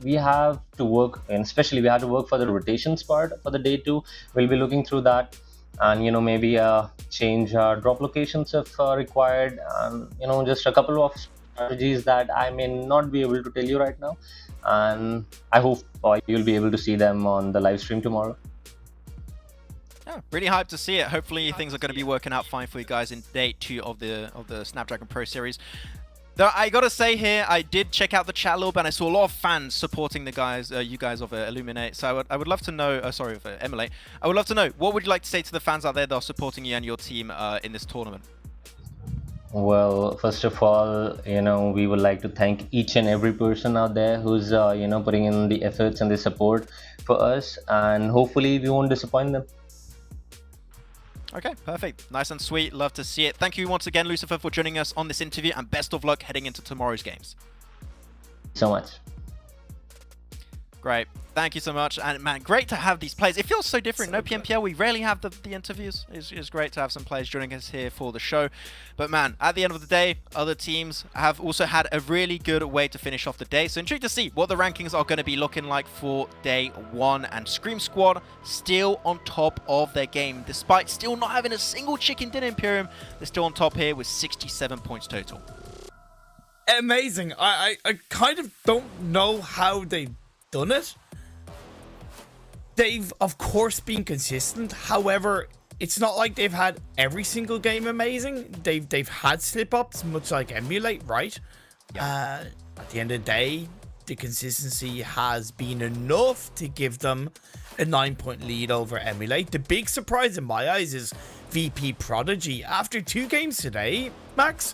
we have to work, and especially we have to work for the rotations part for the day 2. We'll be looking through that, and maybe change our drop locations if required, and just a couple of strategies that I may not be able to tell you right now, and I hope you'll be able to see them on the live stream tomorrow. Yeah, really hyped to see it. Hopefully things are going to be working out fine for you guys in day 2 of the Snapdragon Pro Series. Though I gotta say here, I did check out the chat a little bit, and I saw a lot of fans supporting the guys, you guys of Illuminate. So I would love to know, sorry, of Emulate. I would love to know, what would you like to say to the fans out there that are supporting you and your team in this tournament? Well, first of all, we would like to thank each and every person out there who's, putting in the efforts and the support for us, and hopefully we won't disappoint them. Okay, perfect. Nice and sweet. Love to see it. Thank you once again, Lucifer, for joining us on this interview, and best of luck heading into tomorrow's games. So much. Great. Thank you so much. And man, great to have these players. It feels so different. No PMPL, we rarely have the interviews. It's great to have some players joining us here for the show. But man, at the end of the day, other teams have also had a really good way to finish off the day. So intrigued to see what the rankings are going to be looking like for day 1. And Scream Squad still on top of their game. Despite still not having a single chicken dinner Imperium, they're still on top here with 67 points total. Amazing. I kind of don't know how they've done it. They've, of course, been consistent. However, it's not like they've had every single game amazing. They've had slip-ups, much like Emulate, right? Yeah. At the end of the day, the consistency has been enough to give them a 9-point lead over Emulate. The big surprise in my eyes is VP Prodigy. After 2 games today, Max,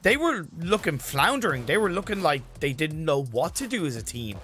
they were looking floundering. They were looking like they didn't know what to do as a team.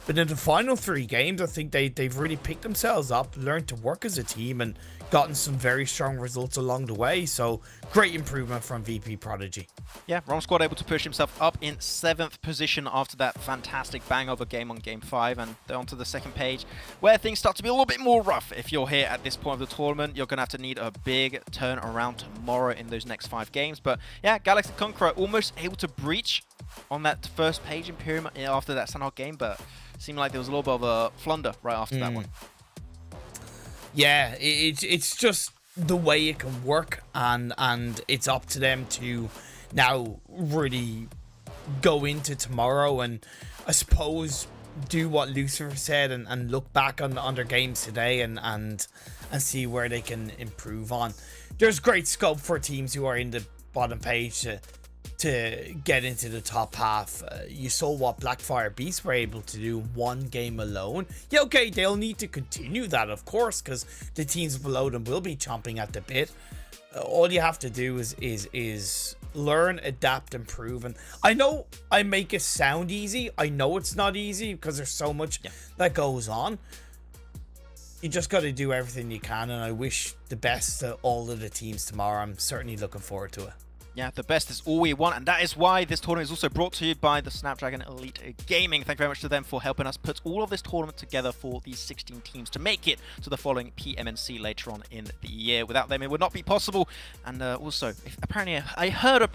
But in the final 3 games, I think they've really picked themselves up, learned to work as a team, and gotten some very strong results along the way. So great improvement from VP Prodigy. Yeah, Rom Squad able to push himself up in 7th position after that fantastic bang-over game on Game 5. And they're onto the second page, where things start to be a little bit more rough. If you're here at this point of the tournament, you're going to have to need a big turn around tomorrow in those next 5 games. But yeah, Galaxy Conqueror almost able to breach on that first page Imperium after that Sanhok game, but seemed like there was a little bit of a flunder right after that one. Yeah, it's just the way it can work, and it's up to them to now really go into tomorrow and I suppose do what Lucifer said and look back on their games today and see where they can improve on. There's great scope for teams who are in the bottom page to get into the top half. You saw what Blackfire Beasts were able to do 1 game alone. Yeah, okay, they'll need to continue that, of course, because the teams below them will be chomping at the bit. All you have to do is learn, adapt, improve. And I know I make it sound easy. I know it's not easy because there's so much that goes on. You just got to do everything you can, and I wish the best to all of the teams tomorrow. I'm certainly looking forward to it. Yeah, the best is all we want, and that is why this tournament is also brought to you by the Snapdragon Elite Gaming. Thank you very much to them for helping us put all of this tournament together for these 16 teams to make it to the following PMNC later on in the year. Without them, it would not be possible. And also, I heard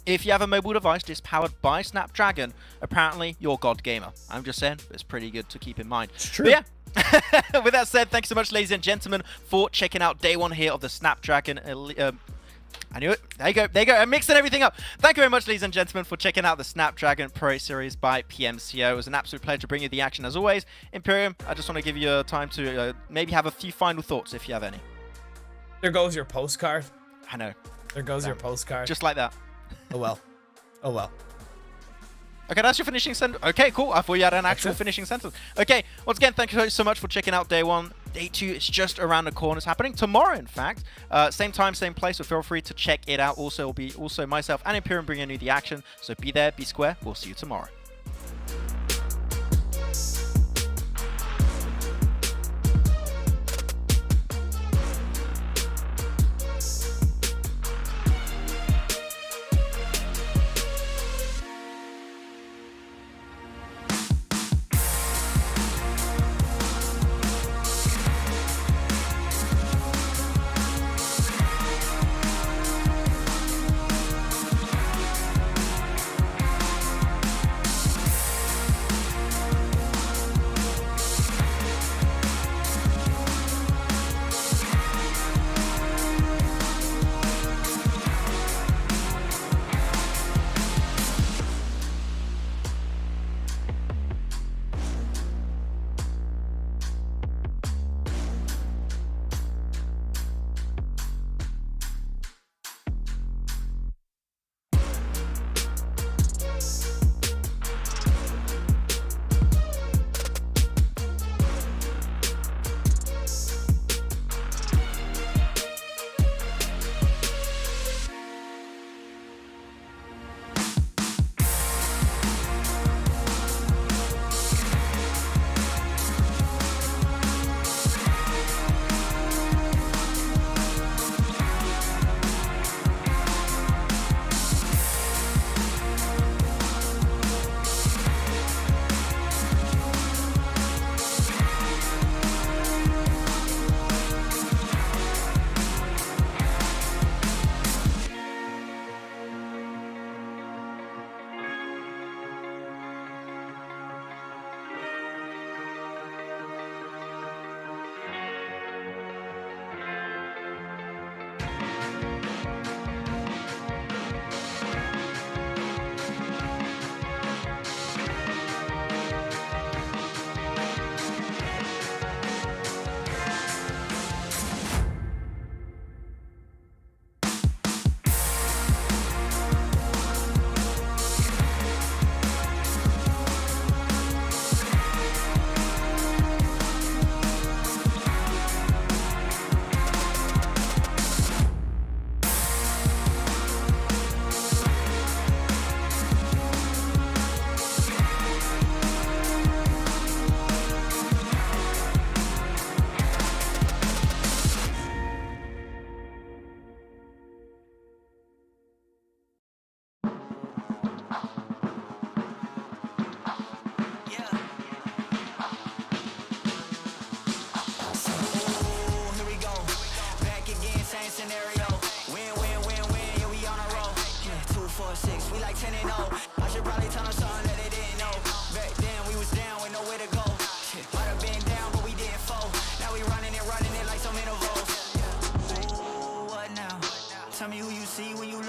if you have a mobile device that's powered by Snapdragon, apparently you're God Gamer. I'm just saying, it's pretty good to keep in mind. It's true. But yeah, with that said, thanks so much, ladies and gentlemen, for checking out day 1 here of the Snapdragon I knew it. There you go. There you go. I'm mixing everything up. Thank you very much, ladies and gentlemen, for checking out the Snapdragon Pro Series by PMCO. It was an absolute pleasure to bring you the action as always. Imperium, I just want to give you time to maybe have a few final thoughts if you have any. There goes your postcard. I know. There goes your postcard. Just like that. Oh well. Oh well. Okay, that's your finishing sentence. Okay, cool. I thought you had an actual it. finishing sentence. Okay, once again, thank you so much for checking out day 1. Day 2 is just around the corner. It's happening tomorrow, in fact. Same time, same place, so feel free to check it out. Also, it'll be myself and Imperium bringing you the action. So be there, be square. We'll see you tomorrow.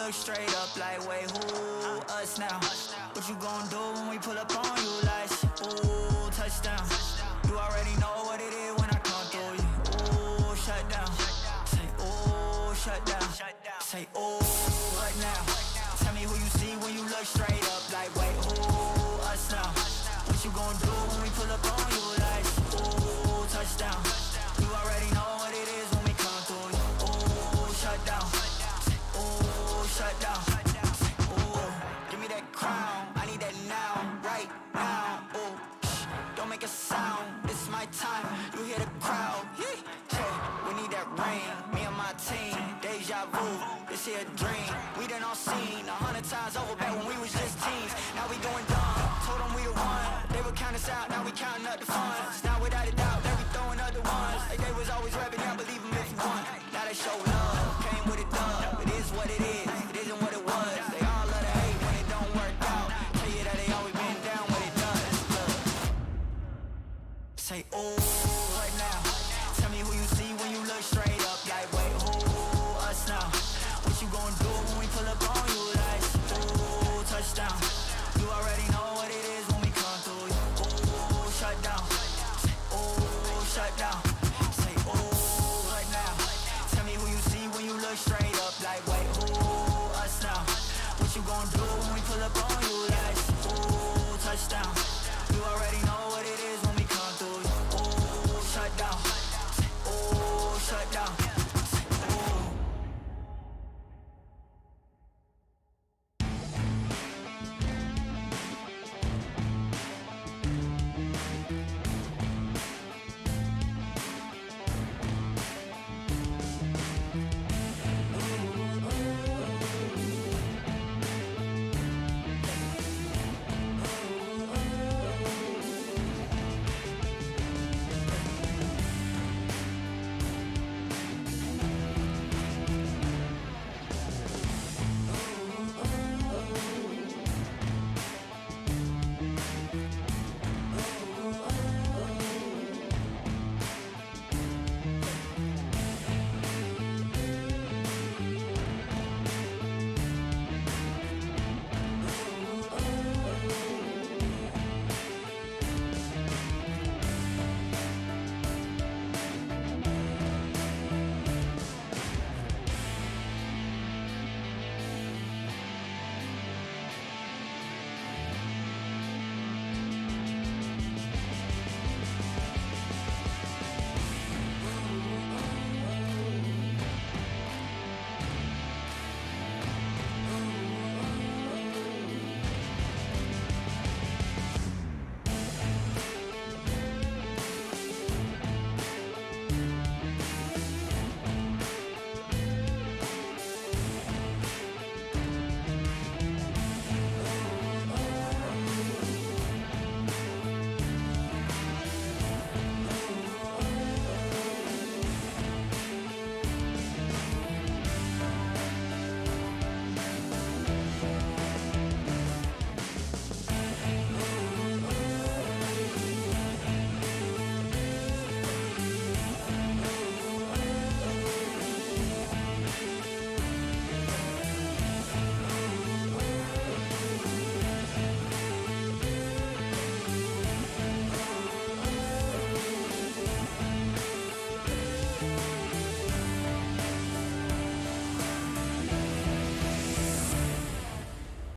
Straight up like, wait, who us now? What you gon' do when we pull up on you like, ooh, touchdown. You already know what it is when I come through you. Ooh, shut down. Say, ooh, shut down. Say, ooh, what now? Tell me who you see when you look straight up like, wait, who us now? What you gon' do when we pull up on you like, ooh, touchdown. You already know what it is when we come through you. Ooh, shut down. Shut down. Ooh, give me that crown. I need that now, right now. Ooh, don't make a sound. It's my time. You hear the crowd. Hey, we need that rain. Me and my team. Deja vu. This here a dream. We done all seen 100 times over.